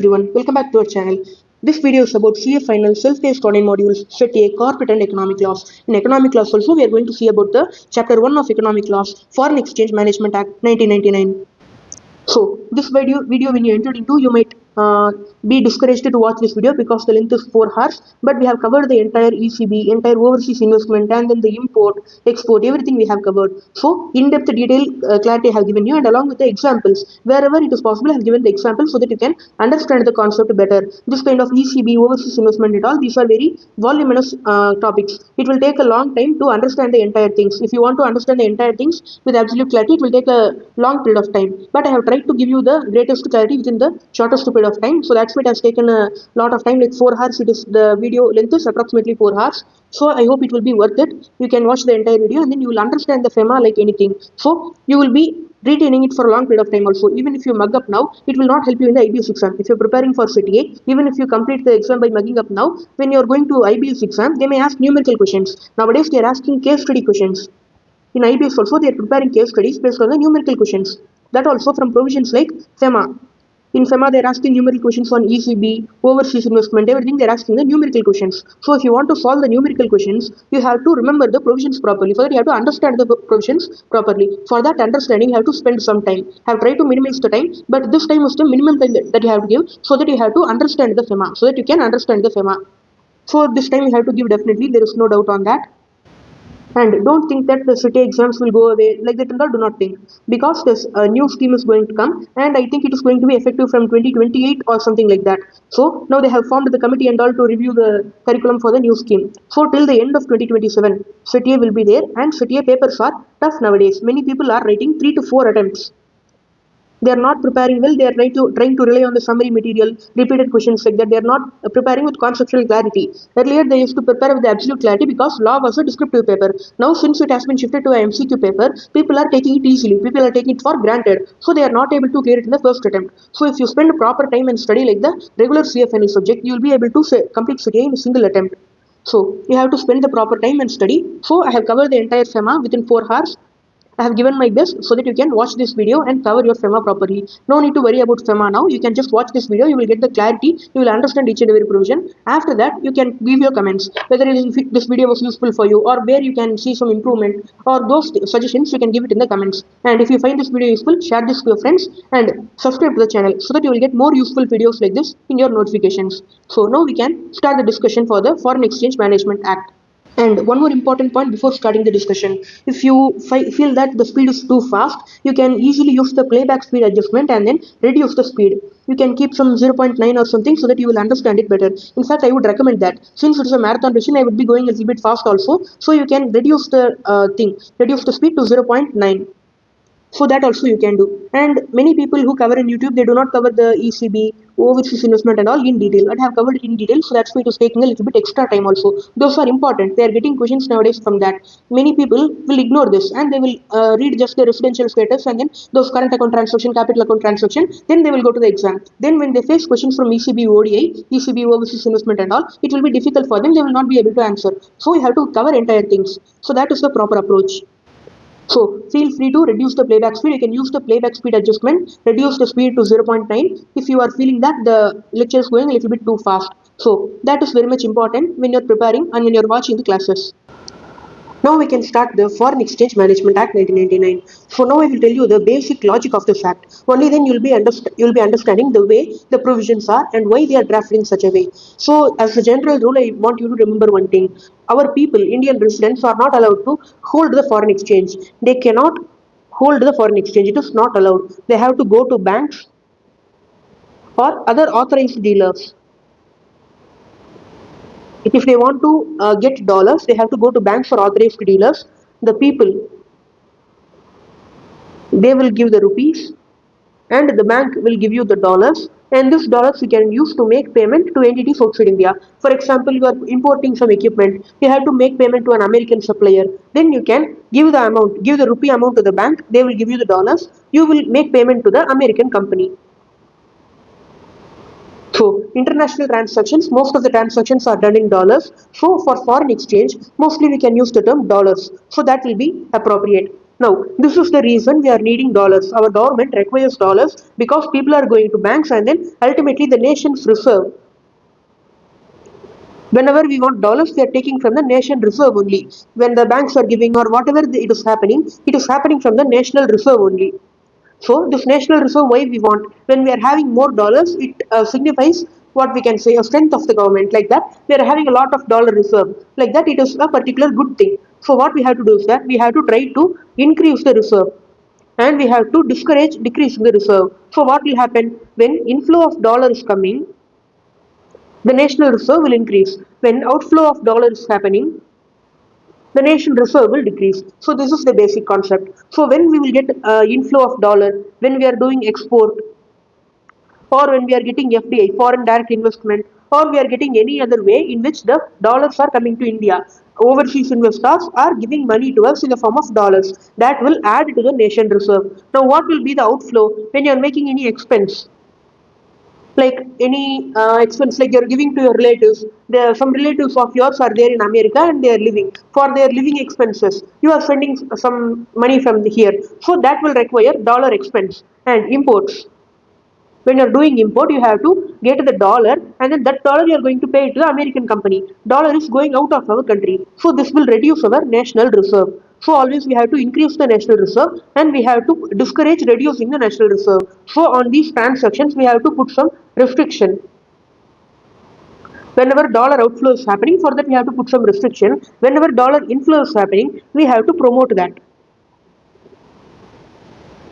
everyone, welcome back to our channel. This video is about CA Final Self-Paced Online Modules, Set A, Corporate and Economic Laws. In Economic Laws also, we are going to see about the Chapter 1 of Economic Laws, Foreign Exchange Management Act 1999. So this video when you entered into, you might be discouraged to watch this video because the length is 4 hours, but we have covered the entire ECB, entire overseas investment, and then the import, export, everything we have covered. So in-depth detail clarity I have given you, and along with the examples, wherever it is possible I have given the examples so that you can understand the concept better. This kind of ECB, overseas investment and all, these are very voluminous topics. It will take a long time to understand the entire things. If you want to understand the entire things with absolute clarity, it will take a long period of time, but I have tried to give you the greatest clarity within the shortest period of time. So that's why it has taken a lot of time, like 4 hours. It is, the video length is approximately 4 hours. So I hope it will be worth it. You can watch the entire video and then you will understand the FEMA like anything. So you will be retaining it for a long period of time also. Even if you mug up now, it will not help you in the IBS exam. If you're preparing for CTA, even if you complete the exam by mugging up now, when you're going to IBS exam, they may ask numerical questions. Nowadays they are asking case study questions. In IBS also, they are preparing case studies based on the numerical questions. That also from provisions like FEMA. In FEMA, they are asking numerical questions on ECB, overseas investment, everything they are asking the numerical questions. So if you want to solve the numerical questions, you have to remember the provisions properly. For that, you have to understand the provisions properly. For that understanding, you have to spend some time. I have tried to minimize the time, but this time is the minimum time that you have to give, so that you have to understand the FEMA, so that you can understand the FEMA. So this time you have to give definitely, there is no doubt on that. And don't think that the city exams will go away like that and all. Do not think, because this new scheme is going to come, and I think it is going to be effective from 2028 or something like that. So now they have formed the committee and all to review the curriculum for the new scheme. So till the end of 2027, CTA will be there, and CTA papers are tough nowadays. Many people are writing 3 to 4 attempts. They are not preparing well. They are trying to rely on the summary material, repeated questions like that. They are not preparing with conceptual clarity. Earlier they used to prepare with the absolute clarity because law was a descriptive paper. Now since it has been shifted to a MCQ paper, people are taking it easily. People are taking it for granted. So they are not able to clear it in the first attempt. So if you spend proper time and study like the regular CFNE subject, you will be able to complete CTA in a single attempt. So you have to spend the proper time and study. So I have covered the entire FEMA within 4 hours. I have given my best so that you can watch this video and cover your FEMA properly. No need to worry about FEMA now. You can just watch this video. You will get the clarity. You will understand each and every provision. After that, you can give your comments whether this video was useful for you, or where you can see some improvement, or those suggestions you can give it in the comments. And if you find this video useful, share this to your friends and subscribe to the channel so that you will get more useful videos like this in your notifications. So now we can start the discussion for the Foreign Exchange Management Act. And one more important point before starting the discussion: if you feel that the speed is too fast, you can easily use the playback speed adjustment and then reduce the speed. You can keep some 0.9 or something so that you will understand it better. In fact, I would recommend that. Since it is a marathon session, I would be going a little bit fast also. So you can reduce the reduce the speed to 0.9. So that also you can do. And many people who cover in YouTube, they do not cover the ECB, overseas investment and all in detail. I have covered in detail, so that's why it is taking a little bit extra time also. Those are important. They are getting questions nowadays from that. Many people will ignore this and they will read just the residential status and then those current account transaction, capital account transaction, then they will go to the exam. Then when they face questions from ECB ODI, ECB overseas investment and all, it will be difficult for them. They will not be able to answer. So you have to cover entire things. So that is the proper approach. So feel free to reduce the playback speed. You can use the playback speed adjustment, reduce the speed to 0.9 if you are feeling that the lecture is going a little bit too fast. So that is very much important when you're preparing and when you're watching the classes. Now we can start the Foreign Exchange Management Act 1999. So now I will tell you the basic logic of this act. Only then you'll be understanding the way the provisions are and why they are drafted in such a way. So as a general rule, I want you to remember one thing. Our people, Indian residents, are not allowed to hold the foreign exchange. They cannot hold the foreign exchange. It is not allowed. They have to go to banks or other authorized dealers. If they want to get dollars, they have to go to banks or authorized dealers. The people, they will give the rupees, and the bank will give you the dollars, and this dollars you can use to make payment to entities outside India. For example, you are importing some equipment, you have to make payment to an American supplier. Then you can give the rupee amount to the bank, they will give you the dollars, you will make payment to the American company. So international transactions, most of the transactions are done in dollars. So for foreign exchange, mostly we can use the term dollars. So that will be appropriate. Now, this is the reason we are needing dollars. Our government requires dollars because people are going to banks and then ultimately the nation's reserve. Whenever we want dollars, we are taking from the nation reserve only. When the banks are giving or whatever it is happening from the national reserve only. So this national reserve, why we want? When we are having more dollars, it signifies what we can say a strength of the government. Like that, we are having a lot of dollar reserve. Like that, it is a particular good thing. So what we have to do is that we have to try to increase the reserve, and we have to discourage decreasing the reserve. So what will happen when inflow of dollar is coming? The national reserve will increase. When outflow of dollar is happening, the nation reserve will decrease. So this is the basic concept. So when we will get inflow of dollar, when we are doing export, or when we are getting FDI, foreign direct investment, or we are getting any other way in which the dollars are coming to India, overseas investors are giving money to us in the form of dollars. That will add to the nation reserve. Now, what will be the outflow when you are making any expense? Like any expense, like you're giving to your relatives. There are some relatives of yours are there in America and they are living. For their living expenses, you are sending some money from here. So that will require dollar expense and imports. When you're doing import, you have to get the dollar, and then that dollar you are going to pay it to the American company. Dollar is going out of our country, so this will reduce our national reserve. So always we have to increase the national reserve, and we have to discourage reducing the national reserve. So on these transactions we have to put some restriction. Whenever dollar outflow is happening, for that we have to put some restriction. Whenever dollar inflow is happening, we have to promote that.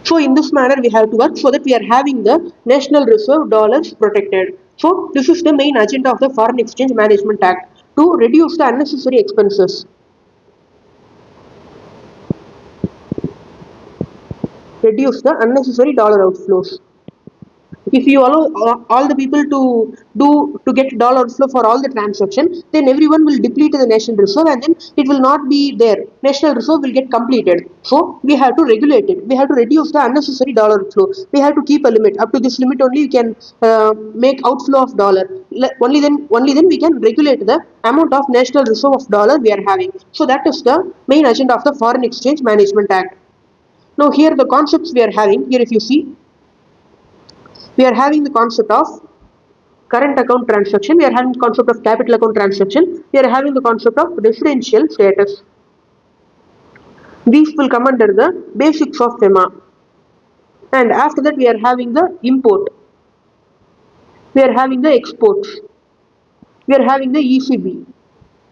So in this manner we have to work so that we are having the national reserve dollars protected. So this is the main agenda of the Foreign Exchange Management Act, to reduce the unnecessary expenses. Reduce the unnecessary dollar outflows. If you allow all the people to get dollar flow for all the transaction, then everyone will deplete the national reserve, and then it will not be there. National reserve will get completed. So we have to regulate it. We have to reduce the unnecessary dollar flow. We have to keep a limit. Up to this limit only you can make outflow of dollar. Only then we can regulate the amount of national reserve of dollar we are having. So that is the main agenda of the Foreign Exchange Management Act. Now here the concepts we are having here, if you see, we are having the concept of current account transaction, we are having the concept of capital account transaction, we are having the concept of residential status. These will come under the basics of FEMA. And after that we are having the import, we are having the exports, we are having the ECB,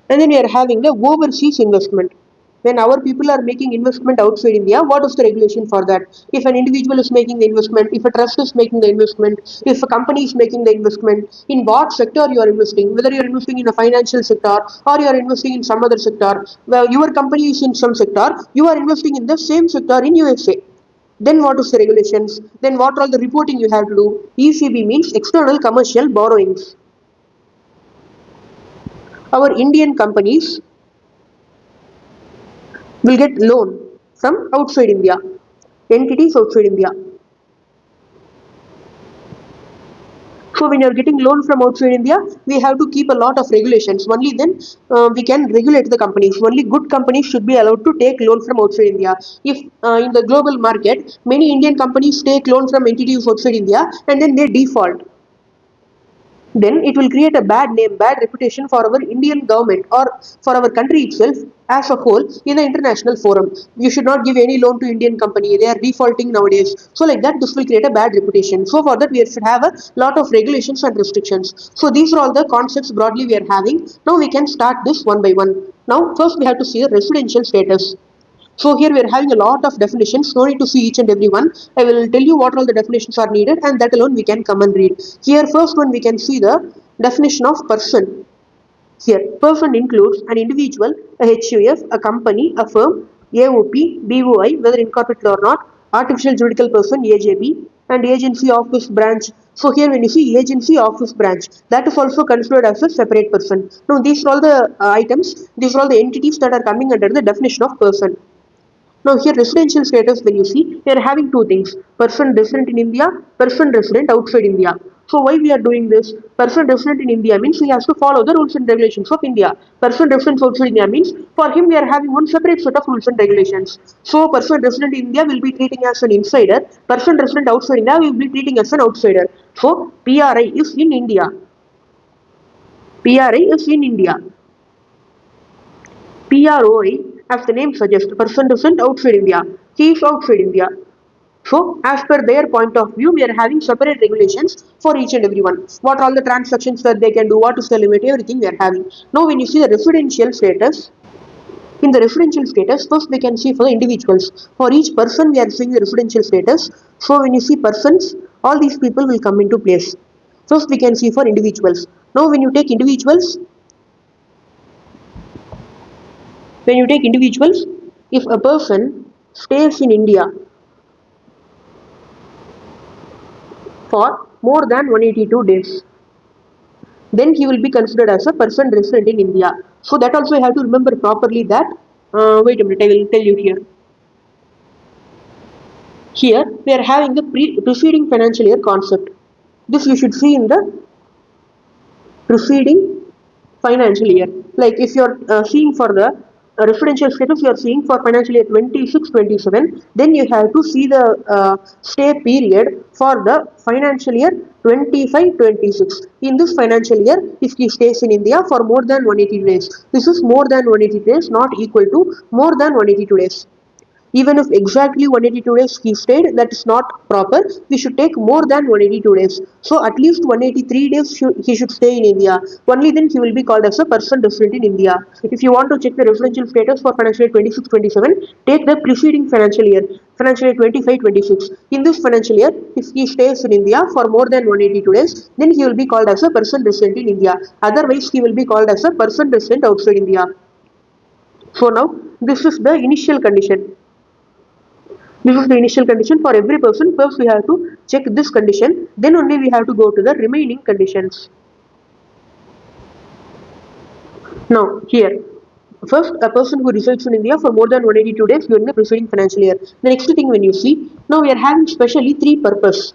and then we are having the overseas investment. When our people are making investment outside India, what is the regulation for that? If an individual is making the investment, if a trust is making the investment, if a company is making the investment, in what sector you are investing, whether you are investing in a financial sector or you are investing in some other sector, well, your company is in some sector, you are investing in the same sector in USA. Then what is the regulations? Then what all the reporting you have to do? ECB means external commercial borrowings. Our Indian companies will get loan from outside India, entities outside India. So when you are getting loan from outside India, we have to keep a lot of regulations. Only then we can regulate the companies. Only good companies should be allowed to take loan from outside India. If in the global market, many Indian companies take loan from entities outside India and then they default, then it will create a bad name, bad reputation for our Indian government or for our country itself as a whole in the international forum. You should not give any loan to Indian company. They are defaulting nowadays. So like that, this will create a bad reputation. So for that, we should have a lot of regulations and restrictions. So these are all the concepts broadly we are having. Now we can start this one by one. Now first we have to see the residential status. So here we are having a lot of definitions. No need to see each and every one. I will tell you what all the definitions are needed, and that alone we can come and read. Here first one we can see the definition of person. Here person includes an individual, a HUF, a company, a firm, AOP, BOI, whether incorporated or not, artificial juridical person, AJB, and agency, office, branch. So here when you see agency, office, branch, that is also considered as a separate person. Now these are all the items, these are all the entities that are coming under the definition of person. Now here residential status, when you see, we are having two things: person resident in India, person resident outside India. So why we are doing this? Person resident in India means he has to follow the rules and regulations of India. Person resident outside India means for him we are having one separate set of rules and regulations. So person resident in India will be treating as an insider. Person resident outside India will be treating as an outsider. So PRI is in India. PRI is in India. PROI, as the name suggests, person resident outside India. He is outside India. So, as per their point of view, we are having separate regulations for each and every one. What are all the transactions that they can do, what is the limit, everything we are having. Now, when you see the residential status, in the residential status, first we can see for the individuals. For each person, we are seeing the residential status. So, when you see persons, all these people will come into place. First, we can see for individuals. Now, when you take individuals, if a person stays in India for more than 182 days, then he will be considered as a person resident in India. So that also you have to remember properly that, wait a minute, I will tell you here. Here we are having the preceding financial year concept. This you should see in the preceding financial year. Like if you are seeing for the referential status, you are seeing for financial year 26-27, then you have to see the stay period for the financial year 25-26. In this financial year, if he stays in India for more than 180 days, this is more than 180 days, not equal to more than 182 days. Even if exactly 182 days he stayed, that is not proper. We should take more than 182 days. So at least 183 days he should stay in India. Only then he will be called as a person resident in India. If you want to check the referential status for financial year 26-27, take the preceding financial year, financial year 25-26. In this financial year, if he stays in India for more than 182 days, then he will be called as a person resident in India. Otherwise, he will be called as a person resident outside India. So now, this is the initial condition. This is the initial condition for every person. First, we have to check this condition. Then only we have to go to the remaining conditions. Now, here, first, a person who resides in India for more than 182 days during the preceding financial year. The next thing when you see, now we are having specially three purposes.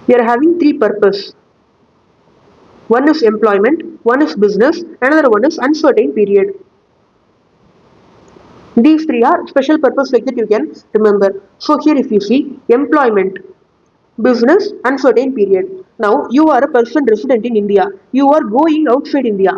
We are having three purposes. One is employment, one is business, another one is uncertain period. These three are special purpose like that you can remember. So here if you see employment, business, uncertain period. Now you are a person resident in India. You are going outside India.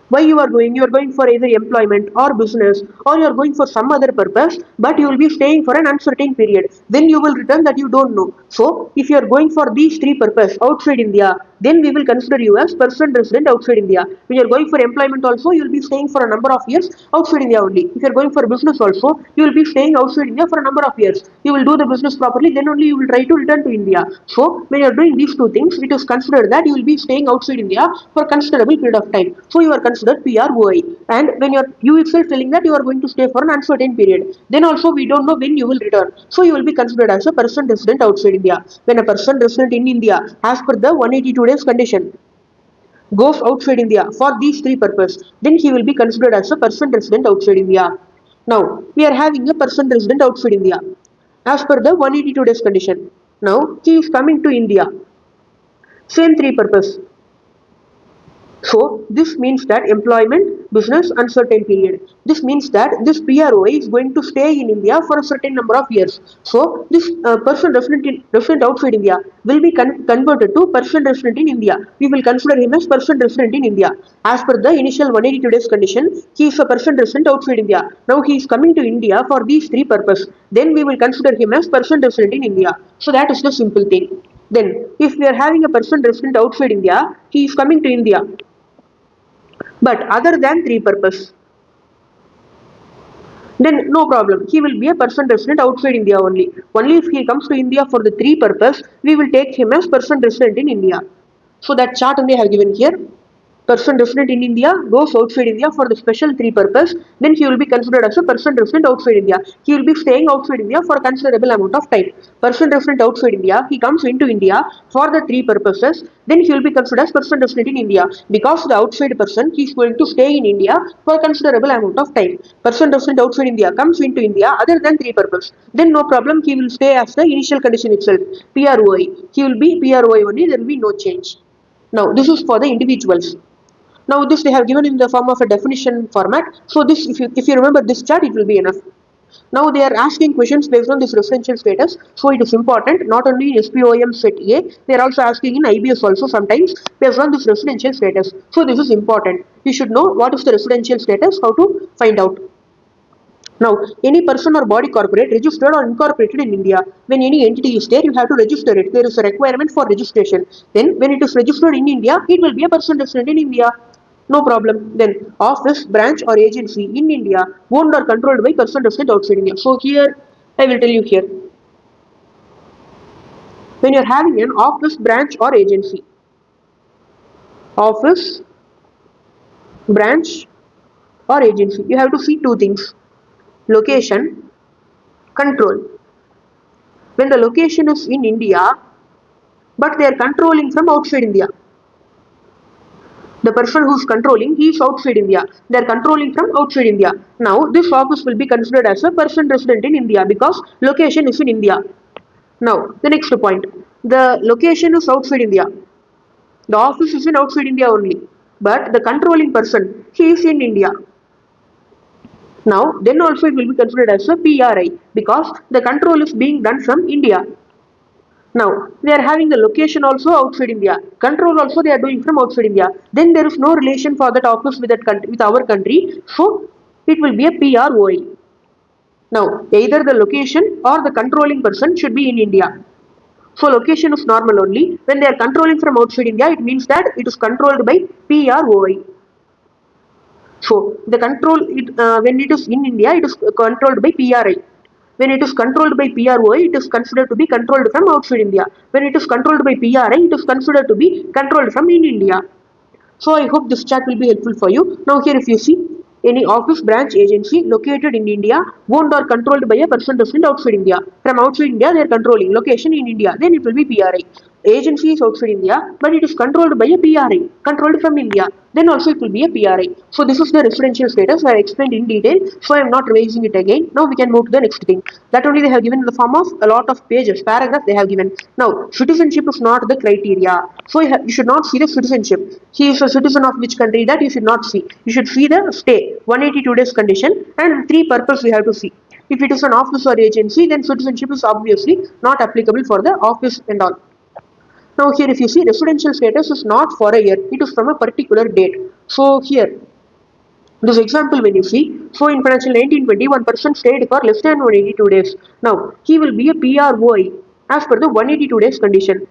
Why you are going? You are going for either employment or business, or you are going for some other purpose, but you will be staying for an uncertain period. Then you will return, that you don't know. So if you are going for these three purposes outside India, then we will consider you as person resident outside India. When you are going for employment also, you will be staying for a number of years outside India only. If you are going for business also, you will be staying outside India for a number of years. You will do the business properly, then only you will try to return to India. So when you are doing these two things, it is considered that you will be staying outside India for a considerable period of time. So you are considered PROI. And when you itself telling that you are going to stay for an uncertain period, then also we don't know when you will return. So you will be considered as a person resident outside India. When a person resident in India, as per the 182 days condition, goes outside India for these three purposes, then he will be considered as a person resident outside India. Now, we are having a person resident outside India as per the 182 days condition. Now, he is coming to India. Same three purpose. So this means that employment, business, uncertain period. This means that this PROI is going to stay in India for a certain number of years. So this person resident outside India will be converted to person resident in India. We will consider him as person resident in India. As per the initial 182 days condition, he is a person resident outside India. Now he is coming to India for these three purposes. Then we will consider him as person resident in India. So that is the simple thing. Then, if we are having a person resident outside India, he is coming to India. But other than three purpose, then no problem. He will be a person resident outside India only. Only if he comes to India for the three purpose, we will take him as person resident in India. So that chart only I have given here. person resident in India goes outside India for the special three purpose, then he will be considered as a person resident outside India. He will be staying outside India for a considerable amount of time. Person resident outside India, he comes into India for the three purposes, then he will be considered as person resident in India. Because the outside person, he is going to stay in India for a considerable amount of time. Person resident outside India comes into India other than three purpose, then no problem, he will stay as the initial condition itself, PROI. He will be PROI only, there will be no change. Now, this is for the individuals. Now this they have given in the form of a definition format. So this, if you remember this chart, it will be enough. Now they are asking questions based on this referential status. So it is important not only in SPOM set A, they are also asking in IBS also sometimes based on this referential status. So this is important. You should know what is the referential status, how to find out. Now, any person or body corporate registered or incorporated in India, when any entity is there, you have to register it. There is a requirement for registration. Then, when it is registered in India, it will be a person resident in India. No problem. Then, office, branch, or agency in India owned or controlled by person resident outside India. So, here, I will tell you here. When you are having an office, branch, or agency, office, branch, or agency, you have to see two things: location, control. When the location is in India, but they are controlling from outside India. The person who is controlling, he is outside India. They are controlling from outside India. Now, this office will be considered as a person resident in India because location is in India. Now, the next point. The location is outside India. The office is in outside India only. But the controlling person, he is in India. Now, then also it will be considered as a PRI because the control is being done from India. Now, they are having the location also outside India. Control also they are doing from outside India. Then there is no relation for that office with that country, with our country. So, it will be a PROI. Now, either the location or the controlling person should be in India. So, location is normal only. When they are controlling from outside India, it means that it is controlled by PROI. So, the control, when it is in India, it is controlled by PRI. When it is controlled by PROI, it is considered to be controlled from outside India. When it is controlled by PRI, it is considered to be controlled from in India. So I hope this chat will be helpful for you. Now here if you see, any office, branch, agency located in India, owned or controlled by a person resident outside India. From outside India, they are controlling location in India. Then it will be PRI. Agency is outside India, but it is controlled by a PRI, controlled from India. Then also it will be a PRI. So this is the referential status I explained in detail. So I am not revising it again. Now we can move to the next thing. That only they have given in the form of a lot of pages, paragraph they have given. Now citizenship is not the criteria. So you should not see the citizenship. He is a citizen of which country, that you should not see. You should see the stay, 182 days condition, and three purpose we have to see. If it is an office or agency, then citizenship is obviously not applicable for the office and all. Now here if you see, residential status is not for a year, it is from a particular date. So here, this example when you see, so in financial 1920, one person stayed for less than 182 days. Now, he will be a PROI as per the 182 days condition.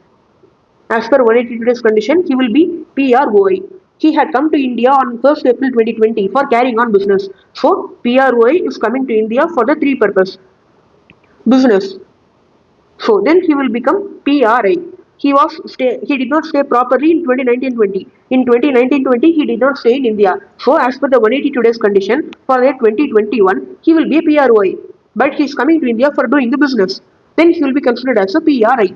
As per 182 days condition, he will be PROI. He had come to India on 1st April 2020 for carrying on business. So, PROI is coming to India for the three purpose. Business. So, then he will become PRI. He did not stay properly in 2019-20. In 2019-20, he did not stay in India. So, as per the 182 days condition, for the 2021, he will be a PROI. But he is coming to India for doing the business. Then he will be considered as a PRI.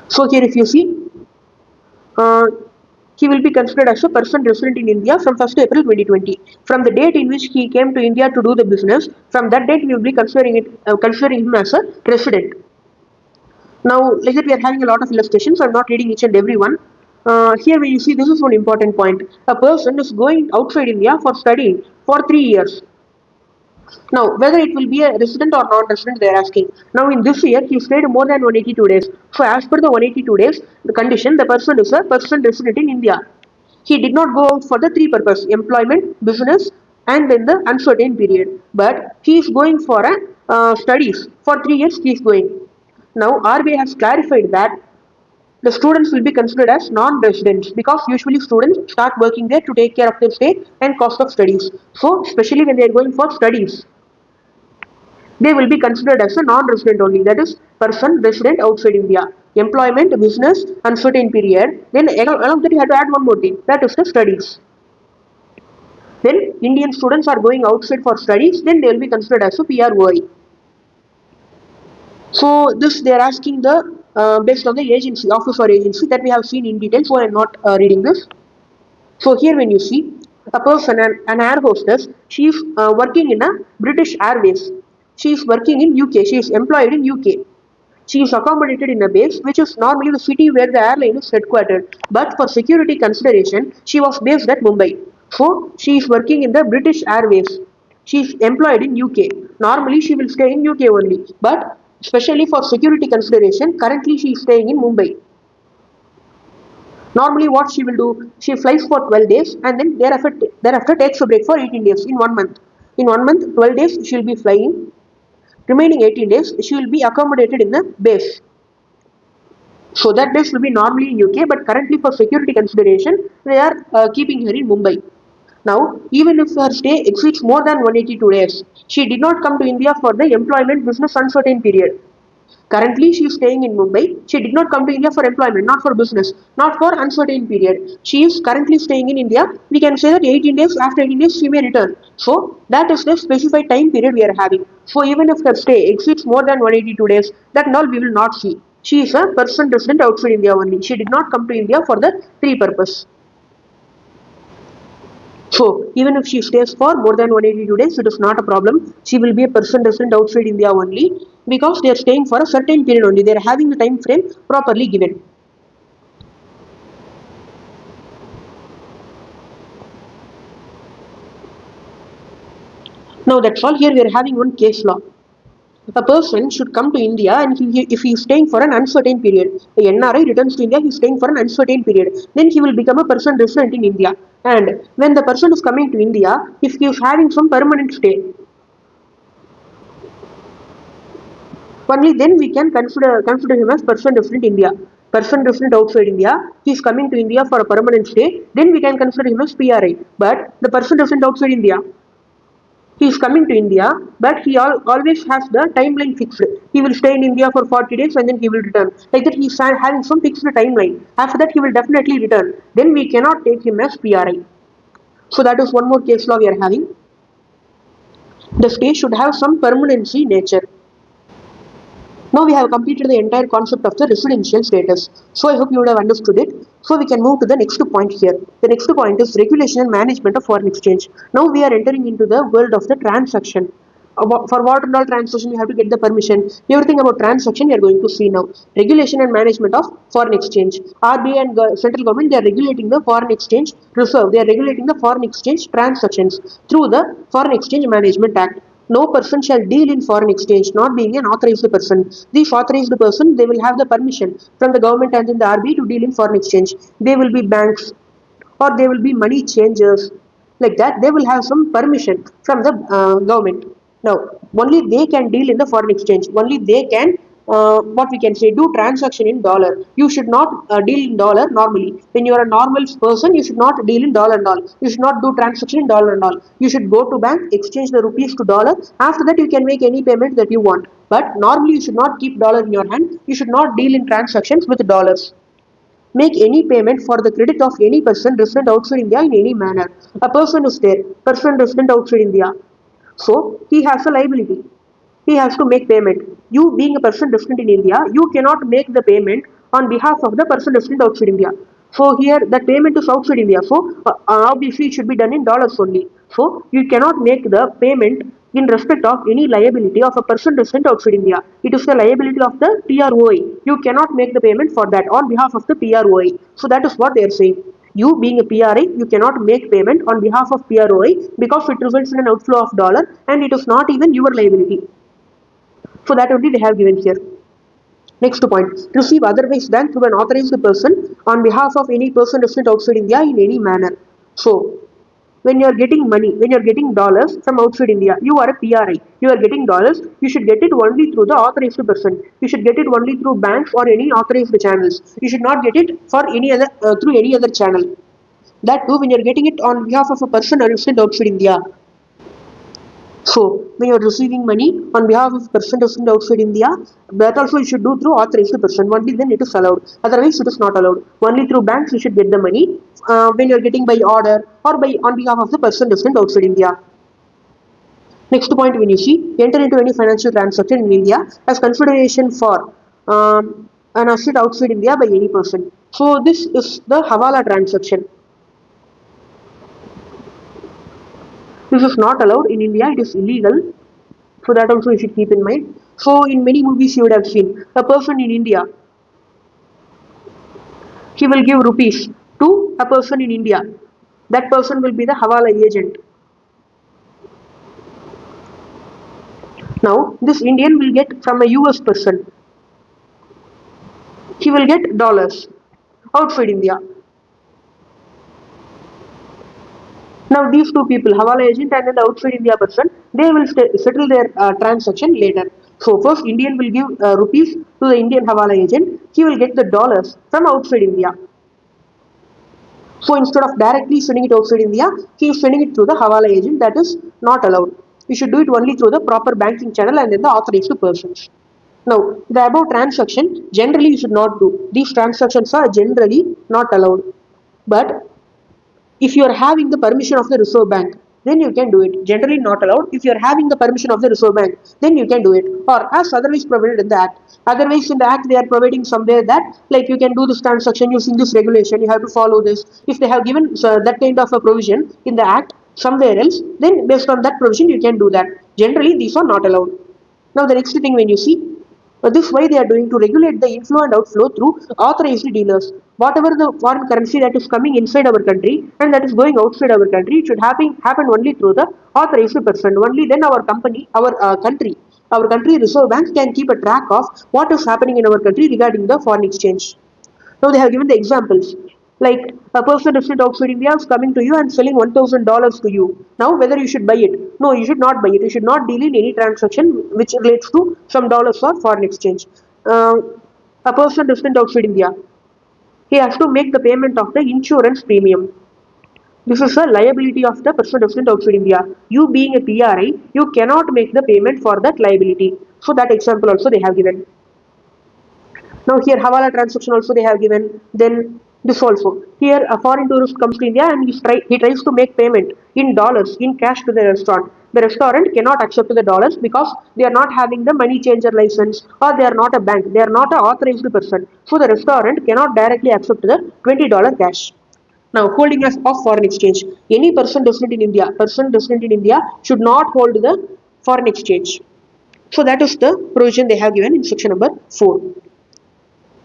So, here if you see, he will be considered as a person resident in India from 1st April 2020. From the date in which he came to India to do the business, from that date we will be considering him as a resident. Now, like that we are having a lot of illustrations. I am not reading each and every one. Here when you see, this is one important point. A person is going outside India for studying for 3 years. Now, whether it will be a resident or non-resident, they are asking. Now, in this year, he stayed more than 182 days. So, as per the 182 days, the condition, the person is a person resident in India. He did not go out for the three purpose: employment, business, and then the uncertain period. But he is going for a studies. For 3 years, he is going. Now, RBI has clarified that the students will be considered as non-residents because usually students start working there to take care of their stay and cost of studies. So, especially when they are going for studies, they will be considered as a non-resident only, that is person resident outside India. employment, business, uncertain period. Then along that you have to add one more thing, that is the studies. Then Indian students are going outside for studies, then they will be considered as a PROI. So this they are asking the based on the agency, office or agency that we have seen in detail. So I am not reading this. So here when you see a person, an air hostess, she is working in a British Airways. She is working in UK. She is employed in UK. She is accommodated in a base which is normally the city where the airline is headquartered. But for security consideration, she was based at Mumbai. So she is working in the British Airways. She is employed in UK. Normally she will stay in UK only. But especially for security consideration, currently she is staying in Mumbai. Normally what she will do, she flies for 12 days and then thereafter takes a break for 18 days in 1 month. In 1 month, 12 days she will be flying. Remaining 18 days, she will be accommodated in the base. So that days will be normally in UK, but currently for security consideration, they are keeping her in Mumbai. Now, even if her stay exceeds more than 182 days, she did not come to India for the employment business uncertain period. Currently, she is staying in Mumbai. She did not come to India for employment, not for business, not for uncertain period. She is currently staying in India. We can say that 18 days, after 18 days, she may return. So, that is the specified time period we are having. So, even if her stay exceeds more than 182 days, that and all we will not see. She is a person resident outside India only. She did not come to India for the three purpose. So, even if she stays for more than 182 days, it is not a problem. She will be a person resident outside India only because they are staying for a certain period only. They are having the time frame properly given. Now, that's all. Here we are having one case law. A person should come to India and if he is staying for an uncertain period, the NRI returns to India, he is staying for an uncertain period, then he will become a person resident in India. And when the person is coming to India, if he is having some permanent stay, only then we can consider him as person resident India. Person resident outside India, he is coming to India for a permanent stay, then we can consider him as PRI. But the person resident outside India, he is coming to India, but he always has the timeline fixed. He will stay in India for 40 days and then he will return. Like that, he is having some fixed timeline. After that, he will definitely return. Then we cannot take him as PRI. So that is one more case law we are having. The stay should have some permanency nature. Now we have completed the entire concept of the residential status. So I hope you would have understood it. So we can move to the next point here. The next point is regulation and management of foreign exchange. Now we are entering into the world of the transaction. For what and all transaction, you have to get the permission. Everything about transaction, you are going to see now. Regulation and management of foreign exchange. RBI and the central government, they are regulating the foreign exchange reserve. They are regulating the foreign exchange transactions through the Foreign Exchange Management Act. No person shall deal in foreign exchange, not being an authorized person. These authorized person, they will have the permission from the government and then the RBI to deal in foreign exchange. They will be banks or they will be money changers. Like that, they will have some permission from the government. Now, only they can deal in the foreign exchange. Only they can, what we can say, do transaction in dollar. You should not deal in dollar normally. When you are a normal person, you should not deal in dollar and all. You should not do transaction in dollar and all. You should go to bank, exchange the rupees to dollar. After that, you can make any payment that you want. But normally, you should not keep dollar in your hand. You should not deal in transactions with dollars. Make any payment for the credit of any person resident outside India in any manner. A person is there, person resident outside India. So he has a liability. He has to make payment. You being a person resident in India, you cannot make the payment on behalf of the person resident outside India. So here that payment is outside India. So obviously it should be done in dollars only. So you cannot make the payment in respect of any liability of a person resident outside India. It is the liability of the PROI. You cannot make the payment for that on behalf of the PROI. So that is what they are saying. You being a PRI, you cannot make payment on behalf of PROI because it results in an outflow of dollar and it is not even your liability. So that only they have given here. Next point, receive otherwise than through an authorized person on behalf of any person resident outside India in any manner. So, when you are getting money, when you are getting dollars from outside India, you are a PRI. You are getting dollars, you should get it only through the authorized person. You should get it only through banks or any authorized channels. You should not get it for any other through any other channel. That too, when you are getting it on behalf of a person resident outside India. So when you are receiving money on behalf of person resident outside India, that also you should do through authorized person. Only then it is allowed. Otherwise, it is not allowed. Only through banks you should get the money when you are getting by order or by on behalf of the person resident outside India. Next point, when you see enter into any financial transaction in India as consideration for an asset outside India by any person. So this is the Hawala transaction. This is not allowed in India. It is illegal. So that also you should keep in mind. So in many movies you would have seen a person in India, he will give rupees to a person in India. That person will be the Hawala agent. Now this Indian will get from a US person. He will get dollars outside India. Now these two people, Hawala agent and then the outside India person, they will settle their transaction later. So first Indian will give rupees to the Indian Hawala agent. He will get the dollars from outside India. So instead of directly sending it outside India, he is sending it through the Hawala agent. That is not allowed. You should do it only through the proper banking channel and then the authorized persons. Now, the above transaction generally you should not do. These transactions are generally not allowed. But if you are having the permission of the Reserve Bank, then you can do it. Generally not allowed. If you are having the permission of the Reserve Bank, then you can do it. Or as otherwise provided in the Act. Otherwise in the Act they are providing somewhere that like you can do this transaction using this regulation, you have to follow this. If they have given that kind of a provision in the Act somewhere else, then based on that provision you can do that. Generally these are not allowed. Now the next thing when you see, this way they are doing to regulate the inflow and outflow through authorized dealers. Whatever the foreign currency that is coming inside our country and that is going outside our country, it should happen only through the authorized person. Only then our country Reserve Bank can keep a track of what is happening in our country regarding the foreign exchange. Now they have given the examples. Like a person resident outside India is coming to you and selling $1,000 to you. Now whether you should buy it? No, you should not buy it. You should not deal in any transaction which relates to some dollars or foreign exchange. Uh, a person resident outside India, he has to make the payment of the insurance premium. This is a liability of the person resident outside India. You being a PRI, you cannot make the payment for that liability. So that example also they have given. Now here Hawala transaction also they have given. Then this also. Here a foreign tourist comes to India and he tries to make payment in dollars, in cash to the restaurant. The restaurant cannot accept the dollars because they are not having the money changer license or they are not a bank. They are not an authorized person. So the restaurant cannot directly accept the $20 cash. Now, holding of foreign exchange. Any person resident in India should not hold the foreign exchange. So that is the provision they have given in section number 4.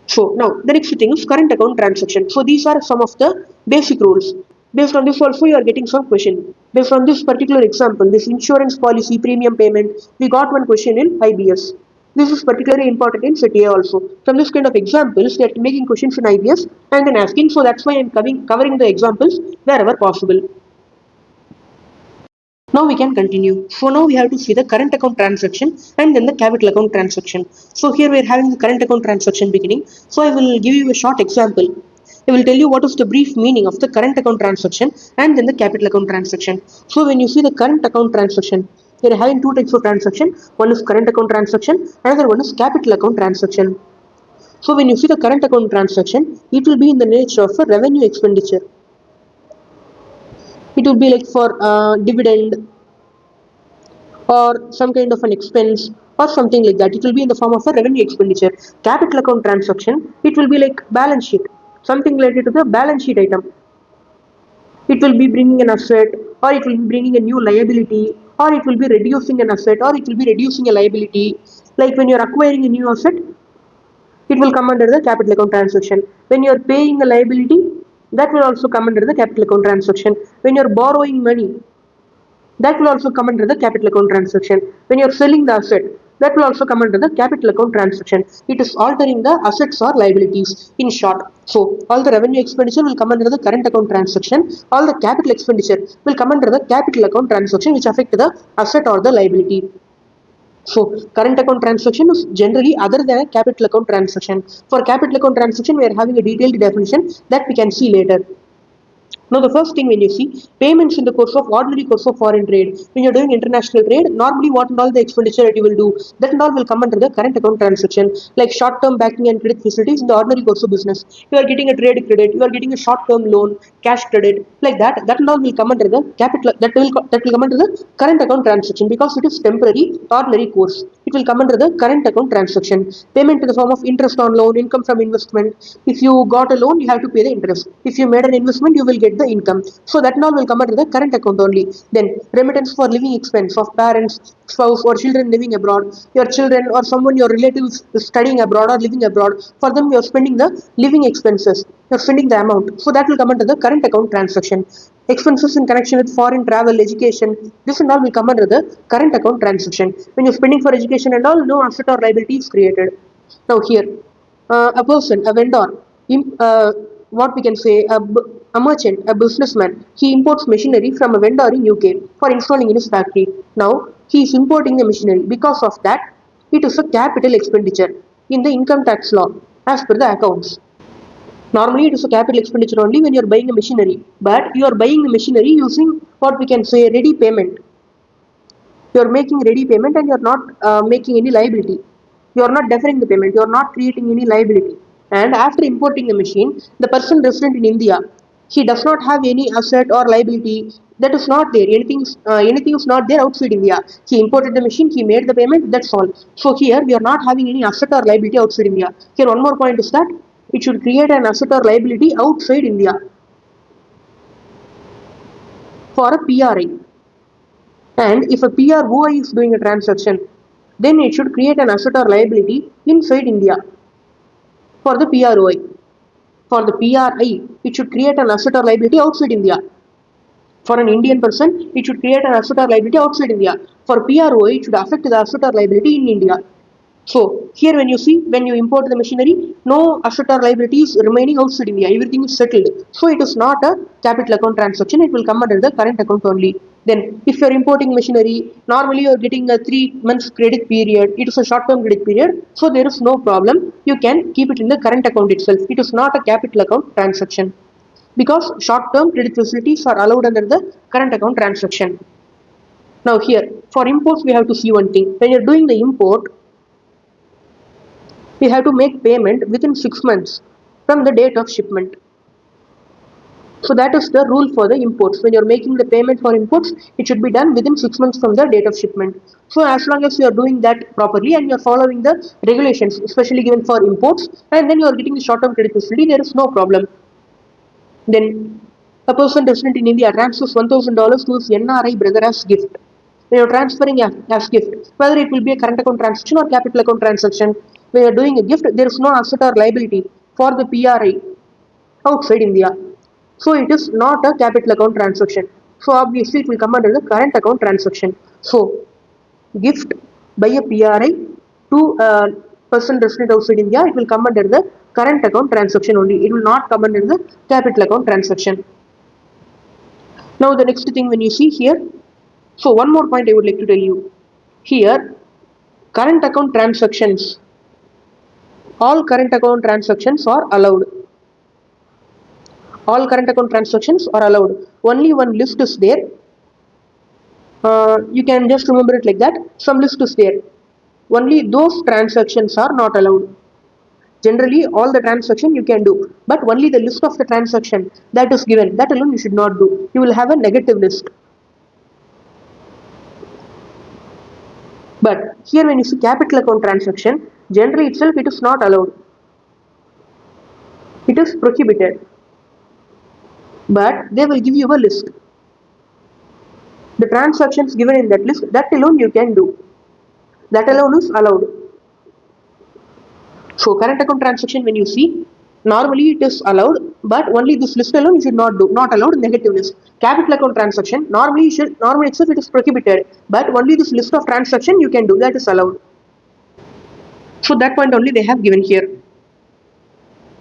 So now the next thing is current account transaction. So these are some of the basic rules. Based on this also you are getting some question. Based on this particular example, this insurance policy premium payment, we got one question in IBS. This is particularly important in CTA also. From this kind of examples, they are making questions in IBS and then asking. So that's why I am covering the examples wherever possible. Now we can continue. So now we have to see the current account transaction and then the capital account transaction. So here we are having the current account transaction beginning. So I will give you a short example. I will tell you what is the brief meaning of the current account transaction and then the capital account transaction. So when you see the current account transaction, we are having two types of transaction. One is current account transaction, another one is capital account transaction. So when you see the current account transaction, it will be in the nature of a revenue expenditure. It will be like for dividend or some kind of an expense or something like that. It will be in the form of a revenue expenditure. Capital account transaction, it will be like balance sheet, something related to the balance sheet item. It will be bringing an asset or it will be bringing a new liability or it will be reducing an asset or it will be reducing a liability. Like when you are acquiring a new asset, it will come under the capital account transaction. When you are paying a liability, that will also come under the capital account transaction. When you are borrowing money, that will also come under the capital account transaction. When you are selling the asset, that will also come under the capital account transaction. It is altering the assets or liabilities in short. So all the revenue expenditure will come under the current account transaction. All the capital expenditure will come under the capital account transaction which affect the asset or the liability. So current account transaction is generally other than a capital account transaction. For capital account transaction, we are having a detailed definition that we can see later. Now, the first thing when you see payments in the course of ordinary course of foreign trade, when you're doing international trade, normally what and all the expenditure that you will do, that and all will come under the current account transaction, like short-term banking and credit facilities in the ordinary course of business. You are getting a trade credit, you are getting a short-term loan, cash credit, like that. That and all will come under the capital. That will come under the current account transaction because it is temporary, ordinary course. It will come under the current account transaction. Payment in the form of interest on loan, income from investment. If you got a loan, you have to pay the interest. If you made an investment, you will get the income. So that and all will come under the current account only. Then remittance for living expense of parents, spouse, or children living abroad. Your children or someone your relatives is studying abroad or living abroad. For them, you are spending the living expenses. You are spending the amount. So that will come under the current account transaction. Expenses in connection with foreign travel, education, this and all will come under the current account transaction. When you're spending for education and all, no asset or liability is created. Now here, a person, a vendor, what we can say, a merchant, a businessman, he imports machinery from a vendor in UK for installing in his factory. Now he is importing the machinery. Because of that, it is a capital expenditure in the income tax law as per the accounts. Normally, it is a capital expenditure only when you are buying a machinery, but you are buying the machinery using what we can say ready payment. You are making ready payment and you are not making any liability. You are not deferring the payment. You are not creating any liability. And after importing the machine, the person resident in India, he does not have any asset or liability. That is not there. Anything is not there outside India. He imported the machine. He made the payment. That's all. So here we are not having any asset or liability outside India. Here one more point is that it should create an asset or liability outside India for a PRI. And if a PROI is doing a transaction, then it should create an asset or liability inside India for the PROI. For the PRI, it should create an asset or liability outside India. For an Indian person, it should create an asset or liability outside India. For PROI, it should affect the asset or liability in India. So here when you see, when you import the machinery, no asset or liability is remaining outside India. Everything is settled. So it is not a capital account transaction. It will come under the current account only. Then if you are importing machinery, normally you are getting a 3 months credit period. It is a short term credit period. So there is no problem. You can keep it in the current account itself. It is not a capital account transaction. Because short term credit facilities are allowed under the current account transaction. Now here, for imports, we have to see one thing. When you are doing the import, we have to make payment within 6 months from the date of shipment. So that is the rule for the imports. When you are making the payment for imports, it should be done within 6 months from the date of shipment. So as long as you are doing that properly and you are following the regulations, especially given for imports, and then you are getting the short-term credit facility, there is no problem. Then a person resident in India transfers $1,000 to his NRI brother as gift. When you're transferring as gift, whether it will be a current account transaction or capital account transaction, when you're doing a gift, there is no asset or liability for the PRI outside India. So it is not a capital account transaction. So obviously it will come under the current account transaction. So gift by a PRI to a person resident outside India, it will come under the current account transaction only. It will not come under the capital account transaction. Now the next thing when you see here, so one more point I would like to tell you. Here, current account transactions, all current account transactions are allowed. All current account transactions are allowed. Only one list is there. You can just remember it like that. Some list is there. Only those transactions are not allowed. Generally, all the transaction you can do, but only the list of the transaction that is given, that alone you should not do. You will have a negative list. But here when you see capital account transaction, generally itself it is not allowed. It is prohibited. But they will give you a list. The transactions given in that list, that alone you can do. That alone is allowed. So current account transaction when you see, normally it is allowed, but only this list alone you should not do. Not allowed, negative list. Capital account transaction, normally itself it is prohibited, but only this list of transaction you can do. That is allowed. So that point only they have given here.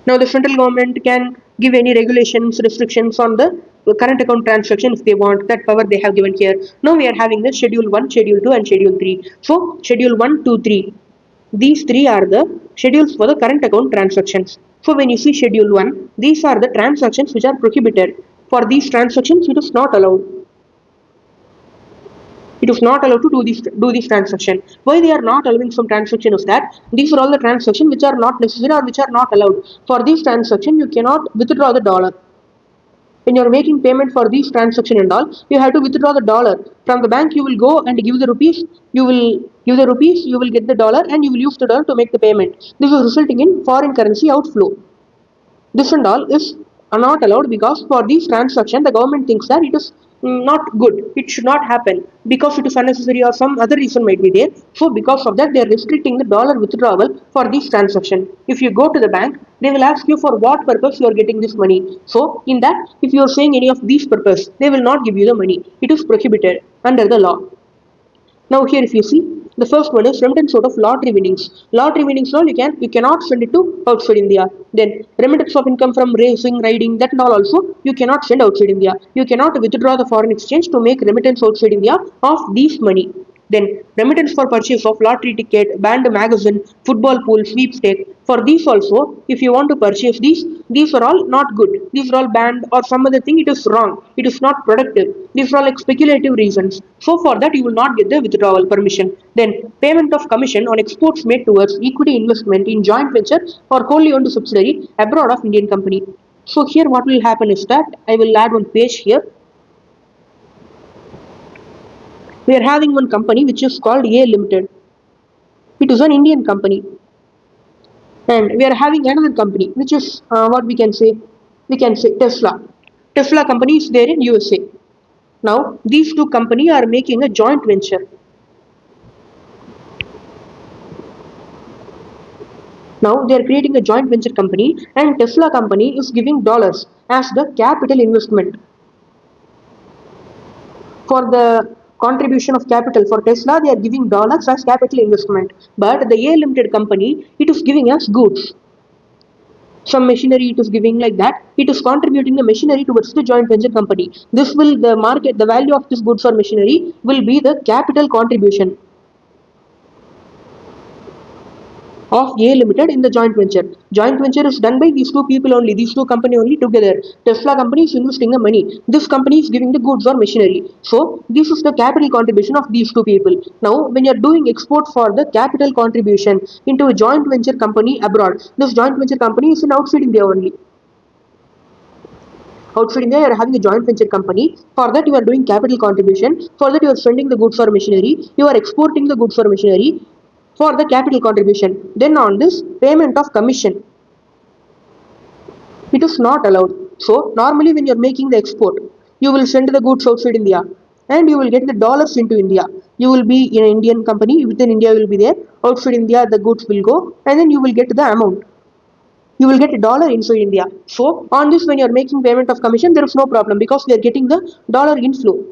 Now the central government can give any regulations, restrictions on the current account transaction if they want. That power they have given here. Now we are having the Schedule 1, Schedule 2 and Schedule 3. So Schedule 1, 2, 3. These three are the schedules for the current account transactions. So when you see Schedule 1, these are the transactions which are prohibited For these transactions, it is not allowed. It is not allowed to do this transaction. Why they are not allowing some transaction is that these are all the transactions which are not necessary or which are not allowed. For this transaction, you cannot withdraw the dollar. When you are making payment for these transaction and all, you have to withdraw the dollar from the bank. You will go and give the rupees. You will give the rupees. You will get the dollar, and you will use the dollar to make the payment. This is resulting in foreign currency outflow. This and all is not allowed because for these transactions, the government thinks that it is not good. It should not happen because it is unnecessary or some other reason might be there. So because of that, they are restricting the dollar withdrawal for these transactions. If you go to the bank, they will ask you for what purpose you are getting this money. So in that, if you are saying any of these purpose, they will not give you the money. It is prohibited under the law. Now here if you see, the first one is remittance out of lottery winnings. Lottery winnings all you cannot send it to outside India. Then remittance of income from racing, riding, that and all also you cannot send outside India. You cannot withdraw the foreign exchange to make remittance outside India of these money. Then remittance for purchase of lottery ticket, band magazine, football pool, sweepstake. For these also, if you want to purchase these are all not good. These are all banned or some other thing. It is wrong. It is not productive. These are all like speculative reasons. So for that you will not get the withdrawal permission. Then payment of commission on exports made towards equity investment in joint venture or wholly owned subsidiary abroad of Indian company. So here what will happen is that I will add one page here. We are having one company which is called A Limited. It is an Indian company. And we are having another company which is what we can say Tesla. Tesla company is there in USA. Now these two companies are making a joint venture. Now they are creating a joint venture company, and Tesla company is giving dollars as the capital investment for the contribution of capital. For Tesla they are giving dollars as capital investment, but the A Limited company, it is giving us goods. Some machinery it is giving, like that it is contributing the machinery towards the joint venture company. This will the market, the value of this goods or machinery will be the capital contribution of A Limited in the joint venture. Joint venture is done by these two people only, these two company only together. Tesla company is investing the money. This company is giving the goods or machinery. So this is the capital contribution of these two people. Now when you are doing export for the capital contribution into a joint venture company abroad, this joint venture company is in outside India only. Outside India, you are having a joint venture company. For that, you are doing capital contribution. For that, you are sending the goods or machinery. You are exporting the goods or machinery for the capital contribution. Then on this, payment of commission, it is not allowed. So normally when you are making the export, you will send the goods outside India and you will get the dollars into India. You will be in an Indian company, within India will be there. Outside India, the goods will go and then you will get the amount. You will get a dollar inside India. So on this, when you are making payment of commission, there is no problem because we are getting the dollar inflow.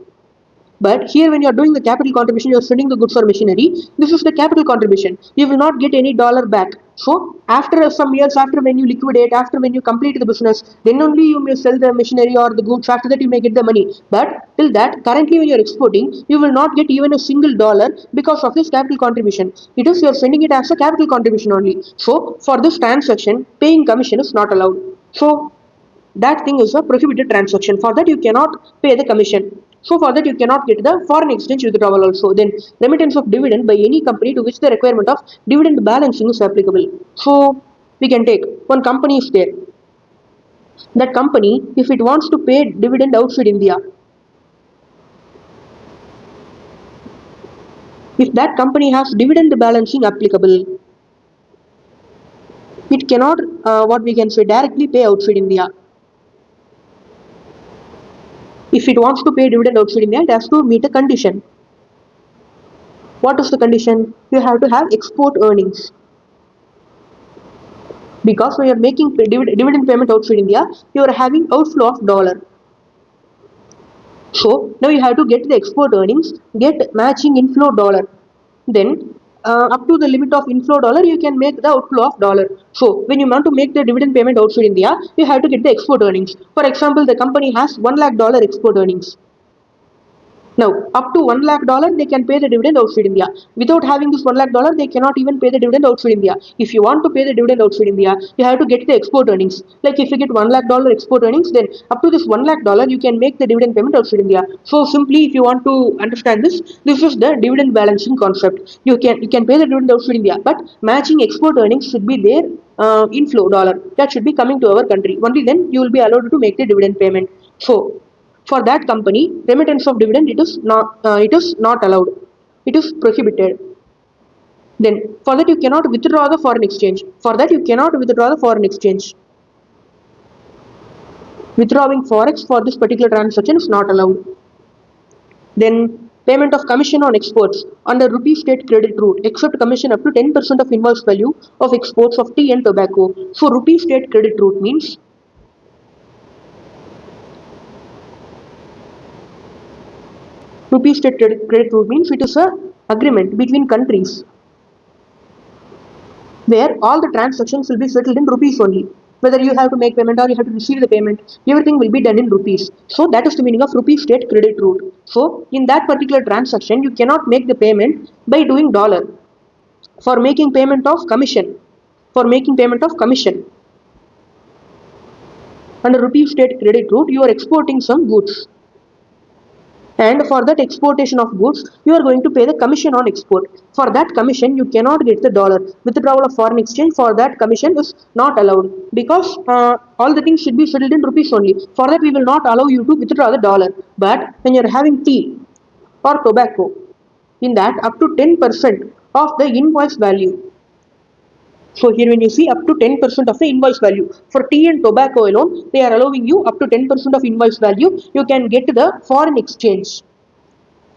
But here, when you are doing the capital contribution, you are sending the goods or machinery. This is the capital contribution. You will not get any dollar back. So after some years, after when you liquidate, after when you complete the business, then only you may sell the machinery or the goods. After that, you may get the money. But till that, currently when you are exporting, you will not get even a single dollar because of this capital contribution. It is you are sending it as a capital contribution only. So for this transaction, paying commission is not allowed. So that thing is a prohibited transaction. For that you cannot pay the commission. So for that you cannot get the foreign exchange withdrawal also. Then remittance of dividend by any company to which the requirement of dividend balancing is applicable. So we can take one company is there. That company, if it wants to pay dividend outside India, if that company has dividend balancing applicable, it cannot what we can say directly pay outside India. If it wants to pay dividend outside India, it has to meet a condition. What is the condition? You have to have export earnings. Because when you are making dividend payment outside India, you are having outflow of dollar. So now you have to get the export earnings, get matching inflow dollar. Then up to the limit of inflow dollar, you can make the outflow of dollar. So when you want to make the dividend payment outside India, you have to get the export earnings. For example, the company has $1 lakh export earnings. Now, up to $1 lakh they can pay the dividend outside India. Without having this $1 lakh, they cannot even pay the dividend outside India. If you want to pay the dividend outside India, you have to get the export earnings. Like if you get $1 lakh export earnings, then up to this $1 lakh you can make the dividend payment outside India. So simply, if you want to understand this, this is the dividend balancing concept. You can pay the dividend outside India, but matching export earnings should be there. Inflow dollar that should be coming to our country. Only then you will be allowed to make the dividend payment. So for that company, remittance of dividend it is not allowed. It is prohibited. Then for that you cannot withdraw the foreign exchange. For that you cannot withdraw the foreign exchange. Withdrawing forex for this particular transaction is not allowed. Then payment of commission on exports under rupee state credit route, except commission up to 10% of invoice value of exports of tea and tobacco. So rupee state credit route means credit route means it is a agreement between countries where all the transactions will be settled in rupees only. Whether you have to make payment or you have to receive the payment, everything will be done in rupees. So that is the meaning of rupee state credit route. So in that particular transaction, you cannot make the payment by doing dollar. For making payment of commission, under rupee state credit route, you are exporting some goods. And for that exportation of goods, you are going to pay the commission on export. For that commission, you cannot get the dollar. Withdrawal of foreign exchange for that commission is not allowed, because all the things should be settled in rupees only. For that, we will not allow you to withdraw the dollar. But when you are having tea or tobacco, in that up to 10% of the invoice value. So here when you see up to 10% of the invoice value. For tea and tobacco alone, they are allowing you up to 10% of invoice value. You can get the foreign exchange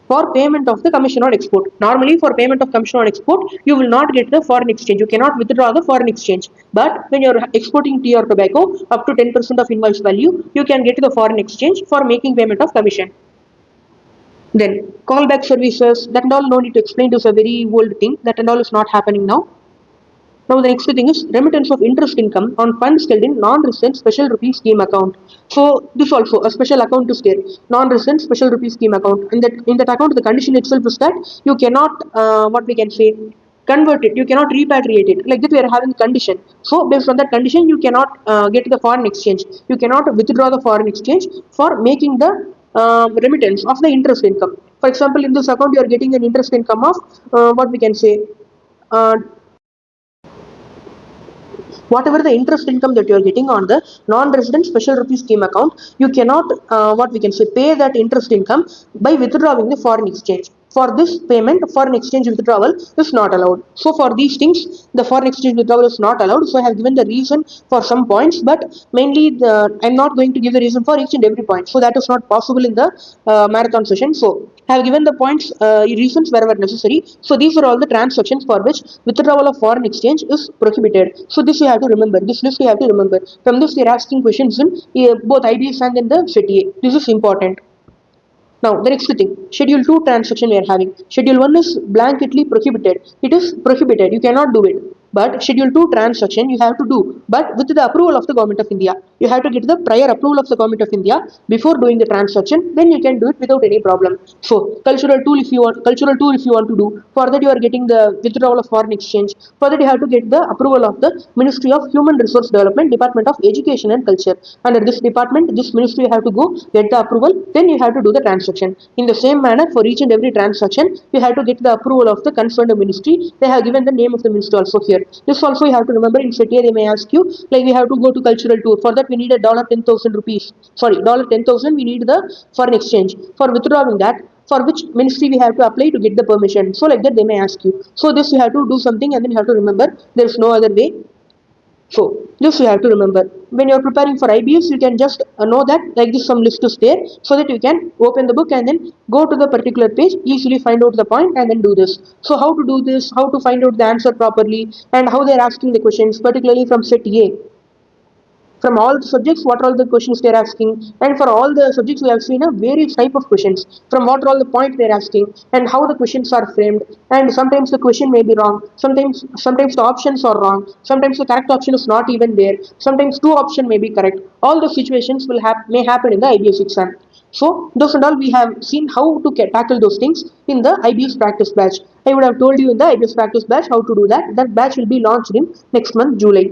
for payment of the commission on export. Normally for payment of commission on export, you will not get the foreign exchange. You cannot withdraw the foreign exchange. But when you are exporting tea or tobacco, up to 10% of invoice value, you can get the foreign exchange for making payment of commission. Then callback services, that and all no need to explain. This is a very old thing. That and all is not happening now. Now the next thing is remittance of interest income on funds held in non-resident special rupee scheme account. So this also a special account is there, non-resident special rupee scheme account. In that account, the condition itself is that you cannot what we can say convert it. You cannot repatriate it. Like that, we are having condition. So based on that condition, you cannot get the foreign exchange. You cannot withdraw the foreign exchange for making the remittance of the interest income. For example, in this account, you are getting an interest income of what we can say. Uh, Whatever the interest income that you are getting on the non-resident special rupee scheme account, you cannot what we can say pay that interest income by withdrawing the foreign exchange. For this payment, foreign exchange withdrawal is not allowed. So for these things, the foreign exchange withdrawal is not allowed. So I have given the reason for some points, but mainly I'm not going to give the reason for each and every point. So that is not possible in the marathon session. So I have given the points, reasons wherever necessary. So these are all the transactions for which withdrawal of foreign exchange is prohibited. So this you have to remember. This list you have to remember. From this, they are asking questions in both IBS and in the CTA. This is important. Now, the next thing, Schedule 2 transaction we are having. Schedule 1 is blanketly prohibited. It is prohibited. You cannot do it. But Schedule 2 transaction you have to do, but with the approval of the Government of India. You have to get the prior approval of the Government of India before doing the transaction. Then you can do it without any problem. So, cultural tool if you want to do. For that, you are getting the withdrawal of foreign exchange. For that, you have to get the approval of the Ministry of Human Resource Development, Department of Education and Culture. Under this department, this ministry, you have to go get the approval. Then you have to do the transaction. In the same manner, for each and every transaction, you have to get the approval of the concerned ministry. They have given the name of the ministry also here. This also you have to remember. In CTA, they may ask you, like, we have to go to cultural tour. For that, we need a $10,000. Sorry, $10,000. We need the foreign exchange. For withdrawing that, for which ministry we have to apply to get the permission. So like that, they may ask you. So this you have to do something, and then you have to remember. There is no other way. So this you have to remember. When you are preparing for IBS, you can just know that like this some list is there, so that you can open the book and then go to the particular page, easily find out the point and then do this. So how to do this, how to find out the answer properly, and how they are asking the questions, particularly from set A. From all the subjects, what are all the questions they're asking, and for all the subjects we have seen a various type of questions, from what are all the points they're asking and how the questions are framed. And sometimes the question may be wrong, sometimes the options are wrong, sometimes the correct option is not even there, sometimes two option may be correct. All the situations may happen in the IBS exam. So those and all we have seen how to tackle those things in the IBS practice batch. I would have told you in the IBS practice batch how to do that. That batch will be launched in next month, July.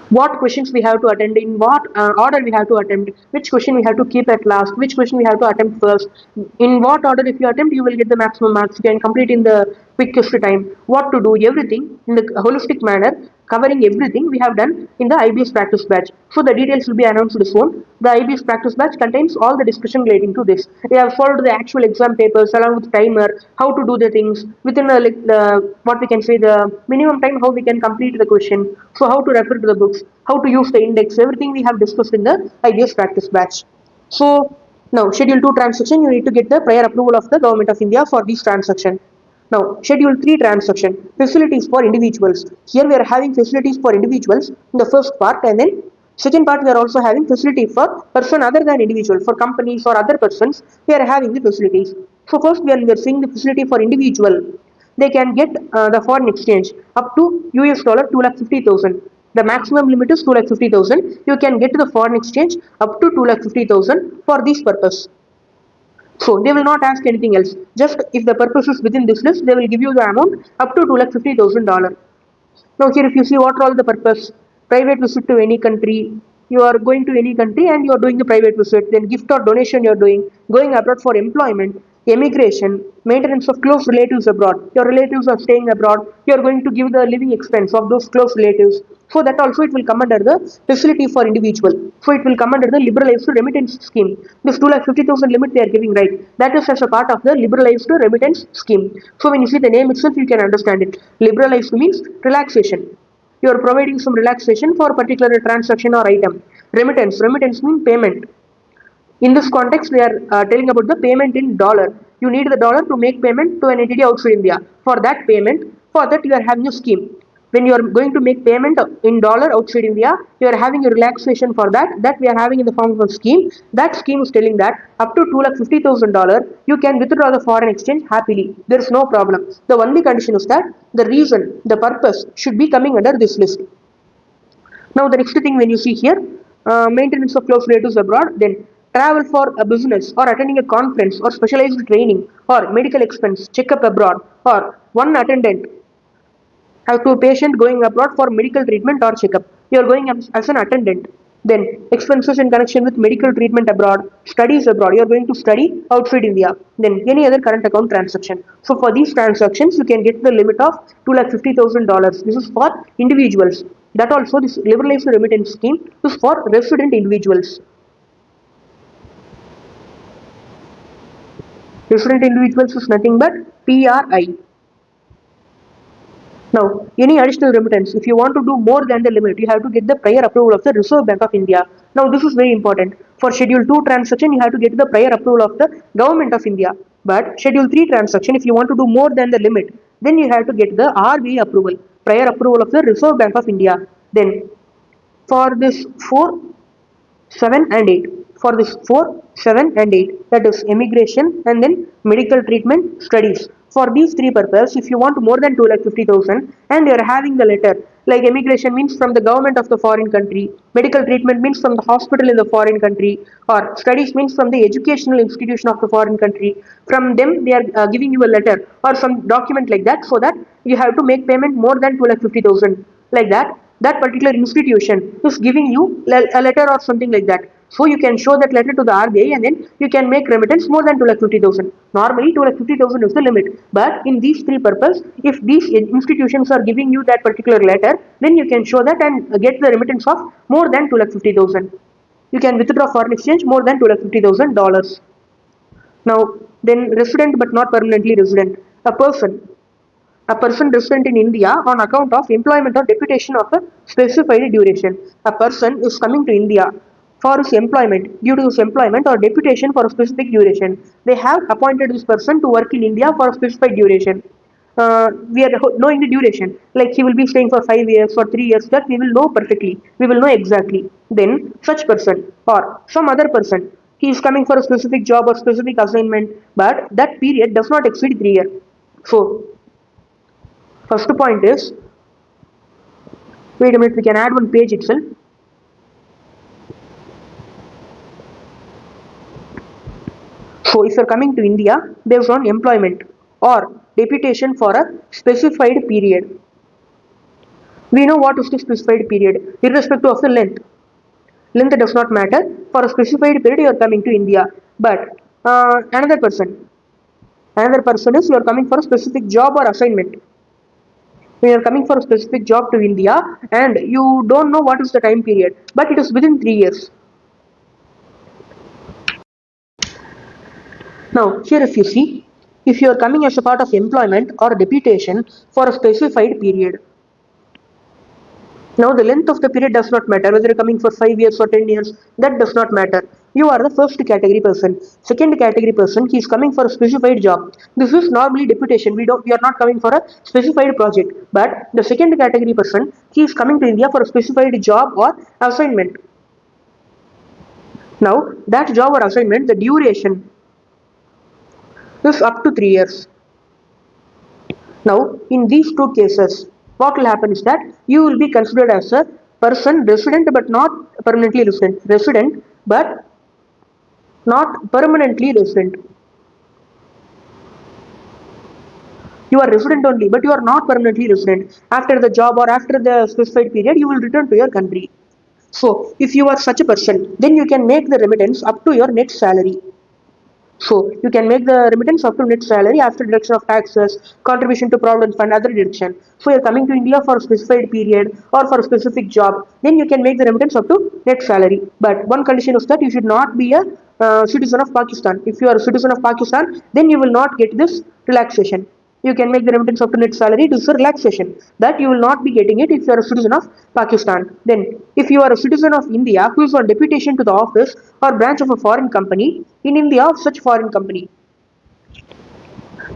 What questions we have to attend, in what order we have to attempt, which question we have to keep at last, which question we have to attempt first, in what order if you attempt you will get the maximum marks, you can complete in the quickest time, what to do, everything in the holistic manner, covering everything we have done in the IBS practice batch. So the details will be announced soon. The IBS practice batch contains all the discussion relating to this. We have followed the actual exam papers along with timer, how to do the things within the what we can say the minimum time, how we can complete the question, so how to refer to the books, how to use the index, everything we have discussed in the IBS practice batch. So now schedule 2 transaction, you need to get the prior approval of the government of India for this transaction. Now, schedule 3 transaction, facilities for individuals. Here we are having facilities for individuals in the first part, and then second part we are also having facility for person other than individual, for companies or other persons we are having the facilities. So first we are seeing the facility for individual. They can get the foreign exchange up to US dollar 2,50,000. The maximum limit is 2,50,000. You can get the foreign exchange up to 2,50,000 for this purpose. So they will not ask anything else. Just if the purpose is within this list, they will give you the amount up to $250,000. Now here if you see what are all the purpose, private visit to any country, you are going to any country and you are doing the private visit, then gift or donation you are doing, going abroad for employment, immigration, maintenance of close relatives abroad. Your relatives are staying abroad, you are going to give the living expense of those close relatives. So that also it will come under the facility for individual. So it will come under the liberalized remittance scheme. This 2,50,000 limit they are giving, right? That is as a part of the liberalized remittance scheme. So when you see the name itself, you can understand it. Liberalized means relaxation. You are providing some relaxation for a particular transaction or item. Remittance means payment. In this context, we are telling about the payment in dollar. You need the dollar to make payment to an entity outside India. For that payment, for that you are having a scheme. When you are going to make payment in dollar outside India, you are having a relaxation for that. That we are having in the form of a scheme. That scheme is telling that up to $250,000 you can withdraw the foreign exchange happily. There is no problem. The only condition is that the reason, the purpose should be coming under this list. Now the next thing when you see here, maintenance of close relatives abroad, then travel for a business or attending a conference or specialized training or medical expense, checkup abroad, or one attendant to a patient going abroad for medical treatment or checkup. You are going as an attendant. Then expenses in connection with medical treatment abroad, studies abroad. You are going to study outside India. Then any other current account transaction. So for these transactions, you can get the limit of $250,000. This is for individuals. That also this liberalized remittance scheme is for resident individuals. Resident individuals is nothing but PRI. Now, any additional remittance, if you want to do more than the limit, you have to get the prior approval of the Reserve Bank of India. Now, this is very important. For Schedule 2 transaction, you have to get the prior approval of the Government of India. But Schedule 3 transaction, if you want to do more than the limit, then you have to get the RBI approval, prior approval of the Reserve Bank of India. Then, for this 4, 7 and 8, for this 4, 7 and 8, that is immigration and then medical treatment studies. For these three purposes, if you want more than 2,50,000 and you are having the letter, like immigration means from the government of the foreign country, medical treatment means from the hospital in the foreign country, or studies means from the educational institution of the foreign country, from them they are giving you a letter or some document like that, so that you have to make payment more than 2,50,000, like that. That particular institution is giving you a letter or something like that. So you can show that letter to the RBI and then you can make remittance more than 2,50,000. Normally 2,50,000 is the limit. But in these three purposes, if these institutions are giving you that particular letter, then you can show that and get the remittance of more than 2,50,000. You can withdraw foreign exchange more than $2,50,000. Now, then resident but not permanently resident. A person resident in India on account of employment or deputation of a specified duration. A person is coming to India for his employment, due to his employment or deputation for a specific duration. They have appointed this person to work in India for a specified duration. We are knowing the duration, like he will be staying for 5 years or 3 years, that we will know perfectly, we will know exactly. Then such person or some other person, he is coming for a specific job or specific assignment, but that period does not exceed 3 years. So first point is, wait a minute, we can add one page itself. So if you're coming to India based on employment or deputation for a specified period, we know what is the specified period, irrespective of the length. Length does not matter. For a specified period, you are coming to India. But another person is you are coming for a specific job or assignment. When you are coming for a specific job to India and you don't know what is the time period, but it is within 3 years. Now, here if you see, if you are coming as a part of employment or deputation for a specified period, now the length of the period does not matter, whether you're coming for 5 years or 10 years, that does not matter. You are the first category person. Second category person, he is coming for a specified job. This is normally deputation. We are not coming for a specified project. But the second category person, he is coming to India for a specified job or assignment. Now that job or assignment, the duration is up to 3 years. Now, in these two cases, what will happen is that you will be considered as a person resident but not permanently resident. Resident but not permanently resident. You are resident only, but you are not permanently resident. After the job or after the specified period, you will return to your country. So, if you are such a person, then you can make the remittance up to your net salary. So you can make the remittance up to net salary after deduction of taxes, contribution to provident fund, other deduction. So you're coming to India for a specified period or for a specific job, then you can make the remittance up to net salary. But one condition is that you should not be a citizen of Pakistan. If you are a citizen of Pakistan, then you will not get this relaxation. You can make the remittance of the net salary. It is a relaxation that you will not be getting it if you are a citizen of Pakistan. Then, if you are a citizen of India who is on deputation to the office or branch of a foreign company in India of such foreign company,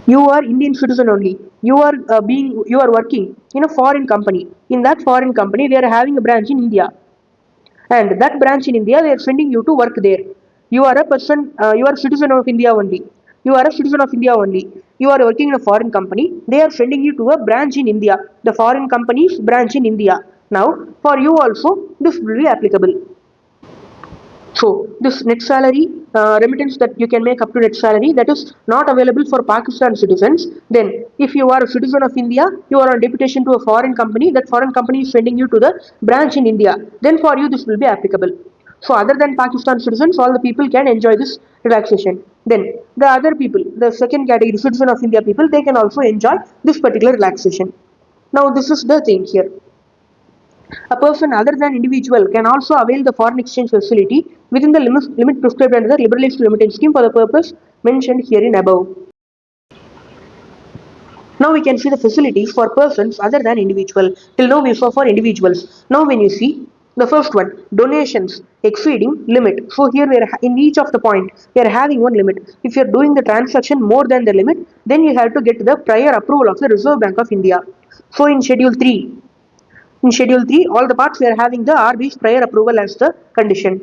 you are Indian citizen only. You are working in a foreign company. In that foreign company, they are having a branch in India, and that branch in India they are sending you to work there. You are a person, you are a citizen of India only. You are a citizen of India only. You are working in a foreign company. They are sending you to a branch in India. The foreign company's branch in India. Now, for you also, this will be applicable. So this net salary remittance that you can make up to net salary, that is not available for Pakistan citizens. Then if you are a citizen of India, you are on deputation to a foreign company, that foreign company is sending you to the branch in India, then for you this will be applicable. So other than Pakistan citizens, all the people can enjoy this relaxation. Then the other people, the second category citizen of India people, they can also enjoy this particular relaxation. Now this is the thing here. A person other than individual can also avail the foreign exchange facility within the limit prescribed under the liberalized remittance scheme for the purpose mentioned herein above. Now we can see the facilities for persons other than individual. Till now we saw for individuals. Now when you see the first one, donations exceeding limit. So here we are in each of the point we are having one limit. If you are doing the transaction more than the limit, then you have to get the prior approval of the Reserve Bank of India. So in Schedule 3, all the parts we are having the RB's prior approval as the condition.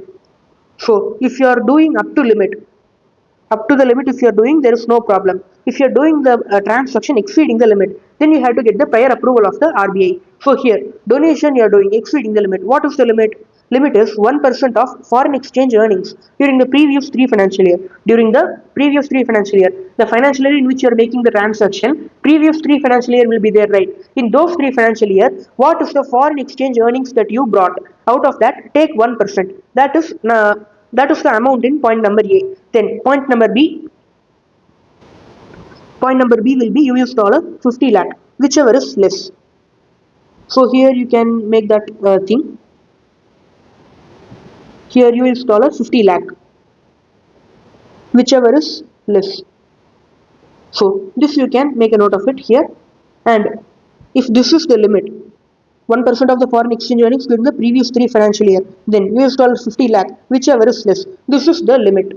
So if you are doing up to the limit if you are doing, there is no problem. If you are doing the transaction exceeding the limit, then you have to get the prior approval of the RBI. So here, donation you are doing exceeding the limit. What is the limit? Limit is 1% of foreign exchange earnings during the previous 3 financial year. During the previous 3 financial year, the financial year in which you are making the transaction, previous 3 financial year will be there, right? In those 3 financial year, what is the foreign exchange earnings that you brought? Out of that, take 1%. That is the amount in point number A. Then point number B will be US dollar 50 lakh, whichever is less. So here you can make that thing. Here US dollar 50 lakh, whichever is less. So this you can make a note of it here. And if this is the limit, 1% of the foreign exchange earnings during the previous 3 financial year, then US dollar 50 lakh, whichever is less. This is the limit.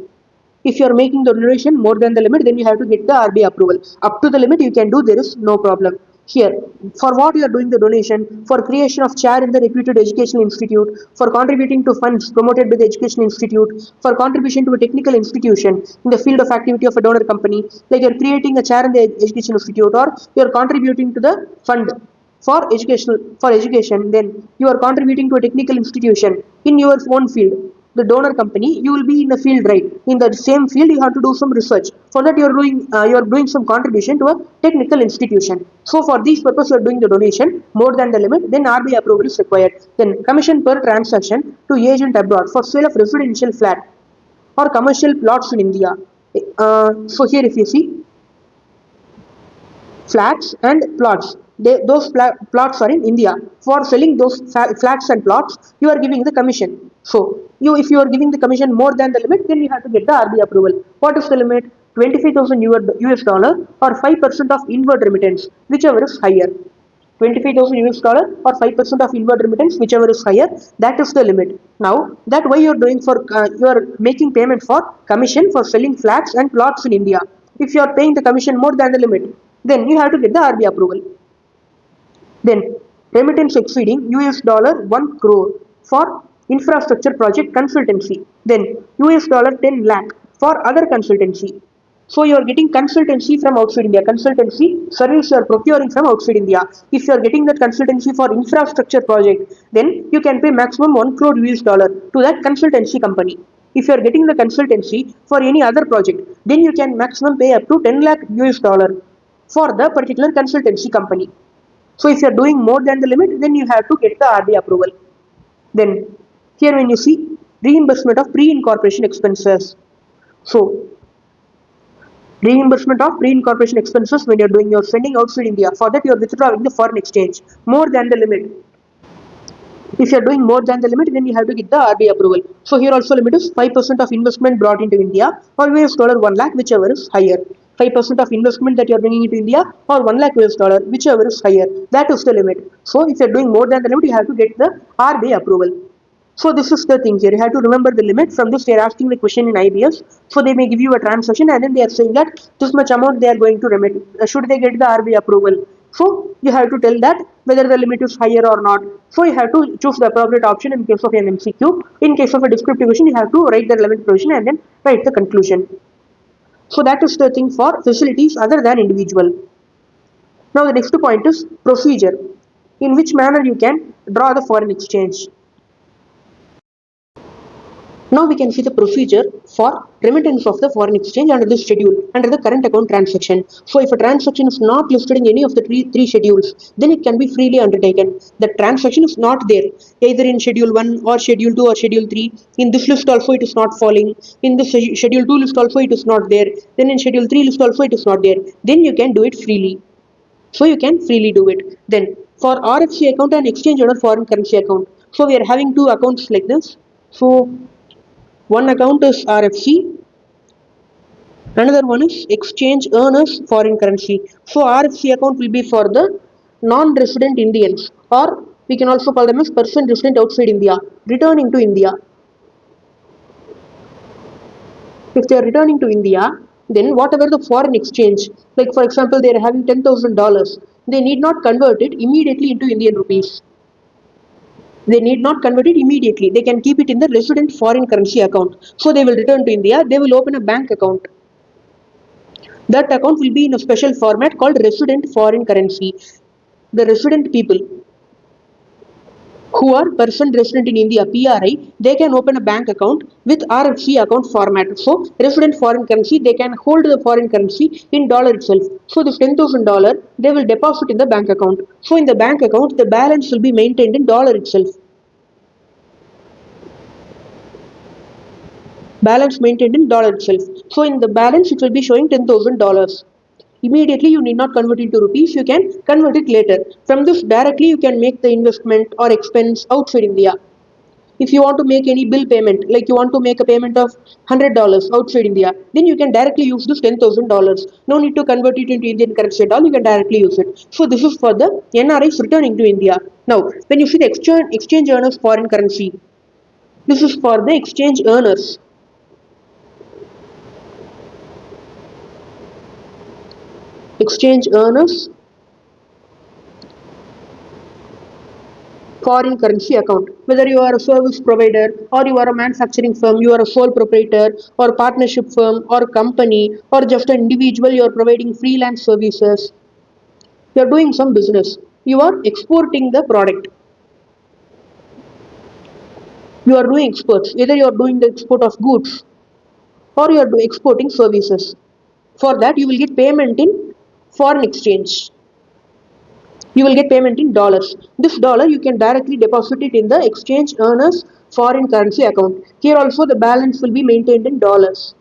If you are making the donation more than the limit, then you have to get the RBI approval. Up to the limit you can do, there is no problem. Here, for what you are doing the donation, for creation of chair in the reputed educational institute, for contributing to funds promoted by the education institute, for contribution to a technical institution in the field of activity of a donor company, like you are creating a chair in the education institute, or you are contributing to the fund for education, then you are contributing to a technical institution in your own field. the donor company, you will be in the field, right? In the same field, you have to do some research. For that, you are doing some contribution to a technical institution. So for these purpose, you are doing the donation more than the limit. Then RBI approval is required. Then commission per transaction to agent abroad for sale of residential flat or commercial plots in India. So here, if you see, flats and plots. Those plots are in India. For selling those flats and plots, you are giving the commission. So, if you are giving the commission more than the limit, then you have to get the RBI approval. What is the limit? 25,000 US dollar or 5% of inward remittance, whichever is higher. 25,000 US dollar or 5% of inward remittance, whichever is higher, that is the limit. Now, that why you are doing for, you are making payment for commission for selling flats and plots in India. If you are paying the commission more than the limit, then you have to get the RBI approval. Then, remittance exceeding US dollar 1 crore for infrastructure project consultancy. Then, US dollar 10 lakh for other consultancy. So you are getting consultancy from outside India. Consultancy service you are procuring from outside India. If you are getting that consultancy for infrastructure project, then you can pay maximum 1 crore US dollar to that consultancy company. If you are getting the consultancy for any other project, then you can maximum pay up to 10 lakh US dollar for the particular consultancy company. So if you are doing more than the limit, then you have to get the RBI approval. Then here when you see reimbursement of pre-incorporation expenses. So reimbursement of pre-incorporation expenses when you're sending outside India. For that, you're withdrawing the foreign exchange more than the limit. If you're doing more than the limit, then you have to get the RBI approval. So here also limit is 5% of investment brought into India or US dollar 1 lakh, whichever is higher. 5% of investment that you're bringing into India or 1 lakh US dollar, whichever is higher. That is the limit. So if you're doing more than the limit, you have to get the RBI approval. So this is the thing here. You have to remember the limit. From this, they are asking the question in IBS. So they may give you a transaction and then they are saying that this much amount they are going to remit. Should they get the RBI approval? So you have to tell that whether the limit is higher or not. So you have to choose the appropriate option in case of an MCQ. In case of a descriptive question, you have to write the relevant provision and then write the conclusion. So that is the thing for facilities other than individual. Now the next point is procedure. In which manner you can draw the foreign exchange. Now we can see the procedure for remittance of the foreign exchange under this schedule, under the current account transaction. So if a transaction is not listed in any of the three schedules, then it can be freely undertaken. The transaction is not there, either in schedule 1 or schedule 2 or schedule 3. In this list also it is not falling. In this schedule 2 list also it is not there. Then in schedule 3 list also it is not there. Then you can do it freely. So you can freely do it. Then for RFC account and exchange order foreign currency account. So we are having two accounts like this. So one account is RFC, another one is exchange earners foreign currency. So RFC account will be for the non-resident Indians, or we can also call them as person resident outside India, returning to India. If they are returning to India, then whatever the foreign exchange, like for example, they are having $10,000, they need not convert it immediately into Indian rupees. They need not convert it immediately. They can keep it in the resident foreign currency account. So they will return to India. They will open a bank account. That account will be in a special format called resident foreign currency. The resident people who are person resident in India, PRI, they can open a bank account with RFC account format. So resident foreign currency, they can hold the foreign currency in dollar itself. So this $10,000, they will deposit in the bank account. So in the bank account, the balance will be maintained in dollar itself. Balance maintained in dollar itself. So in the balance, it will be showing $10,000. Immediately, you need not convert it to rupees. You can convert it later. From this, directly you can make the investment or expense outside India. If you want to make any bill payment, like you want to make a payment of $100 outside India, then you can directly use this $10,000. No need to convert it into Indian currency at all. You can directly use it. So this is for the NRIs returning to India. Now, when you see the exchange earners foreign currency, this is for the exchange earners. Exchange earners foreign currency account. Whether you are a service provider or you are a manufacturing firm, you are a sole proprietor or partnership firm or company or just an individual, you are providing freelance services, you are doing some business, you are exporting the product. You are doing exports. Either you are doing the export of goods or you are exporting services. For that, you will get payment in foreign exchange. You will get payment in dollars. This dollar you can directly deposit it in the exchange earner's foreign currency account. Here also the balance will be maintained in dollars.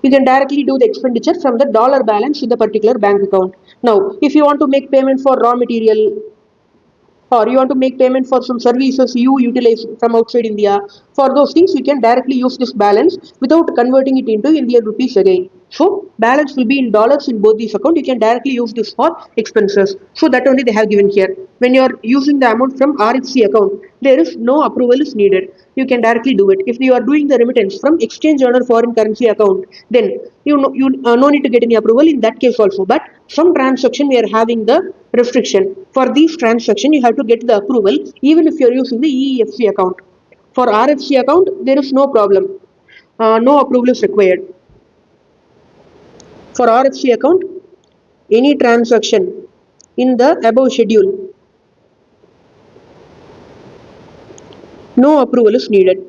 You can directly do the expenditure from the dollar balance in the particular bank account. Now, if you want to make payment for raw material or you want to make payment for some services you utilize from outside India, for those things you can directly use this balance without converting it into Indian rupees again. So balance will be in dollars in both these accounts. You can directly use this for expenses. So that only they have given here. When you are using the amount from RFC account, there is no approval is needed. You can directly do it. If you are doing the remittance from exchange earner foreign currency account, then you no need to get any approval in that case also. But some transaction we are having the restriction. For these transaction, you have to get the approval even if you are using the EEFC account. For RFC account, there is no problem. No approval is required. For RFC account, any transaction in the above schedule, no approval is needed.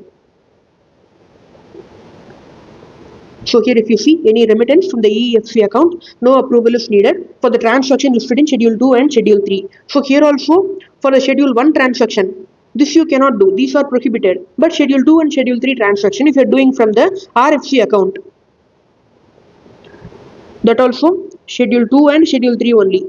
So here if you see any remittance from the EEFC account, no approval is needed for the transaction listed in Schedule 2 and Schedule 3. So here also for the Schedule 1 transaction, this you cannot do. These are prohibited. But Schedule 2 and Schedule 3 transaction, if you are doing from the RFC account, that also Schedule 2 and Schedule 3 only.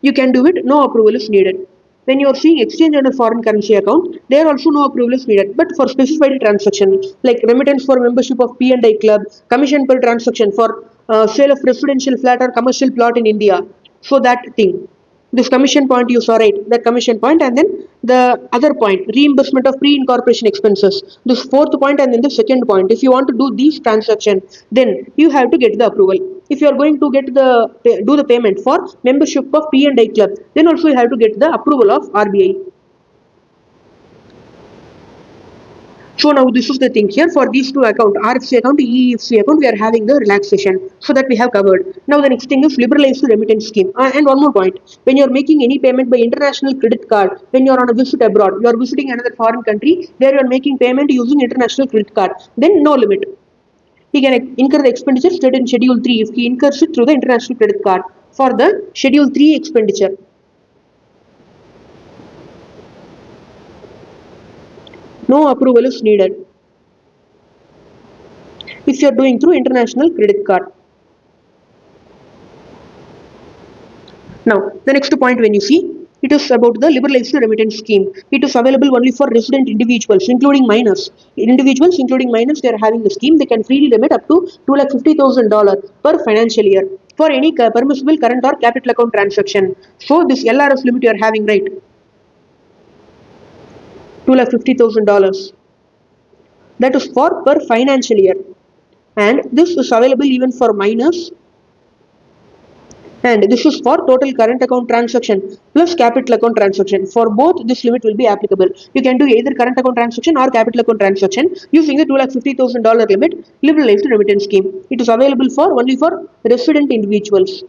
You can do it, no approval is needed. When you are seeing exchange under foreign currency account, there also no approval is needed. But for specified transaction like remittance for membership of P&I club, commission per transaction for sale of residential flat or commercial plot in India, so that thing. This commission point you saw, right? That commission point, and then the other point, reimbursement of pre-incorporation expenses. This fourth point, and then the second point. If you want to do these transactions, then you have to get the approval. If you are going to get the do the payment for membership of P&I club, then also you have to get the approval of RBI. So now this is the thing here for these two accounts, RFC account, EEFC account, we are having the relaxation. So that we have covered. Now the next thing is liberalized remittance scheme. And one more point, when you are making any payment by international credit card, when you are on a visit abroad, you are visiting another foreign country, there you are making payment using international credit card, then no limit. He can incur the expenditure stated in Schedule 3 if he incurs it through the international credit card for the Schedule 3 expenditure. No approval is needed if you are doing through international credit card. Now, the next point when you see, it is about the liberalized remittance scheme. It is available only for resident individuals, including minors. Individuals, including minors, they are having the scheme. They can freely limit up to $250,000 per financial year for any permissible current or capital account transaction. So, this LRS limit you are having, right? $250,000. That is for per financial year. And this is available even for minors, and this is for total current account transaction plus capital account transaction. For both, this limit will be applicable. You can do either current account transaction or capital account transaction using the $250,000 limit liberalized remittance scheme. It is available for only for resident individuals.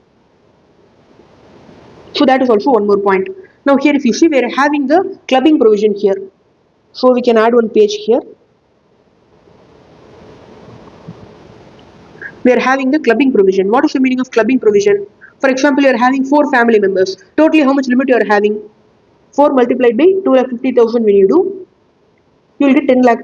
So that is also one more point. Now here if you see, we are having the clubbing provision here. So we can add one page here. We are having the clubbing provision. What is the meaning of clubbing provision? For example, you are having 4 family members. Totally, how much limit you are having? 4 multiplied by 250,000 when you do, you will get $10 lakh.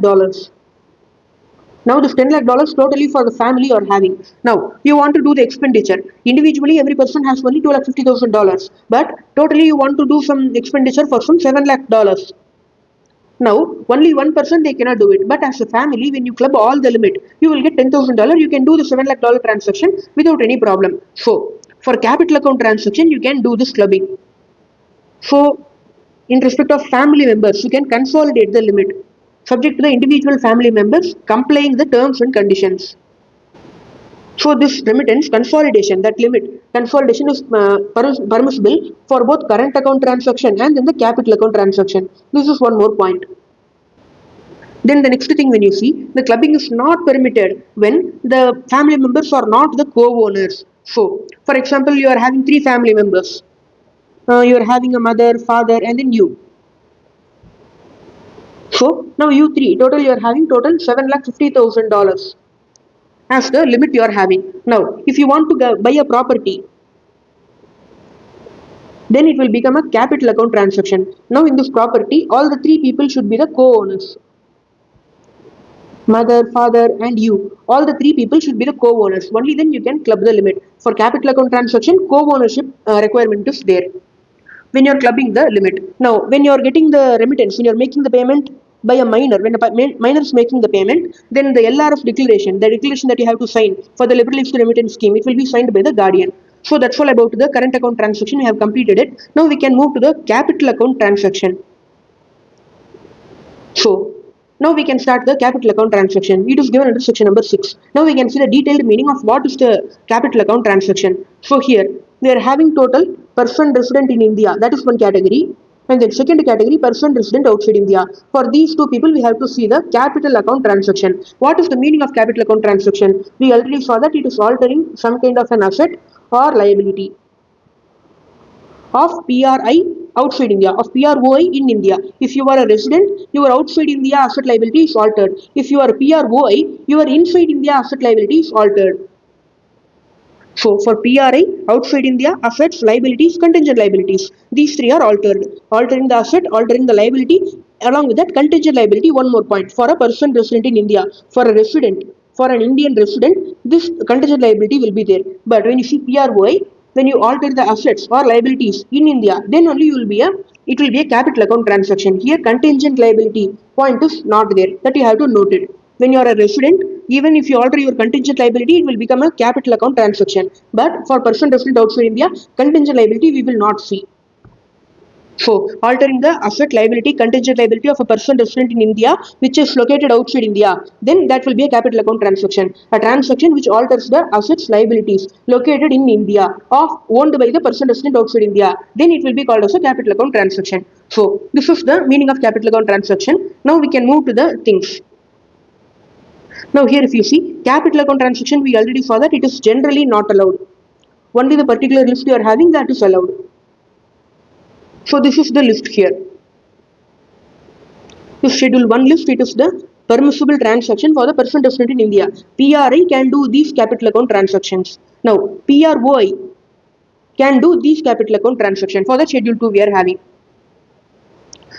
Now this $10 lakh totally for the family you are having. Now you want to do the expenditure. Individually, every person has only $250,000, but totally you want to do some expenditure for some $7 lakh. Now, only one person they cannot do it. But as a family, when you club all the limit, you will get $10,000. You can do the $7 lakh transaction without any problem. So, for capital account transaction, you can do this clubbing. So, in respect of family members, you can consolidate the limit subject to the individual family members complying the terms and conditions. So this remittance consolidation, that limit consolidation is permissible for both current account transaction and then the capital account transaction. This is one more point. Then the next thing when you see, the clubbing is not permitted when the family members are not the co-owners. So, for example, you are having 3 family members. You are having a mother, father, and then you. So now you three, total you are having total $7,50,000 as the limit you are having. Now, if you want to buy a property, then it will become a capital account transaction. Now in this property, all the three people should be the co-owners. Mother, father and you. All the three people should be the co-owners. Only then you can club the limit. For capital account transaction, co-ownership requirement is there when you're clubbing the limit. Now, when you're getting the remittance, when you're making the payment by a minor, when a minor is making the payment, then the LRF declaration, the declaration that you have to sign for the liberalized remittance scheme, it will be signed by the guardian. So that's all about the current account transaction. We have completed it. Now we can move to the capital account transaction. So now we can start the capital account transaction. It is given under section number 6. Now we can see the detailed meaning of what is the capital account transaction. So here we are having total person resident in India. That is one category. And then second category, person resident outside India. For these two people, we have to see the capital account transaction. What is the meaning of capital account transaction? We already saw that it is altering some kind of an asset or liability of PRI outside India, of PROI in India. If you are a resident, your outside India asset liability is altered. If you are PROI, your inside India asset liability is altered. So for PRI, outside India, assets, liabilities, contingent liabilities. These three are altered. Altering the asset, altering the liability, along with that contingent liability. One more point. For a person resident in India, for a resident, for an Indian resident, this contingent liability will be there. But when you see PROI, when you alter the assets or liabilities in India, then only it will be a capital account transaction. Here contingent liability point is not there. That you have to note it. When you are a resident, even if you alter your contingent liability, it will become a capital account transaction. But for person resident outside India, contingent liability we will not see. So, altering the asset liability, contingent liability of a person resident in India, which is located outside India, then that will be a capital account transaction. A transaction which alters the assets liabilities located in India of owned by the person resident outside India, then it will be called as a capital account transaction. So, this is the meaning of capital account transaction. Now we can move to the things. Now here if you see capital account transaction, we already saw that it is generally not allowed. Only the particular list you are having that is allowed. So this is the list here. This schedule 1 list, it is the permissible transaction for the person resident in India. PRI can do these capital account transactions. Now PROI can do these capital account transactions for the schedule 2 we are having.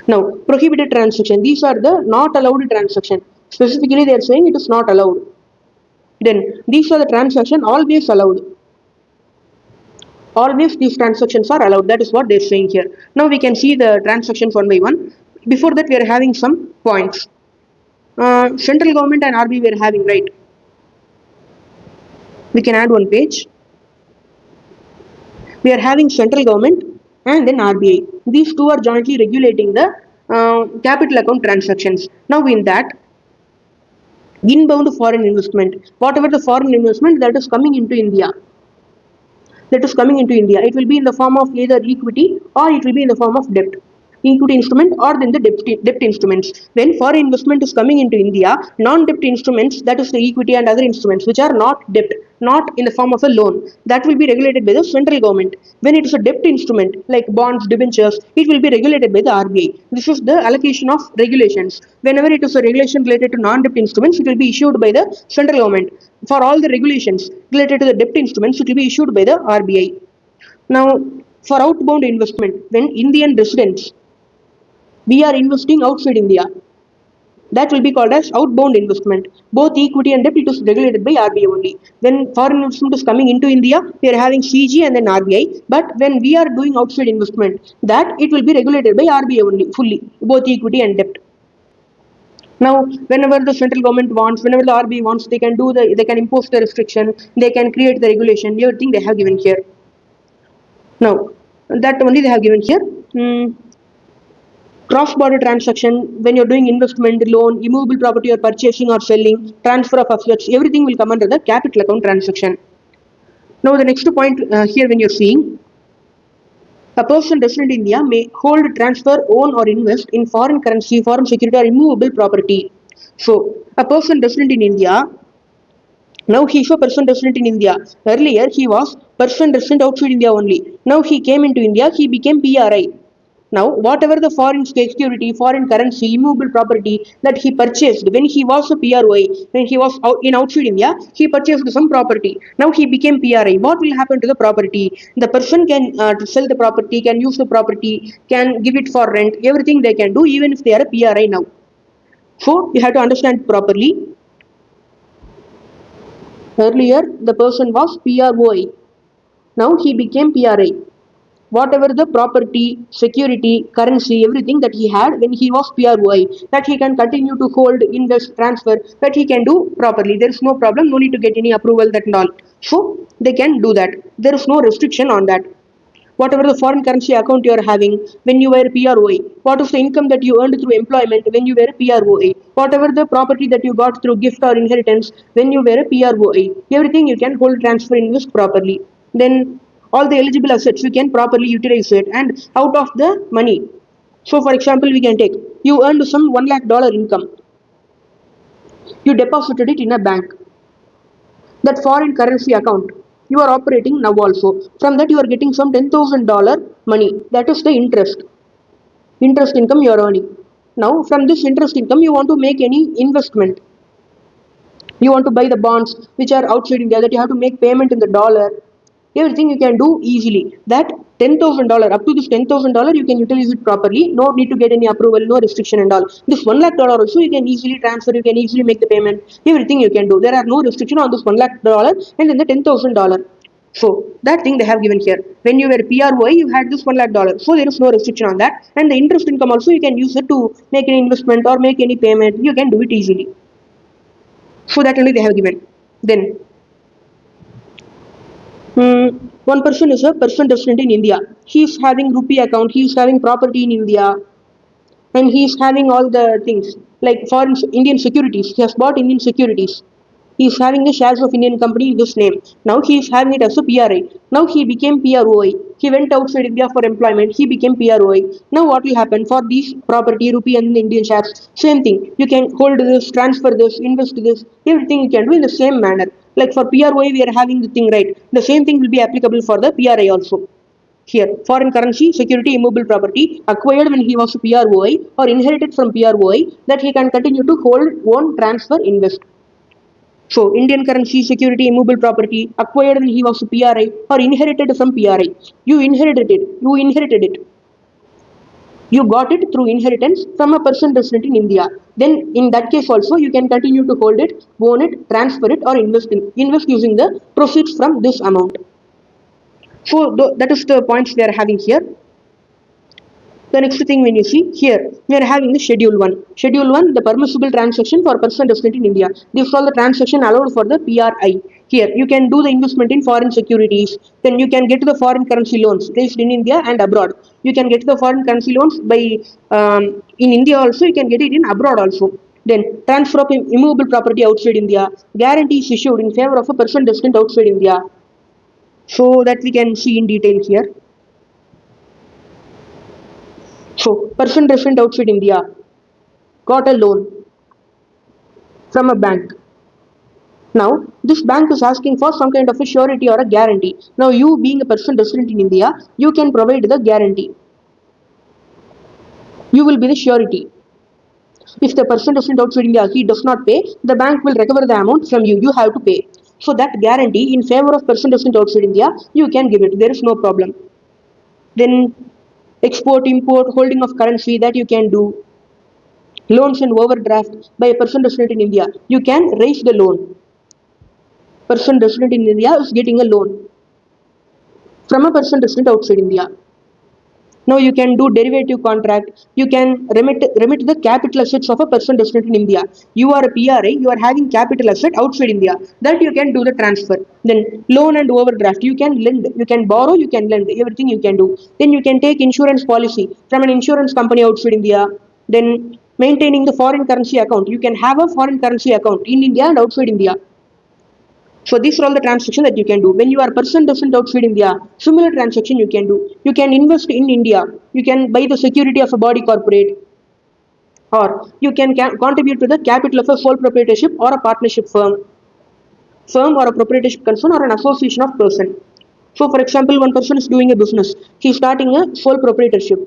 Now prohibited transaction, these are the not allowed transaction. Specifically they are saying it is not allowed. Then these are the transaction always allowed. Always these transactions are allowed. That is what they're saying here. Now we can see the transactions one by one. Before that, we are having some points. Central government and RBI we are having, right? We can add one page. We are having central government and then RBI. These two are jointly regulating the capital account transactions. Now in that, inbound foreign investment, whatever the foreign investment that is coming into India, it will be in the form of either equity or it will be in the form of debt. Equity instrument or then the debt instruments. When foreign investment is coming into India, non-debt instruments, that is the equity and other instruments which are not debt, not in the form of a loan, that will be regulated by the central government. When it is a debt instrument like bonds, debentures, it will be regulated by the RBI. This is the allocation of regulations. Whenever it is a regulation related to non-debt instruments, it will be issued by the central government. For all the regulations related to the debt instruments, it will be issued by the RBI. Now, for outbound investment, when Indian residents, we are investing outside India, that will be called as outbound investment. Both equity and debt, it is regulated by RBI only. When foreign investment is coming into India, we are having CG and then RBI. But when we are doing outside investment, that it will be regulated by RBI only, fully, both equity and debt. Now, whenever the central government wants, whenever the RBI wants, they can impose the restriction, they can create the regulation, everything they have given here. Now, that only they have given here. Cross-border transaction, when you're doing investment, loan, immovable property you're purchasing or selling, transfer of assets, everything will come under the capital account transaction. Now, the next point here when you're seeing, a person resident in India may hold, transfer, own or invest in foreign currency, foreign security or immovable property. So, a person resident in India, now he is a person resident in India. Earlier he was person resident outside India only. Now he came into India, he became PRI. Now, whatever the foreign security, foreign currency, immovable property that he purchased when he was a PROI, when he was out in outside India, he purchased some property. Now he became PRI. What will happen to the property? The person can sell the property, can use the property, can give it for rent. Everything they can do, even if they are a PRI now. So you have to understand properly. Earlier, the person was PROI. Now he became PRI. Whatever the property, security, currency, everything that he had when he was PROI, that he can continue to hold, invest, transfer, that he can do properly. There is no problem, no need to get any approval, that and all. So they can do that. There is no restriction on that. Whatever the foreign currency account you are having when you were a PROI, what is the income that you earned through employment when you were a PROI, whatever the property that you got through gift or inheritance when you were a PROI, everything you can hold, transfer, invest properly. Then all the eligible assets you can properly utilize it and out of the money. So for example, we can take you earned some $1 lakh income, you deposited it in a bank. That foreign currency account you are operating now also. From that you are getting some $10,000 money. That is the interest income you are earning. Now from this interest income you want to make any investment. You want to buy the bonds which are outside India, that you have to make payment in the dollar. Everything you can do easily. That $10,000, up to this $10,000 you can utilize it properly. No need to get any approval, no restriction and all. This $1 lakh also you can easily transfer, you can easily make the payment. Everything you can do. There are no restriction on this $1 lakh and then the $10,000. So that thing they have given here. When you were PROI, you had this $1 lakh. So there is no restriction on that. And the interest income also you can use it to make any investment or make any payment. You can do it easily. So that only they have given. Then one person is a person resident in India. He is having rupee account. He is having property in India, and he is having all the things like foreign Indian securities. He has bought Indian securities. He is having the shares of Indian company in this name. Now he is having it as a PRI. Now he became PROI. He went outside India for employment. He became PROI. Now what will happen for these property, rupee and Indian shares? Same thing. You can hold this, transfer this, invest this. Everything you can do in the same manner. Like for PROI, we are having the thing right. The same thing will be applicable for the PRI also. Here, foreign currency, security, immovable property acquired when he was a PROI or inherited from PROI that he can continue to hold, own, transfer, invest. So, Indian currency, security, immovable property acquired when he was a PRI or inherited from PRI. You inherited it. You inherited it. You got it through inheritance from a person resident in India. Then, in that case also, you can continue to hold it, own it, transfer it, or invest using the proceeds from this amount. So, that is the points we are having here. The next thing when you see here, we are having the schedule 1. Schedule 1, the permissible transaction for person resident in India. These are all the transaction allowed for the PRI. Here, you can do the investment in foreign securities. Then you can get the foreign currency loans raised in India and abroad. You can get the foreign currency loans by in India also. You can get it in abroad also. Then transfer of immovable property outside India. Guarantees issued in favor of a person resident outside India. So that we can see in detail here. So, person resident outside India got a loan from a bank. Now, this bank is asking for some kind of a surety or a guarantee. Now, you being a person resident in India, you can provide the guarantee. You will be the surety. If the person resident outside India, he does not pay, the bank will recover the amount from you. You have to pay. So, that guarantee in favor of person resident outside India, you can give it. There is no problem. Then, export, import, holding of currency that you can do. Loans and overdraft by a person resident in India. You can raise the loan. Person resident in India is getting a loan from a person resident outside India. Now you can do derivative contract. You can remit the capital assets of a person resident in India. You are a PRA. You are having capital asset outside India. That you can do the transfer. Then loan and overdraft. You can lend. You can borrow. You can lend. Everything you can do. Then you can take insurance policy from an insurance company outside India. Then maintaining the foreign currency account. You can have a foreign currency account in India and outside India. So these are all the transactions that you can do. When you are person resident outside India, similar transaction you can do. You can invest in India. You can buy the security of a body corporate, or you can contribute to the capital of a sole proprietorship or a partnership firm or a proprietorship concern or an association of person. So for example, one person is doing a business. He is starting a sole proprietorship.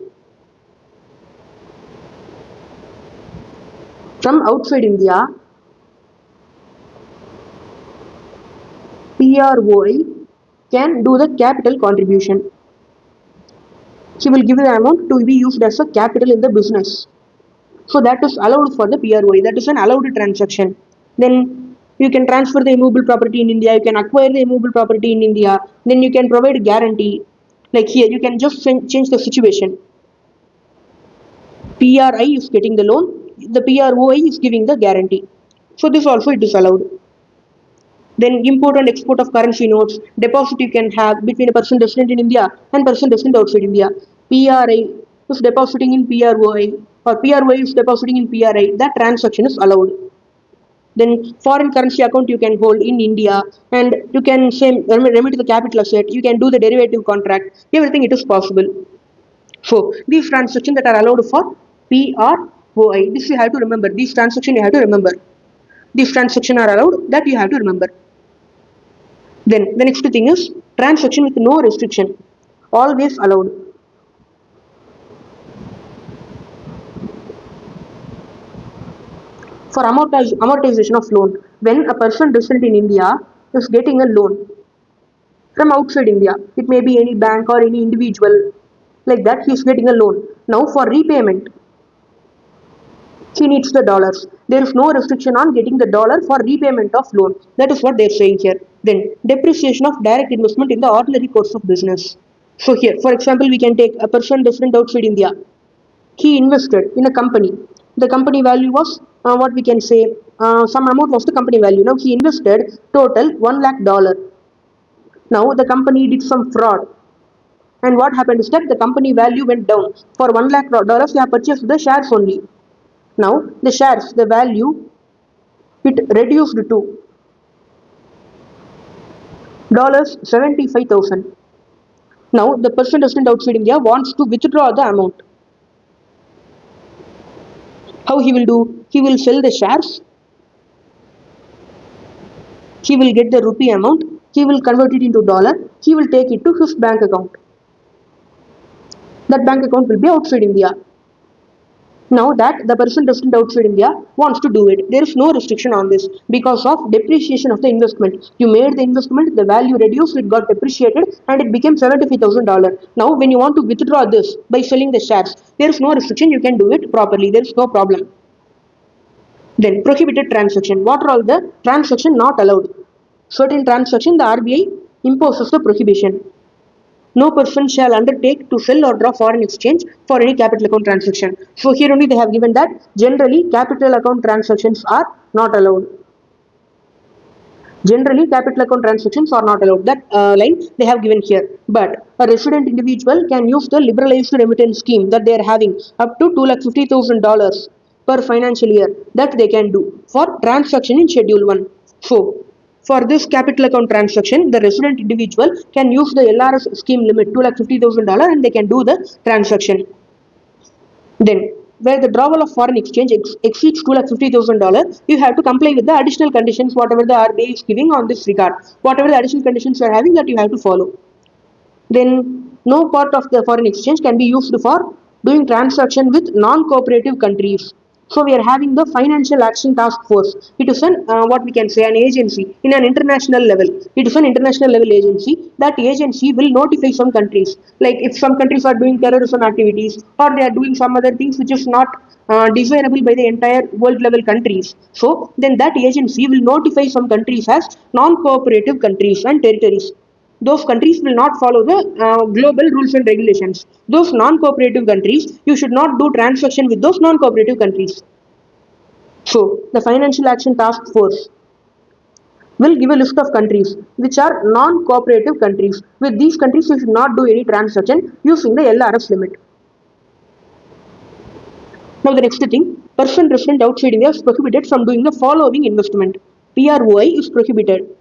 from outside India, PROI can do the capital contribution. He will give the amount to be used as a capital in the business. So that is allowed for the PROI. That is an allowed transaction. Then you can transfer the immovable property in India. You can acquire the immovable property in India. Then you can provide guarantee. Like here, you can just change the situation. PRI is getting the loan. The PROI is giving the guarantee. So this also it is allowed. Then import and export of currency notes, deposit you can have between a person resident in India and person resident outside India. PRI is depositing in PROI or PROI is depositing in PRI. That transaction is allowed. Then foreign currency account you can hold in India and you can say remit the capital asset. You can do the derivative contract. Everything it is possible. So these transactions that are allowed for PROI. This you have to remember. These transactions you have to remember. These transactions are allowed. That you have to remember. Then the next thing is transaction with no restriction, always allowed. For amortization of loan, when a person resident in India is getting a loan from outside India, it may be any bank or any individual, like that he is getting a loan. Now for repayment, he needs the dollars. There is no restriction on getting the dollar for repayment of loan. That is what they are saying here. Then depreciation of direct investment in the ordinary course of business. So here, for example, we can take a person resident outside India. He invested in a company. The company value was what we can say, some amount was the company value. Now he invested total $1 lakh. Now the company did some fraud. And what happened is that the company value went down. For $1 lakh, they have purchased the shares only. Now the shares, the value, it reduced to $75,000. Now the person resident outside India wants to withdraw the amount. How he will do? He will sell the shares. He will get the rupee amount. He will convert it into dollar. He will take it to his bank account. That bank account will be outside India. Now that the person resident outside India wants to do it, there is no restriction on this because of depreciation of the investment. You made the investment, the value reduced, it got depreciated, and it became $75,000. Now, when you want to withdraw this by selling the shares, there is no restriction. You can do it properly. There is no problem. Then prohibited transaction. What are all the transactions not allowed? Certain transaction the RBI imposes the prohibition. No person shall undertake to sell or draw foreign exchange for any capital account transaction. So here only they have given that generally capital account transactions are not allowed. Generally capital account transactions are not allowed. That line they have given here. But a resident individual can use the liberalized remittance scheme that they are having up to $250,000 per financial year that they can do for transaction in Schedule 1. So for this capital account transaction, the resident individual can use the LRS scheme limit $250,000 and they can do the transaction. Then, where the drawal of foreign exchange exceeds $250,000, you have to comply with the additional conditions, whatever the RBI is giving on this regard. Whatever the additional conditions you are having, that you have to follow. Then, no part of the foreign exchange can be used for doing transaction with non-cooperative countries. So we are having the Financial Action Task Force. It is an what we can say an agency in an international level. It is an international level agency. That agency will notify some countries. Like if some countries are doing terrorism activities or they are doing some other things which is not desirable by the entire world level countries. So then that agency will notify some countries as non-cooperative countries and territories. Those countries will not follow the global rules and regulations. Those non-cooperative countries, you should not do transaction with those non-cooperative countries. So, the Financial Action Task Force will give a list of countries which are non-cooperative countries. With these countries, you should not do any transaction using the LRS limit. Now, the next thing, person resident outside India is prohibited from doing the following investment. PROI is prohibited.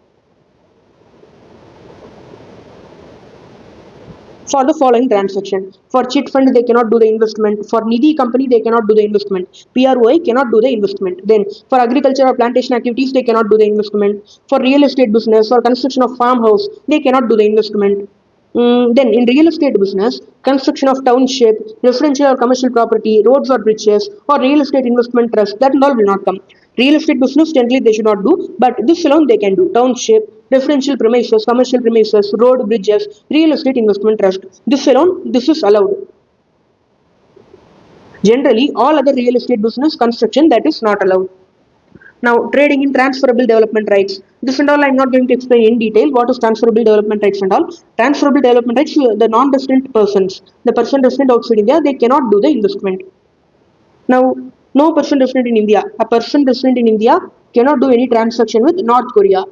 For the following transaction. For chit fund, they cannot do the investment. For Nidhi company, they cannot do the investment. PROI cannot do the investment. Then for agriculture or plantation activities, they cannot do the investment. For real estate business or construction of farmhouse, they cannot do the investment. Then in real estate business, construction of township, residential or commercial property, roads or bridges, or real estate investment trust, that and all will not come. Real estate business generally they should not do, but this alone they can do. Township, residential premises, commercial premises, road, bridges, real estate investment trust. This alone, this is allowed. Generally, all other real estate business construction that is not allowed. Now, trading in transferable development rights. This and all I'm not going to explain in detail what is transferable development rights and all. Transferable development rights, the non-resident persons, the person resident outside India, they cannot do the investment. Now, no person resident in India. A person resident in India cannot do any transaction with North Korea.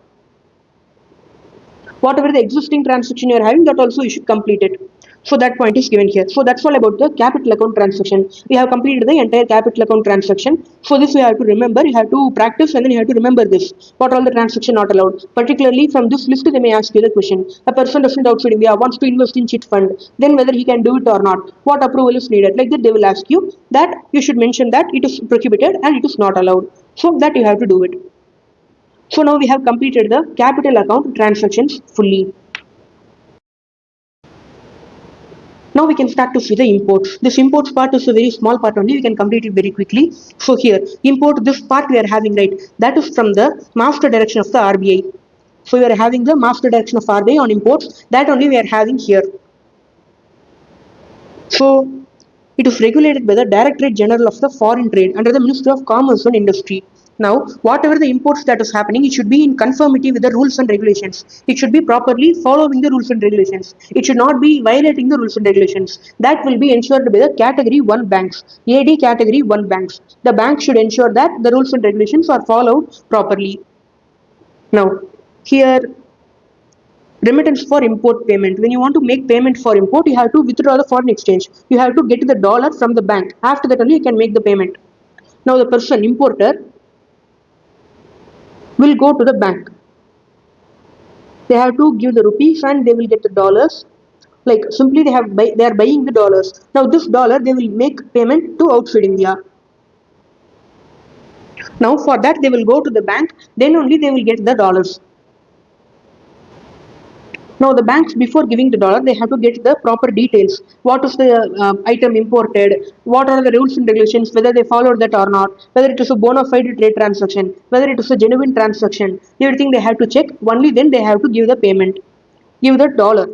Whatever the existing transaction you are having, that also you should complete it. So that point is given here. So that's all about the capital account transaction. We have completed the entire capital account transaction. So this you have to remember, you have to practice and then you have to remember this. What all the transaction not allowed. Particularly from this list they may ask you the question. A person resident outside India wants to invest in chit fund, then whether he can do it or not. What approval is needed? Like that they will ask you that you should mention that it is prohibited and it is not allowed. So that you have to do it. So now we have completed the capital account transactions fully. Now we can start to see the imports. This imports part is a very small part only. We can complete it very quickly. So here, import, this part we are having, right? That is from the master direction of the RBI. So we are having the master direction of RBI on imports. That only we are having here. So it is regulated by the Directorate General of the Foreign Trade under the Ministry of Commerce and Industry. Now, whatever the imports that is happening, it should be in conformity with the rules and regulations. It should be properly following the rules and regulations. It should not be violating the rules and regulations. That will be ensured by the Category 1 banks, AD Category 1 banks. The bank should ensure that the rules and regulations are followed properly. Now, here remittance for import payment. When you want to make payment for import, you have to withdraw the foreign exchange. You have to get the dollar from the bank. After that only you can make the payment. Now the person importer will go to the bank. They have to give the rupees and they will get the dollars. Like simply they are buying the dollars. Now this dollar they will make payment to outside India. Now for that they will go to the bank. Then only they will get the dollars. Now the banks, before giving the dollar, they have to get the proper details. What is the item imported? What are the rules and regulations? Whether they followed that or not? Whether it is a bona fide trade transaction? Whether it is a genuine transaction? Everything they have to check. Only then they have to give the payment. Give the dollar.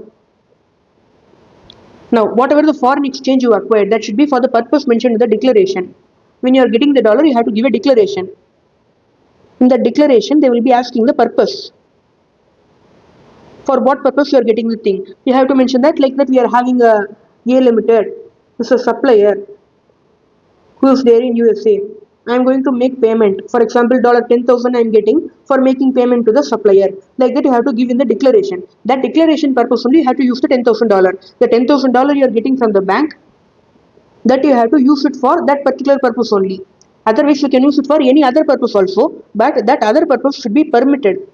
Now, whatever the foreign exchange you acquired, that should be for the purpose mentioned in the declaration. When you are getting the dollar, you have to give a declaration. In the declaration, they will be asking the purpose. For what purpose you are getting the thing. You have to mention that, like that we are having a Limited. This is a supplier who is there in USA. I am going to make payment. For example, $10,000 I am getting for making payment to the supplier. Like that you have to give in the declaration. That declaration purpose only you have to use the $10,000. The $10,000 you are getting from the bank, that you have to use it for that particular purpose only. Otherwise you can use it for any other purpose also, but that other purpose should be permitted.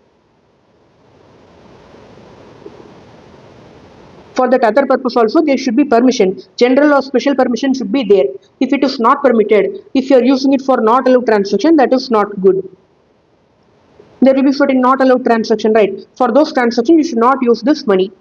For that other purpose also there should be permission. General or special permission should be there. If it is not permitted, if you are using it for not allowed transaction, that is not good. There will be certain not allowed transaction, right? For those transactions you should not use this money.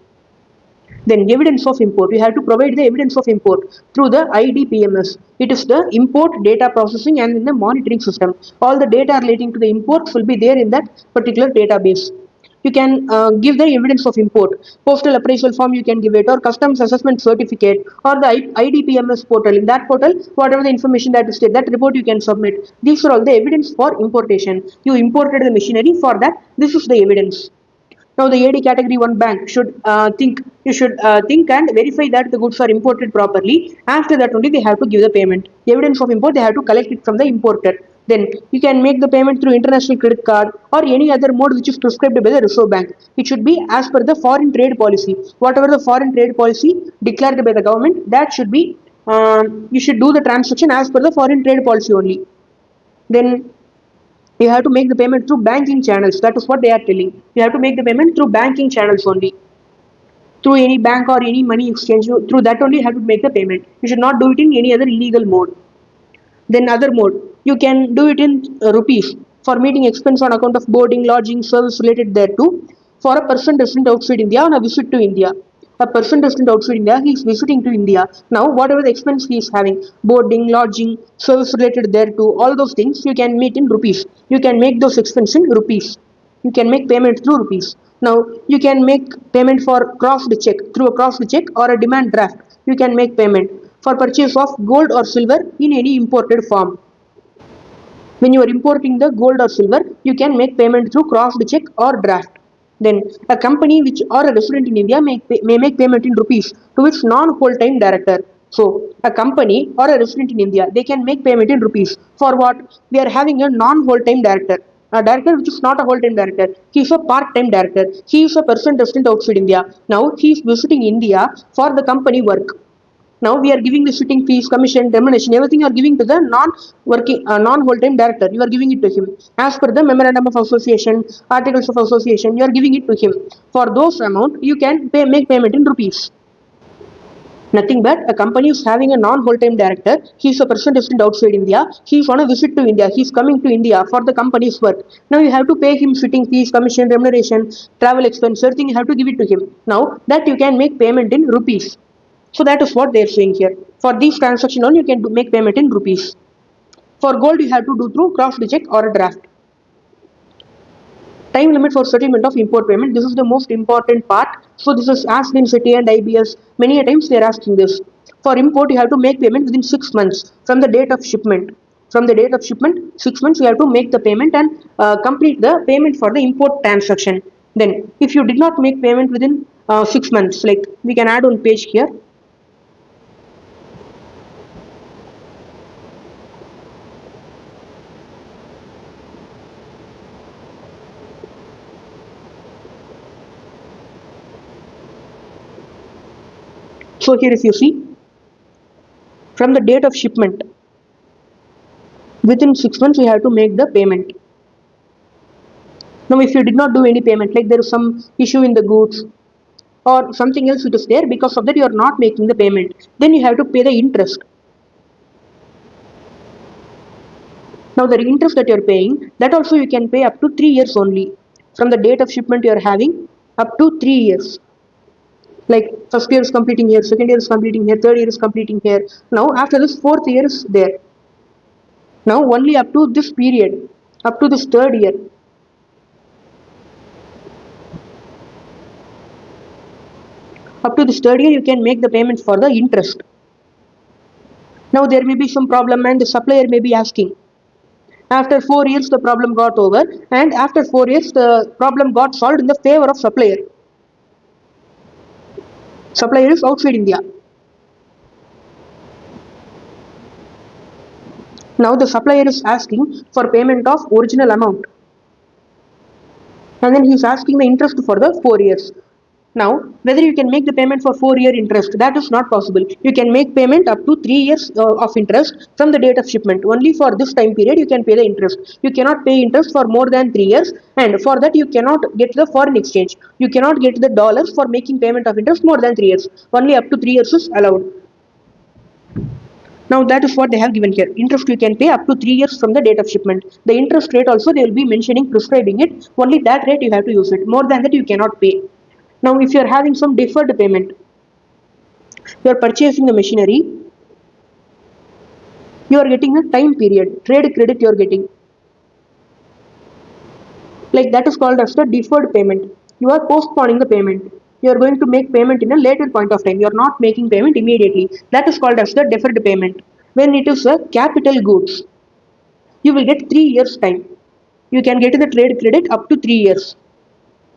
Then evidence of import. You have to provide the evidence of import through the IDPMS. It is the import data processing and in the monitoring system. All the data relating to the imports will be there in that particular database. You can give the evidence of import. Postal appraisal form you can give it, or customs assessment certificate, or the IDPMS portal. In that portal, whatever the information that is there, that report you can submit. These are all the evidence for importation. You imported the machinery, for that this is the evidence. Now the AD category 1 bank should think and verify that the goods are imported properly. After that only they have to give the payment. Evidence of import they have to collect it from the importer. Then you can make the payment through international credit card or any other mode which is prescribed by the Reserve Bank. It should be as per the foreign trade policy. Whatever the foreign trade policy declared by the government, that should be you should do the transaction as per the foreign trade policy only. Then you have to make the payment through banking channels. That is what they are telling. You have to make the payment through banking channels only. Through any bank or any money exchange, through that only you have to make the payment. You should not do it in any other illegal mode. Then other mode, you can do it in rupees for meeting expense on account of boarding, lodging, service related thereto for a person resident outside India on a visit to India. A person resident outside India, he is visiting to India. Now, whatever the expense he is having, boarding, lodging, service related thereto, all those things you can meet in rupees. You can make those expenses in rupees. You can make payment through rupees. Now, you can make payment for crossed check through a crossed check or a demand draft. You can make payment for purchase of gold or silver in any imported form. When you are importing the gold or silver, you can make payment through crossed check or draft. Then a company which or a resident in India may make payment in rupees to its non-whole-time director. So a company or a resident in India, they can make payment in rupees. For what? We are having a non-whole-time director. A director which is not a whole-time director. He is a part-time director. He is a person resident outside India. Now he is visiting India for the company work. Now we are giving the sitting fees, commission, remuneration, everything you are giving to the non-whole-time director. You are giving it to him. As per the memorandum of association, articles of association, you are giving it to him. For those amount, you can make payment in rupees. Nothing but a company is having a non-whole-time director. He is a person resident outside India. He is on a visit to India. He is coming to India for the company's work. Now you have to pay him sitting fees, commission, remuneration, travel expense, everything you have to give it to him. Now that you can make payment in rupees. So that is what they are saying here. For these transactions only you can make payment in rupees. For gold you have to do through cross check or a draft. Time limit for settlement of import payment. This is the most important part. So this is asked in CITI and IBS. Many a times they are asking this. For import you have to make payment within 6 months from the date of shipment. From the date of shipment, 6 months you have to make the payment and complete the payment for the import transaction. Then if you did not make payment within 6 months, like we can add one page here. So here if you see, from the date of shipment, within 6 months you have to make the payment. Now if you did not do any payment, like there is some issue in the goods or something else which is there, because of that you are not making the payment, then you have to pay the interest. Now the interest that you are paying, that also you can pay up to 3 years only. From the date of shipment you are having up to 3 years. Like first year is completing here, second year is completing here, third year is completing here. Now after this fourth year is there. Now only up to this period, up to this third year. Up to this third year you can make the payments for the interest. Now there may be some problem and the supplier may be asking. After 4 years the problem got over, and after 4 years the problem got solved in the favor of supplier. Supplier is outside India. Now the supplier is asking for payment of original amount, and then he is asking the interest for the 4 years. Now whether you can make the payment for 4-year interest, that is not possible. You can make payment up to 3 years of interest from the date of shipment. Only for this time period you can pay the interest. You cannot pay interest for more than 3 years, and for that you cannot get the foreign exchange. You cannot get the dollars for making payment of interest more than 3 years. Only up to 3 years is allowed. Now that is what they have given here. Interest you can pay up to 3 years from the date of shipment. The interest rate also they will be mentioning, prescribing it. Only that rate you have to use it. More than that you cannot pay. Now if you are having some deferred payment, you are purchasing the machinery, you are getting a time period, trade credit you are getting. Like that is called as the deferred payment. You are postponing the payment. You are going to make payment in a later point of time. You are not making payment immediately. That is called as the deferred payment. When it is a capital goods, you will get 3 years time. You can get the trade credit up to 3 years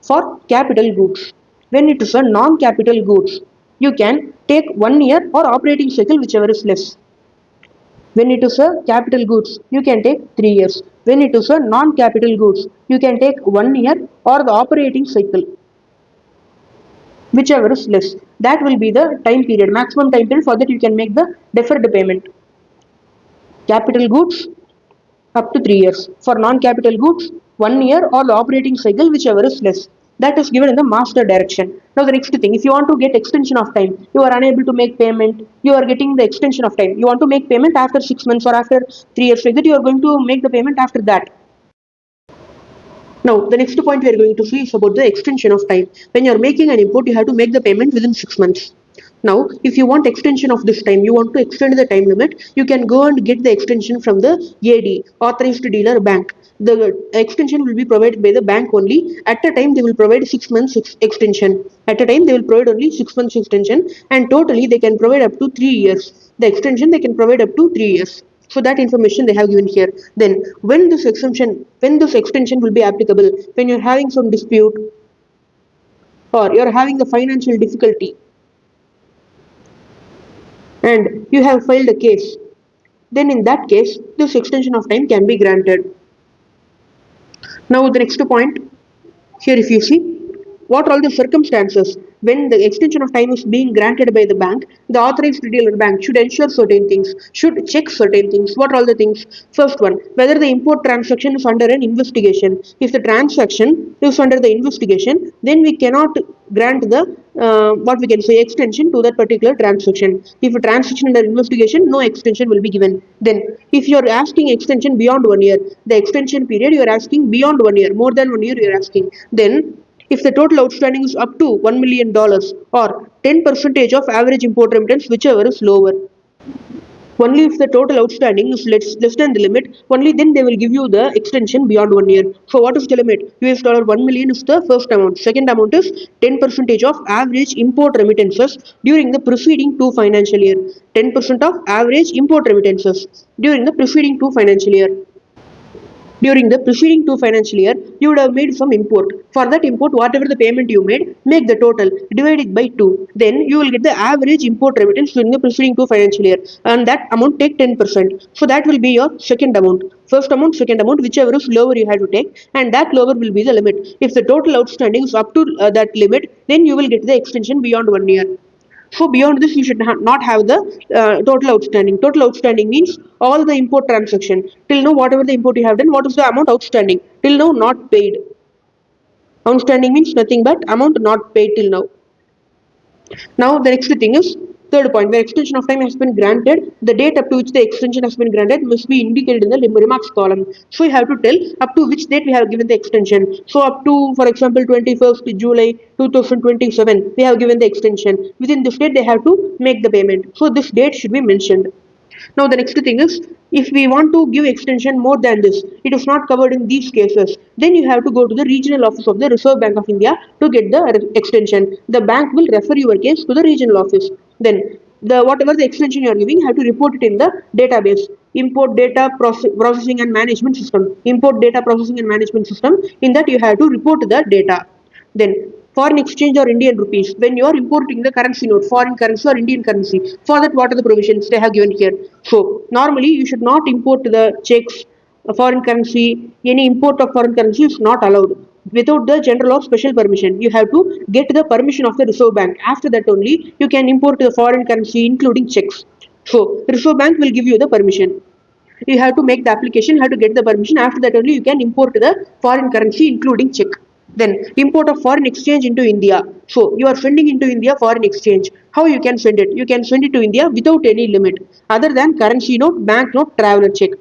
for capital goods. When it is a non-capital goods, you can take 1 year or operating cycle, whichever is less. When it is a capital goods, you can take 3 years. When it is a non-capital goods, you can take 1 year or the operating cycle, whichever is less. That will be the time period, maximum time period. For that you can make the deferred payment. Capital goods up to 3 years. For non-capital goods, 1 year or the operating cycle, whichever is less. That is given in the master direction. Now the next thing, if you want to get extension of time, you are unable to make payment, you are getting the extension of time. You want to make payment after 6 months or after 3 years, like that you are going to make the payment after that. Now, the next point we are going to see is about the extension of time. When you are making an import, you have to make the payment within 6 months. Now, if you want extension of this time, you want to extend the time limit, you can go and get the extension from the AD, Authorized Dealer Bank. The extension will be provided by the bank only. At a time, they will provide 6 months extension. At a time, they will provide only 6 months extension, and totally they can provide up to 3 years. The extension they can provide up to 3 years. So that information they have given here. Then when this extension will be applicable, when you're having some dispute or you're having the financial difficulty and you have filed a case, then in that case, this extension of time can be granted. Now the next point, here if you see, what are all the circumstances when the extension of time is being granted by the bank, the authorized retailer bank should ensure certain things, should check certain things. What are all the things? First one, whether the import transaction is under an investigation. If the transaction is under the investigation, then we cannot grant the what we can say extension to that particular transaction. If a transaction under investigation, no extension will be given. Then if you are asking extension beyond 1 year, the extension period you are asking beyond 1 year, more than 1 year you are asking, then if the total outstanding is up to $1 million or 10% of average import remittance, whichever is lower. Only if the total outstanding is less than the limit, only then they will give you the extension beyond 1 year. So what is the limit? US dollar 1 million is the first amount. Second amount is 10% of average import remittances during the preceding 2 financial year. 10% of average import remittances during the preceding 2 financial year. During the preceding 2 financial year, you would have made some import. For that import, whatever the payment you made, make the total, divide it by 2. Then you will get the average import remittance during the preceding 2 financial year. And that amount take 10%. So that will be your second amount. First amount, second amount, whichever is lower you have to take. And that lower will be the limit. If the total outstanding is up to that limit, then you will get the extension beyond 1 year. So beyond this, you should not have the total outstanding. Total outstanding means all the import transaction. Till now, whatever the import you have done, what is the amount outstanding? Till now, not paid. Outstanding means nothing but amount not paid till now. Now the next thing is third point, where extension of time has been granted, the date up to which the extension has been granted must be indicated in the remarks column. So you have to tell up to which date we have given the extension. So up to, for example, 21st July 2027, we have given the extension. Within this date, they have to make the payment. So this date should be mentioned. Now the next thing is, if we want to give extension more than this, it is not covered in these cases, then you have to go to the regional office of the Reserve Bank of India to get the extension. The bank will refer your case to the regional office. Then the whatever the extension you are giving, you have to report it in the database. Import data processing and management system. Import data processing and management system. In that you have to report the data. Then foreign exchange or Indian rupees. When you are importing the currency note, foreign currency or Indian currency, for that what are the provisions they have given here? So normally you should not import the checks, foreign currency. Any import of foreign currency is not allowed without the general or special permission. You have to get the permission of the Reserve Bank. After that only you can import the foreign currency, including checks. So Reserve Bank will give you the permission. You have to make the application, you have to get the permission. After that only you can import the foreign currency, including check. Then import of foreign exchange into India. So you are sending into India foreign exchange. How you can send it? You can send it to India without any limit, other than currency note, bank note, traveler check.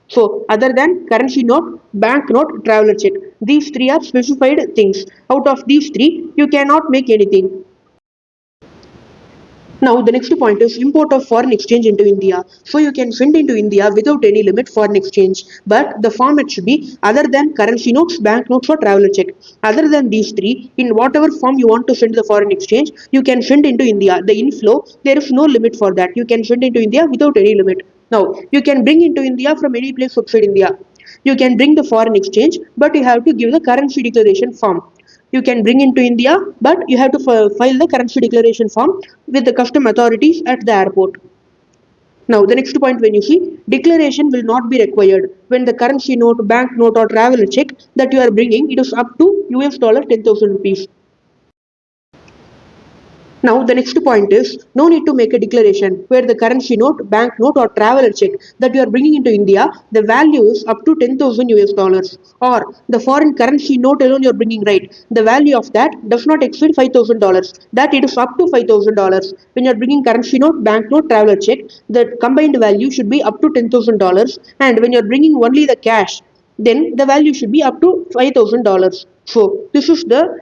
So other than currency note, bank note, traveler check. These three are specified things. Out of these three, you cannot make anything. Now the next point is import of foreign exchange into India. So you can send into India without any limit foreign exchange, but the format should be other than currency notes, bank notes or traveler check. Other than these three, in whatever form you want to send the foreign exchange, you can send into India. The inflow, there is no limit for that. You can send into India without any limit. Now you can bring into India from any place outside India. You can bring the foreign exchange, but you have to give the currency declaration form. You can bring into India, but you have to file the currency declaration form with the custom authorities at the airport. Now, the next point, when you see, declaration will not be required when the currency note, bank note, or traveler check that you are bringing, it is up to US dollar 10,000 rupees. Now, the next point is no need to make a declaration where the currency note, bank note, or traveler check that you are bringing into India, the value is up to 10,000 US dollars. Or the foreign currency note alone you are bringing, right? The value of that does not exceed $5,000. That it is up to $5,000. When you are bringing currency note, bank note, traveler check, the combined value should be up to $10,000. And when you are bringing only the cash, then the value should be up to $5,000. So this is the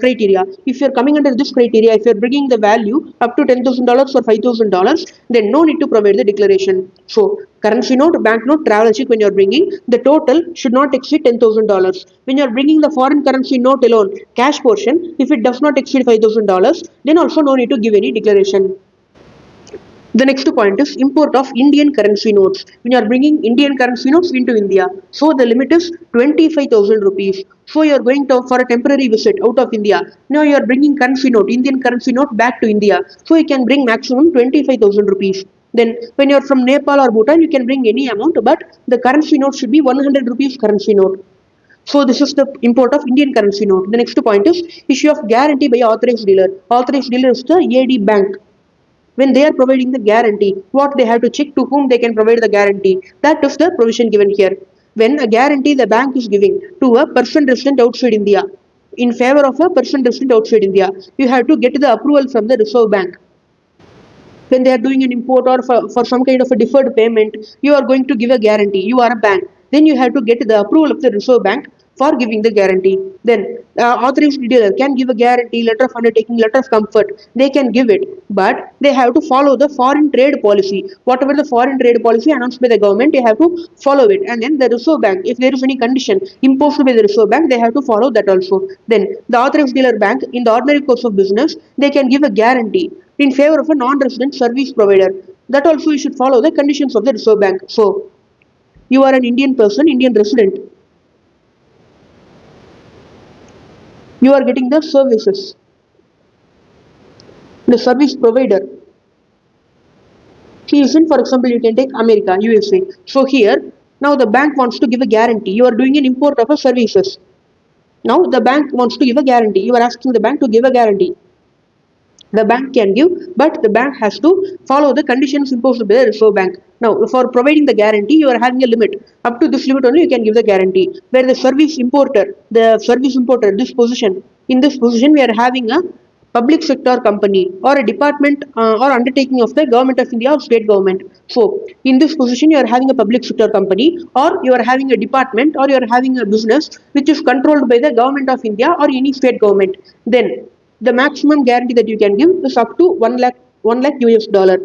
criteria. If you're coming under this criteria, if you're bringing the value up to $10,000 or $5,000, then no need to provide the declaration. So currency note, bank note, travel check, when you're bringing, the total should not exceed $10,000. When you're bringing the foreign currency note alone, cash portion, if it does not exceed $5,000, then also no need to give any declaration. The next point is import of Indian currency notes. When you are bringing Indian currency notes into India, so the limit is 25,000 rupees. So you are going to for a temporary visit out of India. Now you are bringing currency note, Indian currency note back to India. So you can bring maximum 25,000 rupees. Then when you are from Nepal or Bhutan, you can bring any amount, but the currency note should be 100 rupees currency note. So this is the import of Indian currency note. The next point is issue of guarantee by authorized dealer. Authorized dealer is the AD bank. When they are providing the guarantee, what they have to check, to whom they can provide the guarantee. That is the provision given here. When a guarantee the bank is giving to a person resident outside India, in favor of a person resident outside India, you have to get the approval from the Reserve Bank. When they are doing an import or for some kind of a deferred payment, you are going to give a guarantee. You are a bank. Then you have to get the approval of the Reserve Bank for giving the guarantee. Then authorized dealer can give a guarantee, letter of undertaking, letter of comfort. They can give it, but they have to follow the foreign trade policy. Whatever the foreign trade policy announced by the government, they have to follow it. And then the Reserve Bank, if there is any condition imposed by the Reserve Bank, they have to follow that also. Then the authorized dealer bank, in the ordinary course of business, they can give a guarantee in favor of a non-resident service provider. That also you should follow the conditions of the Reserve Bank. So you are an Indian person, Indian resident. You are getting the services. The service provider. He is in, for example, you can take America, USA. So here, now the bank wants to give a guarantee. You are doing an import of a services. Now the bank wants to give a guarantee. You are asking the bank to give a guarantee. The bank can give, but the bank has to follow the conditions imposed by the Reserve Bank. Now, for providing the guarantee, you are having a limit. Up to this limit only you can give the guarantee. Where the service importer, this position, in this position we are having a public sector company or a department or undertaking of the government of India or state government. So, in this position, you are having a public sector company or you are having a department or you are having a business which is controlled by the government of India or any state government. Then the maximum guarantee that you can give is up to 1 lakh US dollar.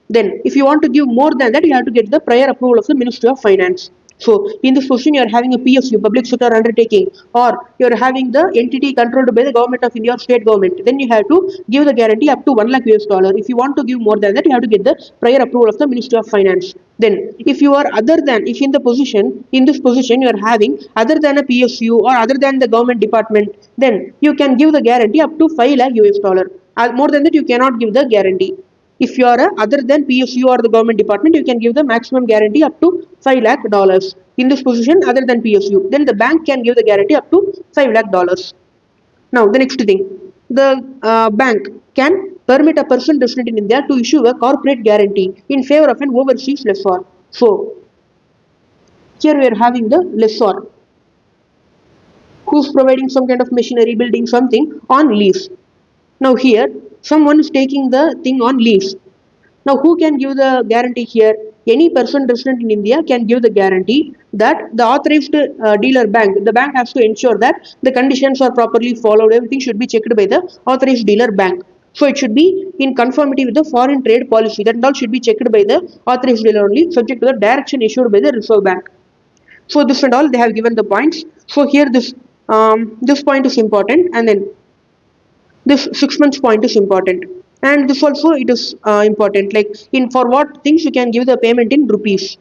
Then if you want to give more than that, you have to get the prior approval of the Ministry of Finance. So in this position, you are having a PSU, public sector undertaking, or you are having the entity controlled by the government of India or state government. Then you have to give the guarantee up to 1 lakh US dollar. If you want to give more than that, you have to get the prior approval of the Ministry of Finance. Then if you are if in the position, in this position you are having other than a PSU or other than the government department, then you can give the guarantee up to 5 lakh US dollar. More than that, you cannot give the guarantee. If you are other than PSU or the government department, you can give the maximum guarantee up to 5 lakh dollars. In this position, other than PSU, then the bank can give the guarantee up to 5 lakh dollars. Now, the next thing, the bank can permit a person resident in India to issue a corporate guarantee in favor of an overseas lessor. So, here we are having the lessor who's providing some kind of machinery, building something on lease. Now, here, someone is taking the thing on lease. Now, who can give the guarantee here? Any person resident in India can give the guarantee that the authorized dealer bank, the bank has to ensure that the conditions are properly followed, everything should be checked by the authorized dealer bank. So, it should be in conformity with the foreign trade policy. That all should be checked by the authorized dealer only, subject to the direction issued by the Reserve Bank. So, this and all they have given the points. So, here this point is important, and then this 6 months point is important, and this also it is important, like in for what things you can give the payment in rupees.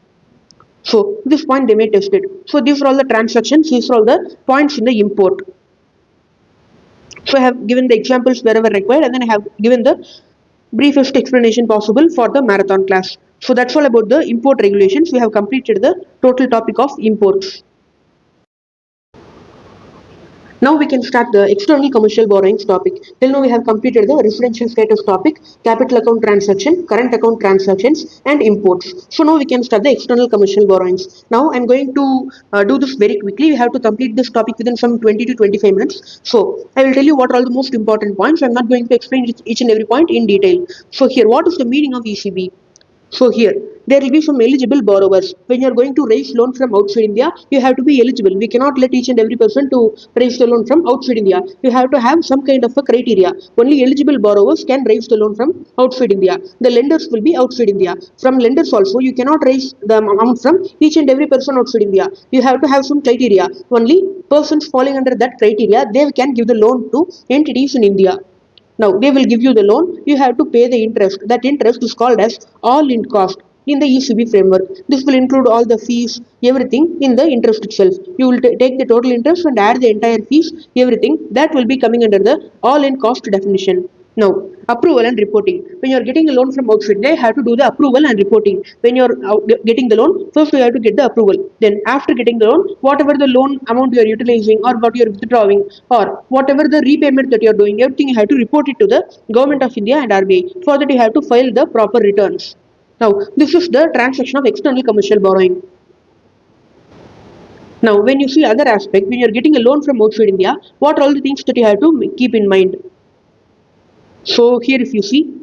So this point they may test it. So these are all the transactions, these are all the points in the import. So I have given the examples wherever required, and then I have given the briefest explanation possible for the marathon class. So that's all about the import regulations. We have completed the total topic of imports. Now we can start the external commercial borrowings topic. Till now we have completed the residential status topic, capital account transaction, current account transactions, and imports. So now we can start the external commercial borrowings. Now I'm going to do this very quickly. We have to complete this topic within some 20 to 25 minutes. So I will tell you what are all the most important points. I'm not going to explain each and every point in detail. So here, what is the meaning of ECB? So here, there will be some eligible borrowers. When you are going to raise loan from outside India, you have to be eligible. We cannot let each and every person to raise the loan from outside India. You have to have some kind of a criteria. Only eligible borrowers can raise the loan from outside India. The lenders will be outside India. From lenders also, you cannot raise the amount from each and every person outside India. You have to have some criteria. Only persons falling under that criteria, they can give the loan to entities in India. Now, they will give you the loan, you have to pay the interest. That interest is called as all-in cost in the ECB framework. This will include all the fees, everything in the interest itself. You will take the total interest and add the entire fees, everything. That will be coming under the all-in cost definition. Now, approval and reporting. When you are getting a loan from outside, they have to do the approval and reporting. When you are getting the loan, first you have to get the approval. Then, after getting the loan, whatever the loan amount you are utilizing or what you are withdrawing or whatever the repayment that you are doing, everything you have to report it to the Government of India and RBI. For that, you have to file the proper returns. Now, this is the transaction of external commercial borrowing. Now, when you see other aspect, when you are getting a loan from outside India, what are all the things that you have to keep in mind? So here if you see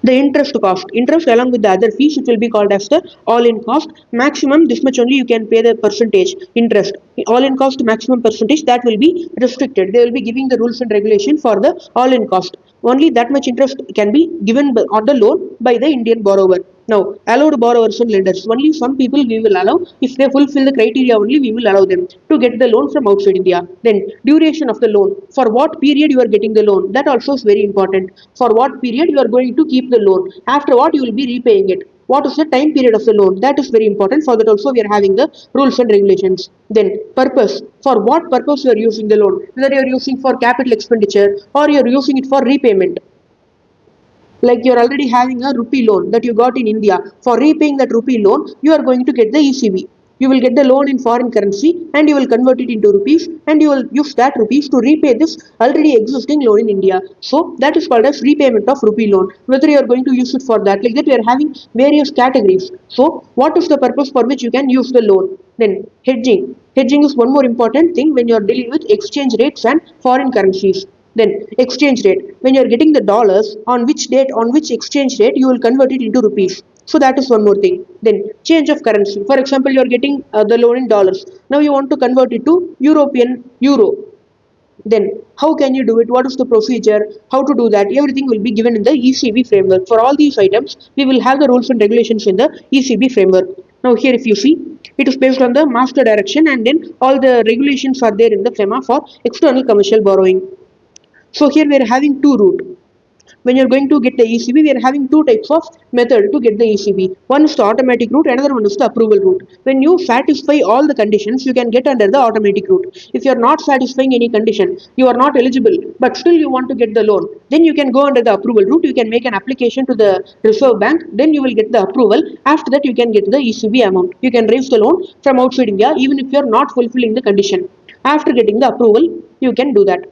the interest cost, interest along with the other fees, it will be called as the all-in cost. Maximum this much only you can pay the percentage interest. All-in cost maximum percentage, that will be restricted. They will be giving the rules and regulation for the all-in cost. Only that much interest can be given on the loan by the Indian borrower. Now, allowed borrowers and lenders. Only some people we will allow. If they fulfill the criteria only, we will allow them to get the loan from outside India. Then, duration of the loan. For what period you are getting the loan? That also is very important. For what period you are going to keep the loan? After what you will be repaying it? What is the time period of the loan? That is very important. For that also we are having the rules and regulations. Then, purpose. For what purpose you are using the loan? Whether you are using for capital expenditure or you are using it for repayment. Like you're already having a rupee loan that you got in India. For repaying that rupee loan, you are going to get the ECB. You will get the loan in foreign currency and you will convert it into rupees and you will use that rupees to repay this already existing loan in India. So that is called as repayment of rupee loan. Whether you are going to use it for that, like that we are having various categories. So what is the purpose for which you can use the loan? Then hedging. Hedging is one more important thing when you are dealing with exchange rates and foreign currencies. Then exchange rate. When you are getting the dollars, on which date, on which exchange rate, you will convert it into rupees. So that is one more thing. Then change of currency. For example, you are getting the loan in dollars. Now you want to convert it to European euro. Then how can you do it? What is the procedure? How to do that? Everything will be given in the ECB framework. For all these items, we will have the rules and regulations in the ECB framework. Now here if you see, it is based on the master direction and then all the regulations are there in the FEMA for external commercial borrowing. So here we are having two routes. When you are going to get the ECB, we are having two types of method to get the ECB. One is the automatic route, another one is the approval route. When you satisfy all the conditions, you can get under the automatic route. If you are not satisfying any condition, you are not eligible, but still you want to get the loan, then you can go under the approval route. You can make an application to the Reserve Bank, then you will get the approval. After that, you can get the ECB amount. You can raise the loan from outside India, even if you are not fulfilling the condition. After getting the approval, you can do that.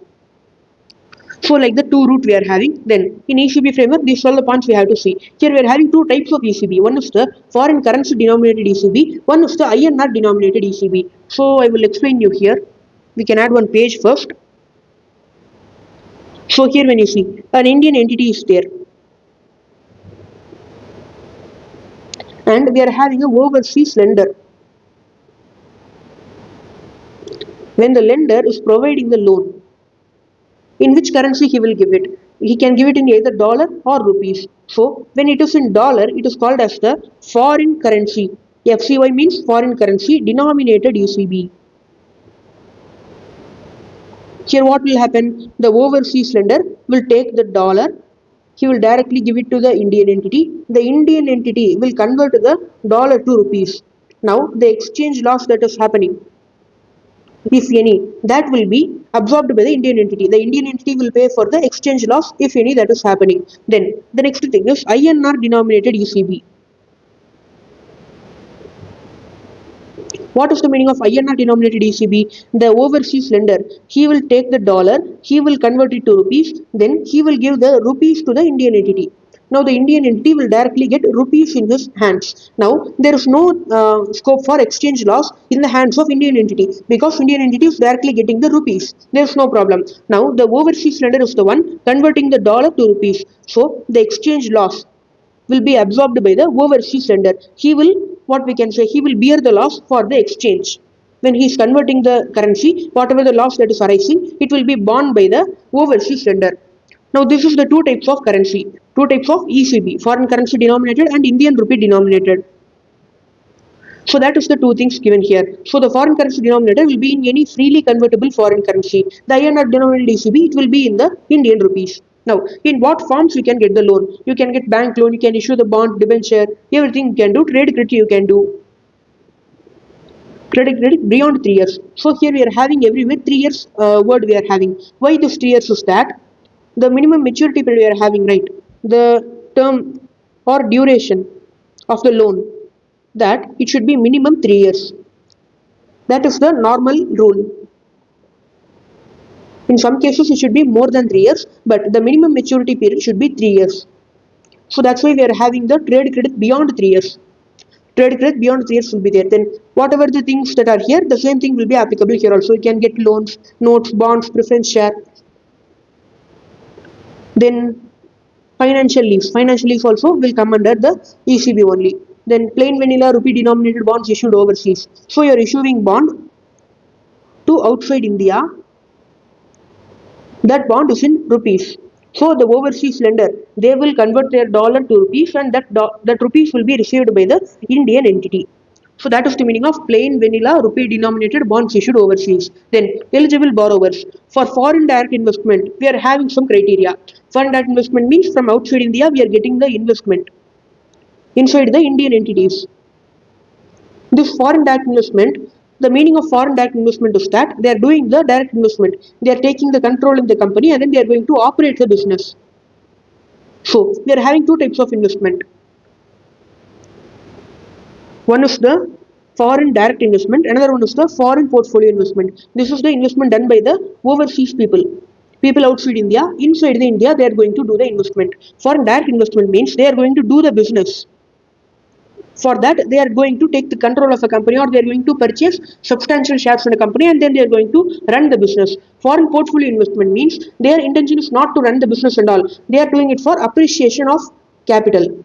So like the two route we are having, then in ECB framework, these are all the points we have to see. Here we are having two types of ECB. One is the foreign currency denominated ECB, one is the INR denominated ECB. So I will explain you here. We can add one page first. So here when you see, an Indian entity is there. And we are having a overseas lender. When the lender is providing the loan, in which currency he will give it? He can give it in either dollar or rupees. So when it is in dollar, it is called as the foreign currency. FCY means foreign currency denominated ECB. Here what will happen? The overseas lender will take the dollar. He will directly give it to the Indian entity. The Indian entity will convert the dollar to rupees. Now the exchange loss that is happening, if any, that will be absorbed by the Indian entity. The Indian entity will pay for the exchange loss, if any, that is happening. Then the next thing is INR denominated ECB. What is the meaning of INR denominated ECB? The overseas lender, he will take the dollar, he will convert it to rupees, then he will give the rupees to the Indian entity. Now the Indian entity will directly get rupees in his hands. Now there is no scope for exchange loss in the hands of Indian entity because Indian entity is directly getting the rupees. There is no problem. Now the overseas lender is the one converting the dollar to rupees. So the exchange loss will be absorbed by the overseas lender. He will, what we can say, he will bear the loss for the exchange. When he is converting the currency, whatever the loss that is arising, it will be borne by the overseas lender. Now, this is the two types of currency, two types of ECB, foreign currency denominated and Indian rupee denominated. So that is the two things given here. So the foreign currency denominator will be in any freely convertible foreign currency. The INR denominated ECB, it will be in the Indian rupees. Now, in what forms you can get the loan? You can get bank loan, you can issue the bond, debenture, everything you can do. Trade credit you can do. Credit beyond 3 years. So here we are having everywhere 3 years word we are having. Why this 3 years is that? The minimum maturity period we are having, right? The term or duration of the loan, that it should be minimum 3 years. That is the normal rule. In some cases it should be more than 3 years, but the minimum maturity period should be 3 years. So that's why we are having the trade credit beyond 3 years. Trade credit beyond 3 years will be there. Then whatever the things that are here, the same thing will be applicable here also. You can get loans, notes, bonds, preference share. Then financial lease. Financial lease also will come under the ECB only. Then plain vanilla rupee denominated bonds issued overseas. So you are issuing bond to outside India. That bond is in rupees. So the overseas lender, they will convert their dollar to rupees, and that rupees will be received by the Indian entity. So that is the meaning of plain vanilla rupee denominated bonds issued overseas. Then eligible borrowers. For foreign direct investment, we are having some criteria. Foreign direct investment means from outside India we are getting the investment inside the Indian entities. This foreign direct investment, the meaning of foreign direct investment is that they are doing the direct investment. They are taking the control in the company and then they are going to operate the business. So we are having two types of investment. One is the foreign direct investment, another one is the foreign portfolio investment. This is the investment done by the overseas people. People outside India, inside the India, they are going to do the investment. Foreign direct investment means they are going to do the business. For that, they are going to take the control of a company, or they are going to purchase substantial shares in a company, and then they are going to run the business. Foreign portfolio investment means their intention is not to run the business and all. They are doing it for appreciation of capital.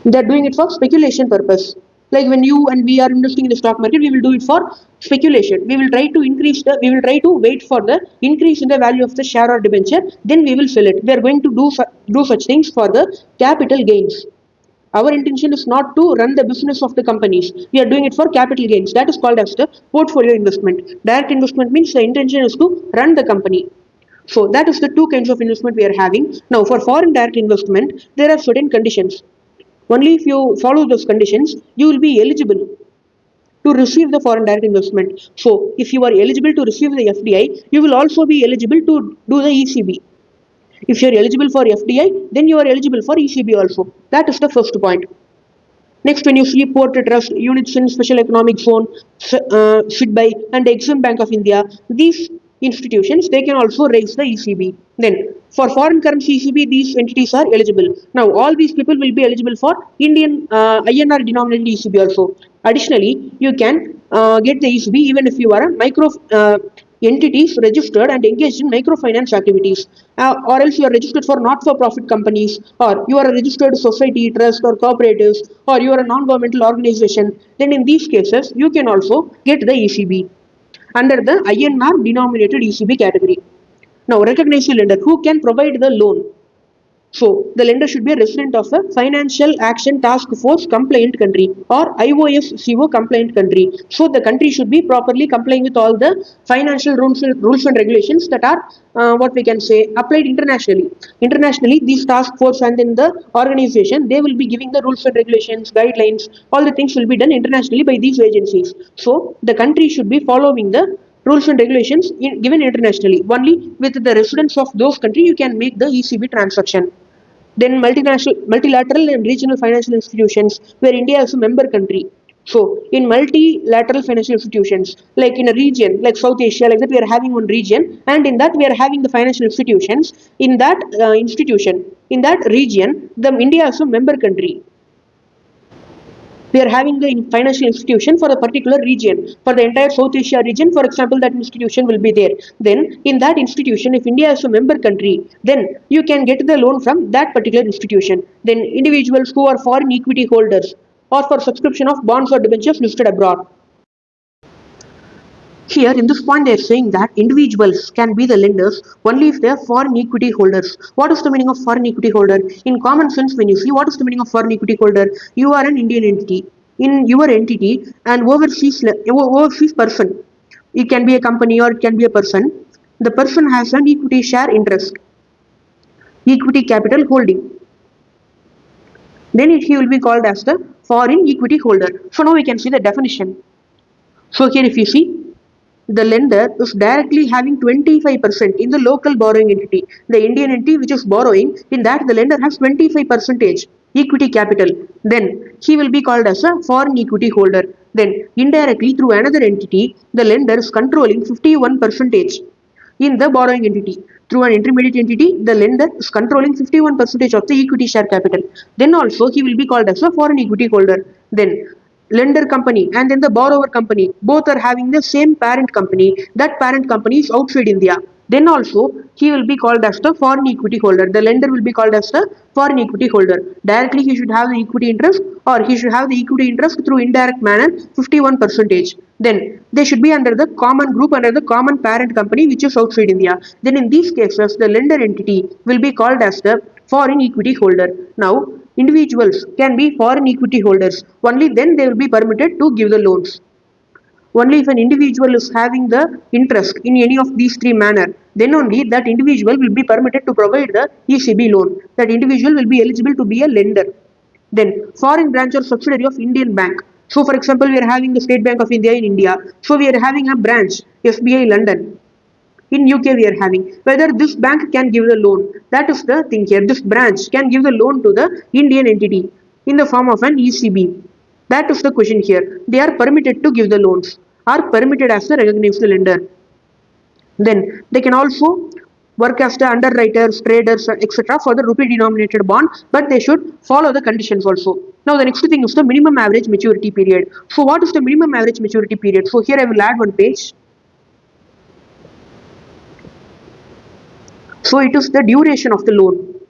They are doing it for speculation purpose. Like when you and we are investing in the stock market, we will do it for speculation. We will try to we will try to wait for the increase in the value of the share or debenture, then we will sell it. We are going to do such things for the capital gains. Our intention is not to run the business of the companies. We are doing it for capital gains. That is called as the portfolio investment. Direct investment means the intention is to run the company. So that is the two kinds of investment we are having. Now for foreign direct investment, there are certain conditions. Only if you follow those conditions, you will be eligible to receive the foreign direct investment. So if you are eligible to receive the FDI, you will also be eligible to do the ECB. If you are eligible for FDI, then you are eligible for ECB also. That is the first point. Next, when you see port trust, units in special economic zone, SIDBI, and Exim Bank of India, these institutions, they can also raise the ECB. Then, for foreign currency ECB, these entities are eligible. Now, all these people will be eligible for Indian INR denominated ECB also. Additionally, you can get the ECB even if you are a micro entities registered and engaged in microfinance activities, or else you are registered for not-for-profit companies, or you are a registered society, trust, or cooperatives, or you are a non-governmental organization. Then in these cases, you can also get the ECB under the INR denominated ECB category. Now, recognize the lender who can provide the loan. So, the lender should be a resident of a Financial Action Task Force compliant country, or IOSCO compliant country. So, the country should be properly complying with all the financial rules and regulations that are what we can say applied internationally. Internationally, these task force and in the organization, they will be giving the rules and regulations, guidelines, all the things will be done internationally by these agencies. So, the country should be following the rules and regulations given internationally. Only with the residents of those countries you can make the ECB transaction. Then multilateral and regional financial institutions where India is a member country. So in multilateral financial institutions, like in a region like South Asia, like that we are having one region, and in that we are having the financial institutions. In that in that region, the India is a member country. We are having the financial institution for a particular region. For the entire South Asia region, for example, that institution will be there. Then in that institution, if India is a member country, then you can get the loan from that particular institution. Then individuals who are foreign equity holders or for subscription of bonds or debentures listed abroad. Here, in this point, they are saying that individuals can be the lenders only if they are foreign equity holders. What is the meaning of foreign equity holder? In common sense, when you see what is the meaning of foreign equity holder, you are an Indian entity. In your entity, an overseas person, it can be a company or it can be a person. The person has an equity share interest, equity capital holding. Then he will be called as the foreign equity holder. So now we can see the definition. So here, if you see, the lender is directly having 25% in the local borrowing entity. The Indian entity which is borrowing, in that the lender has 25% equity capital. Then he will be called as a foreign equity holder. Then indirectly through another entity, the lender is controlling 51% in the borrowing entity. Through an intermediate entity, the lender is controlling 51% of the equity share capital. Then also he will be called as a foreign equity holder. Then lender company and then the borrower company both are having the same parent company. That parent company is outside India. Then also he will be called as the foreign equity holder. The lender will be called as the foreign equity holder. Directly he should have the equity interest, or he should have the equity interest through indirect manner 51%. Then they should be under the common group, under the common parent company which is outside India. Then in these cases the lender entity will be called as the foreign equity holder. Now individuals can be foreign equity holders. Only then they will be permitted to give the loans. Only if an individual is having the interest in any of these three manner, then only that individual will be permitted to provide the ECB loan. That individual will be eligible to be a lender. Then foreign branch or subsidiary of Indian bank. So for example, we are having the State Bank of India in India. So we are having a branch, SBI London. In UK we are having, whether this bank can give the loan. That is the thing here. This branch can give the loan to the Indian entity in the form of an ECB. That is the question here. They are permitted to give the loans, are permitted as the recognized lender. Then they can also work as the underwriters, traders, etc. for the rupee denominated bond, but they should follow the conditions also. Now the next thing is the minimum average maturity period. So what is the minimum average maturity period? So here I will add one page. So it is the duration of the loan.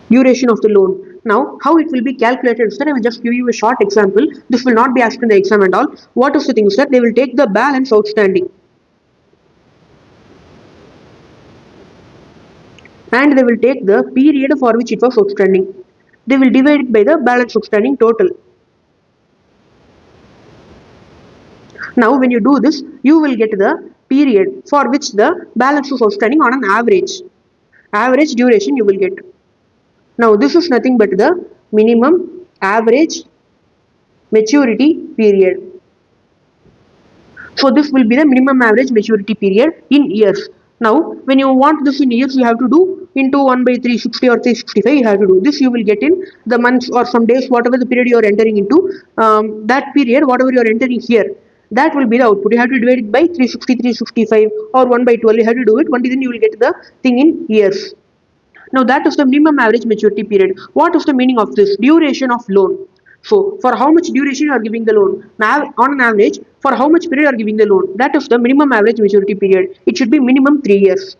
Duration of the loan. Now, how it will be calculated, sir? I will just give you a short example. This will not be asked in the exam and all. What is the thing, sir? They will take the balance outstanding and they will take the period for which it was outstanding. They will divide it by the balance outstanding total. Now, when you do this, you will get the period for which the balance is outstanding on an average. Average duration you will get. Now, this is nothing but the minimum average maturity period. So, this will be the minimum average maturity period in years. Now, when you want this in years, you have to do into 1 by 360 or 365. You have to do this. You will get in the months or some days, whatever the period you are entering into. That period, whatever you are entering here, that will be the output. You have to divide it by 360, 365 or 1 by 12. You have to do it. Only then you will get the thing in years. Now that is the minimum average maturity period. What is the meaning of this? Duration of loan. So for how much duration you are giving the loan? Now on an average, for how much period you are giving the loan? That is the minimum average maturity period. It should be minimum 3 years.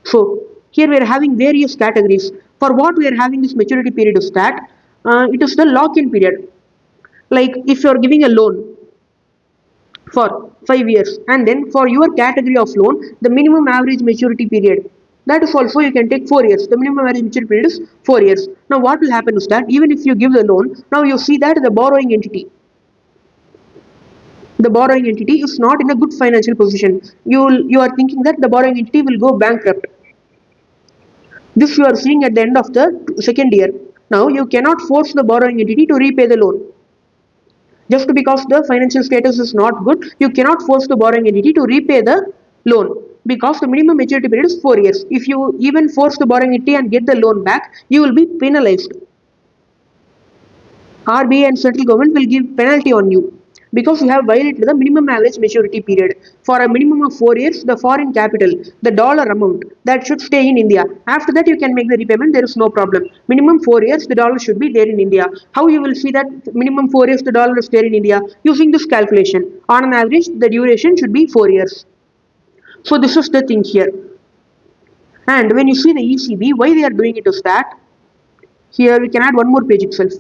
So here we are having various categories. For what we are having this maturity period is that it is the lock-in period. Like if you are giving a loan for 5 years and then for your category of loan, the minimum average maturity period, that is also you can take 4 years. The minimum average maturity period is 4 years. Now what will happen is that even if you give the loan, now you see that the borrowing entity is not in a good financial position. You are thinking that the borrowing entity will go bankrupt. This you are seeing at the end of the second year. Now you cannot force the borrowing entity to repay the loan. Just because the financial status is not good, you cannot force the borrowing entity to repay the loan because the minimum maturity period is 4 years. If you even force the borrowing entity and get the loan back, you will be penalized. RBI and central government will give penalty on you. because you have violated the minimum average maturity period. For a minimum of 4 years, the foreign capital, the dollar amount, that should stay in India. After that, you can make the repayment, there is no problem. Minimum 4 years, the dollar should be there in India. How you will see that minimum 4 years, the dollar is there in India? Using this calculation. On an average, the duration should be 4 years. So this is the thing here. And when you see the ECB, why they are doing it is that, here we can add one more page itself.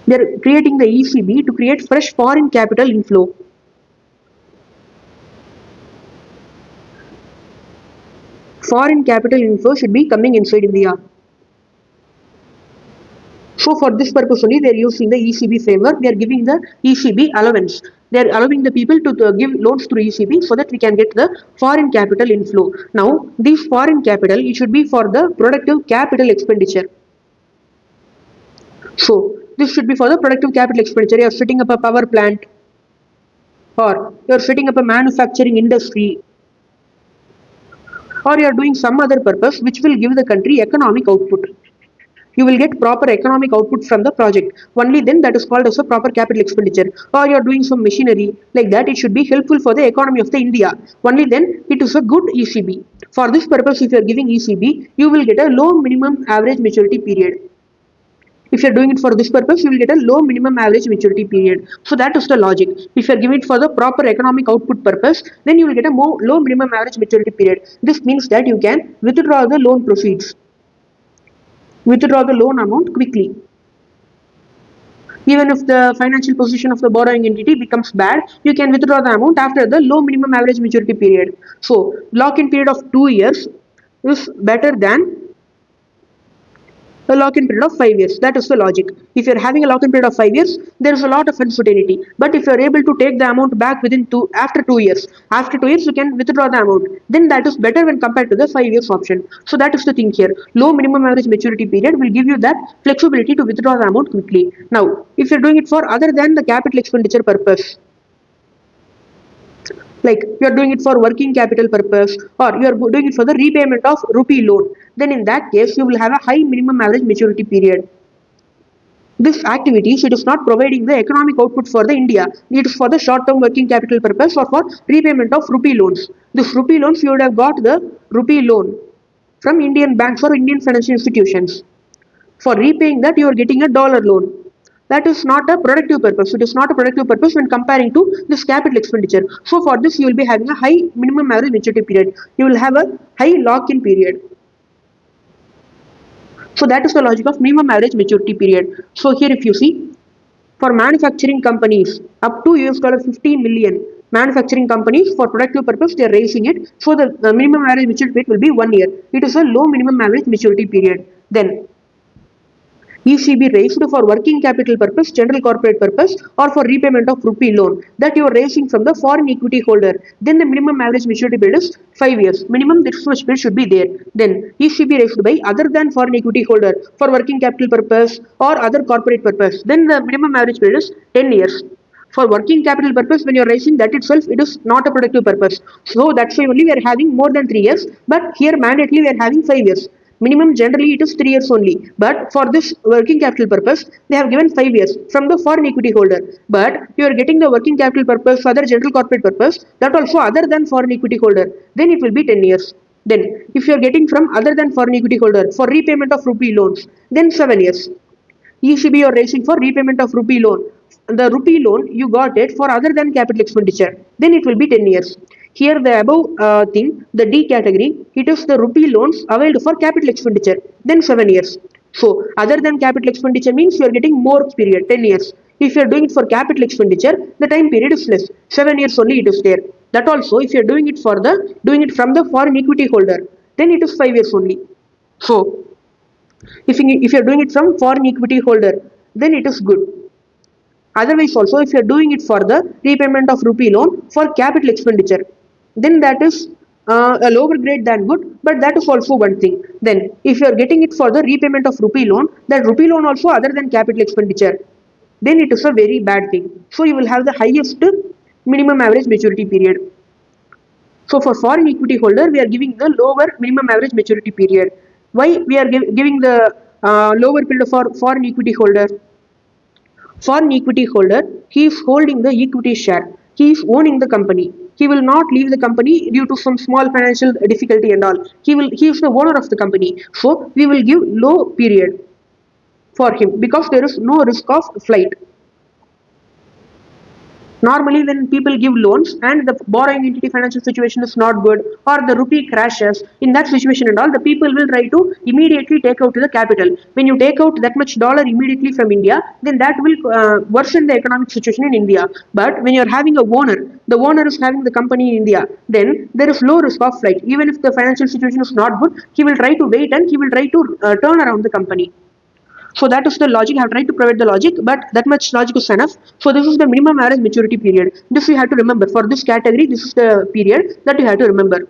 They are creating the ECB to create fresh foreign capital inflow. Foreign capital inflow should be coming inside India. So for this purpose only, they are using the ECB framework. They are giving the ECB allowance. They are allowing the people to give loans through ECB so that we can get the foreign capital inflow. Now, this foreign capital, it should be for the productive capital expenditure. So, this should be for the productive capital expenditure. You are setting up a power plant, or you are setting up a manufacturing industry, or you are doing some other purpose which will give the country economic output. You will get proper economic output from the project. Only then that is called as a proper capital expenditure. Or you are doing some machinery like that, it should be helpful for the economy of the India. Only then it is a good ECB. For this purpose, if you are giving ECB, you will get a low minimum average maturity period. If you are doing it for this purpose, you will get a low minimum average maturity period. So that is the logic. If you are giving it for the proper economic output purpose, then you will get a low minimum average maturity period. This means that you can withdraw the loan proceeds. Withdraw the loan amount quickly. Even if the financial position of the borrowing entity becomes bad, you can withdraw the amount after the low minimum average maturity period. So, lock-in period of 2 years is better than a lock-in period of 5 years. That is the logic. If you are having a lock-in period of 5 years, there is a lot of uncertainty. But if you are able to take the amount back after 2 years, you can withdraw the amount. Then that is better when compared to the 5 years option. So that is the thing here. Low minimum average maturity period will give you that flexibility to withdraw the amount quickly. Now, if you are doing it for other than the capital expenditure purpose, like you are doing it for working capital purpose, or you are doing it for the repayment of rupee loan, then in that case you will have a high minimum average maturity period. This activity, it is not providing the economic output for the India. It is for the short-term working capital purpose or for repayment of rupee loans. This rupee loans, you would have got the rupee loan from Indian banks or Indian financial institutions. For repaying that, you are getting a dollar loan. That is not a productive purpose. It is not a productive purpose when comparing to this capital expenditure. So for this, you will be having a high minimum average maturity period. You will have a high lock-in period. So that is the logic of minimum average maturity period. So here if you see, for manufacturing companies, up to $50 million, manufacturing companies for productive purpose, they are raising it. So the minimum average maturity period will be 1 year. It is a low minimum average maturity period. Then ECB raised for working capital purpose, general corporate purpose, or for repayment of rupee loan that you are raising from the foreign equity holder. Then the minimum average maturity period is 5 years. Minimum this much period should be there. Then ECB raised by other than foreign equity holder for working capital purpose or other corporate purpose. Then the minimum average period is 10 years. For working capital purpose, when you are raising that itself, it is not a productive purpose. So that's why only we are having more than 3 years. But here mandatorily we are having 5 years. Minimum generally it is 3 years only. But for this working capital purpose, they have given 5 years from the foreign equity holder. But you are getting the working capital purpose, other general corporate purpose, that also other than foreign equity holder. Then it will be 10 years. Then if you are getting from other than foreign equity holder for repayment of rupee loans, then 7 years. ECB you are raising for repayment of rupee loan. The rupee loan you got it for other than capital expenditure. Then it will be 10 years. Here the above thing, the D category, it is the rupee loans availed for capital expenditure. Then 7 years. So other than capital expenditure means you are getting more period, 10 years. If you are doing it for capital expenditure, the time period is less. 7 years only it is there. That also, if you are doing it from the foreign equity holder, then it is 5 years only. So if you are doing it from foreign equity holder, then it is good. Otherwise also, if you are doing it for the repayment of rupee loan for capital expenditure, then that is a lower grade than good, but that is also one thing. Then if you are getting it for the repayment of rupee loan, that rupee loan also other than capital expenditure, then it is a very bad thing. So you will have the highest minimum average maturity period. So for foreign equity holder, we are giving the lower minimum average maturity period. Why we are giving the lower period for foreign equity holder? Foreign equity holder, he is holding the equity share. He is owning the company. He will not leave the company due to some small financial difficulty and all. He is the owner of the company. So we will give low period for him because there is no risk of flight. Normally, when people give loans and the borrowing entity financial situation is not good or the rupee crashes, in that situation and all, the people will try to immediately take out the capital. When you take out that much dollar immediately from India, then that will worsen the economic situation in India. But when you're having a owner, the owner is having the company in India, then there is low risk of flight. Even if the financial situation is not good, he will try to wait and he will try to turn around the company. So that is the logic. I have tried to provide the logic, but that much logic is enough. So this is the minimum average maturity period. This you have to remember. For this category, this is the period that you have to remember.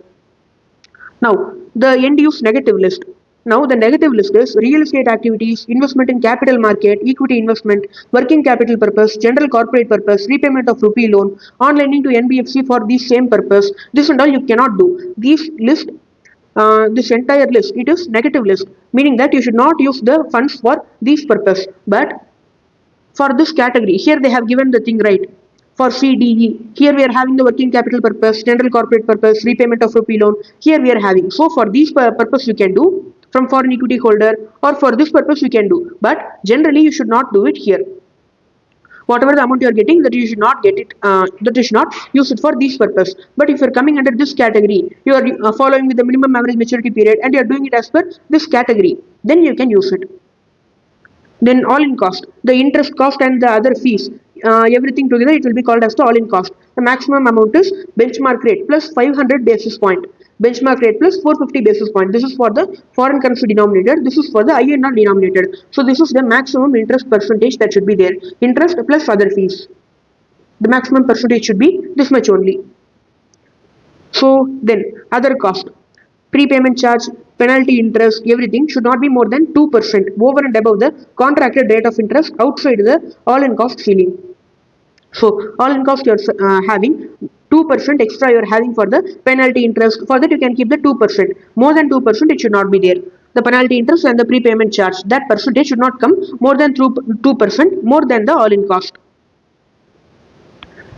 Now, the end use negative list. Now, the negative list is real estate activities, investment in capital market, equity investment, working capital purpose, general corporate purpose, repayment of rupee loan, on lending to NBFC for the same purpose. This and all you cannot do. This entire list, it is negative list, meaning that you should not use the funds for this purpose. But for this category, here they have given the thing right. For CDE, here we are having the working capital purpose, general corporate purpose, repayment of rupee loan. Here we are having. So for this purpose you can do from foreign equity holder, or for this purpose you can do. But generally you should not do it here. Whatever the amount you are getting, that you should not get it, that you should not use it for this purpose. But if you are coming under this category, you are following with the minimum average maturity period and you are doing it as per this category, then you can use it. Then all-in cost, the interest cost and the other fees, everything together, it will be called as the all-in cost. The maximum amount is benchmark rate plus 500 basis point. Benchmark rate plus 450 basis point. This is for the foreign currency denominated. This is for the INR denominated. So this is the maximum interest percentage that should be there. Interest plus other fees. The maximum percentage should be this much only. So then other cost, prepayment charge, penalty interest, everything should not be more than 2% over and above the contracted rate of interest outside the all-in cost ceiling. So all-in cost you are having 2% extra you are having for the penalty interest. For that you can keep the 2%. More than 2% it should not be there. The penalty interest and the prepayment charge, that percentage should not come more than 2% more than the all-in cost.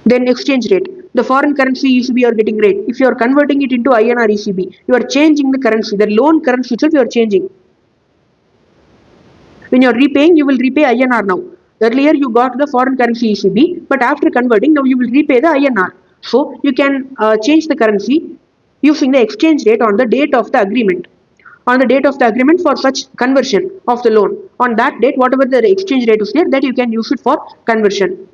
Then exchange rate. The foreign currency ECB you are getting rate. If you are converting it into INR ECB, you are changing the currency. The loan currency itself you are changing. When you are repaying, you will repay INR now. Earlier you got the foreign currency ECB, but after converting, now you will repay the INR. So you can change the currency using the exchange rate on the date of the agreement. On the date of the agreement for such conversion of the loan. On that date, whatever the exchange rate is there, that you can use it for conversion.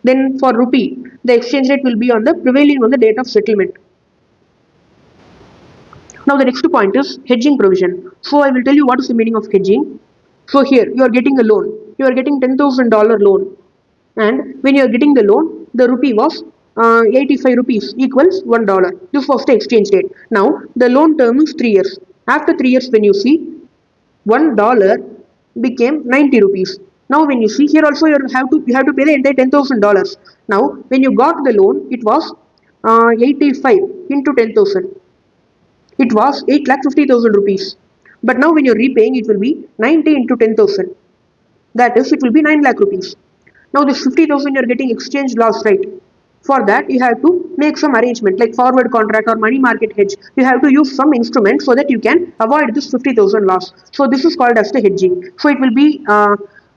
Then for rupee, the exchange rate will be on the prevailing on the date of settlement. Now the next point is hedging provision. So I will tell you what is the meaning of hedging. So here you are getting a loan. You are getting $10,000 loan, and when you are getting the loan, the rupee was 85 rupees equals $1. This was the exchange rate. Now the loan term is 3 years. After 3 years, when you see $1 became 90 rupees. Now when you see here also you have to pay the entire $10,000. Now when you got the loan, it was 85 into 10,000. It was 8,50,000 rupees. But now when you're repaying, it will be 90 into 10,000. That is, it will be 9 lakh rupees. Now this 50,000 you're getting exchange loss, right? For that, you have to make some arrangement like forward contract or money market hedge. You have to use some instrument so that you can avoid this 50,000 loss. So this is called as the hedging. So it will be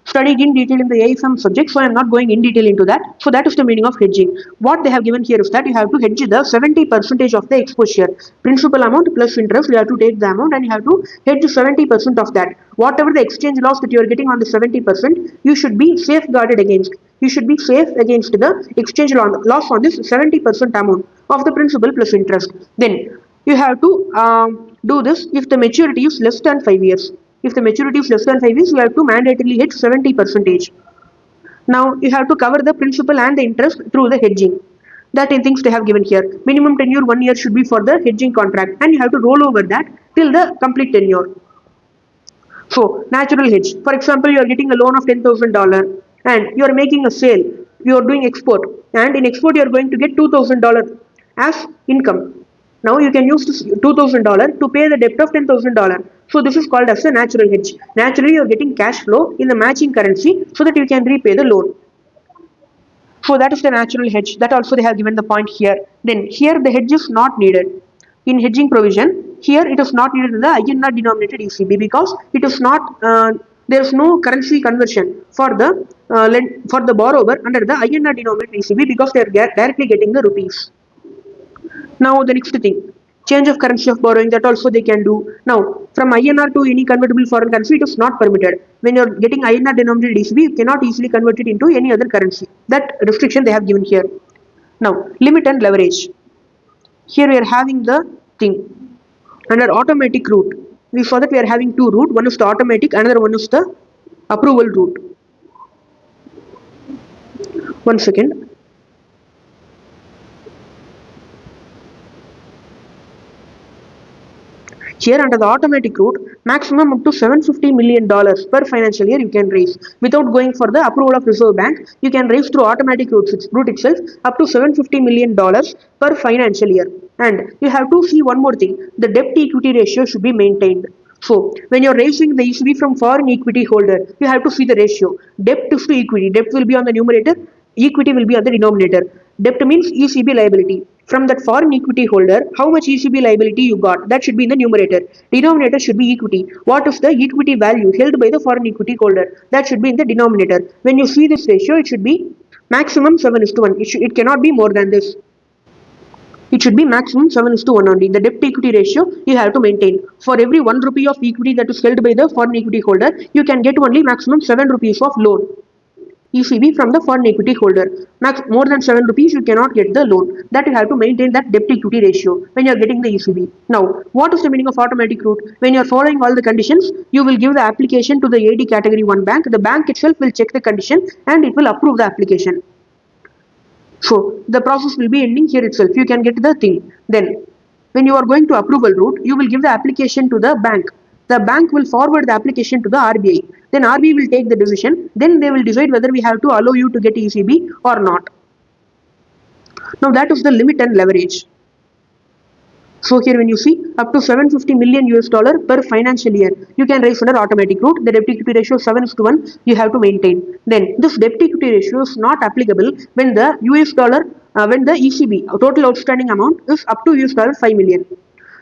studied in detail in the AFM subject. So I am not going in detail into that. So that is the meaning of hedging. What they have given here is that you have to hedge the 70% of the exposure. Principal amount plus interest, you have to take the amount and you have to hedge 70% of that. Whatever the exchange loss that you are getting on the 70%, you should be safeguarded against. You should be safe against the exchange loss on this 70% amount of the principal plus interest. Then you have to do this if the maturity is less than 5 years. If the maturity is less than 5 years, you have to mandatorily hedge 70%. Now you have to cover the principal and the interest through the hedging. That in things they have given here. Minimum tenure 1 year should be for the hedging contract, and you have to roll over that till the complete tenure. So, natural hedge. For example, you are getting a loan of $10,000 and you are making a sale. You are doing export, and in export you are going to get $2,000 as income. Now you can use this $2,000 to pay the debt of $10,000. So this is called as a natural hedge. Naturally, you are getting cash flow in the matching currency so that you can repay the loan. So that is the natural hedge. That also they have given the point here. Then here the hedge is not needed. In hedging provision, here it is not needed in the INR denominated ECB because it is not, there is no currency conversion for the borrower under the INR denominated ECB because they are directly getting the rupees. Now the next thing, change of currency of borrowing, that also they can do. Now from INR to any convertible foreign currency, it is not permitted. When you are getting INR denominated ECB, you cannot easily convert it into any other currency. That restriction they have given here. Now limit and leverage. Here we are having the thing under automatic route. We saw that we are having two route. One is the automatic, another one is the approval route. One second. Here under the automatic route, maximum up to $750 million per financial year you can raise. Without going for the approval of Reserve Bank, you can raise through automatic route itself up to $750 million per financial year. And you have to see one more thing, the debt equity ratio should be maintained. So when you're raising the ECB from foreign equity holder, you have to see the ratio. Debt to equity. Debt will be on the numerator, equity will be on the denominator. Debt means ECB liability. From that foreign equity holder, how much ECB liability you got, that should be in the numerator. Denominator should be equity. What is the equity value held by the foreign equity holder? That should be in the denominator. When you see this ratio, it should be maximum 7:1. It cannot be more than this. It should be maximum 7:1 only. The debt equity ratio you have to maintain. For every 1 rupee of equity that is held by the foreign equity holder, you can get only maximum 7 rupees of loan. ECB from the foreign equity holder. More than 7 rupees you cannot get the loan. That you have to maintain that debt equity ratio when you are getting the ECB. Now, what is the meaning of automatic route? When you are following all the conditions, you will give the application to the AD category 1 bank. The bank itself will check the condition and it will approve the application. So the process will be ending here itself. You can get the thing. Then when you are going to approval route, you will give the application to the bank. The bank will forward the application to the RBI. Then RBI will take the decision. Then they will decide whether we have to allow you to get ECB or not. Now that is the limit and leverage. So here when you see up to 750 million US dollar per financial year, you can raise under automatic route. The debt equity ratio 7:1 you have to maintain. Then this debt equity ratio is not applicable when the US dollar, when the ECB total outstanding amount is up to US dollar 5 million.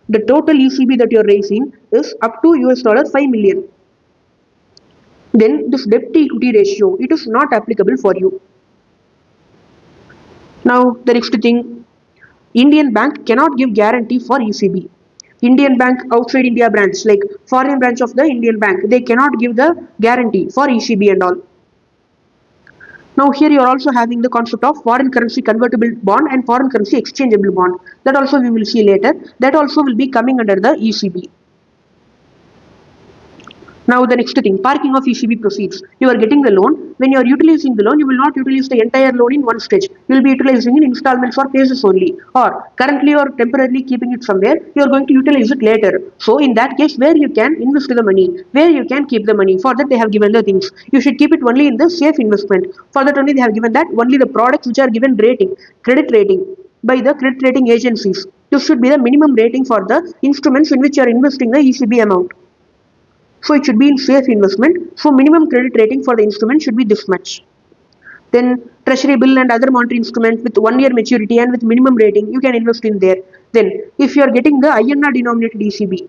The total ECB that you are raising is up to US dollar 5 million. Then this debt equity ratio, it is not applicable for you. Now the next thing, Indian bank cannot give guarantee for ECB. Indian bank outside India branch, like foreign branch of the Indian bank, they cannot give the guarantee for ECB and all. Now here you are also having the concept of foreign currency convertible bond and foreign currency exchangeable bond. That also we will see later. That also will be coming under the ECB. Now the next thing, parking of ECB proceeds. You are getting the loan. When you are utilizing the loan, you will not utilize the entire loan in one stretch. You will be utilizing in installments or phases only. Or currently or temporarily keeping it somewhere, you are going to utilize it later. So in that case, where you can invest the money, where you can keep the money, for that they have given the things. You should keep it only in the safe investment. For that only they have given that only the products which are given rating, credit rating by the credit rating agencies. This should be the minimum rating for the instruments in which you are investing the ECB amount. So it should be in safe investment. So minimum credit rating for the instrument should be this much. Then treasury bill and other monetary instrument with 1 year maturity and with minimum rating, you can invest in there. Then if you are getting the INR denominated ECB,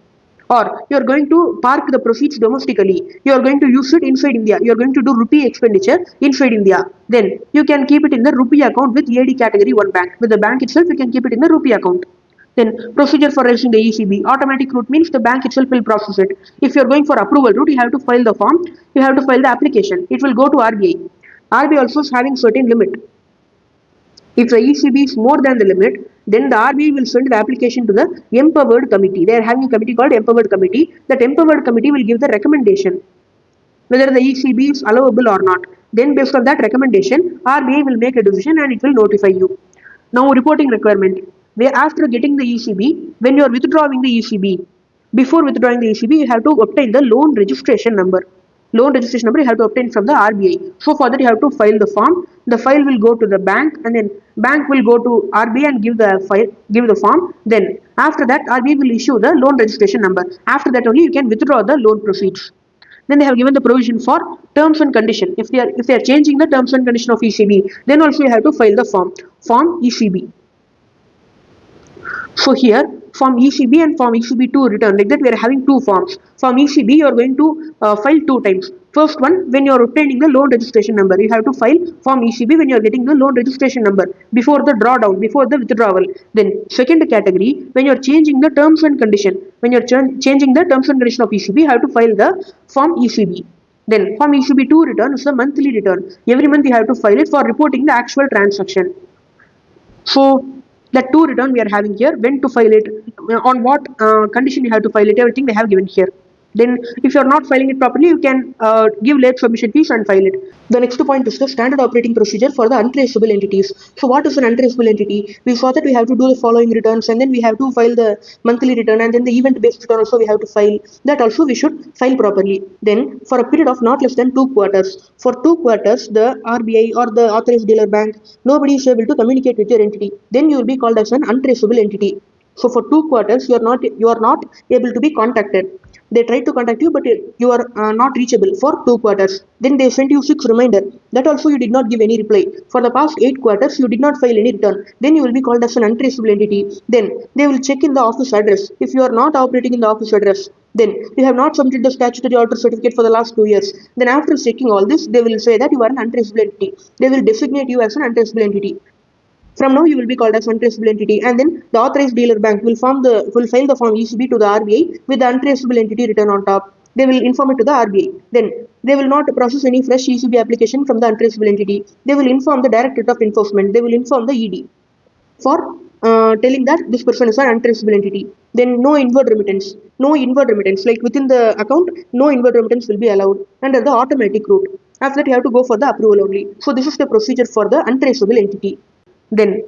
or you are going to park the proceeds domestically, you are going to use it inside India, you are going to do rupee expenditure inside India, then you can keep it in the rupee account with AD category 1 bank. With the bank itself, you can keep it in the rupee account. Then procedure for raising the ECB. Automatic route means the bank itself will process it. If you are going for approval route, you have to file the form, you have to file the application. It will go to RBI. RBI also is having certain limit. If the ECB is more than the limit, then the RBI will send the application to the empowered committee. They are having a committee called empowered committee. That empowered committee will give the recommendation whether the ECB is allowable or not. Then based on that recommendation, RBI will make a decision and it will notify you. Now reporting requirement. After getting the ECB, when you are withdrawing the ECB, before withdrawing the ECB, you have to obtain the loan registration number. Loan registration number you have to obtain from the RBI. So for that you have to file the form. The file will go to the bank and then bank will go to RBI and give the form. Then After that, RBI will issue the loan registration number. After that only you can withdraw the loan proceeds. Then they have given the provision for terms and condition. If they are changing the terms and condition of ECB, then also you have to file the form ECB. So here, form ECB and form ECB2 return, like that we are having two forms. Form ECB you are going to file two times. First one, when you are obtaining the loan registration number, you have to file form ECB when you are getting the loan registration number before the drawdown, before the withdrawal. Then second category, when you are changing the terms and condition, when you are changing the terms and condition of ECB, you have to file the form ECB. Then form ECB2 return is the monthly return. Every month you have to file it for reporting the actual transaction. So that two return we are having here, when to file it, on what condition you have to file it, everything they have given here. Then if you are not filing it properly, you can give late submission fees and file it. The next point is the standard operating procedure for the untraceable entities. So what is an untraceable entity? We saw that we have to do the following returns, and then we have to file the monthly return, and then the event based return also we have to file. That also we should file properly. Then for a period of not less than 2 quarters. For 2 quarters, the RBI or the authorized dealer bank, nobody is able to communicate with your entity. Then you will be called as an untraceable entity. So for 2 quarters, you are not able to be contacted. They try to contact you, but you are not reachable for 2 quarters. Then they sent you 6 reminder. That also you did not give any reply. For the past 8 quarters, you did not file any return. Then you will be called as an untraceable entity. Then they will check in the office address. If you are not operating in the office address, then you have not submitted the statutory auditor certificate for the last 2 years. Then after checking all this, they will say that you are an untraceable entity. They will designate you as an untraceable entity. From now, you will be called as untraceable entity, and then the authorized dealer bank will file the form ECB to the RBI with the untraceable entity written on top. They will inform it to the RBI. Then they will not process any fresh ECB application from the untraceable entity. They will inform the Directorate of Enforcement. They will inform the ED for telling that this person is an untraceable entity. Then no inward remittance. No inward remittance. Like within the account, no inward remittance will be allowed under the automatic route. After that, you have to go for the approval only. So this is the procedure for the untraceable entity. Then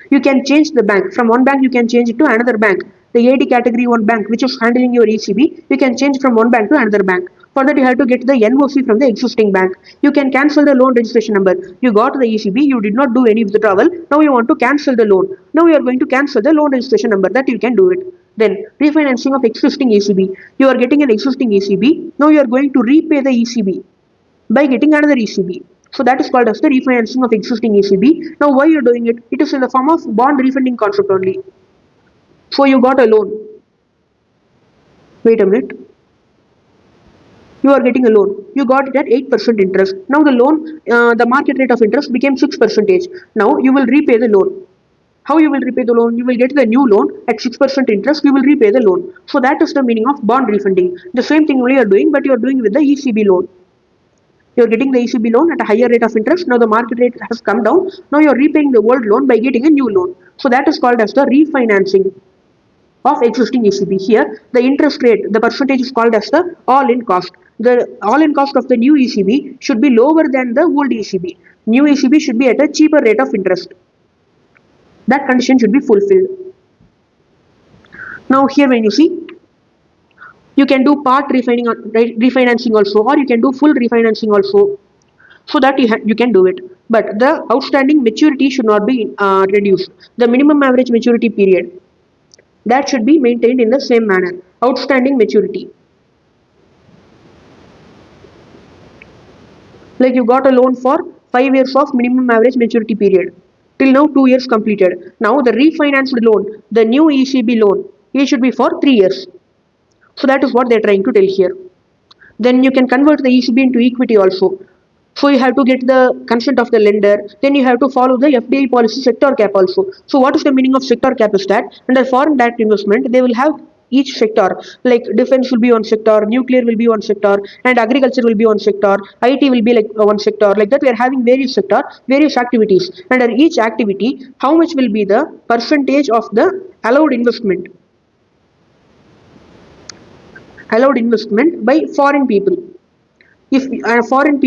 you can change the bank. From one bank, you can change it to another bank. The AD category 1 bank, which is handling your ECB, you can change from one bank to another bank. For that, you have to get the NOC from the existing bank. You can cancel the loan registration number. You got the ECB, you did not do any withdrawal. Now you want to cancel the loan. Now you are going to cancel the loan registration number. That you can do it. Then refinancing of existing ECB. You are getting an existing ECB. Now you are going to repay the ECB by getting another ECB. So that is called as the refinancing of existing ECB. Now why you are doing it? It is in the form of bond refunding concept only. So you got a loan. Wait a minute. You are getting a loan. You got it at 8% interest. Now the loan, the market rate of interest became 6%. Now you will repay the loan. How you will repay the loan? You will get the new loan at 6% interest. You will repay the loan. So that is the meaning of bond refunding. The same thing we are doing, but you are doing with the ECB loan. You are getting the ECB loan at a higher rate of interest. Now the market rate has come down. Now you are repaying the old loan by getting a new loan. So that is called as the refinancing of existing ECB. Here, the interest rate, the percentage is called as the all-in cost. The all-in cost of the new ECB should be lower than the old ECB. New ECB should be at a cheaper rate of interest. That condition should be fulfilled. Now here when you see, you can do part refinancing also, or you can do full refinancing also. So that you can do it. But the outstanding maturity should not be reduced. The minimum average maturity period, that should be maintained in the same manner. Outstanding maturity. Like you got a loan for 5 years of minimum average maturity period. Till now 2 years completed. Now the refinanced loan, the new ECB loan, it should be for 3 years. So that is what they are trying to tell here. Then you can convert the ECB into equity also. So you have to get the consent of the lender. Then you have to follow the FDI policy sector cap also. So what is the meaning of sector cap is that under foreign direct investment, they will have each sector, like defense will be one sector, nuclear will be one sector, and agriculture will be one sector, IT will be like one sector. Like that, we are having various sector, various activities. Under each activity, how much will be the percentage of the allowed investment by foreign people? If foreign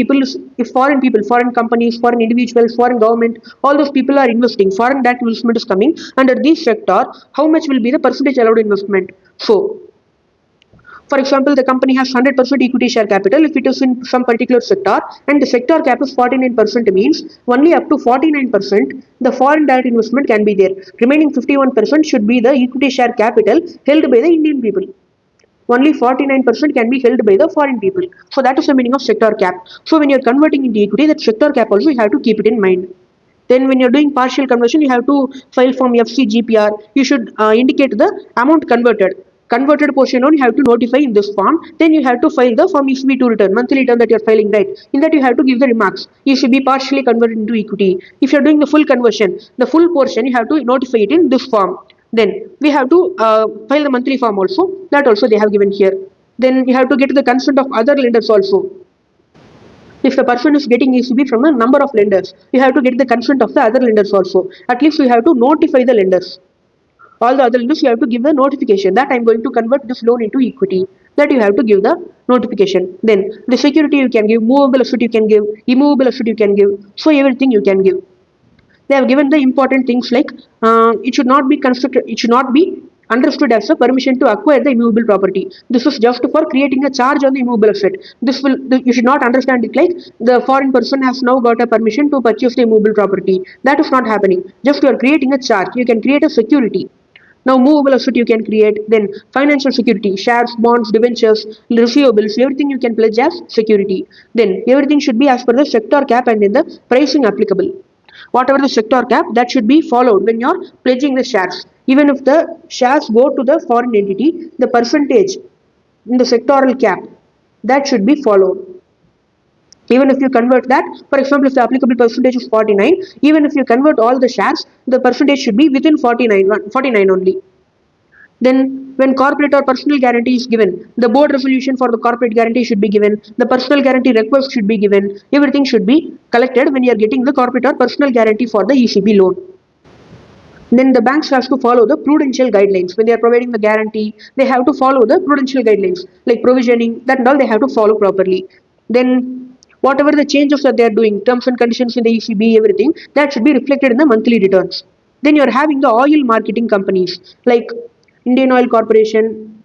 companies, foreign individuals, foreign government, all those people are investing, foreign direct investment is coming under this sector, how much will be the percentage allowed investment? So For example, the company has 100% equity share capital if it is in some particular sector, and the sector cap is 49% means only up to 49% the foreign direct investment can be there. Remaining 51% should be the equity share capital held by the Indian people. Only 49% can be held by the foreign people. So that is the meaning of sector cap. So when you're converting into equity, that sector cap also you have to keep it in mind. Then when you're doing partial conversion, you have to file Form FCGPR. You should indicate the amount converted. Converted portion only you have to notify in this form. Then you have to file the Form ECB to return, monthly return that you're filing, right? In that you have to give the remarks. ECB partially converted into equity. If you're doing the full conversion, the full portion you have to notify it in this form. Then we have to file the monthly form also. That also they have given here. Then you have to get the consent of other lenders also. If the person is getting ECB from a number of lenders, you have to get the consent of the other lenders also. At least you have to notify the lenders. All the other lenders, you have to give the notification that I'm going to convert this loan into equity. That you have to give the notification. Then the security you can give, movable asset you can give, immovable asset you can give. So everything you can give. They have given the important things like it should not be constructed, it should not be understood as a permission to acquire the immovable property. This is just for creating a charge on the immovable asset. You should not understand it like the foreign person has now got a permission to purchase the immovable property. That is not happening. Just you are creating a charge. You can create a security. Now, movable asset you can create, then financial security, shares, bonds, debentures, receivables, everything you can pledge as security. Then everything should be as per the sector cap and in the pricing applicable. Whatever the sector cap, that should be followed when you're pledging the shares. Even if the shares go to the foreign entity, the percentage in the sectoral cap, that should be followed. Even if you convert that, for example, if the applicable percentage is 49, even if you convert all the shares, the percentage should be within 49 only. Then when corporate or personal guarantee is given, the board resolution for the corporate guarantee should be given, the personal guarantee request should be given, everything should be collected when you are getting the corporate or personal guarantee for the ECB loan. Then the banks has to follow the prudential guidelines. When they are providing the guarantee, they have to follow the prudential guidelines, like provisioning, that and all they have to follow properly. Then whatever the changes that they are doing, terms and conditions in the ECB, everything, that should be reflected in the monthly returns. Then you are having the oil marketing companies like Indian Oil Corporation,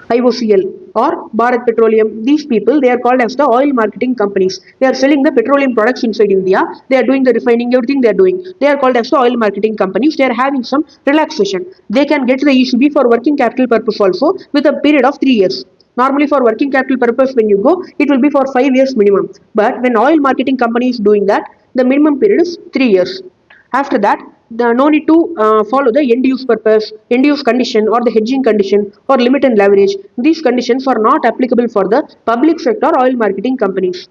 IOCL or Bharat Petroleum. These people, they are called as the oil marketing companies. They are selling the petroleum products inside India. They are doing the refining, everything they are doing. They are called as the oil marketing companies. They are having some relaxation. They can get the ECB for working capital purpose also with a period of 3 years. Normally for working capital purpose when you go, it will be for 5 years minimum. But when oil marketing company is doing that, the minimum period is 3 years. After that, no need to follow the end use purpose, end use condition or the hedging condition or limit and leverage. These conditions are not applicable for the public sector oil marketing companies.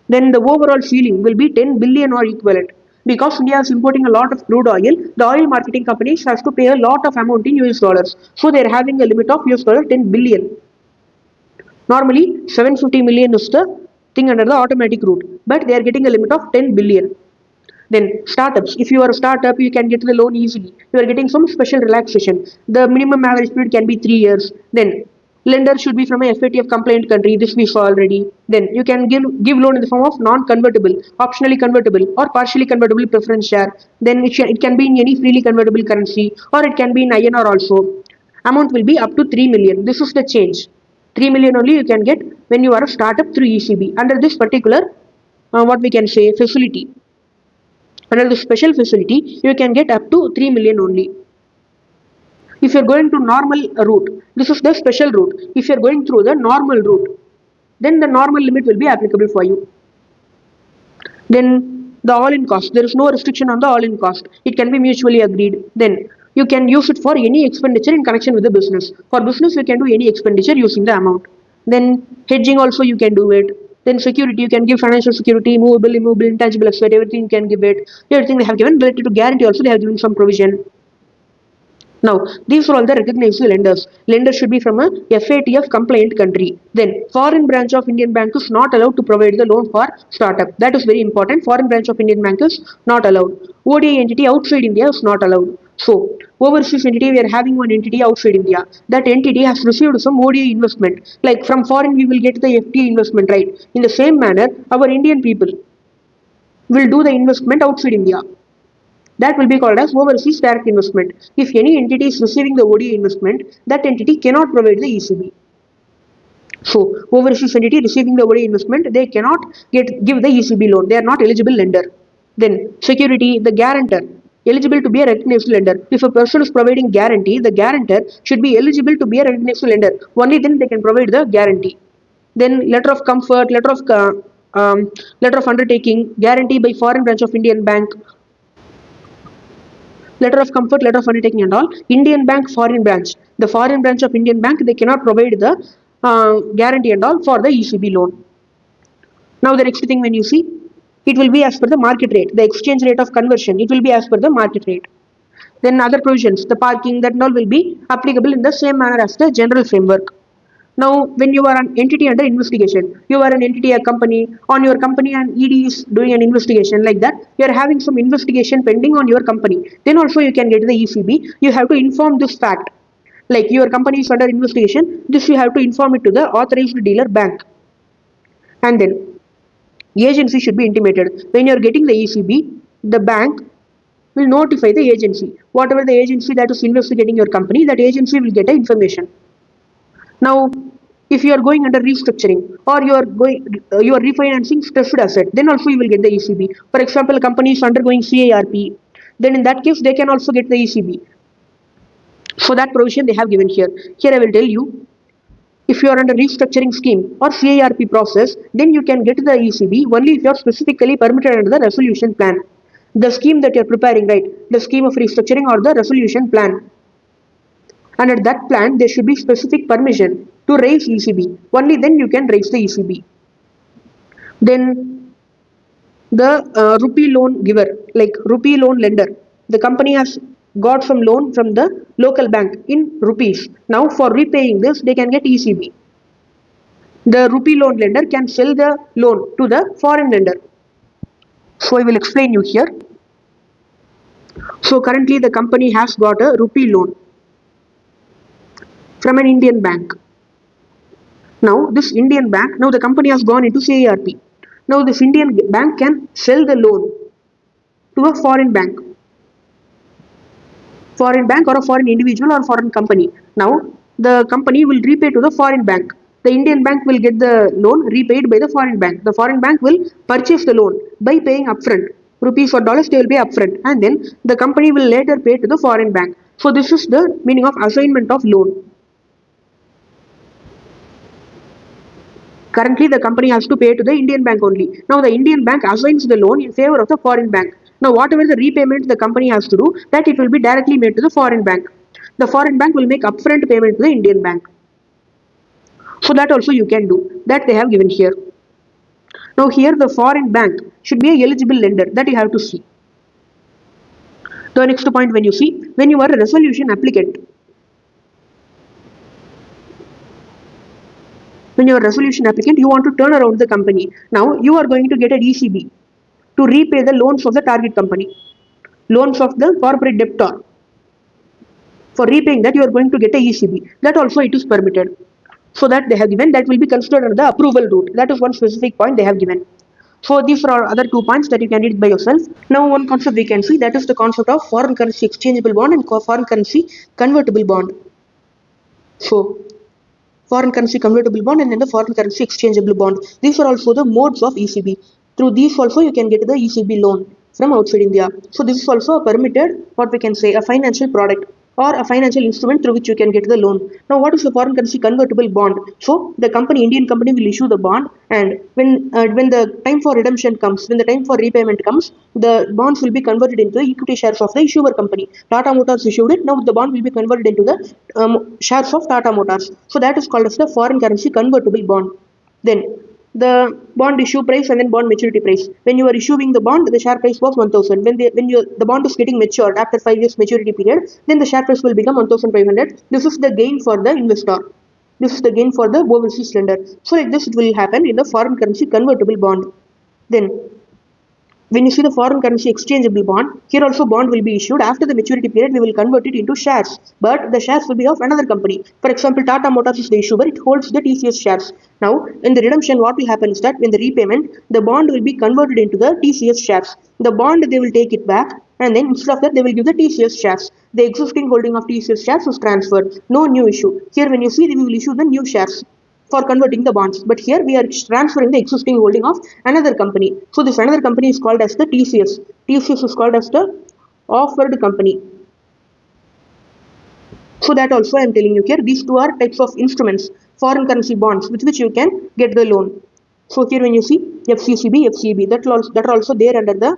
Then the overall ceiling will be 10 billion or equivalent. Because India is importing a lot of crude oil, the oil marketing companies has to pay a lot of amount in US dollars. So they are having a limit of US dollar 10 billion. Normally 750 million is the thing under the automatic route, but they are getting a limit of 10 billion. Then startups. If you are a startup, you can get the loan easily. You are getting some special relaxation. The minimum average period can be 3 years. Then lender should be from a FATF compliant country. This we saw already. Then you can give loan in the form of non-convertible, optionally convertible, or partially convertible preference share. Then it can be in any freely convertible currency, or it can be in INR also. Amount will be up to 3 million. This is the change. 3 million only you can get when you are a startup through ECB. Under this particular, what we can say, facility. Under the special facility, you can get up to 3 million only. If you're going to normal route, this is the special route. If you're going through the normal route, then the normal limit will be applicable for you. Then the all-in cost, there is no restriction on the all-in cost. It can be mutually agreed. Then you can use it for any expenditure in connection with the business. For business, you can do any expenditure using the amount. Then hedging also you can do it. Then security, you can give financial security, movable, immovable, intangible asset, everything you can give it. Everything they have given related to guarantee also they have given some provision. Now, these are all the recognized lenders. Lenders should be from a FATF compliant country. Then, foreign branch of Indian Bank is not allowed to provide the loan for startup. That is very important. Foreign branch of Indian Bank is not allowed. ODI entity outside India is not allowed. So, overseas entity, we are having one entity outside India. That entity has received some ODI investment. Like from foreign, we will get the FDI investment, right? In the same manner, our Indian people will do the investment outside India. That will be called as overseas direct investment. If any entity is receiving the ODI investment, that entity cannot provide the ECB. So, overseas entity receiving the ODI investment, they cannot give the ECB loan. They are not eligible lender. Then, security, the guarantor, eligible to be a recognized lender. If a person is providing guarantee, the guarantor should be eligible to be a recognized lender. Only then they can provide the guarantee. Then, letter of comfort, letter of undertaking, guarantee by foreign branch of Indian Bank, letter of comfort, letter of undertaking and all. Indian Bank, foreign branch. The foreign branch of Indian Bank, they cannot provide the guarantee and all for the ECB loan. Now the next thing when you see, it will be as per the market rate. The exchange rate of conversion, it will be as per the market rate. Then other provisions, the parking, that and all will be applicable in the same manner as the general framework. Now, when you are an entity under investigation, you are an entity, a company, on your company and ED is doing an investigation like that, you are having some investigation pending on your company, then also you can get the ECB. You have to inform this fact. Like your company is under investigation, this you have to inform it to the authorized dealer bank. And then, agency should be intimated. When you are getting the ECB, the bank will notify the agency. Whatever the agency that is investigating your company, that agency will get the information. Now, if you are going under restructuring or you are refinancing stressed asset, then also you will get the ECB. For example, a company is undergoing CARP, then in that case they can also get the ECB. So that provision they have given here. Here I will tell you, if you are under restructuring scheme or CARP process, then you can get the ECB only if you are specifically permitted under the resolution plan. The scheme that you are preparing, right? The scheme of restructuring or the resolution plan. Under that plan, there should be specific permission to raise ECB. Only then you can raise the ECB. Then the rupee loan giver, like rupee loan lender, the company has got some loan from the local bank in rupees. Now for repaying this, they can get ECB. The rupee loan lender can sell the loan to the foreign lender. So I will explain you here. So currently the company has got a rupee loan from an Indian bank. Now this Indian bank, now the company has gone into CARP. Now this Indian bank can sell the loan to a foreign bank or a foreign individual or foreign company. Now the company will repay to the foreign bank. The Indian bank will get the loan repaid by the foreign bank. The foreign bank will purchase the loan by paying upfront. Rupees or dollars they will pay upfront, and then the company will later pay to the foreign bank. So this is the meaning of assignment of loan. Currently, the company has to pay to the Indian bank only. Now, the Indian bank assigns the loan in favor of the foreign bank. Now, whatever the repayment the company has to do, that it will be directly made to the foreign bank. The foreign bank will make upfront payment to the Indian bank. So that also you can do. That they have given here. Now, here the foreign bank should be a eligible lender. That you have to see. The next point when you see, when you are a resolution applicant, when you are a resolution applicant, you want to turn around the company. Now, you are going to get an ECB to repay the loans of the target company, loans of the corporate debtor. For repaying that, you are going to get a ECB. That also it is permitted. So that they have given, that will be considered under the approval route. That is one specific point they have given. So these are other 2 points that you can read by yourself. Now one concept we can see, that is the concept of foreign currency exchangeable bond and foreign currency convertible bond. So foreign currency convertible bond and then the foreign currency exchangeable bond. These are also the modes of ECB. Through these also you can get the ECB loan from outside India. So this is also a permitted, what we can say, a financial product or a financial instrument through which you can get the loan. Now what is the foreign currency convertible bond? So the company, Indian company, will issue the bond, and when the time for redemption comes, when the time for repayment comes, the bonds will be converted into the equity shares of the issuer company. Tata Motors issued it, now the bond will be converted into the shares of Tata Motors. So that is called as the foreign currency convertible bond. Then the bond issue price and then bond maturity price. When you are issuing the bond, the share price was 1000. When the bond is getting matured after 5 years maturity period, then the share price will become 1500. This is the gain for the investor. This is the gain for the overseas lender. So like this, it will happen in the foreign currency convertible bond. Then when you see the foreign currency exchangeable bond, here also bond will be issued. After the maturity period, we will convert it into shares, but the shares will be of another company. For example, Tata Motors is the issuer, it holds the TCS shares. Now, in the redemption, what will happen is that in the repayment, the bond will be converted into the TCS shares. The bond, they will take it back, and then instead of that they will give the TCS shares. The existing holding of TCS shares is transferred. No new issue. Here when you see, we will issue the new shares for converting the bonds. But here we are transferring the existing holding of another company. So this another company is called as the TCS. TCS is called as the offered company. So that also I am telling you here, these two are types of instruments, foreign currency bonds, with which you can get the loan. So here when you see FCCB, FCB, that are also there under the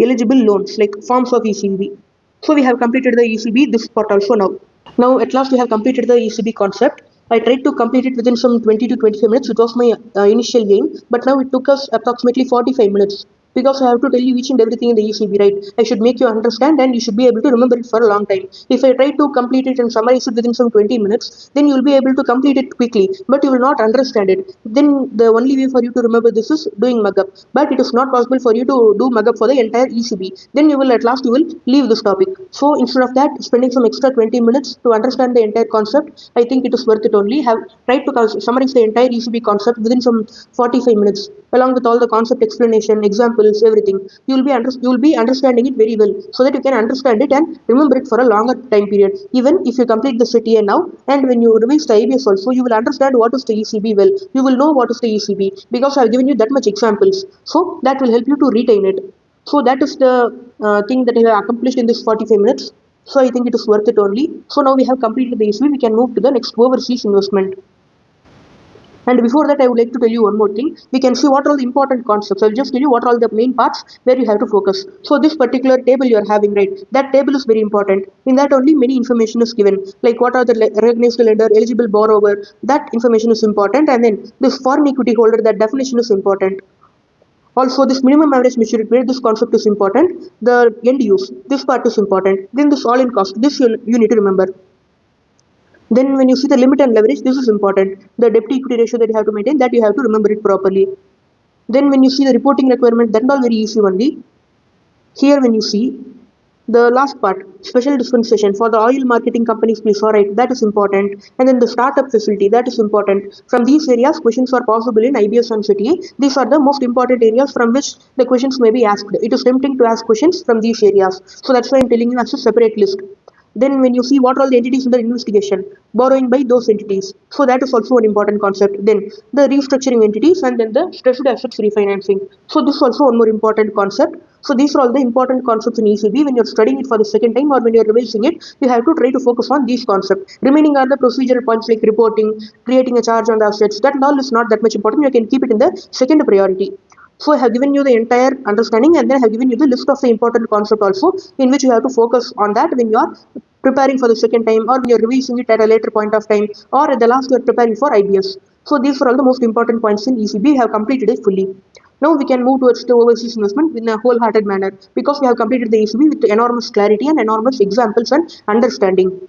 eligible loans, like forms of ECB. So we have completed the ECB, this part also now. Now at last we have completed the ECB concept. I tried to complete it within some 20 to 25 minutes. It was my initial aim, but now it took us approximately 45 minutes because I have to tell you each and everything in the ECB, right? I should make you understand and you should be able to remember it for a long time. If I try to complete it and summarize it within some 20 minutes, then you will be able to complete it quickly, but you will not understand it. Then the only way for you to remember this is doing mug up, but it is not possible for you to do mug up for the entire ECB. Then you will at last you will leave this topic. So instead of that, spending some extra 20 minutes to understand the entire concept, I think it is worth it only. Have tried to summarize the entire ECB concept within some 45 minutes, along with all the concept explanation, examples, everything. You will be understanding it very well, so that you can understand it and remember it for a longer time period. Even if you complete the CTA now, and when you revise the IBS also, you will understand what is the ECB well. You will know what is the ECB because I have given you that much examples. So that will help you to retain it. So that is the thing that I have accomplished in this 45 minutes. So I think it is worth it only. So now we have completed the ECB, we can move to the next overseas investment. And before that, I would like to tell you one more thing. We can see what are all the important concepts. I'll just tell you what are all the main parts where you have to focus. So this particular table you are having, right? That table is very important. In that only many information is given. Like what are the recognized lender, eligible borrower, that information is important. And then this foreign equity holder, that definition is important. Also, this minimum average maturity period, this concept is important. The end use, this part is important. Then this all-in cost, this you need to remember. Then when you see the limit and leverage, this is important. The debt equity ratio that you have to maintain, that you have to remember it properly. Then when you see the reporting requirement, that all very easy only. Here when you see the last part, special dispensation for the oil marketing companies, please, alright, that is important. And then the startup facility, that is important. From these areas, questions are possible in IBS and CTA. These are the most important areas from which the questions may be asked. It is tempting to ask questions from these areas. So that's why I'm telling you as a separate list. Then when you see what are all the entities in the investigation, borrowing by those entities. So that is also an important concept. Then the restructuring entities and then the stressed assets refinancing. So this is also one more important concept. So these are all the important concepts in ECB. When you're studying it for the second time or when you're revising it, you have to try to focus on these concepts. Remaining are the procedural points like reporting, creating a charge on the assets. That all is not that much important. You can keep it in the second priority. So I have given you the entire understanding and then I have given you the list of the important concept also, in which you have to focus on that when you are preparing for the second time or when you are revising it at a later point of time or at the last you are preparing for IBS. So these are all the most important points in ECB. We have completed it fully. Now we can move towards the overseas investment in a wholehearted manner because we have completed the ECB with enormous clarity and enormous examples and understanding.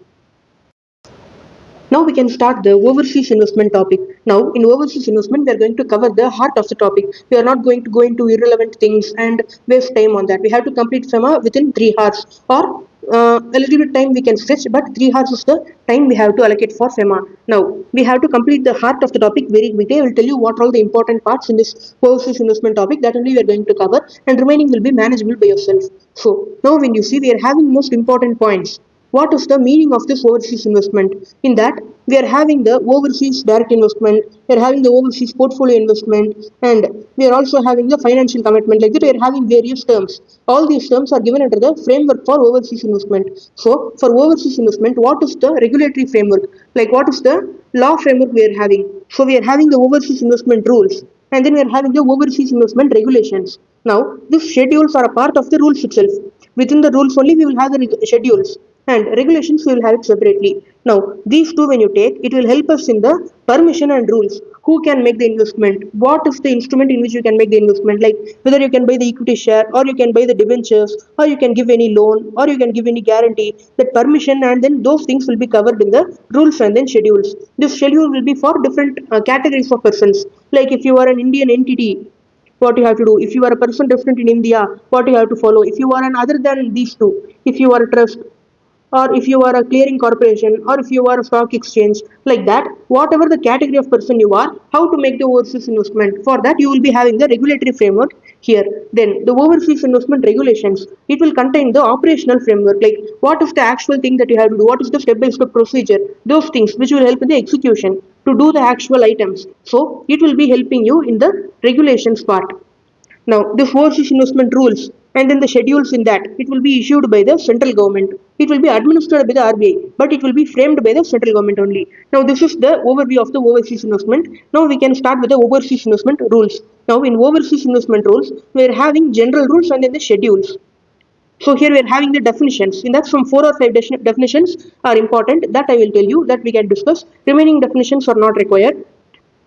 Now we can start the overseas investment topic. Now in overseas investment we are going to cover the heart of the topic. We are not going to go into irrelevant things and waste time on that. We have to complete FEMA within 3 hours or a little bit time we can stretch, but 3 hours is the time we have to allocate for FEMA. Now we have to complete the heart of the topic very quickly. I will tell you what are all the important parts in this overseas investment topic that only we are going to cover, and remaining will be manageable by yourself. So now when you see we are having most important points. What is the meaning of this overseas investment? In that, we are having the overseas direct investment, we are having the overseas portfolio investment, and we are also having the financial commitment. Like that, we are having various terms. All these terms are given under the framework for overseas investment. So, for overseas investment, what is the regulatory framework? Like, what is the law framework we are having? So, we are having the overseas investment rules, and then we are having the overseas investment regulations. Now, these schedules are a part of the rules itself. Within the rules only, we will have the schedules and regulations we will have it separately. Now, these two when you take, it will help us in the permission and rules. Who can make the investment? What is the instrument in which you can make the investment? Like whether you can buy the equity share or you can buy the debentures or you can give any loan or you can give any guarantee. That permission and then those things will be covered in the rules and then schedules. This schedule will be for different categories of persons. Like if you are an Indian entity, what you have to do. If you are a person resident in India, what you have to follow. If you are an other than these two, if you are a trust, or if you are a clearing corporation, or if you are a stock exchange, like that, whatever the category of person you are, how to make the overseas investment. For that, you will be having the regulatory framework here. Then the overseas investment regulations, it will contain the operational framework, like what is the actual thing that you have to do, what is the step-by-step procedure, those things which will help in the execution to do the actual items. So it will be helping you in the regulations part. Now, this overseas investment rules and then the schedules in that, it will be issued by the central government. It will be administered by the RBI, but it will be framed by the central government only. Now, this is the overview of the overseas investment. Now, we can start with the overseas investment rules. Now, in overseas investment rules, we are having general rules and then the schedules. So here we are having the definitions. In that, some 4 or 5 definitions are important. That I will tell you that we can discuss. Remaining definitions are not required.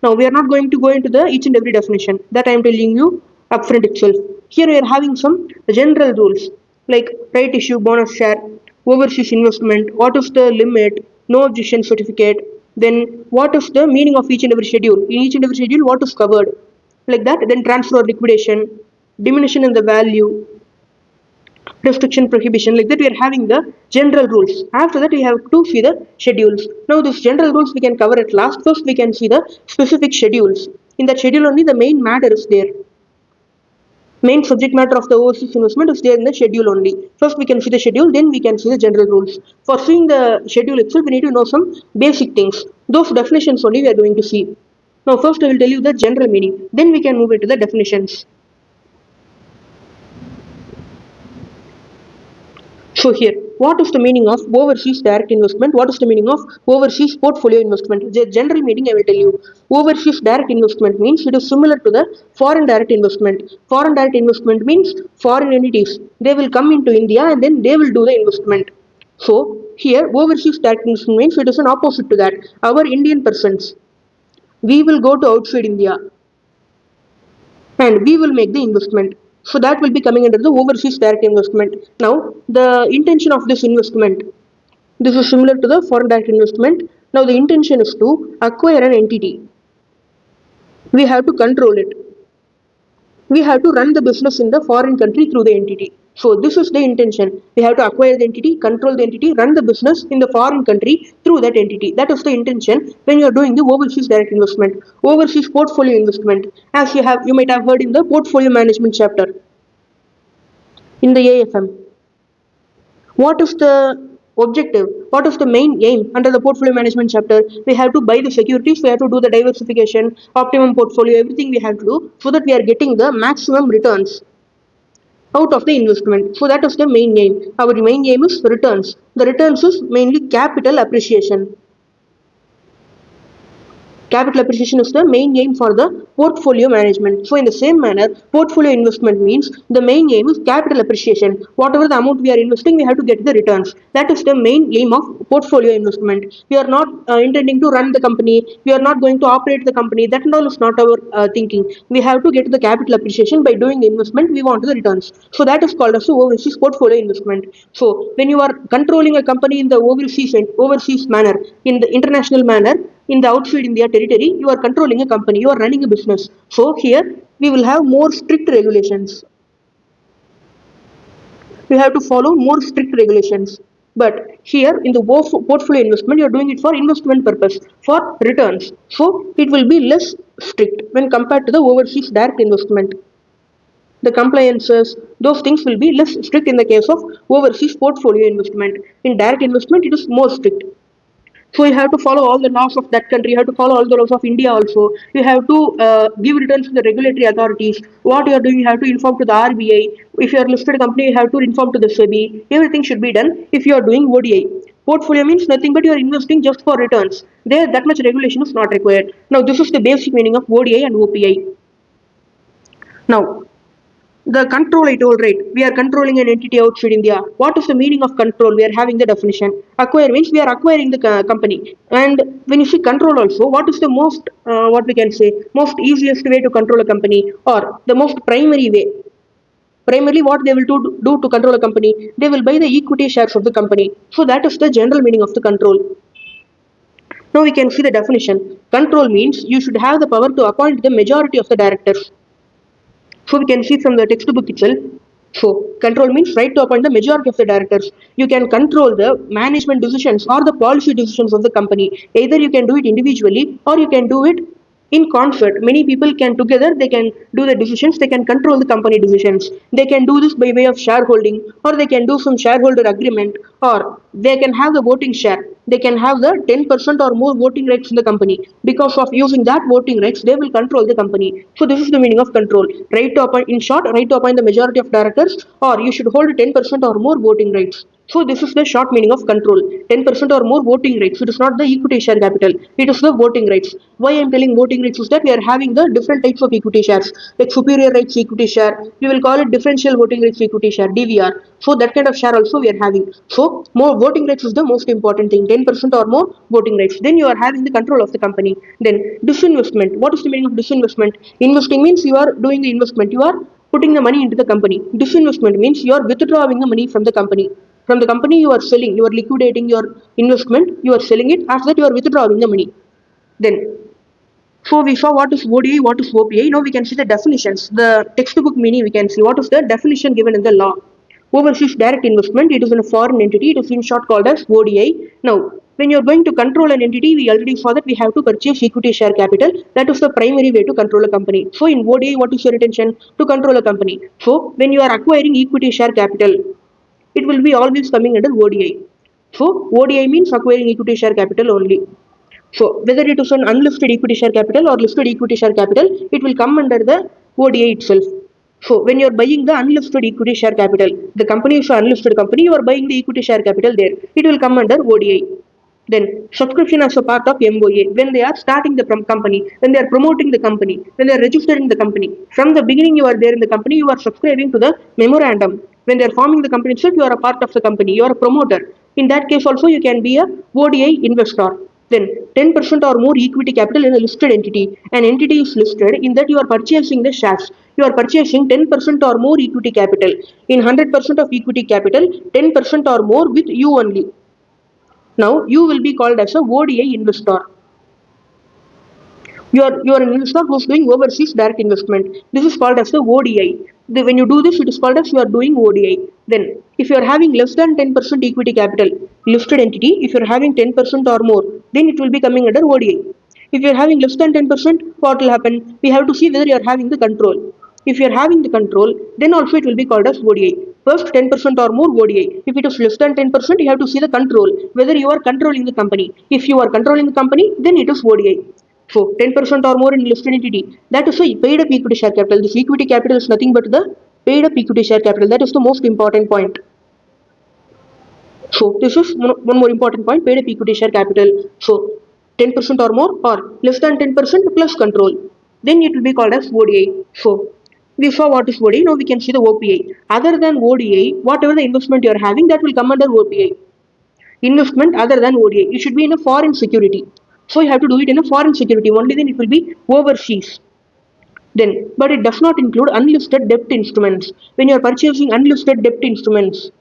Now we are not going to go into the each and every definition that I am telling you upfront itself. Here we are having some general rules like right issue, bonus share, overseas investment, what is the limit, no objection certificate, then what is the meaning of each and every schedule. In each and every schedule, what is covered, like that. Then transfer or liquidation, diminution in the value, restriction, prohibition, like that. We are having the general rules. After that we have to see the schedules. Now these general rules we can cover at last. First we can see the specific schedules. In that schedule only the main matter is there. Main subject matter of the overseas investment is there in the schedule only. First we can see the schedule, then we can see the general rules. For seeing the schedule itself, we need to know some basic things. Those definitions only we are going to see. Now first I will tell you the general meaning, then we can move into the definitions. So here, what is the meaning of overseas direct investment? What is the meaning of overseas portfolio investment? The general meaning I will tell you. Overseas direct investment means it is similar to the foreign direct investment. Foreign direct investment means foreign entities. They will come into India and then they will do the investment. So here, overseas direct investment means it is an opposite to that. Our Indian persons, we will go to outside India and we will make the investment. So that will be coming under the overseas direct investment. Now, the intention of this investment, this is similar to the foreign direct investment. Now, the intention is to acquire an entity. We have to control it. We have to run the business in the foreign country through the entity. So this is the intention. We have to acquire the entity, control the entity, run the business in the foreign country through that entity. That is the intention when you are doing the overseas direct investment. Overseas portfolio investment, as you might have heard in the portfolio management chapter in the AFM. What is the objective? What is the main aim under the portfolio management chapter? We have to buy the securities, we have to do the diversification, optimum portfolio, everything we have to do so that we are getting the maximum returns out of the investment. So that is the main aim. Our main aim is returns. The returns is mainly capital appreciation. Capital appreciation is the main aim for the portfolio management. So in the same manner, portfolio investment means the main aim is capital appreciation. Whatever the amount we are investing, we have to get the returns. That is the main aim of portfolio investment. We are not intending to run the company. We are not going to operate the company. That and all is not our thinking. We have to get the capital appreciation by doing the investment. We want the returns. So that is called as the overseas portfolio investment. So when you are controlling a company in the overseas manner, in the international manner, in the outside India territory, you are controlling a company, you are running a business. So here we will have more strict regulations. We have to follow more strict regulations. But here in the portfolio investment, you are doing it for investment purpose, for returns. So it will be less strict when compared to the overseas direct investment. The compliances, those things will be less strict in the case of overseas portfolio investment. In direct investment, it is more strict. So you have to follow all the laws of that country. You have to follow all the laws of India also. You have to give returns to the regulatory authorities. What you are doing, you have to inform to the RBI. If you are listed company, you have to inform to the SEBI. Everything should be done if you are doing ODI. Portfolio means nothing but you are investing just for returns. There, that much regulation is not required. Now, this is the basic meaning of ODI and OPI. Now, the control I told, right? We are controlling an entity outside India. What is the meaning of control? We are having the definition. Acquire means we are acquiring the company. And when you see control also, what is the most, what we can say, most easiest way to control a company, or the most primary way? Primarily, what they will do to control a company, they will buy the equity shares of the company. So that is the general meaning of the control. Now we can see the definition. Control means you should have the power to appoint the majority of the directors. So we can see from the textbook itself. So control means right to appoint the majority of the directors. You can control the management decisions or the policy decisions of the company. Either you can do it individually or you can do it in concert, many people can together, they can do the decisions, they can control the company decisions. They can do this by way of shareholding, or they can do some shareholder agreement, or they can have the voting share. They can have the 10% or more voting rights in the company. Because of using that voting rights, they will control the company. So this is the meaning of control. Right to appoint, in short, right to appoint the majority of directors, or you should hold 10% or more voting rights. So this is the short meaning of control. 10% or more voting rights. It is not the equity share capital. It is the voting rights. Why I am telling voting rights is that we are having the different types of equity shares, like superior rights equity share. We will call it differential voting rights equity share (DVR). So that kind of share also we are having. So more voting rights is the most important thing. 10% or more voting rights. Then you are having the control of the company. Then disinvestment. What is the meaning of disinvestment? Investing means you are doing the investment. You are putting the money into the company. Disinvestment means you are withdrawing the money from the company. From the company you are selling, you are liquidating your investment, you are selling it, after that you are withdrawing the money. Then, so we saw what is ODI, what is OPI. Now we can see the definitions. The textbook meaning we can see what is the definition given in the law. Overseas direct investment, it is in a foreign entity, it is in short called as ODI. Now, when you are going to control an entity, we already saw that we have to purchase equity share capital. That is the primary way to control a company. So in ODI, what is your intention? To control a company. So when you are acquiring equity share capital, it will be always coming under ODI. So ODI means acquiring equity share capital only. So whether it is an unlisted equity share capital or listed equity share capital, it will come under the ODI itself. So when you are buying the unlisted equity share capital, the company is an unlisted company, you are buying the equity share capital there. It will come under ODI. Then subscription as a part of MOA. When they are starting the company, when they are promoting the company, when they are registering the company. From the beginning you are there in the company, you are subscribing to the memorandum. When they are forming the company itself, you are a part of the company, you are a promoter. In that case also you can be a ODI investor. Then 10% or more equity capital in a listed entity. An entity is listed in that you are purchasing the shares. You are purchasing 10% or more equity capital. In 100% of equity capital, 10% or more with you only. Now you will be called as a ODI investor. You are an investor who's doing overseas direct investment. This is called as the ODI. When you do this, it is called as you are doing ODI. Then, if you are having less than 10% equity capital, listed entity, if you are having 10% or more, then it will be coming under ODI. If you are having less than 10%, what will happen? We have to see whether you are having the control. If you are having the control, then also it will be called as ODI. First 10% or more ODI. If it is less than 10%, you have to see the control, whether you are controlling the company. If you are controlling the company, then it is ODI. So 10% or more in listed entity. That is a paid up equity share capital. This equity capital is nothing but the paid up equity share capital. That is the most important point. So this is one more important point, paid up equity share capital. So 10% or more or less than 10% plus control. Then it will be called as ODI. So we saw what is ODI. Now we can see the OPI. Other than ODI, whatever the investment you are having, that will come under OPI. Investment other than ODI. It should be in a foreign security. So you have to do it in a foreign security. Only then it will be overseas. Then, but it does not include unlisted debt instruments. When you are purchasing unlisted debt instruments,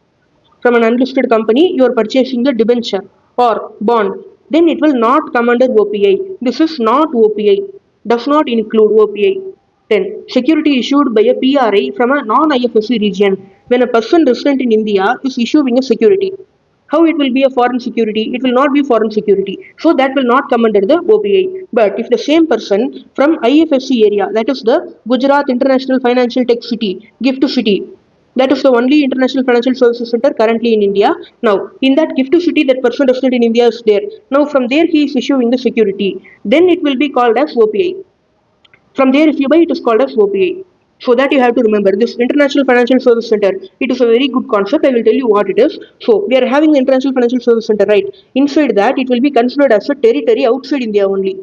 from an unlisted company, you are purchasing the debenture or bond, then it will not come under OPI. This is not OPI, does not include OPI. Then, security issued by a PRI from a non-IFSC region. When a person resident in India is issuing a security, how it will be a foreign security? It will not be foreign security. So that will not come under the OPI. But if the same person from IFSC area, that is the Gujarat International Financial Tech City, GIFT City, that is the only international financial services center currently in India. Now, in that gift city, that person resident in India is there. Now, from there he is issuing the security. Then it will be called as OPI. From there, if you buy, it is called as OPI. So that you have to remember this International Financial Service Center. It is a very good concept. I will tell you what it is. So we are having the International Financial Service Center, right? Inside that, it will be considered as a territory outside India only.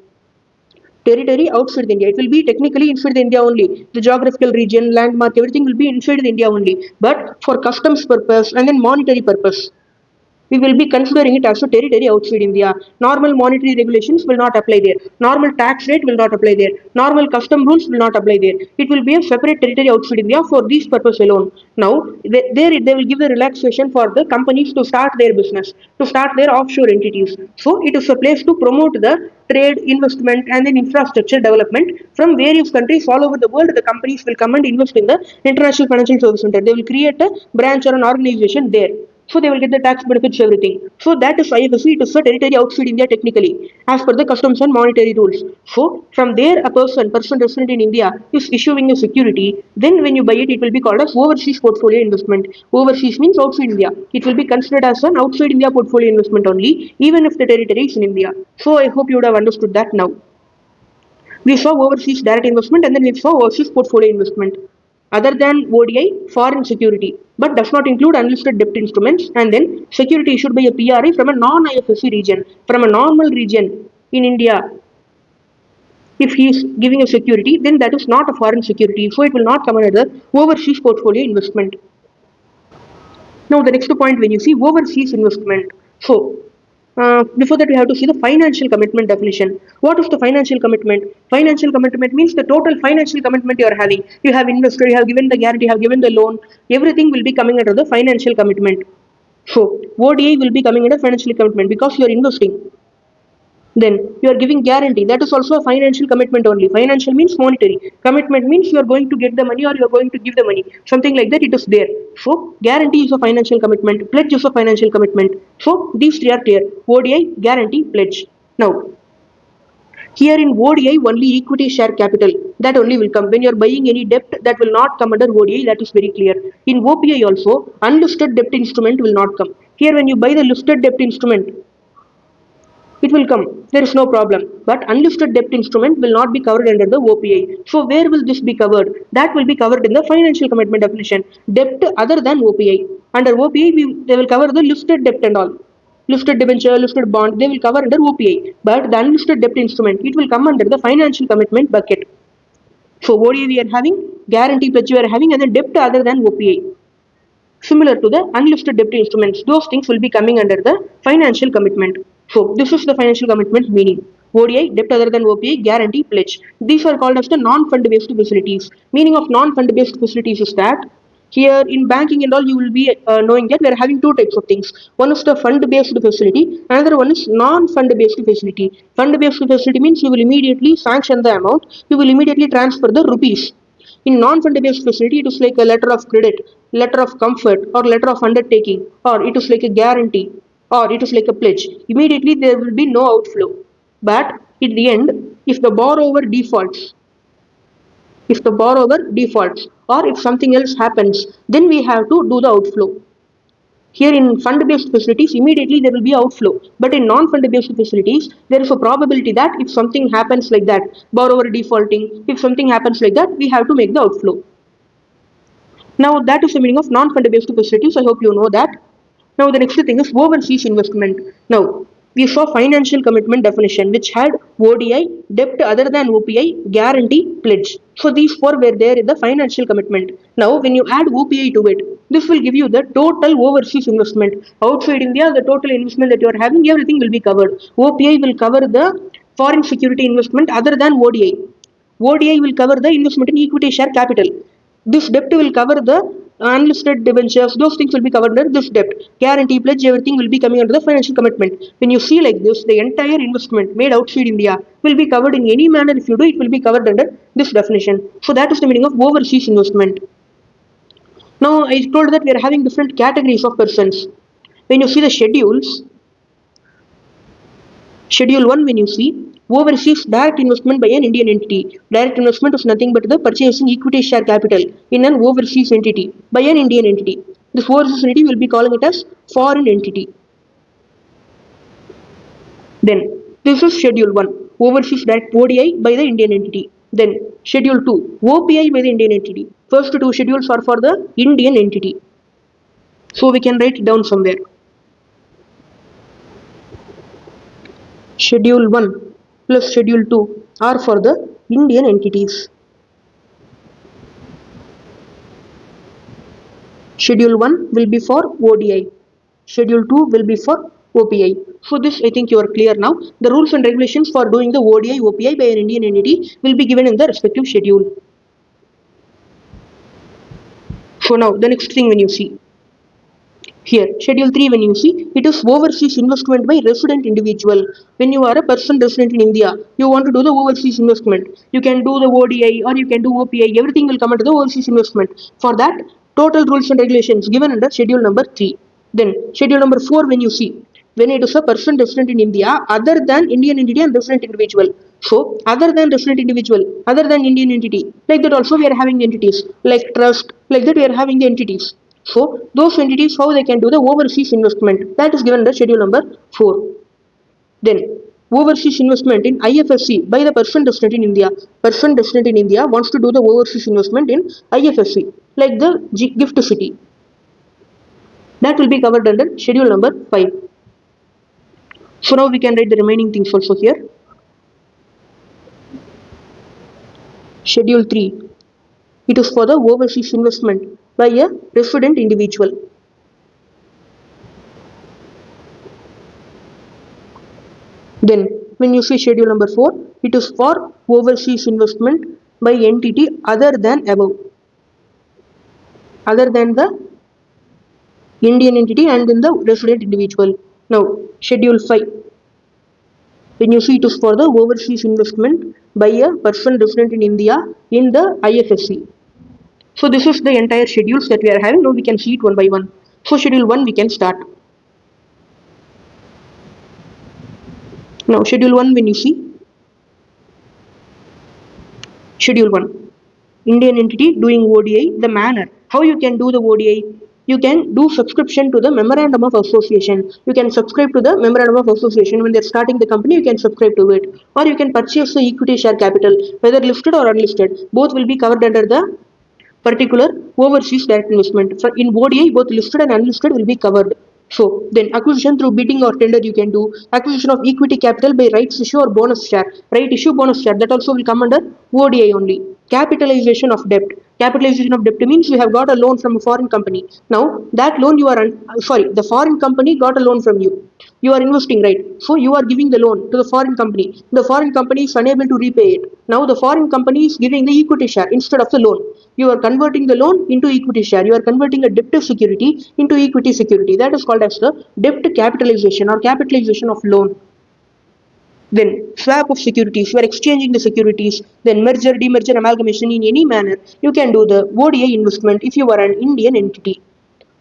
Territory outside India. It will be technically inside India only. The geographical region, landmark, everything will be inside India only. But for customs purpose and then monetary purpose, we will be considering it as a territory outside India. Normal monetary regulations will not apply there. Normal tax rate will not apply there. Normal custom rules will not apply there. It will be a separate territory outside India for this purpose alone. Now, there they will give the relaxation for the companies to start their business, to start their offshore entities. So, it is a place to promote the trade, investment, and then infrastructure development from various countries all over the world. The companies will come and invest in the International Financial Service Center. They will create a branch or an organization there. So they will get the tax benefits, everything. So that is IFSC, it is a territory outside India technically, as per the customs and monetary rules. So from there, a person resident in India is issuing a security, then when you buy it, it will be called as overseas portfolio investment. Overseas means outside India. It will be considered as an outside India portfolio investment only, even if the territory is in India. So I hope you would have understood that now. We saw overseas direct investment and then we saw overseas portfolio investment. Other than ODI, foreign security, but does not include unlisted debt instruments, and then security issued by a PRI from a non-IFSC region, from a normal region in India. If he is giving a security, then that is not a foreign security, so it will not come under the overseas portfolio investment. Now the next point, when you see overseas investment, so before that we have to see the financial commitment definition. What is the financial commitment? Financial commitment means the total financial commitment you are having. You have invested, you have given the guarantee, you have given the loan, everything will be coming under the financial commitment. So ODI will be coming under financial commitment because you are investing. Then you are giving guarantee. That is also a financial commitment only. Financial means monetary. Commitment means you are going to get the money or you are going to give the money. Something like that, it is there. So guarantee is a financial commitment. Pledge is a financial commitment. So these three are clear. ODI, guarantee, pledge. Now, here in ODI, only equity share capital, that only will come. When you are buying any debt, that will not come under ODI, that is very clear. In OPI also, unlisted debt instrument will not come. Here when you buy the listed debt instrument, it will come. There is no problem. But unlisted debt instrument will not be covered under the OPI. So where will this be covered? That will be covered in the financial commitment definition. Debt other than OPI. Under OPI, they will cover the listed debt and all. Listed debenture, listed bond, they will cover under OPI. But the unlisted debt instrument, it will come under the financial commitment bucket. So ODI we are having, guarantee pledge we are having, and then debt other than OPI. Similar to the unlisted debt instruments, those things will be coming under the financial commitment. So this is the financial commitment meaning. ODI, debt other than OPI, guarantee, pledge. These are called as the non-fund based facilities. Meaning of non-fund based facilities is that here in banking and all, you will be knowing that we are having two types of things. One is the fund based facility, another one is non-fund based facility. Fund based facility means you will immediately sanction the amount, you will immediately transfer the rupees. In non-fund based facility, it is like a letter of credit, letter of comfort, or letter of undertaking, or it is like a guarantee, or it is like a pledge. Immediately there will be no outflow. But at the end, if the borrower defaults, or if something else happens, then we have to do the outflow. Here in fund-based facilities, immediately there will be outflow. But in non-fund-based facilities, there is a probability that if something happens like that, borrower defaulting, if something happens like that, we have to make the outflow. Now that is the meaning of non-fund-based facilities. I hope you know that. Now the next thing is overseas investment. Now we saw financial commitment definition which had ODI, debt other than OPI, guarantee, pledge. So these four were there in the financial commitment. Now when you add OPI to it, this will give you the total overseas investment. Outside India, the total investment that you are having, everything will be covered. OPI will cover the foreign security investment other than ODI. ODI will cover the investment in equity share capital. This debt will cover the unlisted debentures, those things will be covered under this debt. Guarantee, pledge, everything will be coming under the financial commitment. When you see like this, the entire investment made outside India will be covered in any manner. If you do, it will be covered under this definition. So that is the meaning of overseas investment. Now I told that we are having different categories of persons. When you see the schedules, Schedule 1, when you see overseas direct investment by an Indian entity. Direct investment is nothing but the purchasing equity share capital in an overseas entity by an Indian entity. This overseas entity will be calling it as foreign entity. Then this is Schedule 1, overseas direct ODI by the Indian entity. Then Schedule 2, OPI by the Indian entity. First two schedules are for the Indian entity. So we can write it down somewhere. Schedule 1 plus Schedule 2 are for the Indian entities. Schedule 1 will be for ODI. Schedule 2 will be for OPI. So this I think you are clear now. The rules and regulations for doing the ODI, OPI by an Indian entity will be given in the respective schedule. So now the next thing when you see. Here, Schedule 3 when you see, it is overseas investment by resident individual. When you are a person resident in India, you want to do the overseas investment. You can do the ODI or you can do OPI, everything will come under the overseas investment. For that, total rules and regulations given under Schedule number 3. Then schedule number 4, when you see, when it is a person resident in India other than Indian entity and resident individual. So other than resident individual, other than Indian entity, like that also we are having entities like trust, like that we are having the entities. So those entities, how they can do the overseas investment, that is given the schedule number 4. Then overseas investment in IFSC by the person resident in India. Person resident in India wants to do the overseas investment in IFSC, like the gift city. That will be covered under schedule number 5. So now we can write the remaining things also here. Schedule 3. It is for the overseas investment by a resident individual. Then when you see schedule number 4, it is for overseas investment by entity other than above. Other than the Indian entity and then the resident individual. Now schedule 5. When you see it is for the overseas investment by a person resident in India in the IFSC. So this is the entire schedules that we are having. Now we can see it one by one. So schedule 1 we can start. Now schedule 1, when you see schedule 1, Indian entity doing ODI, the manner. How you can do the ODI? You can do subscription to the memorandum of association. You can subscribe to the memorandum of association. When they're starting the company, you can subscribe to it. Or you can purchase the equity share capital, whether listed or unlisted. Both will be covered under the particular overseas direct investment. So in ODI, both listed and unlisted will be covered. So then acquisition through bidding or tender you can do. Acquisition of equity capital by rights issue or bonus share. Right issue, bonus share, that also will come under ODI only. Capitalization of debt. Capitalization of debt means you have got a loan from a foreign company. Now that loan you are the foreign company got a loan from you. You are investing, right? So you are giving the loan to the foreign company. The foreign company is unable to repay it. Now the foreign company is giving the equity share instead of the loan. You are converting the loan into equity share. You are converting a debt security into equity security. That is called as the debt capitalization or capitalization of loan. Then swap of securities, you are exchanging the securities. Then merger, demerger, amalgamation in any manner. You can do the ODI investment if you are an Indian entity.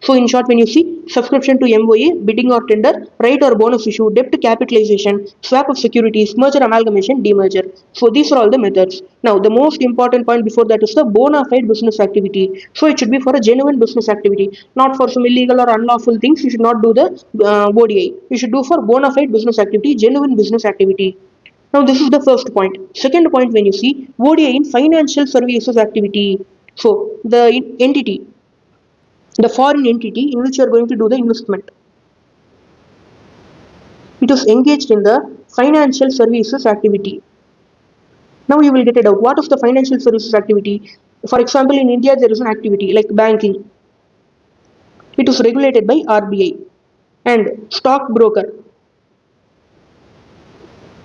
So in short, when you see subscription to MOA, bidding or tender, right or bonus issue, debt capitalization, swap of securities, merger amalgamation, demerger. So these are all the methods. Now the most important point before that is the bona fide business activity. So it should be for a genuine business activity, not for some illegal or unlawful things. You should not do the ODI. You should do for bona fide business activity, genuine business activity. Now this is the first point. Second point, when you see ODI in financial services activity. So the entity, the foreign entity in which you are going to do the investment, it is engaged in the financial services activity. Now you will get it out. What is the financial services activity? For example, in India there is an activity like banking. It is regulated by RBI, and stockbroker,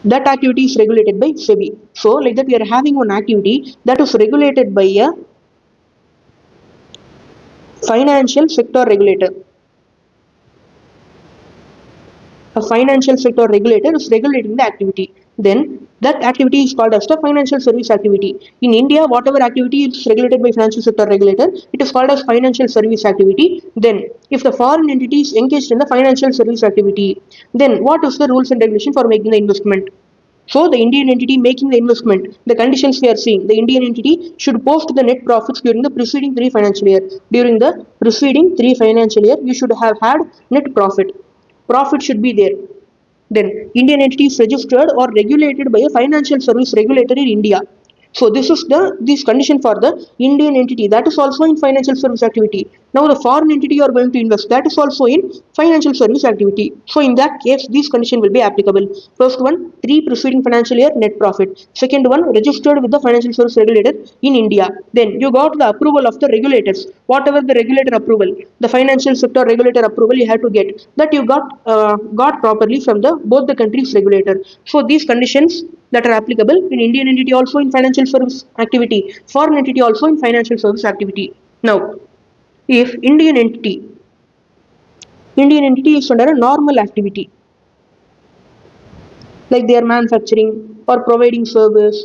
that activity is regulated by SEBI. So like that we are having one activity that is regulated by a financial sector regulator. A financial sector regulator is regulating the activity. Then that activity is called as the financial service activity. In India, whatever activity is regulated by financial sector regulator, it is called as financial service activity. Then if the foreign entity is engaged in the financial service activity, then what is the rules and regulation for making the investment? So the Indian entity making the investment, the conditions we are seeing, the Indian entity should post the net profits during the preceding 3 financial year. During the preceding 3 financial year, you should have had net profit. Profit should be there. Then Indian entity is registered or regulated by a financial service regulator in India. So this condition for the Indian entity, that is also in financial service activity. Now the foreign entity you are going to invest, that is also in financial service activity. So in that case, this condition will be applicable. First one, 3 preceding financial year net profit. Second one, registered with the financial service regulator in India. Then you got the approval of the regulators. Whatever the regulator approval, the financial sector regulator approval you have to get. That you got properly from the both the countries regulator. So these conditions that are applicable in Indian entity also in financial service activity, foreign entity also in financial service activity. Now, if Indian entity is under a normal activity, like they are manufacturing or providing service,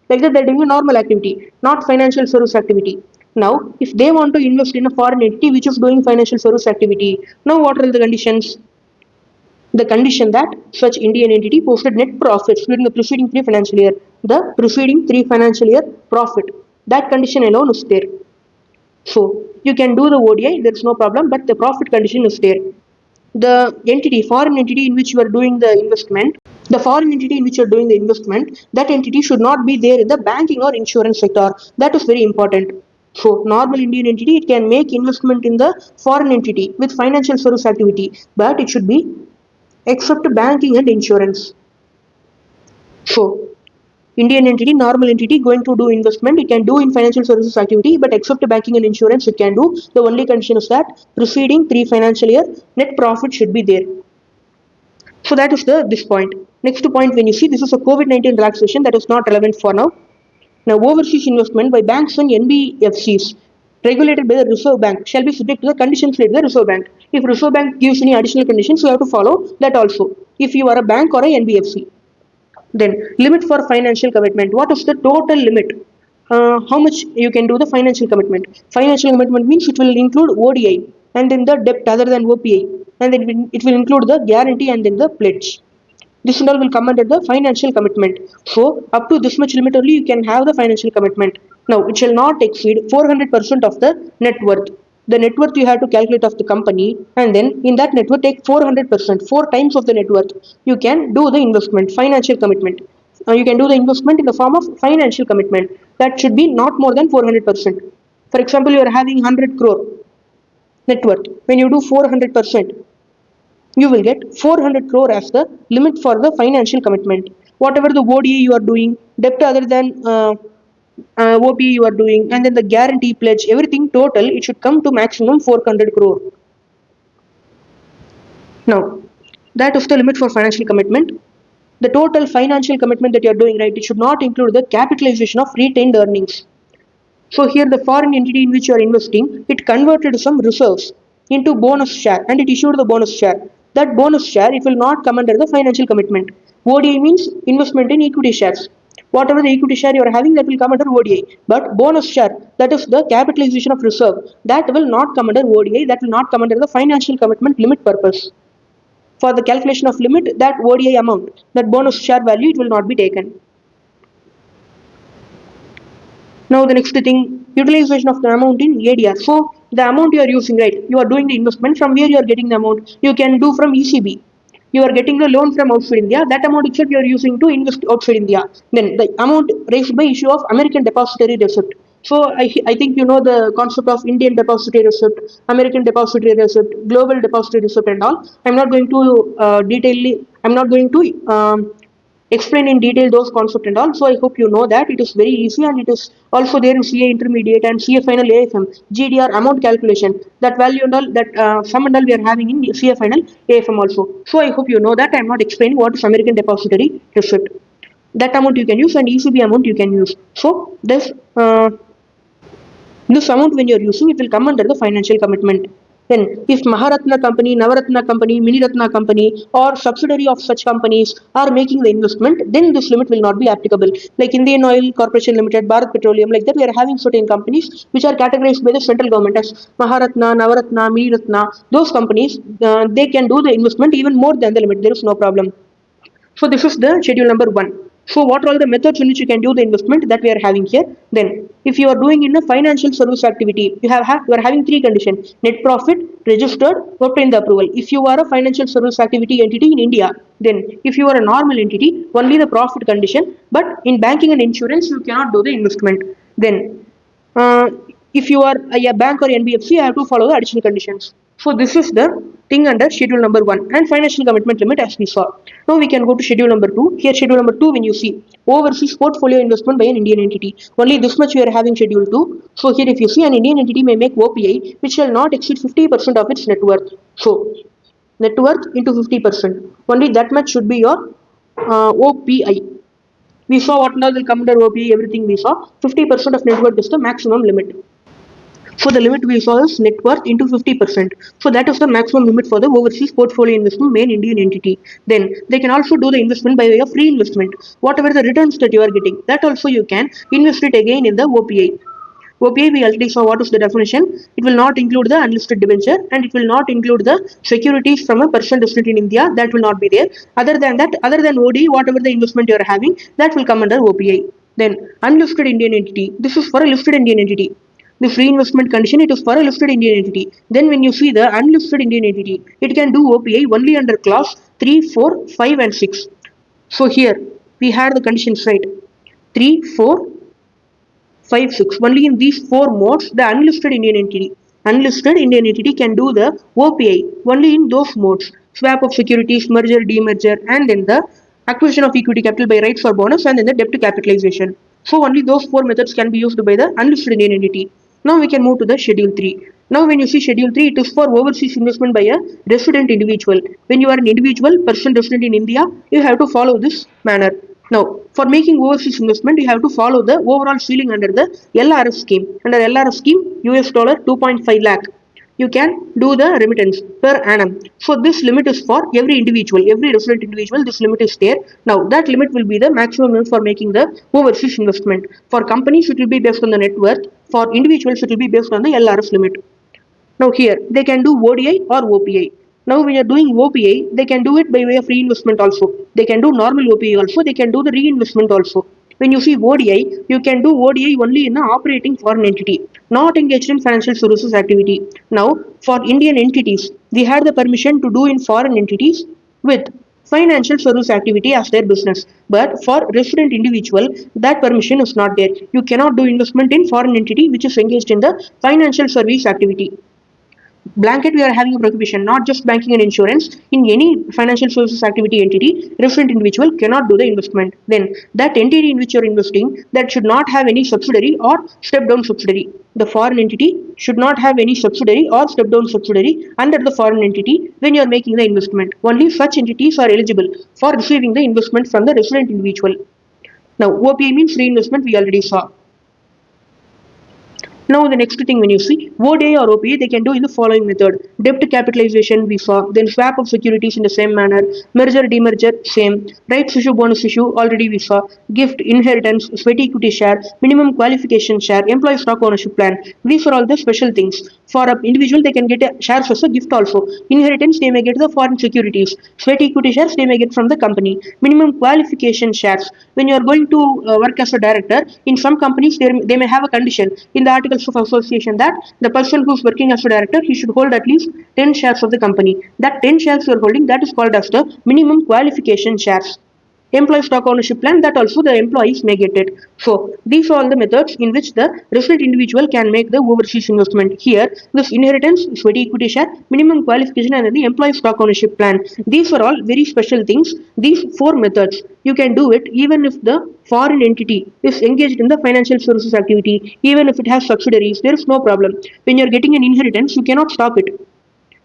like that they're doing a normal activity, not financial service activity. Now, if they want to invest in a foreign entity which is doing financial service activity, now what are the conditions? The condition that such Indian entity posted net profits during the preceding 3 financial year. The preceding 3 financial year profit. That condition alone is there. So you can do the ODI, there is no problem, but the profit condition is there. The entity, foreign entity in which you are doing the investment, that entity should not be there in the banking or insurance sector. That is very important. So normal Indian entity, it can make investment in the foreign entity with financial service activity, but it should be except banking and insurance. So Indian entity, normal entity going to do investment, it can do in financial services activity, but except banking and insurance, it can do. The only condition is that preceding 3 financial year net profit should be there. So that is this point. Next point, when you see this is a COVID-19 relaxation that is not relevant for now. Now, overseas investment by banks and NBFCs regulated by the Reserve Bank shall be subject to the conditions laid by the Reserve Bank. If Reserve Bank gives any additional conditions, you have to follow that also. If you are a bank or a NBFC. Then limit for financial commitment. What is the total limit? How much you can do the financial commitment? Financial commitment means it will include ODI and then the debt other than OPI, and then it will include the guarantee and then the pledge. This and all will come under the financial commitment. So up to this much limit only you can have the financial commitment. Now it shall not exceed 400% of the net worth. The net worth you have to calculate of the company, and then in that net worth take 400%, 4 times of the net worth. You can do the investment, financial commitment. You can do the investment in the form of financial commitment. That should be not more than 400%. For example, you are having 100 crore net worth. When you do 400%, you will get 400 crore as the limit for the financial commitment. Whatever the ODA you are doing, debt other than OPA you are doing, and then the guarantee pledge, everything total, it should come to maximum 400 crore. Now, that is the limit for financial commitment. The total financial commitment that you are doing, right, it should not include the capitalization of retained earnings. So here the foreign entity in which you are investing, it converted some reserves into bonus share and it issued the bonus share. That bonus share, it will not come under the financial commitment. ODI means investment in equity shares. Whatever the equity share you are having, that will come under ODI. But bonus share, that is the capitalization of reserve, that will not come under ODI, that will not come under the financial commitment limit purpose. For the calculation of limit, that ODI amount, that bonus share value, it will not be taken. Now the next thing, utilization of the amount in ADR. So the amount you are using, right, you are doing the investment, from where you are getting the amount, you can do from ECB. You are getting the loan from outside India, that amount itself you are using to invest outside India. Then the amount raised by issue of American depository receipt. So I think you know the concept of Indian depository receipt, American depository receipt, global depository receipt and all. I'm not going to explain in detail those concepts and all. So I hope you know that it is very easy, and it is also there in CA intermediate and CA final AFM, GDR amount calculation, that value and all, that sum and all we are having in CA final AFM also. So I hope you know that. I am not explaining what is American depository receipt. That amount you can use and ECB amount you can use. So this amount when you are using, it will come under the financial commitment. Then, if Maharatna company, Navaratna company, Miniratna company, or subsidiary of such companies are making the investment, then this limit will not be applicable. Like Indian Oil Corporation Limited, Bharat Petroleum, like that, we are having certain companies which are categorized by the central government as Maharatna, Navaratna, Miniratna. Those companies, they can do the investment even more than the limit. There is no problem. So this is the schedule number 1. So what are all the methods in which you can do the investment that we are having here? Then, if you are doing in a financial service activity, you are having 3 conditions: net profit, registered, obtain the approval. If you are a financial service activity entity in India, then if you are a normal entity, only the profit condition. But in banking and insurance, you cannot do the investment. Then uh, if you are a bank or NBFC, you have to follow the additional conditions. So this is the thing under schedule number 1 and financial commitment limit as we saw. Now we can go to schedule number 2. Here schedule number 2, when you see overseas portfolio investment by an Indian entity, only this much we are having schedule 2. So here if you see, an Indian entity may make OPI which shall not exceed 50% of its net worth. So net worth into 50%, only that much should be your OPI. We saw what now will come under OPI, everything we saw. 50% of net worth is the maximum limit. So the limit we saw is net worth into 50%. So that is the maximum limit for the overseas portfolio investment main Indian entity. Then they can also do the investment by way of free investment. Whatever the returns that you are getting, that also you can invest it again in the OPI. OPI, we already saw what is the definition. It will not include the unlisted debenture, and it will not include the securities from a person resident in India. That will not be there. Other than that, other than ODI, whatever the investment you are having, that will come under OPI. Then unlisted Indian entity. This is for a listed Indian entity. The free investment condition, it is for a listed Indian entity. Then when you see the unlisted Indian entity, it can do OPI only under clause 3, 4, 5 and 6. So here we had the conditions right. 3, 4, 5, 6. Only in these four modes, the unlisted Indian entity can do the OPI only in those modes. Swap of securities, merger, demerger, and then the acquisition of equity capital by rights or bonus, and then the debt capitalization. So only those four methods can be used by the unlisted Indian entity. Now we can move to the Schedule 3. Now when you see Schedule 3, it is for overseas investment by a resident individual. When you are an individual person resident in India, you have to follow this manner. Now, for making overseas investment, you have to follow the overall ceiling under the LRF scheme. Under LRF scheme, US dollar 2.5 lakh. You can do the remittance per annum. So this limit is for every individual, every resident individual. This limit is there. Now that limit will be the maximum limit for making the overseas investment. For companies, it will be based on the net worth. For individuals, it will be based on the LRF limit. Now here, they can do ODI or OPI. Now when you are doing OPI, they can do it by way of reinvestment also. They can do normal OPI also. They can do the reinvestment also. When you see ODI, you can do ODI only in an operating foreign entity, not engaged in financial services activity. Now, for Indian entities, we had the permission to do in foreign entities with financial service activity as their business. But for resident individual, that permission is not there. You cannot do investment in foreign entity which is engaged in the financial service activity. Blanket, we are having a prohibition, not just banking and insurance. In any financial services activity entity, resident individual cannot do the investment. Then that entity in which you are investing, that should not have any subsidiary or step down subsidiary. The foreign entity should not have any subsidiary or step down subsidiary under the foreign entity when you are making the investment. Only such entities are eligible for receiving the investment from the resident individual. Now OPI means reinvestment, we already saw. Now the next thing, when you see ODI or OPA, they can do in the following method. Debt capitalization we saw, then swap of securities in the same manner, merger, demerger, same, rights issue, bonus issue, already we saw, gift, inheritance, sweat equity share, minimum qualification share, employee stock ownership plan. These are all the special things. For an individual, they can get shares as a gift also. Inheritance, they may get the foreign securities. Sweat equity shares, they may get from the company. Minimum qualification shares. When you are going to work as a director, in some companies, they may have a condition in the articles of association that the person who is working as a director, he should hold at least 10 shares of the company. That 10 shares you are holding, that is called as the minimum qualification shares. Employee stock ownership plan, that also the employees may get it. So these are all the methods in which the resident individual can make the overseas investment. Here, this inheritance, sweat equity share, minimum qualification, and the employee stock ownership plan. These are all very special things. These four methods, you can do it even if the foreign entity is engaged in the financial services activity, even if it has subsidiaries, there is no problem. When you are getting an inheritance, you cannot stop it.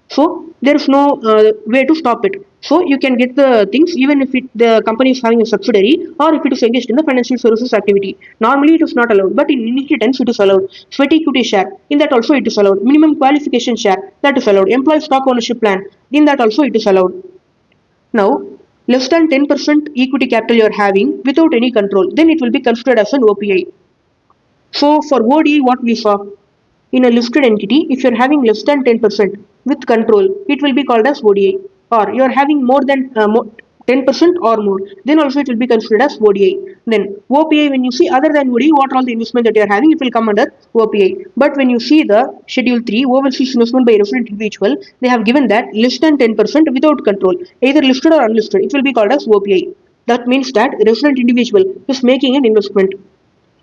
So there is no way to stop it. So you can get the things even if the company is having a subsidiary or if it is engaged in the financial services activity. Normally it is not allowed, but in inheritance it is allowed. Sweat equity share, in that also it is allowed. Minimum qualification share, that is allowed. Employee stock ownership plan, in that also it is allowed. Now, less than 10% equity capital you are having without any control, then it will be considered as an OPI. So for ODI, what we saw, in a listed entity, if you're having less than 10% with control, it will be called as ODI. Or you're having more than 10% or more, then also it will be considered as ODI. Then OPI, when you see other than ODI, what are all the investment that you're having, it will come under OPI. But when you see the Schedule 3, overseas investment by resident individual, they have given that less than 10% without control, either listed or unlisted, it will be called as OPI. That means that resident individual is making an investment.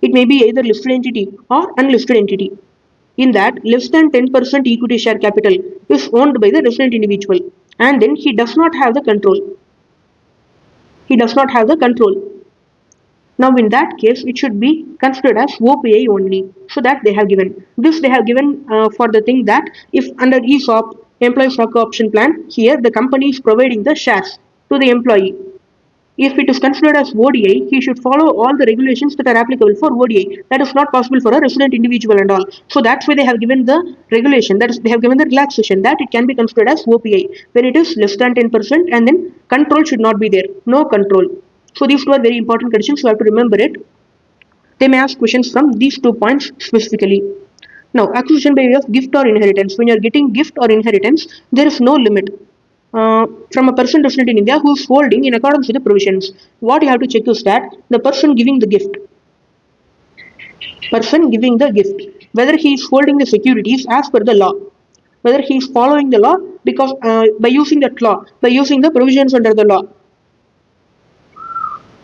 It may be either listed entity or unlisted entity. In that, less than 10% equity share capital is owned by the resident individual, and then he does not have the control. He does not have the control. Now, in that case, it should be considered as OPI only. So that they have given. This they have given for the thing that if under ESOP, employee stock option plan, here the company is providing the shares to the employee. If it is considered as ODI, he should follow all the regulations that are applicable for ODI. That is not possible for a resident individual and all. So that's why they have given the regulation, that is, they have given the relaxation that it can be considered as OPI when it is less than 10% and then control should not be there. No control. So these two are very important conditions, you have to remember it. They may ask questions from these 2 points specifically. Now, acquisition by way of gift or inheritance. When you are getting gift or inheritance, there is no limit. From a person resident in India who is holding in accordance with the provisions. What you have to check is that the person giving the gift, whether he is holding the securities as per the law, whether he is following the law, because by using that law, by using the provisions under the law,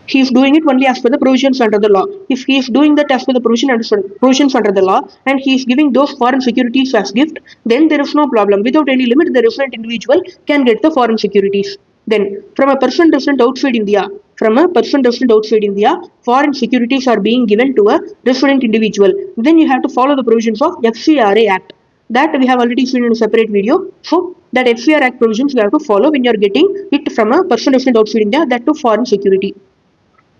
he is doing it only as per the provisions under the law. If he is doing that as per the provisions under the law, and he is giving those foreign securities as gift, then there is no problem. Without any limit, the resident individual can get the foreign securities. Then, from a person resident outside India, foreign securities are being given to a resident individual. Then you have to follow the provisions of FCRA Act. That we have already seen in a separate video. So that FCR Act provisions you have to follow when you are getting it from a person resident outside India, that to foreign security.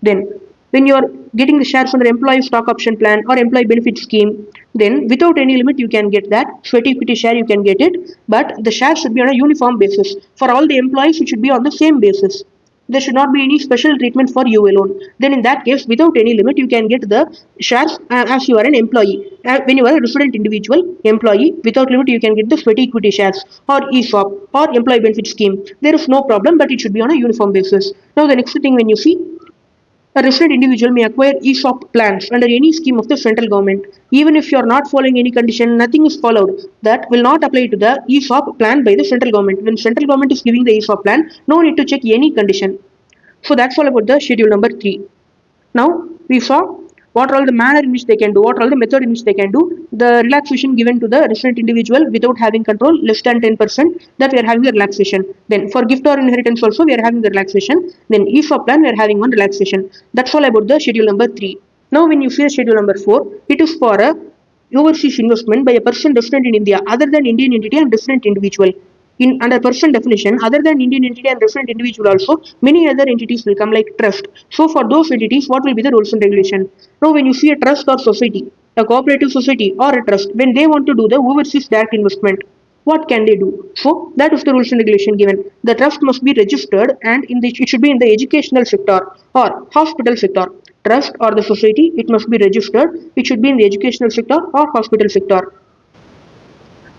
Then, when you are getting the shares under employee stock option plan or employee benefit scheme, then without any limit you can get that. Sweat equity share you can get it, but the shares should be on a uniform basis. For all the employees, it should be on the same basis. There should not be any special treatment for you alone. Then in that case, without any limit, you can get the shares as you are an employee. When you are a resident individual employee, without limit, you can get the sweat equity shares or ESOP or employee benefit scheme. There is no problem, but it should be on a uniform basis. Now the next thing when you see, a resident individual may acquire ESOP plans under any scheme of the central government. Even if you are not following any condition, nothing is followed. That will not apply to the ESOP plan by the central government. When central government is giving the ESOP plan, no need to check any condition. So that's all about the schedule number 3. Now we saw what are all the manner in which they can do, what are all the method in which they can do. The relaxation given to the resident individual without having control less than 10%, that we are having the relaxation. Then for gift or inheritance also we are having the relaxation. Then ESOP plan we are having one relaxation. That's all about the schedule number 3. Now when you see the schedule number 4, it is for a overseas investment by a person resident in India other than Indian entity and resident individual. In under person definition, other than Indian entity and resident individual also, many other entities will come like trust. So for those entities, what will be the rules and regulation? Now when you see a trust or society, a cooperative society or a trust, when they want to do the overseas direct investment, what can they do? So that is the rules and regulation given. The trust must be registered and it should be in the educational sector or hospital sector. Trust or the society, it must be registered. It should be in the educational sector or hospital sector.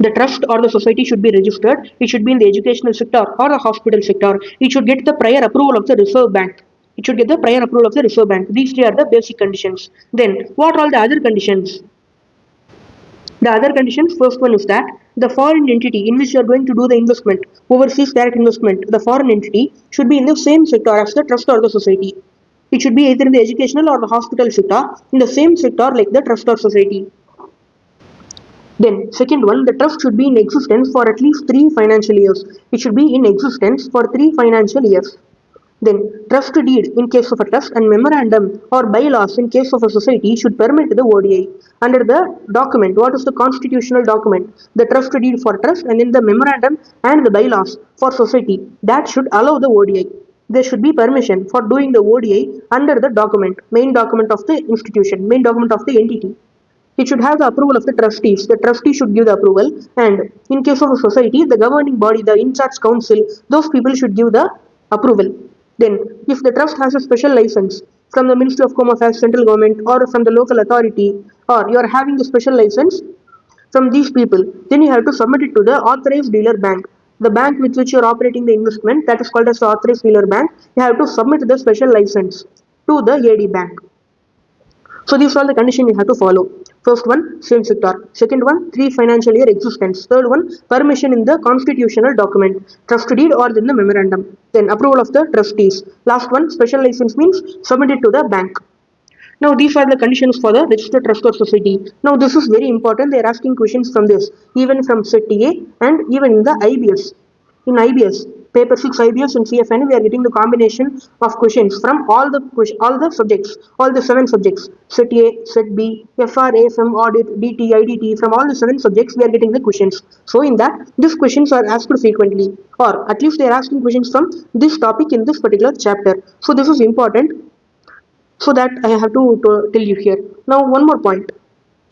The trust or the society should be registered. It should be in the educational sector or the hospital sector. It should get the prior approval of the Reserve Bank. It should get the prior approval of the Reserve Bank. These three are the basic conditions. Then, what are all the other conditions? The other conditions, first one is that the foreign entity in which you are going to do the investment, overseas direct investment, the foreign entity should be in the same sector as the trust or the society. It should be either in the educational or the hospital sector, in the same sector like the trust or society. Then, second one, the trust should be in existence for at least 3 financial years. It should be in existence for 3 financial years. Then, trust deed in case of a trust and memorandum or bylaws in case of a society should permit the ODI. Under the document, what is the constitutional document? The trust deed for trust and then the memorandum and the bylaws for society. That should allow the ODI. There should be permission for doing the ODI under the document, main document of the institution, main document of the entity. It should have the approval of the trustees. The trustee should give the approval, and in case of a society, the governing body, the in charge council, those people should give the approval. Then, if the trust has a special license from the Ministry of Home Affairs, central government, or from the local authority, or you are having a special license from these people, then you have to submit it to the authorized dealer bank. The bank with which you are operating the investment, that is called as the authorized dealer bank, you have to submit the special license to the AD bank. So these are all the conditions you have to follow. First one, same sector. Second one, 3 financial year existence. Third one, permission in the constitutional document, trust deed or in the memorandum. Then approval of the trustees. Last one, special license means submitted to the bank. Now these are the conditions for the registered trust or society. Now this is very important. They are asking questions from this, even from set A and even in the IBS. In IBS, paper 6 IBS and CFN, we are getting the combination of questions from all the subjects, all the 7 subjects. Set A, Set B, FRA, from audit, DT, IDT, from all the 7 subjects, we are getting the questions. So in that, these questions are asked frequently, or at least they are asking questions from this topic in this particular chapter. So this is important. So that I have to tell you here. Now one more point.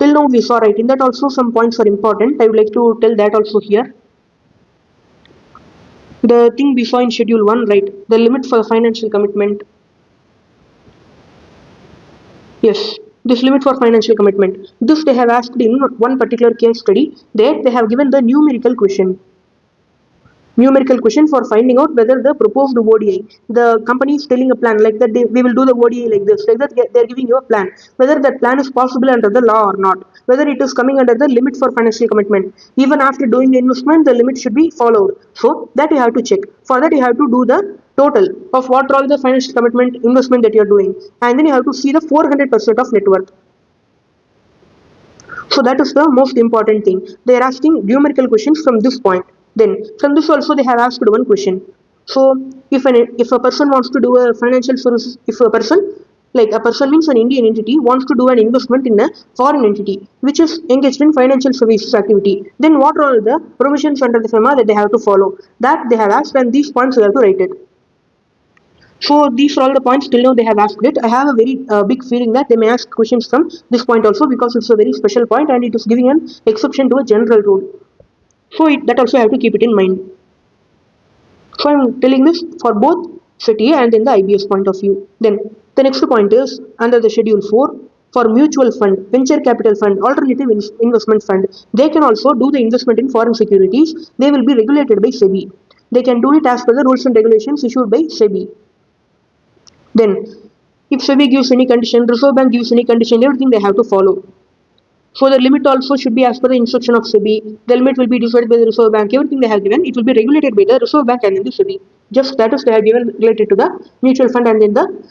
Till now we saw, right, in that also some points are important. I would like to tell that also here. The thing we saw in schedule 1, right, the limit for the financial commitment. Yes, this limit for financial commitment. This they have asked in one particular case study. There they have given the numerical question for finding out whether the proposed ODI, the company is telling a plan like that we will do the ODI like this, like that they are giving you a plan, whether that plan is possible under the law or not, whether it is coming under the limit for financial commitment. Even after doing the investment, the limit should be followed. So that you have to check. For that, you have to do the total of what all the financial commitment investment that you are doing, and then you have to see the 400% of net worth. So that is the most important thing. They are asking numerical questions from this point. Then from this also they have asked one question. So if a person wants to do a financial services, if a person like a person means an Indian entity wants to do an investment in a foreign entity which is engaged in financial services activity, then what are all the provisions under the FEMA that they have to follow? That they have asked, and these points we have to write it. So these are all the points till now they have asked it. I have a very big feeling that they may ask questions from this point also, because it's a very special point and it is giving an exception to a general rule. So that also I have to keep it in mind. So I'm telling this for both CTA and in the IBS point of view. Then the next point is under the schedule 4, for mutual fund, venture capital fund, alternative investment fund. They can also do the investment in foreign securities. They will be regulated by SEBI. They can do it as per the rules and regulations issued by SEBI. Then, if SEBI gives any condition, Reserve Bank gives any condition, everything they have to follow. So the limit also should be as per the instruction of SEBI. The limit will be decided by the Reserve Bank. Everything they have given, it will be regulated by the Reserve Bank and then the SEBI. Just status they have given related to the mutual fund and then the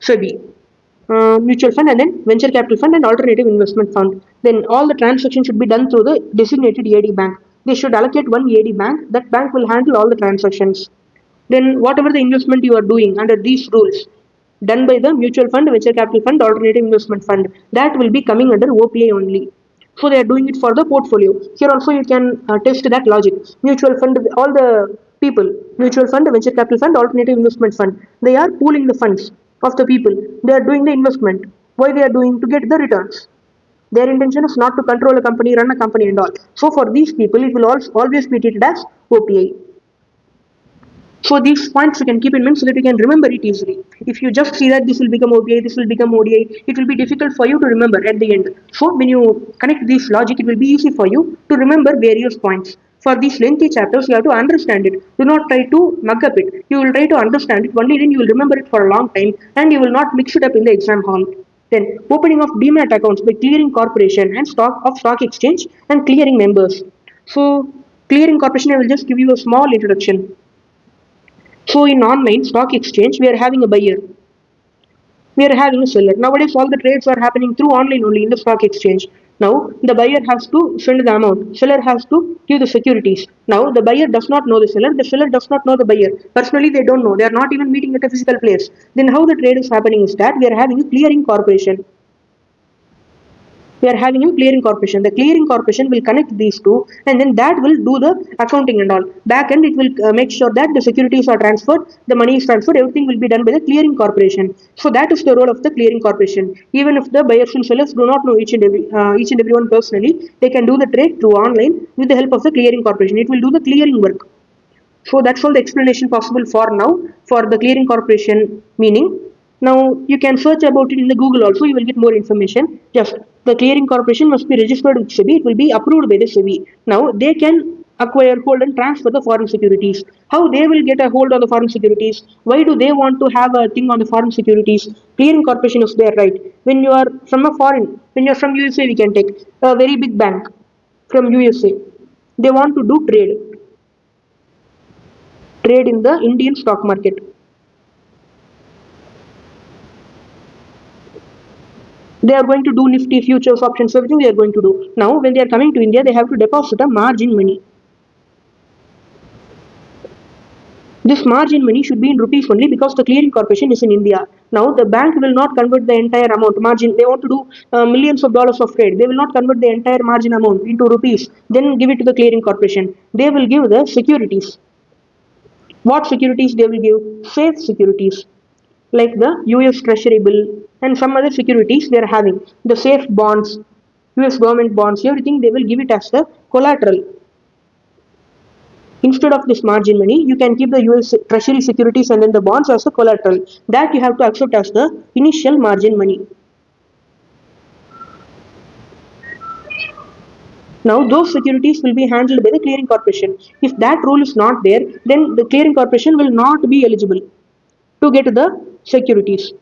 SEBI. Mutual fund and then venture capital fund and alternative investment fund. Then all the transactions should be done through the designated EAD bank. They should allocate one EAD bank. That bank will handle all the transactions. Then whatever the investment you are doing under these rules done by the mutual fund, venture capital fund, alternative investment fund, that will be coming under OPI only. So they are doing it for the portfolio. Here also you can test that logic. Mutual fund, all the people, mutual fund, venture capital fund, alternative investment fund, they are pooling the funds of the people. They are doing the investment. Why they are doing? To get the returns. Their intention is not to control a company, run a company and all. So for these people, it will always be treated as OPI. So these points you can keep in mind so that you can remember it easily. If you just see that this will become ODI, this will become ODI, it will be difficult for you to remember at the end. So when you connect this logic, it will be easy for you to remember various points. For these lengthy chapters, you have to understand it. Do not try to mug up it. You will try to understand it. Only then you will remember it for a long time and you will not mix it up in the exam hall. Then opening of demat accounts by clearing corporation and stock exchange and clearing members. So clearing corporation, I will just give you a small introduction. So in online stock exchange, we are having a buyer, we are having a seller. Nowadays, all the trades are happening through online only in the stock exchange. Now, the buyer has to send the amount, seller has to give the securities. Now, the buyer does not know the seller does not know the buyer. Personally, they don't know. They are not even meeting at a physical place. Then, how the trade is happening is that we are having a clearing corporation. We are having a clearing corporation. The clearing corporation will connect these two, and then that will do the accounting and all. Back end, it will make sure that the securities are transferred, the money is transferred, everything will be done by the clearing corporation. So that is the role of the clearing corporation. Even if the buyers and sellers do not know each and everyone personally, they can do the trade through online with the help of the clearing corporation. It will do the clearing work. So that's all the explanation possible for now for the clearing corporation meaning. Now you can search about it in the Google also, you will get more information. Just the clearing corporation must be registered with SEBI, it will be approved by the SEBI. Now they can acquire, hold and transfer the foreign securities. How they will get a hold on the foreign securities? Why do they want to have a thing on the foreign securities? Clearing corporation is there, right? When you are from a foreign, when you are from USA, we can take a very big bank from USA. They want to do trade in the Indian stock market. They are going to do Nifty futures, options, everything they are going to do. Now, when they are coming to India, they have to deposit a margin money. This margin money should be in rupees only because the clearing corporation is in India. Now, the bank will not convert the entire amount margin. They want to do millions of dollars of trade. They will not convert the entire margin amount into rupees, then give it to the clearing corporation. They will give the securities. What securities they will give? Safe securities, like the US Treasury bill and some other securities they are having. The safe bonds, US government bonds, everything they will give it as the collateral. Instead of this margin money, you can keep the US Treasury securities and then the bonds as the collateral. That you have to accept as the initial margin money. Now those securities will be handled by the clearing corporation. If that rule is not there, then the clearing corporation will not be eligible to get the securities.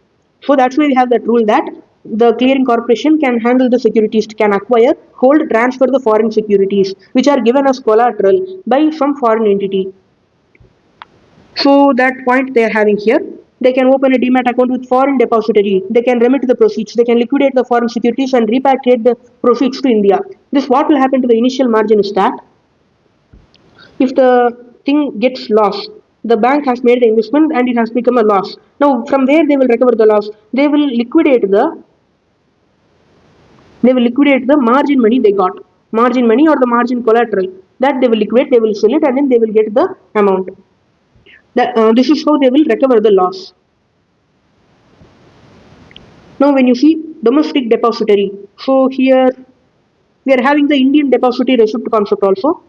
So that's why we have that rule that the clearing corporation can handle the securities, can acquire, hold, transfer the foreign securities which are given as collateral by some foreign entity. So that point they are having here. They can open a demat account with foreign depository. They can remit the proceeds. They can liquidate the foreign securities and repatriate the proceeds to India. This what will happen to the initial margin is that if the thing gets lost, the bank has made the investment and it has become a loss. Now from where they will recover the loss? They will liquidate the margin money they got. Margin money or the margin collateral. That they will liquidate, they will sell it and then they will get the amount. This is how they will recover the loss. Now when you see domestic depository, so here we are having the Indian depository receipt concept also.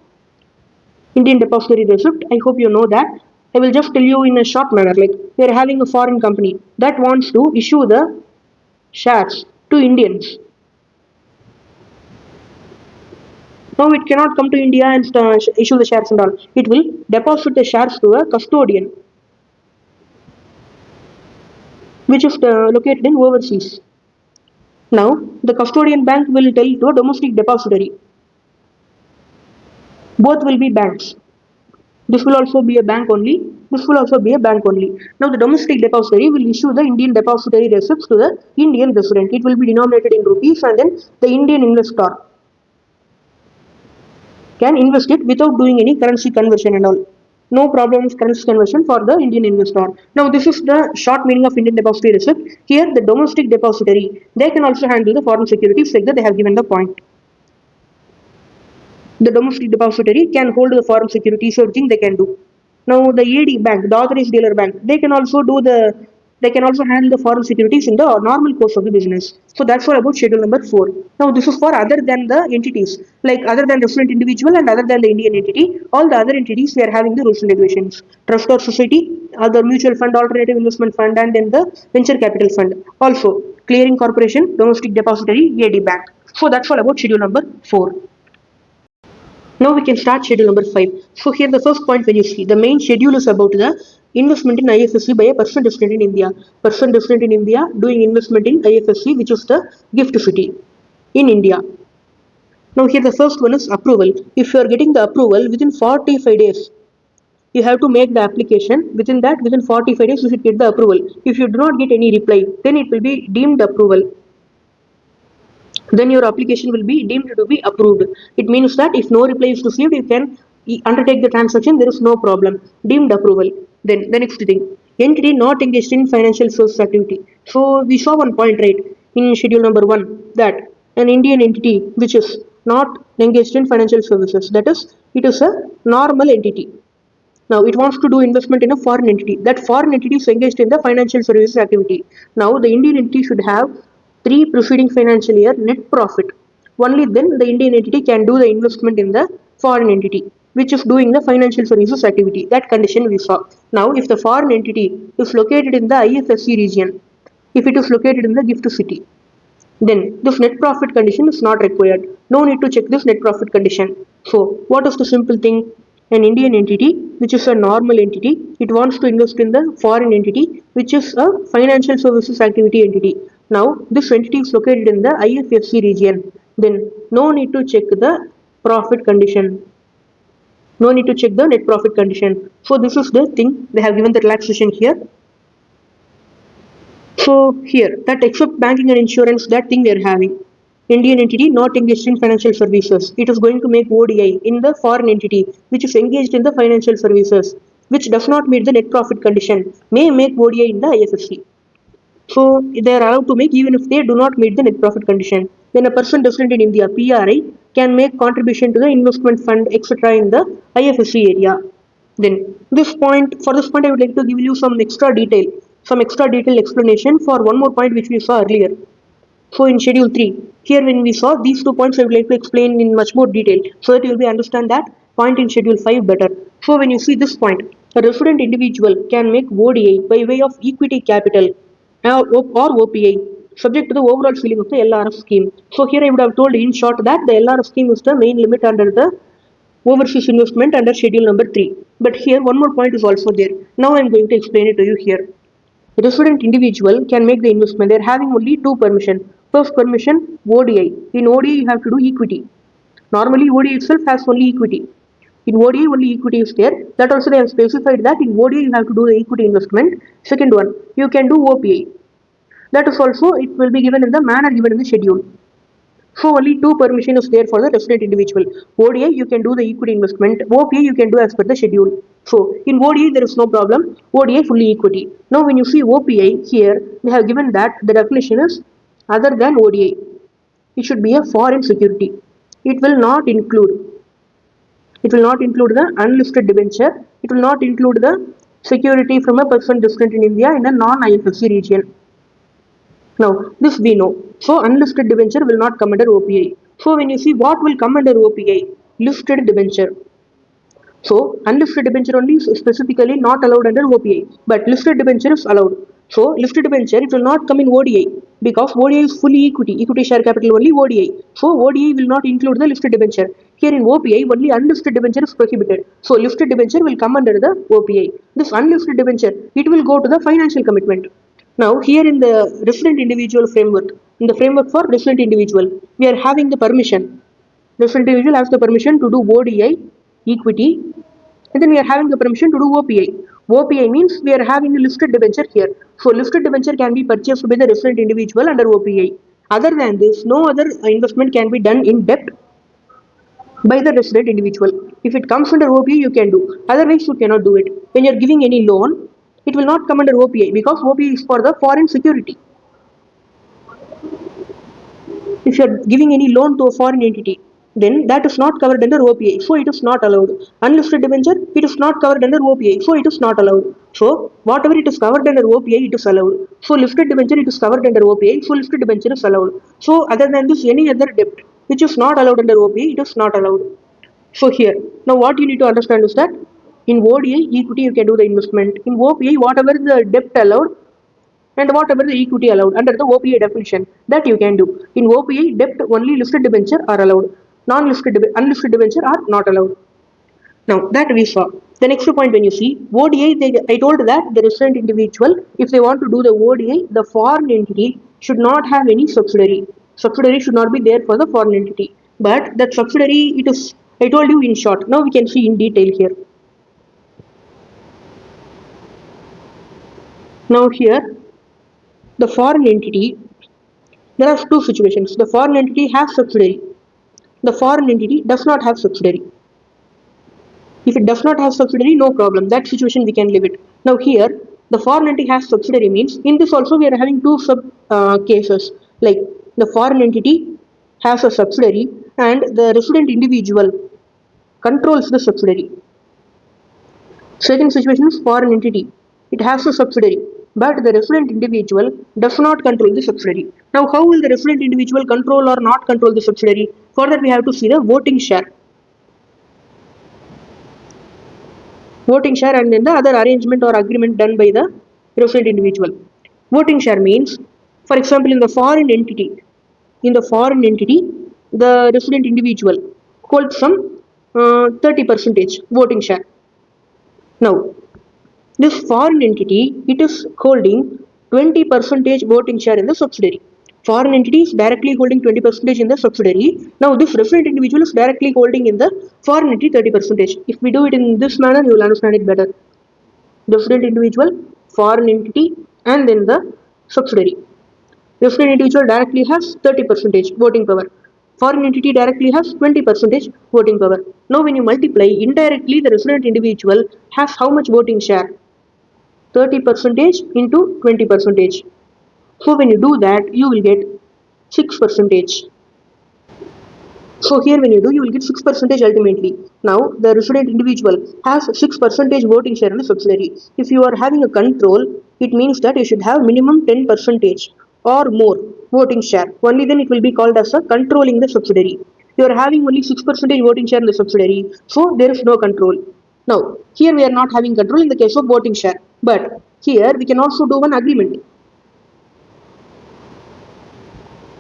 Indian depository receipt, I hope you know that. I will just tell you in a short manner, like we are having a foreign company that wants to issue the shares to Indians. Now it cannot come to India and issue the shares and all. It will deposit the shares to a custodian, which is located in overseas. Now the custodian bank will tell to a domestic depository. Both will be banks. This will also be a bank only. This will also be a bank only. Now the domestic depository will issue the Indian depository receipts to the Indian resident. It will be denominated in rupees and then the Indian investor can invest it without doing any currency conversion and all. No problems currency conversion for the Indian investor. Now this is the short meaning of Indian depository receipt. Here the domestic depository, they can also handle the foreign securities like that they have given the point. The domestic depository can hold the foreign securities, everything they can do. Now the AD bank, the authorized dealer bank, they can also handle the foreign securities in the normal course of the business. So that's all about schedule number 4. Now this is for other than the entities, like other than resident individual and other than the Indian entity, all the other entities we are having the rules and regulations. Trust or society, other mutual fund, alternative investment fund, and then the venture capital fund. Also clearing corporation, domestic depository, AD bank. So that's all about schedule number 4. Now we can start schedule number 5. So here the first point when you see the main schedule is about the investment in IFSC by a person resident in India. Person resident in India doing investment in IFSC, which is the gift city in India. Now here the first one is approval. If you are getting the approval within 45 days, you have to make the application. Within 45 days you should get the approval. If you do not get any reply, then it will be deemed approval. Then your application will be deemed to be approved. It means that if no reply is received, you can undertake the transaction, there is no problem. Deemed approval. Then the next thing, entity not engaged in financial service activity. So we saw one point, right, in schedule number 1, that an Indian entity which is not engaged in financial services, that is, it is a normal entity. Now it wants to do investment in a foreign entity. That foreign entity is engaged in the financial services activity. Now the Indian entity should have 3 preceding financial year net profit. Only then the Indian entity can do the investment in the foreign entity which is doing the financial services activity. That condition we saw. Now if the foreign entity is located in the IFSC region, if it is located in the gift city, then this net profit condition is not required. No need to check this net profit condition. So what is the simple thing? An Indian entity which is a normal entity, it wants to invest in the foreign entity which is a financial services activity entity. Now this entity is located in the IFSC region. Then no need to check the profit condition. No need to check the net profit condition. So this is the thing. They have given the relaxation here. So here, that except banking and insurance, that thing we are having. Indian entity not engaged in financial services. It is going to make ODI in the foreign entity which is engaged in the financial services, which does not meet the net profit condition, may make ODI in the IFSC. So they are allowed to make even if they do not meet the net profit condition. Then a person resident in India, PRI, can make contribution to the investment fund, etc. in the IFSC area. Then for this point I would like to give you some extra detailed explanation for one more point which we saw earlier. So in schedule 3, here when we saw these 2 points I would like to explain in much more detail so that you will be understand that point in schedule 5 better. So when you see this point, a resident individual can make ODI by way of equity capital or OPI. subject to the overall ceiling of the LRF scheme. So here I would have told in short that the LRF scheme is the main limit under the overseas investment under schedule number 3. But here one more point is also there. Now I am going to explain it to you here. The resident individual can make the investment. They are having only two permission. First permission, ODI. In ODI you have to do equity. Normally ODI itself has only equity. In ODI only equity is there. That also they have specified that in ODI you have to do the equity investment. Second one, you can do OPI. That is also, it will be given in the manner given in the schedule. So only two permission is there for the resident individual. ODI you can do the equity investment. OPI you can do as per the schedule. So in ODI there is no problem. ODI fully equity. Now when you see OPI here, they have given that the definition is other than ODI. It should be a foreign security. It will not include. It will not include the unlisted debenture. It will not include the security from a person resident in India in a non-IFSC region. Now, this we know. So, unlisted debenture will not come under OPI. So, when you see what will come under OPI, listed debenture. So, unlisted debenture only is specifically not allowed under OPI, but listed debenture is allowed. So, listed debenture it will not come in ODI because ODI is fully equity share capital only ODI. So, ODI will not include the listed debenture. Here in OPI, only unlisted debenture is prohibited. So, listed debenture will come under the OPI. This unlisted debenture it will go to the financial commitment. Now, here in the resident individual framework, in the framework for resident individual, we are having the permission. Resident individual has the permission to do ODI, equity, and then we are having the permission to do OPI. OPI means we are having a listed debenture here. So, listed debenture can be purchased by the resident individual under OPI. Other than this, no other investment can be done in debt by the resident individual. If it comes under OPI, you can do. Otherwise, you cannot do it. When you are giving any loan, it will not come under OPI because OPI is for the foreign security. If you are giving any loan to a foreign entity, then that is not covered under OPI, so it is not allowed. Unlisted debenture, it is not covered under OPI, so it is not allowed. So whatever it is covered under OPI, it is allowed. So listed debenture, it is covered under OPI, so listed debenture is allowed. So other than this, any other debt which is not allowed under OPI, it is not allowed. So here, now what you need to understand is that in ODI, equity you can do the investment. In OPI, whatever the debt allowed, and whatever the equity allowed under the OPI definition that you can do. In OPI, debt only listed debenture are allowed. Unlisted debenture are not allowed. Now that we saw. The next point when you see ODI, I told that the resident individual, if they want to do the ODI, the foreign entity should not have any subsidiary. Subsidiary should not be there for the foreign entity. But that subsidiary, it is, I told you in short. Now we can see in detail here. Now here, the foreign entity, there are two situations. The foreign entity has subsidiary. The foreign entity does not have subsidiary. If it does not have subsidiary, no problem. That situation we can leave it. Now here, the foreign entity has subsidiary means, in this also we are having two cases. Like the foreign entity has a subsidiary and the resident individual controls the subsidiary. Second situation is foreign entity. It has a subsidiary, but the resident individual does not control the subsidiary. Now, how will the resident individual control or not control the subsidiary? For that, we have to see the voting share. Voting share and then the other arrangement or agreement done by the resident individual. Voting share means, for example, in the foreign entity, the resident individual holds some 30% voting share. Now, this foreign entity, it is holding 20% voting share in the subsidiary. Foreign entity is directly holding 20% in the subsidiary. Now, this resident individual is directly holding in the foreign entity 30%. If we do it in this manner, you will understand it better. Resident individual, foreign entity, and then the subsidiary. Resident individual directly has 30% voting power. Foreign entity directly has 20% voting power. Now, when you multiply, indirectly the resident individual has how much voting share? 30% into 20%. So when you do that, you will get 6%. So here when you do, you will get 6% ultimately. Now the resident individual has 6% voting share in the subsidiary. If you are having a control, it means that you should have minimum 10% or more voting share. Only then it will be called as a controlling the subsidiary. You are having only 6% voting share in the subsidiary, so there is no control. Now, here we are not having control in the case of voting share, but here we can also do one agreement.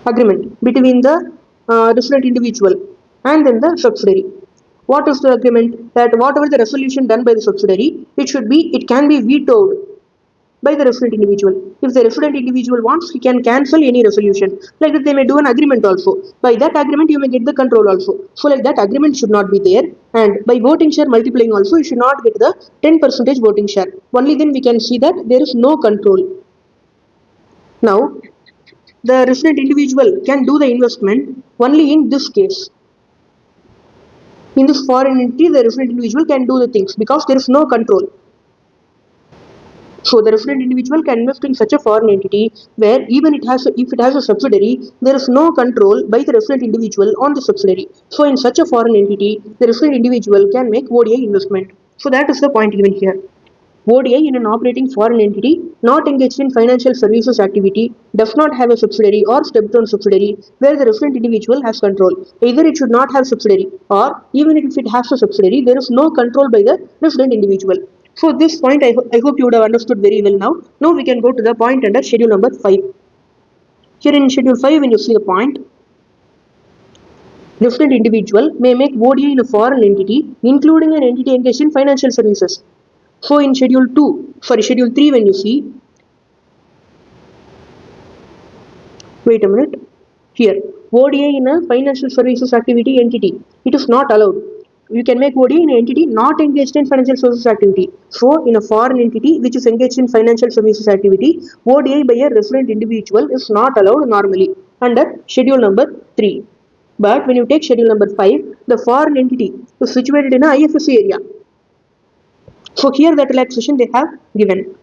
agreement between the resident individual and then the subsidiary. What is the agreement? That whatever the resolution done by the subsidiary, it can be vetoed by the resident individual. If the resident individual wants, he can cancel any resolution. Like that, they may do an agreement also. By that agreement, you may get the control also. So, like that agreement should not be there. And by voting share multiplying also, you should not get the 10% voting share. Only then we can see that there is no control. Now, the resident individual can do the investment only in this case. In this foreign entity, the resident individual can do the things because there is no control. So the resident individual can invest in such a foreign entity where even if it has a subsidiary, there is no control by the resident individual on the subsidiary. So in such a foreign entity, the resident individual can make ODI investment. So that is the point given here. ODI in an operating foreign entity not engaged in financial services activity does not have a subsidiary or step-down subsidiary where the resident individual has control. Either it should not have subsidiary or even if it has a subsidiary, there is no control by the resident individual. So this point I hope you would have understood very well now. Now we can go to the point under schedule number 5. Here in schedule 5 when you see the point, resident individual may make ODI in a foreign entity including an entity engaged in financial services. So in schedule 3 when you see, wait a minute, here, ODI in a financial services activity entity, it is not allowed. You can make ODI in an entity not engaged in financial services activity. So in a foreign entity which is engaged in financial services activity, ODI by a resident individual is not allowed normally under schedule number 3. But when you take schedule number 5, the foreign entity is situated in a IFSC area. So here that relaxation they have given.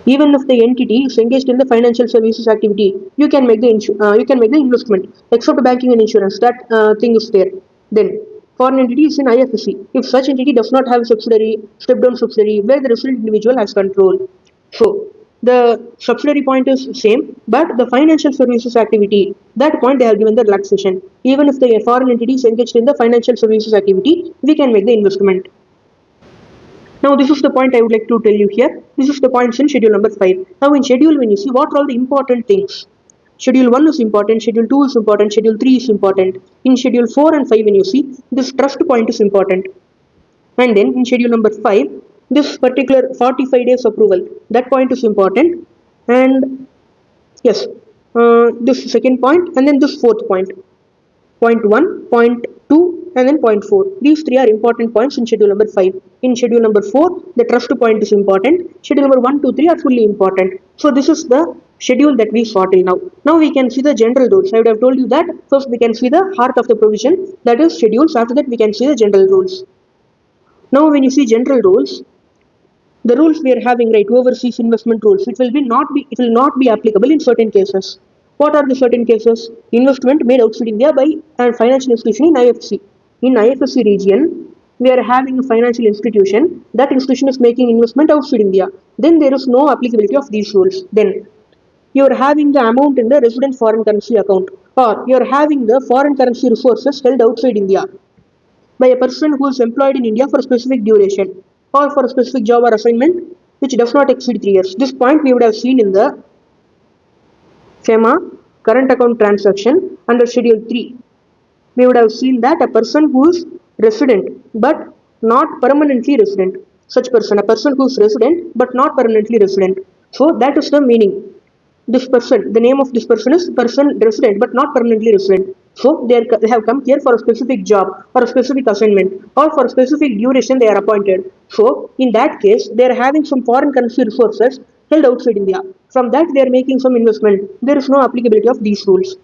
Even if the entity is engaged in the financial services activity, you can make the investment, except banking and insurance. That thing is there. Then foreign entity is in IFSC. If such entity does not have a subsidiary, step-down subsidiary, where the resident individual has control. So the subsidiary point is same, but the financial services activity, that point they have given the relaxation. Even if the foreign entity is engaged in the financial services activity, we can make the investment. Now this is the point I would like to tell you here. This is the points in schedule number 5. Now in schedule when you see what are all the important things. Schedule 1 is important, schedule 2 is important, schedule 3 is important. In schedule 4 and 5 when you see, this trust point is important. And then in schedule number 5, this particular 45 days approval, that point is important. And yes, this second point and then this fourth point. Point 1, point 2 and then point 4. These three are important points in schedule number 5. In schedule number 4, the trust point is important. Schedule number 1, 2, 3 are fully important. So this is the schedule that we saw till now. Now we can see the general rules. I would have told you that first we can see the heart of the provision, that is schedules. After that we can see the general rules. Now when you see general rules, the rules we are having, right, overseas investment rules, it will not be applicable in certain cases. What are the certain cases? Investment made outside India by a financial institution in IFSC. In IFSC region, we are having a financial institution. That institution is making investment outside India. Then there is no applicability of these rules. Then you are having the amount in the resident foreign currency account, or you are having the foreign currency resources held outside India by a person who is employed in India for a specific duration or for a specific job or assignment which does not exceed 3 years. This point we would have seen in the FEMA current account transaction under schedule 3. We would have seen that a person who is resident but not permanently resident, such person, a person who is resident but not permanently resident. So that is the meaning. This person, the name of this person is person resident but not permanently resident. So they have come here for a specific job or a specific assignment or for a specific duration they are appointed. So in that case, they are having some foreign currency resources held outside India. From that they are making some investment. There is no applicability of these rules.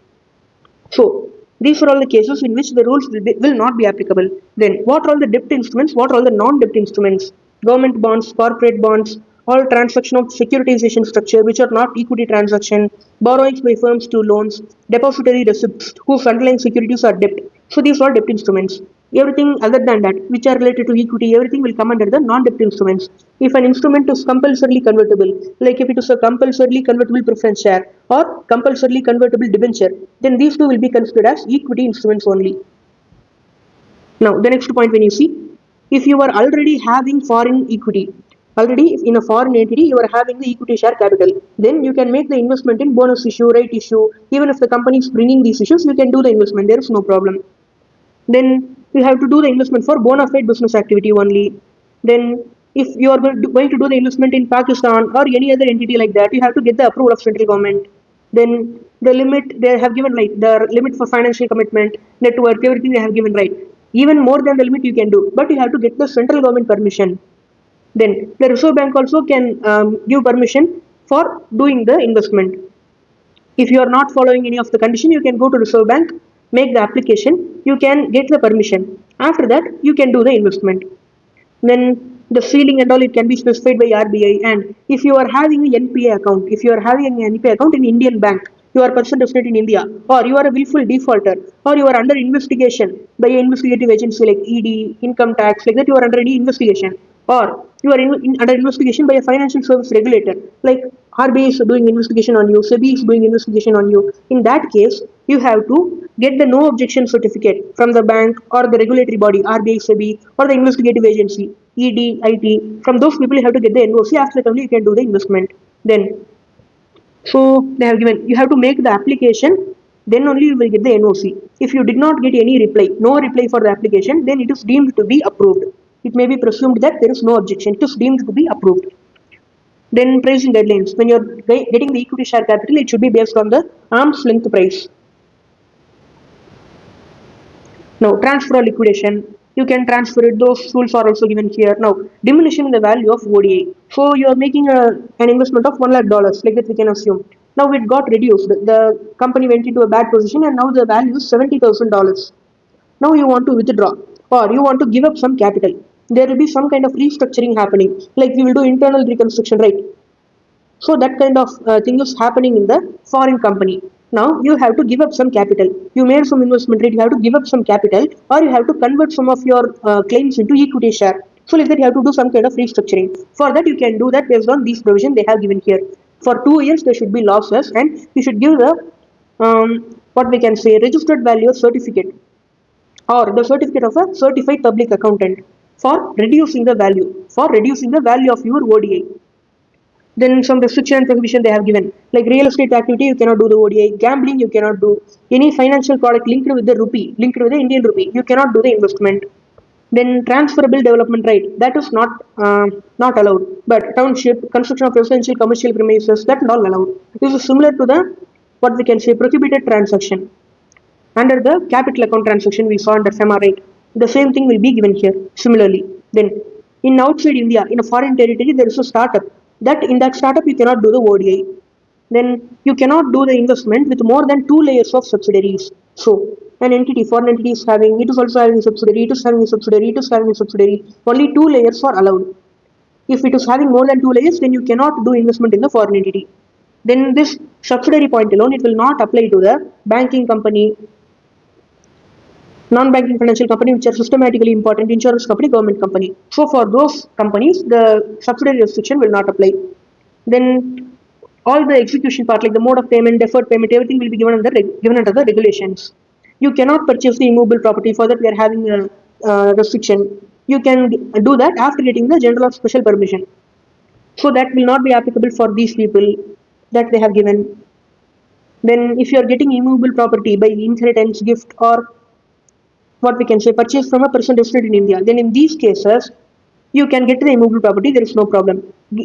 So these are all the cases in which the rules will not be applicable. Then what are all the debt instruments? What are all the non-debt instruments? Government bonds, corporate bonds, all transaction of securitization structure which are not equity transaction, borrowings by firms to loans, depository receipts whose underlying securities are debt. So these are debt instruments. Everything other than that which are related to equity, everything will come under the non-debt instruments. If an instrument is compulsorily convertible, like if it is a compulsorily convertible preference share or compulsorily convertible debenture, then these two will be considered as equity instruments only. Now the next point when you see, if you are already having foreign equity, Already in a foreign entity you are having the equity share capital, then you can make the investment in bonus issue, right issue. Even if the company is bringing these issues, you can do the investment, there is no problem. Then you have to do the investment for bona fide business activity only. Then if you are going to do the investment in Pakistan or any other entity like that, you have to get the approval of central government. Then the limit they have given, like the limit for financial commitment, net worth, everything they have given, right? Even more than the limit you can do, but you have to get the central government permission. Then the Reserve Bank also can give permission for doing the investment. If you are not following any of the condition, you can go to Reserve Bank, make the application, you can get the permission. After that, you can do the investment. Then the ceiling and all, it can be specified by RBI. And if you are having an NPA account, if you are having an NPA account in Indian bank, you are person resident in India, or you are a willful defaulter, or you are under investigation by an investigative agency like ED, income tax, like that, you are under any investigation, or you are under investigation by a financial service regulator, like RBI is doing investigation on you, SEBI is doing investigation on you. In that case, you have to get the no objection certificate from the bank or the regulatory body, RBI, SEBI, or the investigative agency, ED, IT. From those people, you have to get the NOC. After that, only you can do the investment. Then, so they have given, you have to make the application, then only you will get the NOC. If you did not get any reply, no reply for the application, then it is deemed to be approved. It may be presumed that there is no objection. It is deemed to be approved. Then pricing guidelines. When you're getting the equity share capital, it should be based on the arm's length price. Now, transfer or liquidation, you can transfer it. Those rules are also given here. Now, diminution in the value of ODI. So, you are making an investment of $1 lakh, like that we can assume. Now, it got reduced. The company went into a bad position and now the value is $70,000. Now, you want to withdraw or you want to give up some capital. There will be some kind of restructuring happening. Like we will do internal reconstruction, right? So that kind of thing is happening in the foreign company. Now you have to give up some capital. You made some investment, right? You have to give up some capital, or you have to convert some of your claims into equity share. So like that, you have to do some kind of restructuring. For that, you can do that based on these provision they have given here. For 2 years, there should be losses, and you should give the what we can say registered value certificate or the certificate of a certified public accountant for reducing the value of your ODI. Then some restriction and prohibition they have given. Like real estate activity, you cannot do the ODI. Gambling, you cannot do. Any financial product linked with the rupee, linked with the Indian rupee, you cannot do the investment. Then transferable development right, that is not allowed. But township, construction of residential commercial premises, that not allowed. This is similar to the what we can say prohibited transaction. Under the capital account transaction we saw under FEMA right, the same thing will be given here similarly. Then in outside India, in a foreign territory, there is a startup. That in that startup you cannot do the ODI. Then you cannot do the investment with more than 2 layers of subsidiaries. So an entity, foreign entity is having, it is also having a subsidiary, it is having a subsidiary, it is having a subsidiary. Only 2 layers are allowed. If it is having more than 2 layers, then you cannot do investment in the foreign entity. Then this subsidiary point alone, it will not apply to the banking company, non-banking financial company which are systematically important, insurance company, government company. So for those companies, the subsidiary restriction will not apply. Then all the execution part, like the mode of payment, deferred payment, everything will be given under the regulations. You cannot purchase the immovable property. For that, we are having a restriction. You can do that after getting the general or special permission. So that will not be applicable for these people that they have given. Then if you are getting immovable property by inheritance, gift, or what we can say purchase from a person resident in India, then in these cases you can get the immovable property, there is no problem.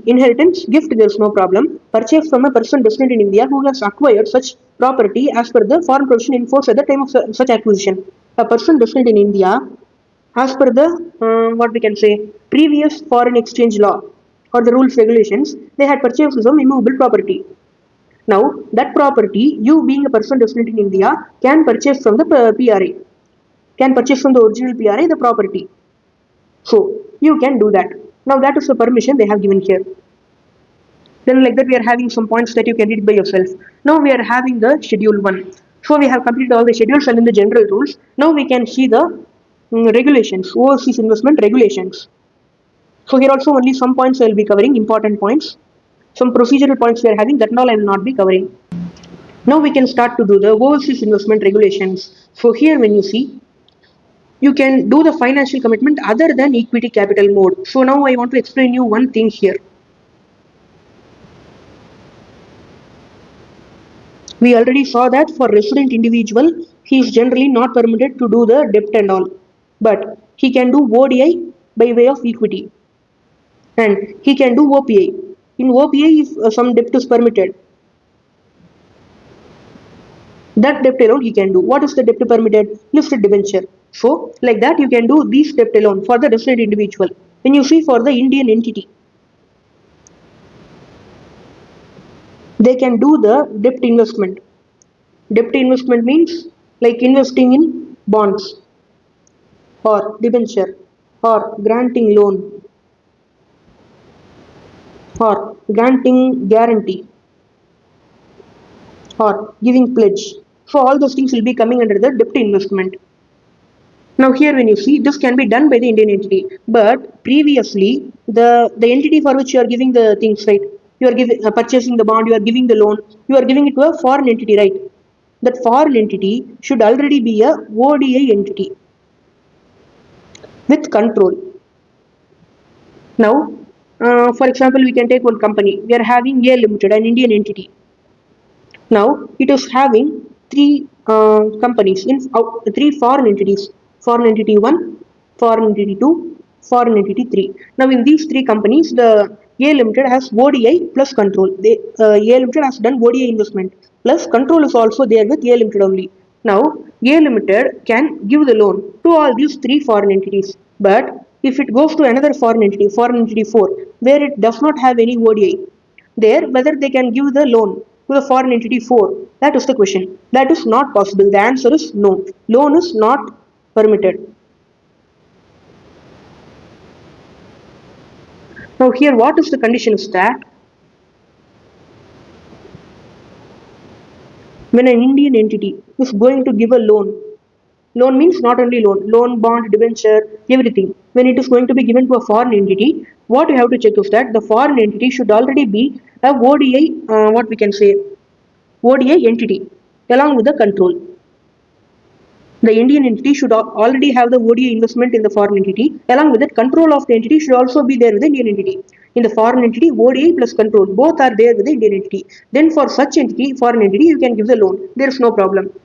Inheritance, gift, there is no problem. Purchase from a person resident in India who has acquired such property as per the foreign provision in force at the time of such acquisition. A person resident in India, as per the what we can say previous foreign exchange law or the rules regulations, they had purchased some immovable property. Now that property, you being a person resident in India, can purchase from the PRA, can purchase from the original PRA the property. So you can do that. Now that is the permission they have given here. Then like that we are having some points that you can read by yourself. Now we are having the schedule 1. So we have completed all the schedules and in the general rules. Now we can see the regulations, overseas investment regulations. So here also only some points I will be covering, important points. Some procedural points we are having, that all I will not be covering. Now we can start to do the overseas investment regulations. So here when you see, you can do the financial commitment other than equity capital mode. So now I want to explain you one thing here. We already saw that for resident individual, he is generally not permitted to do the debt and all, but he can do ODI by way of equity, and he can do OPI. In OPI, if some debt is permitted, that debt alone he can do. What is the debt permitted? Listed debenture. So, like that, you can do these debt alone for the resident individual. When you see for the Indian entity, they can do the debt investment. Debt investment means like investing in bonds or debenture or granting loan or granting guarantee or giving pledge. So all those things will be coming under the debt investment. Now here when you see, this can be done by the Indian entity, but previously the entity for which you are giving the things, right? You are giving purchasing the bond, you are giving the loan, you are giving it to a foreign entity, right? That foreign entity should already be a ODI entity with control. Now, for example, we can take one company. We are having A Limited, an Indian entity. Now, it is having three companies in three foreign entities: foreign entity 1, foreign entity 2, foreign entity 3. Now, in these three companies, the A Limited has ODI plus control. A Limited has done ODI investment plus control is also there with A Limited only. Now, A Limited can give the loan to all these three foreign entities, but if it goes to another foreign entity 4, where it does not have any ODI, there whether they can give the loan to the foreign entity 4, that is the question. That is not possible. The answer is no. Loan is not permitted. Now here what is the condition is that when an Indian entity is going to give a loan means not only loan, bond, debenture, everything. When it is going to be given to a foreign entity, what you have to check is that the foreign entity should already be a ODI, what we can say, ODI entity along with the control. The Indian entity should already have the ODI investment in the foreign entity. Along with that, control of the entity should also be there with the Indian entity. In the foreign entity, ODI plus control, both are there with the Indian entity. Then for such entity, foreign entity, you can give the loan. There is no problem.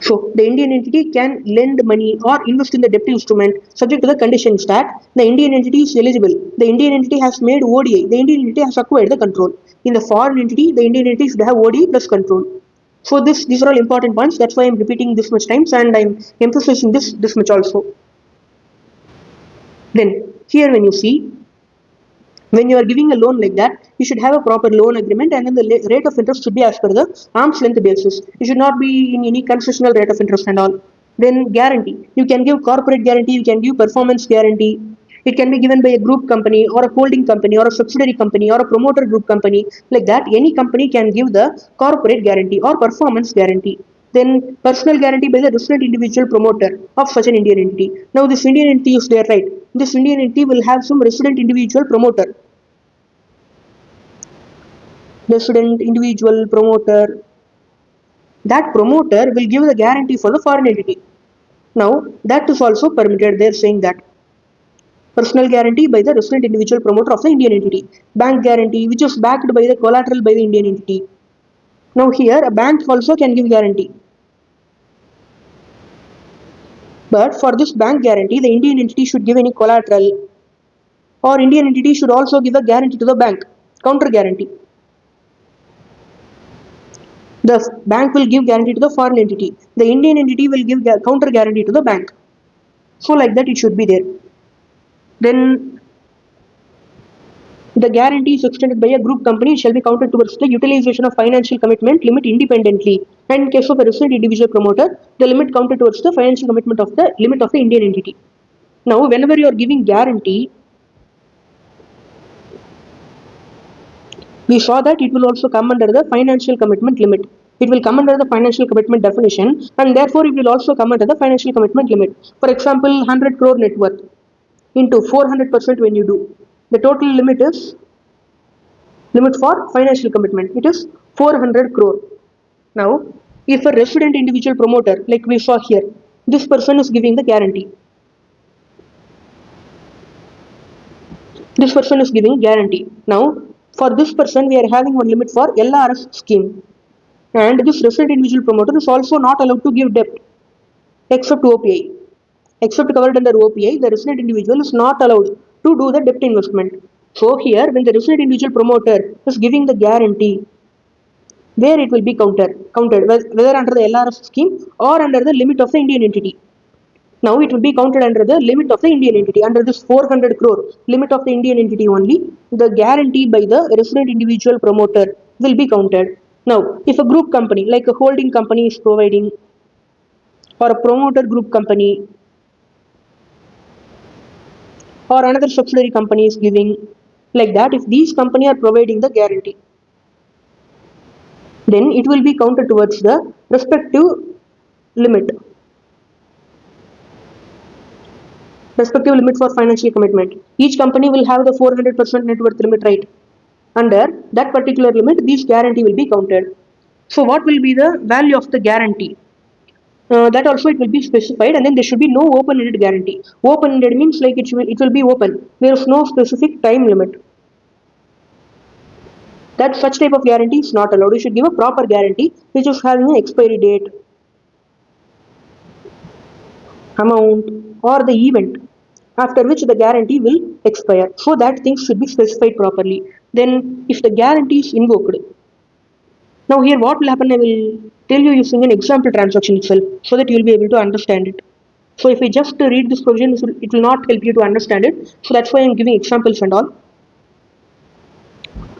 So the Indian entity can lend money or invest in the debt instrument subject to the conditions that the Indian entity is eligible. The Indian entity has made ODI. The Indian entity has acquired the control. In the foreign entity, the Indian entity should have ODI plus control. So these are all important points. That's why I'm repeating this much times and I'm emphasizing this much also. Then here when you see, when you are giving a loan like that, you should have a proper loan agreement and then the rate of interest should be as per the arm's length basis. It should not be in any concessional rate of interest and all. Then guarantee. You can give corporate guarantee, you can give performance guarantee. It can be given by a group company or a holding company or a subsidiary company or a promoter group company. Like that, any company can give the corporate guarantee or performance guarantee. Then personal guarantee by the resident individual promoter of such an Indian entity. Now this Indian entity is there, right? This Indian entity will have some resident individual promoter. Resident individual promoter. That promoter will give the guarantee for the foreign entity. Now that is also permitted. They're saying that. Personal guarantee by the resident individual promoter of the Indian entity. Bank guarantee which is backed by the collateral by the Indian entity. Now here a bank also can give guarantee. But for this bank guarantee, the Indian entity should give any collateral or Indian entity should also give a guarantee to the bank, counter guarantee. The bank will give guarantee to the foreign entity. The Indian entity will give counter guarantee to the bank. So like that it should be there. Then the guarantee is extended by a group company. It shall be counted towards the utilization of financial commitment limit independently. And in case of a resident individual promoter, the limit counted towards the financial commitment of the limit of the Indian entity. Now, whenever you are giving guarantee, we saw that it will also come under the financial commitment limit. It will come under the financial commitment definition and therefore it will also come under the financial commitment limit. For example, 100 crore net worth into 400% when you do. The total limit for financial commitment. It is 400 crore. Now, if a resident individual promoter, like we saw here, This person is giving the guarantee. This person is giving guarantee. Now, for this person, we are having one limit for LRS scheme. And this resident individual promoter is also not allowed to give debt except OPI. Except covered under OPI, the resident individual is not allowed to do the debt investment. So here, when the resident individual promoter is giving the guarantee, where it will be counted, whether under the LRS scheme or under the limit of the Indian entity. Now it will be counted under the limit of the Indian entity. Under this 400 crore limit of the Indian entity only, the guarantee by the resident individual promoter will be counted. Now, if a group company, like a holding company is providing, or a promoter group company, or another subsidiary company is giving, like that, if these companies are providing the guarantee, then it will be counted towards the respective limit. Respective limit for financial commitment. Each company will have the 400% net worth limit, right? Under that particular limit, this guarantee will be counted. So what will be the value of the guarantee? That also it will be specified, and then there should be no open-ended guarantee. Open-ended means like it will be open. There is no specific time limit. That such type of guarantee is not allowed. You should give a proper guarantee which is having an expiry date, amount, or the event after which the guarantee will expire. So that things should be specified properly. Then if the guarantee is invoked, now here what will happen, I will tell you using an example transaction itself so that you will be able to understand it. So if I just read this provision, it will not help you to understand it. So that's why I am giving examples and all.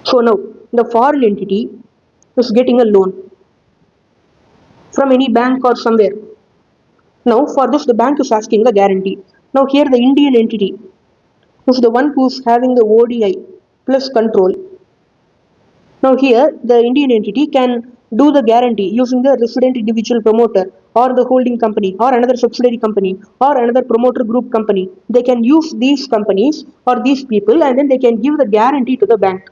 So now the foreign entity is getting a loan from any bank or somewhere. Now for this the bank is asking the guarantee. Now here the Indian entity is the one who is having the ODI plus control. Now here the Indian entity can do the guarantee using the resident individual promoter or the holding company or another subsidiary company or another promoter group company. They can use these companies or these people, and then they can give the guarantee to the bank.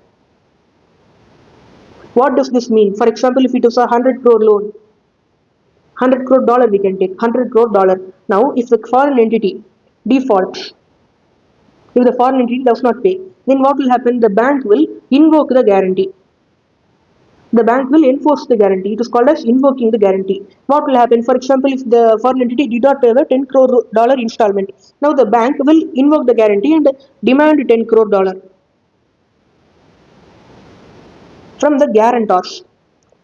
What does this mean? For example, if it is a 100 crore loan, 100 crore dollar we can take, 100 crore dollar. Now if the foreign entity defaults, if the foreign entity does not pay, then what will happen? The bank will invoke the guarantee. The bank will enforce the guarantee. It is called as invoking the guarantee. What will happen? For example, if the foreign entity did not pay the 10 crore dollar installment, now the bank will invoke the guarantee and demand 10 crore dollar from the guarantors.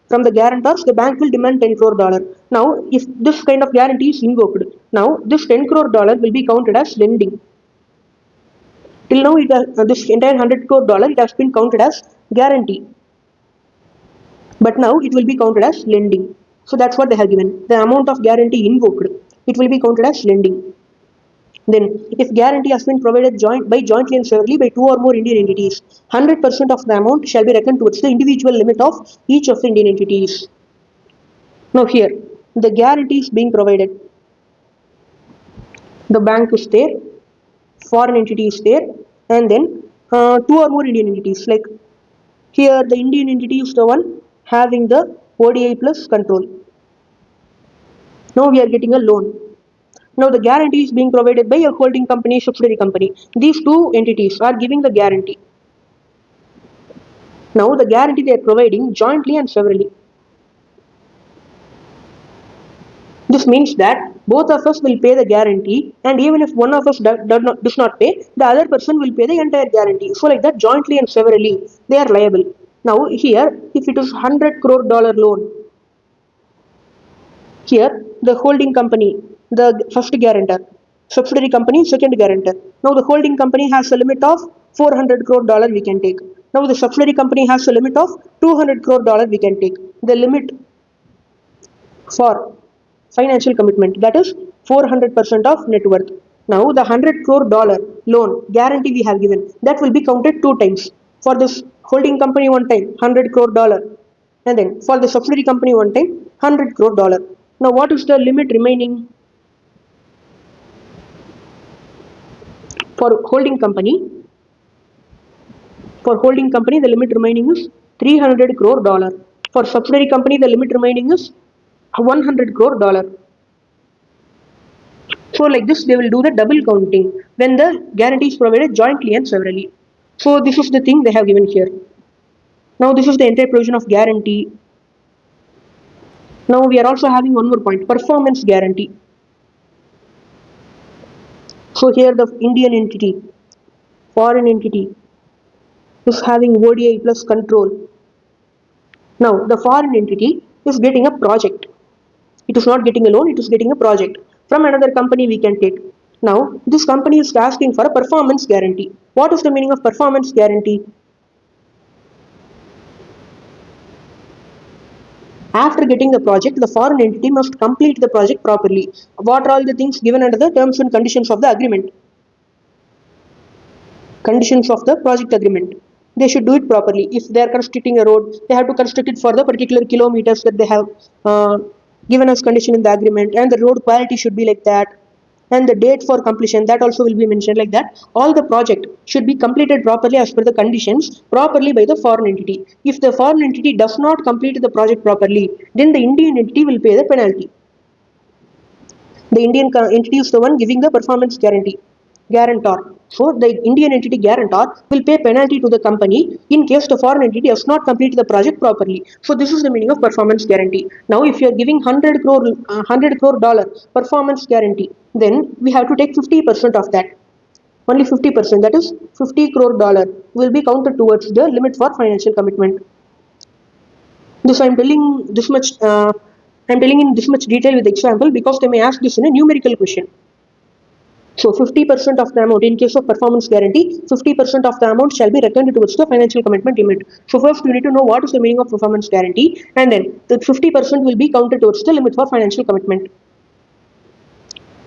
From the guarantors, the bank will demand 10 crore dollar. Now, if this kind of guarantee is invoked, now this 10 crore dollar will be counted as lending. Till now, this entire 100 crore dollar it has been counted as guarantee. But now it will be counted as lending. So that's what they have given. The amount of guarantee invoked, it will be counted as lending. Then, if guarantee has been provided jointly and severally by two or more Indian entities, 100% of the amount shall be reckoned towards the individual limit of each of the Indian entities. Now here, the guarantee is being provided. The bank is there, foreign entity is there, and then two or more Indian entities. Like here, the Indian entity is the one having the ODI plus control. Now we are getting a loan. Now the guarantee is being provided by a holding company, subsidiary company. These two entities are giving the guarantee. Now the guarantee they are providing jointly and severally. This means that both of us will pay the guarantee, and even if one of us does not pay, the other person will pay the entire guarantee. So like that, jointly and severally, they are liable. Now here, if it is 100 crore dollar loan, here the holding company, the first guarantor, subsidiary company, second guarantor. Now the holding company has a limit of 400 crore dollar we can take. Now the subsidiary company has a limit of 200 crore dollar we can take. The limit for financial commitment, that is 400% of net worth. Now the 100 crore dollar loan guarantee we have given, that will be counted two times. For this holding company one time 100 crore dollar, and then for the subsidiary company one time 100 crore dollar. Now what is the limit remaining? For holding company, the limit remaining is 300 crore dollar. For subsidiary company, the limit remaining is 100 crore dollar. So like this, they will do the double counting when the guarantee is provided jointly and severally. So this is the thing they have given here. Now this is the entire provision of guarantee. Now we are also having one more point, performance guarantee. So here the Indian entity, foreign entity is having ODI plus control. Now the foreign entity is getting a project. It is not getting a loan, it is getting a project. From another company we can take. Now this company is asking for a performance guarantee. What is the meaning of performance guarantee? After getting the project, the foreign entity must complete the project properly. What are all the things given under the terms and conditions of the agreement? Conditions of the project agreement. They should do it properly. If they are constructing a road, they have to construct it for the particular kilometers that they have given as condition in the agreement, and the road quality should be like that. And the date for completion, that also will be mentioned like that. All the project should be completed properly as per the conditions properly by the foreign entity. If the foreign entity does not complete the project properly, then the Indian entity will pay the penalty. The Indian entity is the one giving the performance guarantor. So the Indian entity guarantor will pay penalty to the company in case the foreign entity does not complete the project properly. So this is the meaning of performance guarantee. Now if you are giving 100 crore dollar performance guarantee, then we have to take 50% of that. Only 50%, that is 50 crore dollar will be counted towards the limit for financial commitment. This I'm telling this much. I'm telling in this much detail with example because they may ask this in a numerical question. So 50% of the amount in case of performance guarantee, 50% of the amount shall be reckoned towards the financial commitment limit. So first you need to know what is the meaning of performance guarantee, and then the 50% will be counted towards the limit for financial commitment.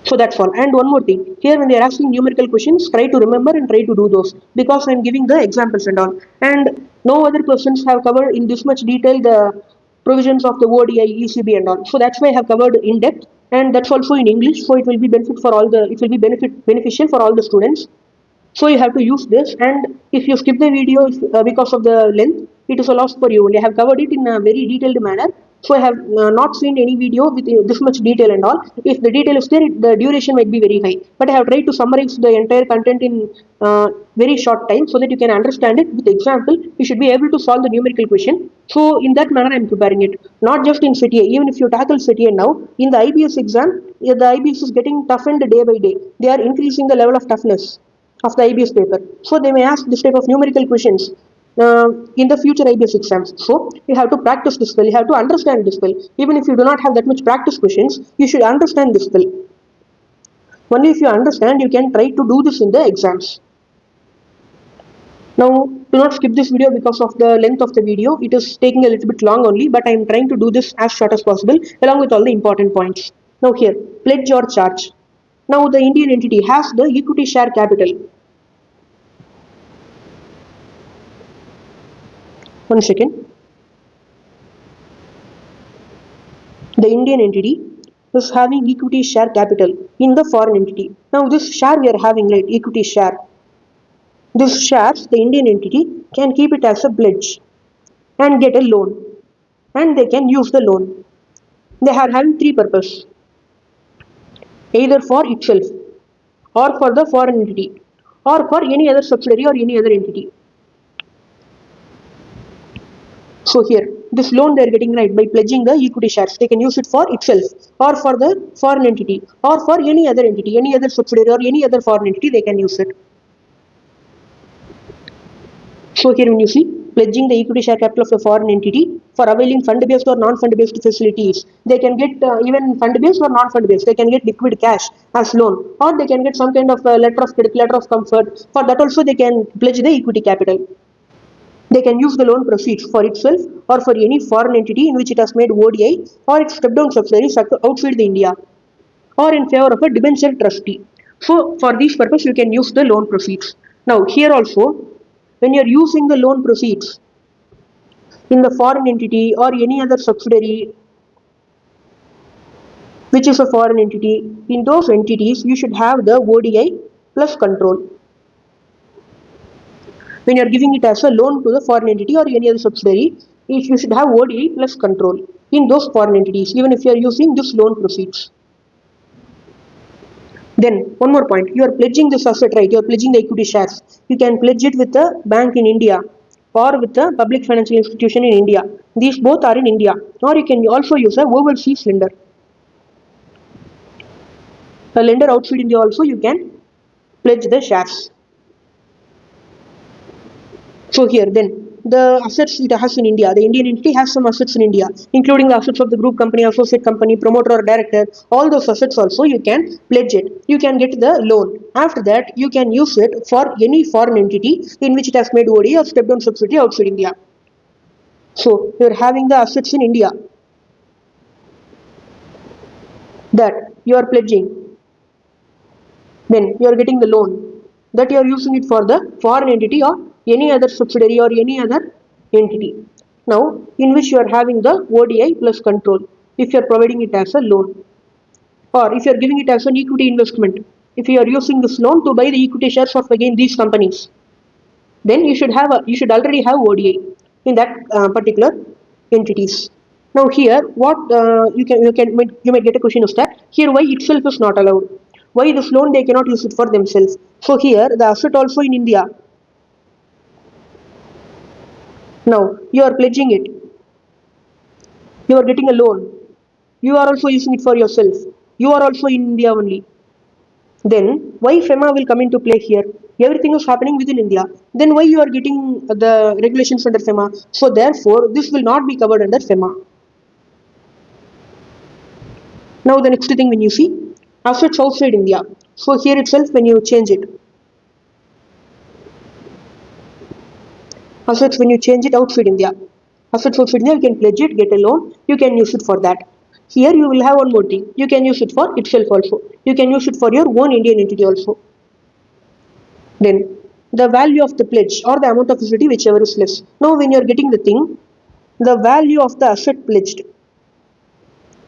So that's all. And one more thing, here when they are asking numerical questions, try to remember and try to do those because I'm giving the examples and all. And no other persons have covered in this much detail the provisions of the ODI, ECB and all. So that's why I have covered in depth, and that's also in English. So it will be beneficial for all the students. So you have to use this, and if you skip the video because of the length, it is a loss for you. Only I have covered it in a very detailed manner. So I have not seen any video with this much detail and all. If the detail is there, the duration might be very high. But I have tried to summarize the entire content in very short time so that you can understand it with example. You should be able to solve the numerical question. So in that manner, I am preparing it. Not just in CTA. Even if you tackle CTA now, in the IBS exam, the IBS is getting toughened day by day. They are increasing the level of toughness of the IBS paper. So they may ask this type of numerical questions in the future IBS exams. So you have to practice this well. You have to understand this well. Even if you do not have that much practice questions, you should understand this well. Only if you understand, you can try to do this in the exams. Now, do not skip this video because of the length of the video. It is taking a little bit long only, but I am trying to do this as short as possible along with all the important points. Now here, pledge or charge. Now the Indian entity has the equity share capital. One second. The Indian entity is having equity share capital in the foreign entity. Now this share we are having, like equity share. This shares the Indian entity can keep it as a pledge and get a loan, and they can use the loan. They are having three purposes: either for itself, or for the foreign entity, or for any other subsidiary or any other entity. So here, this loan they are getting right by pledging the equity shares. They can use it for itself, or for the foreign entity, or for any other entity, any other subsidiary or any other foreign entity. They can use it. So here when you see pledging the equity share capital of a foreign entity for availing fund-based or non-fund-based facilities, they can get even fund-based or non-fund-based. They can get liquid cash as loan, or they can get some kind of letter of credit, letter of comfort. For that also they can pledge the equity capital. They can use the loan proceeds for itself or for any foreign entity in which it has made ODI or its step-down subsidiaries outside the India, or in favor of a debenture trustee. So for this purpose, you can use the loan proceeds. Now here also, when you are using the loan proceeds in the foreign entity or any other subsidiary which is a foreign entity, in those entities you should have the ODI plus control. When you are giving it as a loan to the foreign entity or any other subsidiary, you should have ODI plus control in those foreign entities, even if you are using this loan proceeds. Then one more point, you are pledging this asset, right? You are pledging the equity shares. You can pledge it with a bank in India or with a public financial institution in India. These both are in India. Or you can also use a overseas lender. A lender outside India also you can pledge the shares. So here then the assets it has in India, the Indian entity has some assets in India, including the assets of the group company, associate company, promoter or director. All those assets also you can pledge it. You can get the loan. After that, you can use it for any foreign entity in which it has made ODI or step down subsidiary outside India. So you're having the assets in India that you are pledging. Then you are getting the loan that you are using it for the foreign entity or any other subsidiary or any other entity. Now, in which you are having the ODI plus control if you are providing it as a loan, or if you are giving it as an equity investment, if you are using this loan to buy the equity shares of again these companies, then you should already have ODI in that particular entities. Now here, what you might get a question is that here why itself is not allowed? Why this loan they cannot use it for themselves? So here the asset also in India. Now you are pledging it. You are getting a loan. You are also using it for yourself. You are also in India only. Then why FEMA will come into play here? Everything is happening within India. Then why you are getting the regulations under FEMA? So therefore, this will not be covered under FEMA. Now the next thing when you see assets outside India. So here itself when you change it, assets when you change it outside India, assets outside India you can pledge it, get a loan, you can use it for that. Here you will have one more thing. You can use it for itself also. You can use it for your own Indian entity also. Then the value of the pledge or the amount of facility whichever is less. Now when you are getting the thing, the value of the asset pledged.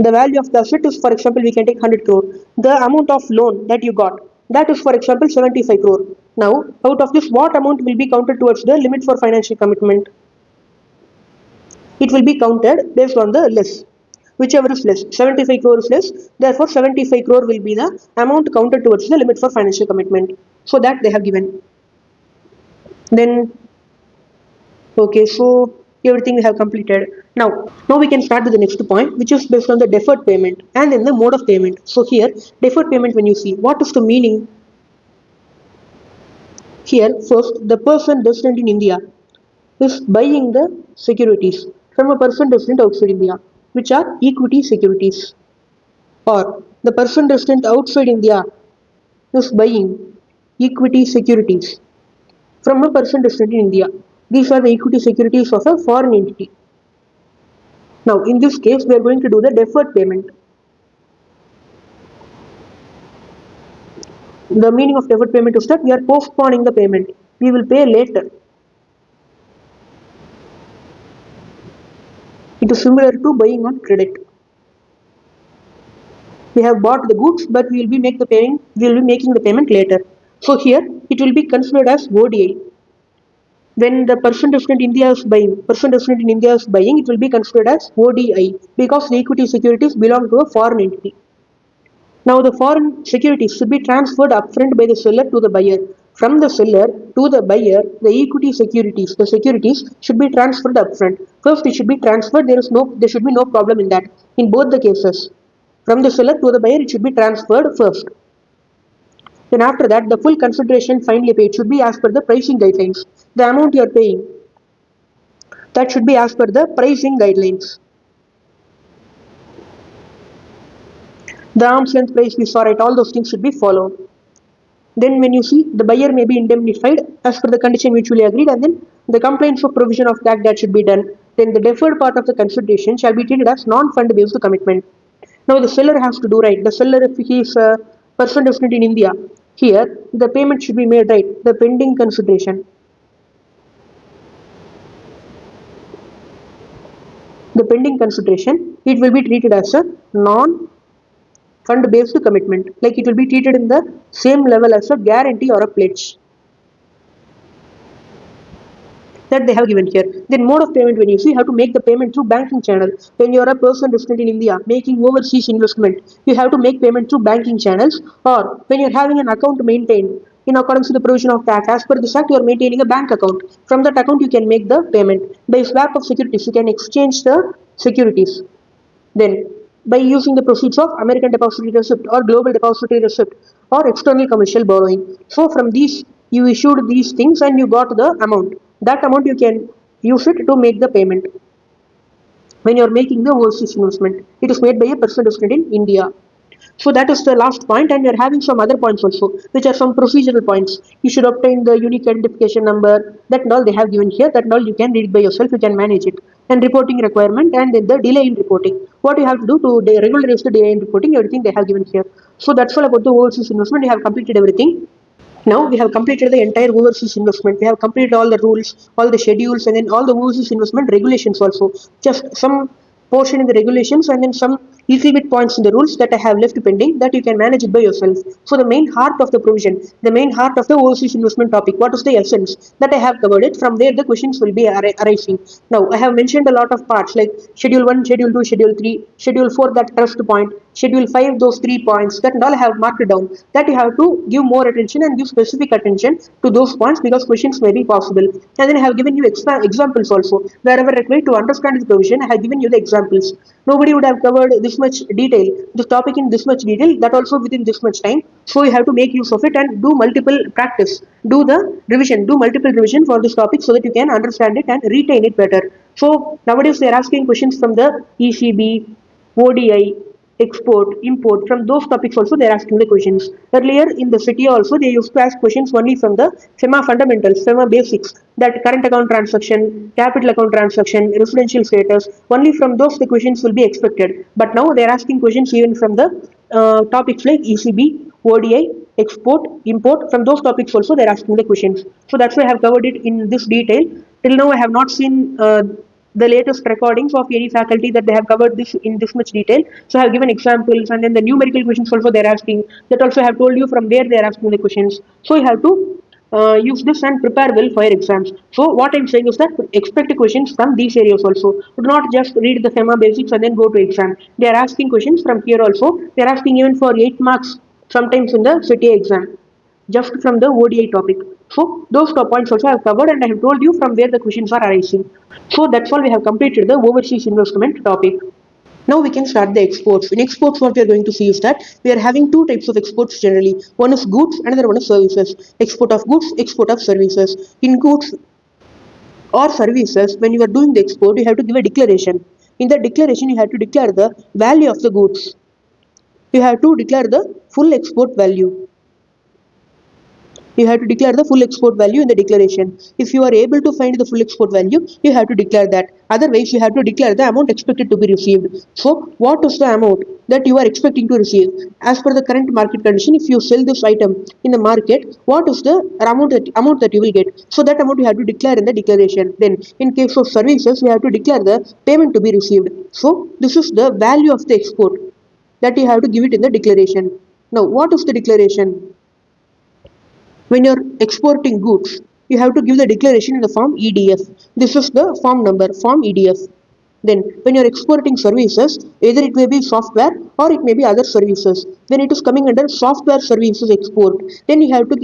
The value of the asset is, for example, we can take 100 crore. The amount of loan that you got, that is, for example, 75 crore. Now, out of this, what amount will be counted towards the limit for financial commitment? It will be counted based on the less. Whichever is less, 75 crore is less, therefore 75 crore will be the amount counted towards the limit for financial commitment. So that they have given. Then okay, so everything we have completed. Now we can start with the next point, which is based on the deferred payment and then the mode of payment. So here, deferred payment when you see, what is the meaning? Here, first, the person resident in India is buying the securities from a person resident outside India, which are equity securities. Or the person resident outside India is buying equity securities from a person resident in India. These are the equity securities of a foreign entity. Now, in this case, we are going to do the deferred payment. The meaning of deferred payment is that we are postponing the payment. We will pay later. It is similar to buying on credit. We have bought the goods, but we will be making the payment later. So here it will be considered as ODI. When the person resident in India is buying, it will be considered as ODI because the equity securities belong to a foreign entity. Now the foreign securities should be transferred upfront by the seller to the buyer. From the seller to the buyer, the securities should be transferred upfront. First, it should be transferred. There should be no problem in that. In both the cases, from the seller to the buyer, it should be transferred first. Then after that, the full consideration finally paid should be as per the pricing guidelines. The amount you are paying, that should be as per the pricing guidelines. The arm's length price we saw, right? All those things should be followed. Then when you see the buyer may be indemnified as per the condition mutually agreed, and then the complaint for provision of that should be done. Then the deferred part of the consideration shall be treated as non-fund based commitment. Now the seller has to do right. The seller, if he is a person resident in India, here the payment should be made right. The pending consideration. The pending consideration, it will be treated as a non-fund based commitment. Like it will be treated in the same level as a guarantee or a pledge. that they have given here. Then mode of payment, when you see, you have to make the payment through banking channel. When you are a person resident in India making overseas investment, you have to make payment through banking channels, or when you're having an account maintained in accordance with the provision of the act. As per this act, you are maintaining a bank account. From that account, you can make the payment. By swap of securities, you can exchange the securities. Then, by using the proceeds of American Depository Receipt or Global Depository Receipt or external commercial borrowing. So, from these, you issued these things and you got the amount. That amount you can use it to make the payment. When you are making the overseas investment, it is made by a person resident in India. So that is the last point, and we are having some other points also, which are some procedural points. You should obtain the unique identification number. That and all they have given here. That and all you can read it by yourself. You can manage it. And reporting requirement, and then the delay in reporting. What you have to do to regularize the delay in reporting, everything they have given here. So that's all about the overseas investment. You have completed everything. Now we have completed the entire overseas investment. We have completed all the rules, all the schedules, and then all the overseas investment regulations also. Just some portion in the regulations and then some little bit points in the rules that I have left pending that you can manage it by yourself. So the main heart of the provision, the main heart of the overseas investment topic, what is the essence that I have covered it. From there the questions will be arising. Now I have mentioned a lot of parts like Schedule 1, Schedule 2, Schedule 3, Schedule 4, that trust point, Schedule 5, those 3 points, that and all I have marked down. That you have to give more attention and give specific attention to those points because questions may be possible. And then I have given you examples also. Wherever required to understand the provision, I have given you the examples. Nobody would have covered this much detail, this topic in this much detail, that also within this much time. So you have to make use of it and do multiple practice. Do the revision, do multiple revision for this topic so that you can understand it and retain it better. So nowadays they are asking questions from the ECB, ODI, export, import, from those topics also they are asking the questions. Earlier in the city also they used to ask questions only from the FEMA fundamentals, FEMA basics, that current account transaction, capital account transaction, residential status, only from those the questions will be expected. But now they are asking questions even from the topics like ECB, ODI, export, import, from those topics also they are asking the questions. So that's why I have covered it in this detail. Till now I have not seen the latest recordings of any faculty that they have covered this in this much detail. So I have given examples and then the numerical questions also they are asking. That also I have told you from where they are asking the questions. So you have to use this and prepare well for your exams. So what I'm saying is that expect questions from these areas also. Do not just read the FEMA basics and then go to exam. They are asking questions from here also. They are asking even for 8 marks sometimes in the CTA exam just from the ODI topic. So those top points also I have covered and I have told you from where the questions are arising. So that's all we have completed the overseas investment topic. Now we can start the exports. In exports, what we are going to see is that we are having two types of exports generally. One is goods, another one is services. Export of goods, export of services. In goods or services, when you are doing the export, you have to give a declaration. In the declaration, you have to declare the value of the goods. You have to declare the full export value. You have to declare the full export value in the declaration. If you are able to find the full export value, you have to declare that. Otherwise, you have to declare the amount expected to be received. So, what is the amount that you are expecting to receive? As per the current market condition, if you sell this item in the market, what is the amount that you will get? So, that amount you have to declare in the declaration. Then, in case of services, you have to declare the payment to be received. So, this is the value of the export that you have to give it in the declaration. Now, what is the declaration? When you're exporting goods, you have to give the declaration in the form EDF. This is the form number, form EDF. Then, when you're exporting services, either it may be software or it may be other services. When it is coming under software services export, then you have to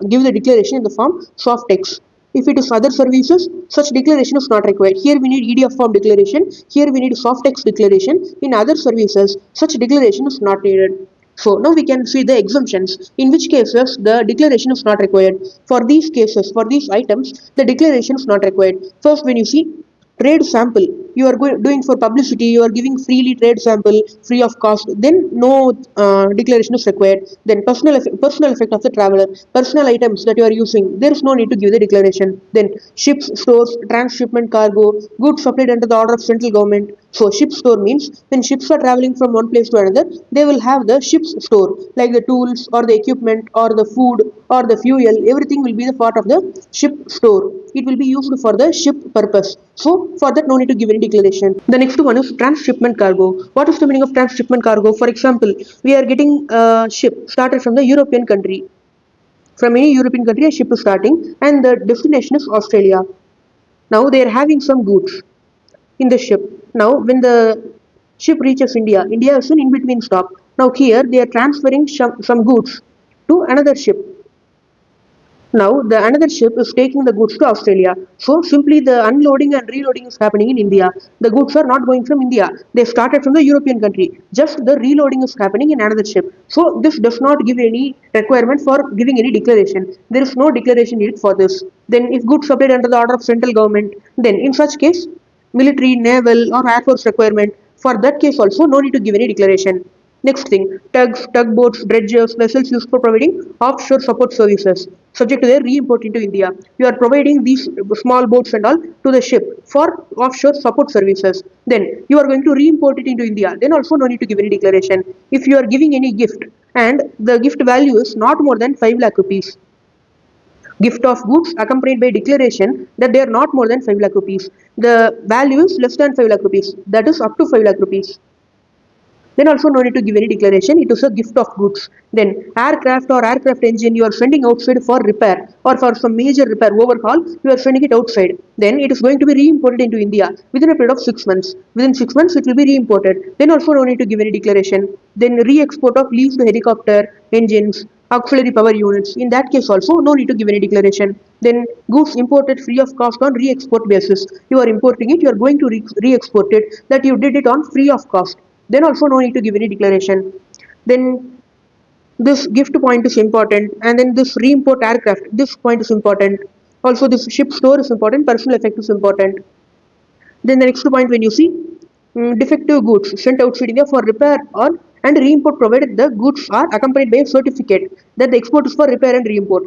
give the declaration in the form SOFTEX. If it is other services, such declaration is not required. Here we need EDF form declaration. Here we need SOFTEX declaration. In other services, such declaration is not needed. So now we can see the exemptions, in which cases the declaration is not required. For these cases, for these items, the declaration is not required. First, when you see trade sample, you are doing for publicity, you are giving freely trade sample free of cost, then no declaration is required. Then personal effect of the traveler, personal items that you are using, there is no need to give the declaration. Then ships, stores, transshipment cargo, goods supplied under the order of central government. So ship store means when ships are traveling from one place to another, they will have the ship's store, like the tools or the equipment or the food or the fuel, everything will be the part of the ship store. It will be used for the ship purpose. So for that no need to give any declaration. The next one is transshipment cargo. What is the meaning of transshipment cargo? For example, we are getting a ship started from the European country. From any European country, a ship is starting and the destination is Australia. Now they are having some goods in the ship. Now when the ship reaches India, India is an in-between stop. Now here they are transferring some goods to another ship. Now the another ship is taking the goods to Australia. So simply the unloading and reloading is happening in India. The goods are not going from India. They started from the European country. Just the reloading is happening in another ship. So this does not give any requirement for giving any declaration. There is no declaration needed for this. Then if goods supplied under the order of central government, then in such case military, naval or air force requirement. For that case also no need to give any declaration. Next thing, tugs, tugboats, dredgers, vessels used for providing offshore support services, subject to their re-import into India. You are providing these small boats and all to the ship for offshore support services. Then you are going to re-import it into India. Then also no need to give any declaration. If you are giving any gift and the gift value is not more than 5 lakh rupees, gift of goods accompanied by declaration that they are not more than 5 lakh rupees. The value is less than 5 lakh rupees, that is up to 5 lakh rupees. Then also no need to give any declaration. It is a gift of goods. Then aircraft or aircraft engine you are sending outside for repair or for some major repair overhaul, you are sending it outside. Then it is going to be re-imported into India within a period of 6 months. Within 6 months it will be re-imported. Then also no need to give any declaration. Then re-export of leased helicopter engines, auxiliary power units. In that case also no need to give any declaration. Then goods imported free of cost on re-export basis. You are importing it, you are going to re-export it, that you did it on free of cost. Then also no need to give any declaration. Then this gift point is important, and then this re-import aircraft, this point is important. Also this ship store is important, personal effect is important. Then the next point, when you see defective goods sent outside India for repair or and re-import, provided the goods are accompanied by a certificate that the export is for repair and re-import.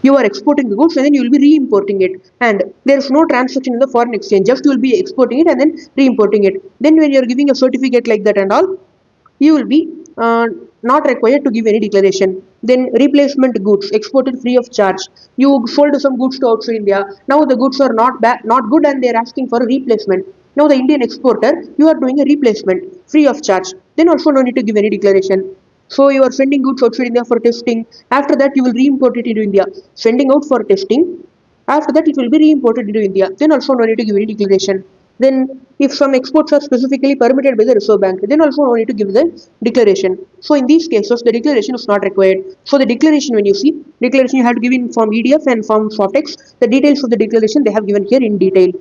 You are exporting the goods and then you will be re-importing it, and there is no transaction in the foreign exchange, just you will be exporting it and then re-importing it. Then when you are giving a certificate like that and all, you will be not required to give any declaration. Then replacement goods exported free of charge. You sold some goods to outside India, now the goods are not good and they are asking for a replacement. Now the Indian exporter, you are doing a replacement free of charge, then also no need to give any declaration. So you are sending goods outside India for testing. After that, you will re-import it into India. Sending out for testing. After that, it will be re-imported into India. Then also no need to give any declaration. Then, if some exports are specifically permitted by the Reserve Bank, then also no need to give the declaration. So in these cases, the declaration is not required. So the declaration, when you see declaration, you have to give in form EDF and form soft-text. The details of the declaration they have given here in detail.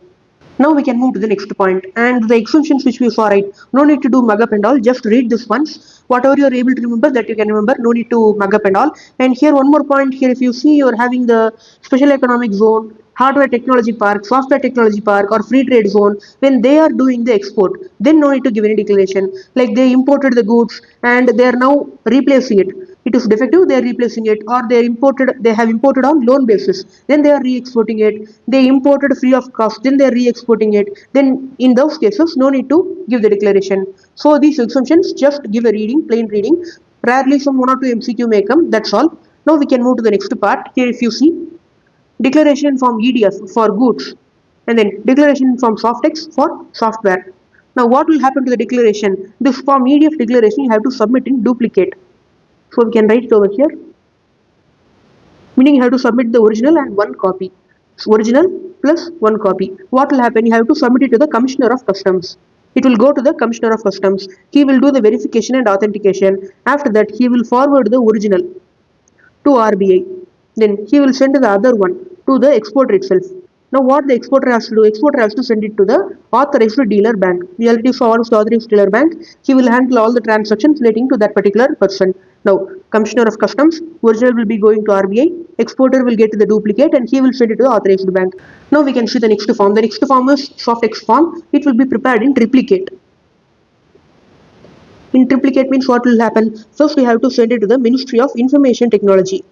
Now we can move to the next point, and the exemptions which we saw, right? No need to do mug up and all, just read this once. Whatever you are able to remember, that you can remember, no need to mug up and all. And here one more point, here if you see, you are having the special economic zone, hardware technology park, software technology park or free trade zone. When they are doing the export, then no need to give any declaration. Like they imported the goods and they are now replacing it. It is defective, they are replacing it, or they have imported on loan basis, then they are re-exporting it. They imported free of cost, then they are re-exporting it. Then in those cases no need to give the declaration. So these exemptions, just give a reading, plain reading. Rarely some 1 or 2 MCQ may come, that's all. Now we can move to the next part. Here if you see, declaration form EDF for goods, and then declaration form soft-text for software. Now what will happen to the declaration? This form EDF declaration you have to submit in duplicate. So we can write it over here. Meaning you have to submit the original and one copy. So original plus one copy. What will happen? You have to submit it to the Commissioner of Customs. It will go to the Commissioner of Customs. He will do the verification and authentication. After that, he will forward the original to RBI. Then he will send the other one to the exporter itself. Now what the exporter has to do? Exporter has to send it to the authorized dealer bank. We already saw what is the authorized dealer bank. He will handle all the transactions relating to that particular person. Now Commissioner of Customs, original will be going to RBI. Exporter will get the duplicate and he will send it to the authorized bank. Now we can see the next form. The next form is soft-text form. It will be prepared in triplicate. In triplicate means what will happen? First we have to send it to the Ministry of Information Technology.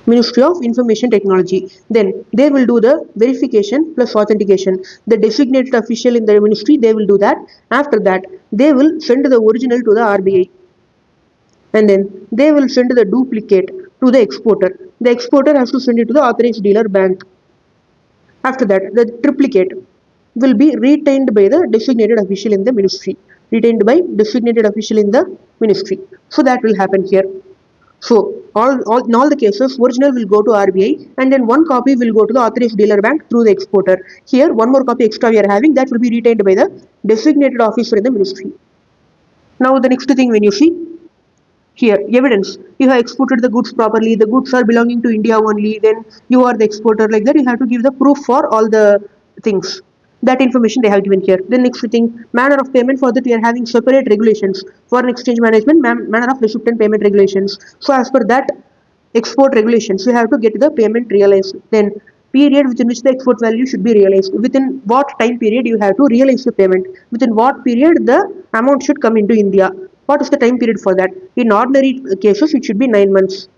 Ministry of Information Technology. Then they will do the verification plus authentication. The designated official in the ministry, they will do that. After that, they will send the original to the RBI. And then they will send the duplicate to the exporter. The exporter has to send it to the authorized dealer bank. After that, the triplicate will be retained by the designated official in the ministry. Retained by designated official in the ministry. So that will happen here. So in all the cases, original will go to RBI and then one copy will go to the authorized dealer bank through the exporter. Here, one more copy extra we are having, that will be retained by the designated officer in the ministry. Now, the next thing when you see here, evidence. You have exported the goods properly, the goods are belonging to India only, then you are the exporter, like that. You have to give the proof for all the things. That information they have given here. The next thing, manner of payment. For that we are having separate regulations. Foreign exchange management, manner of receipt and payment regulations. So as per that export regulations, you have to get the payment realized. Then period within which the export value should be realized. Within what time period you have to realize the payment. Within what period the amount should come into India. What is the time period for that? In ordinary cases, it should be 9 months.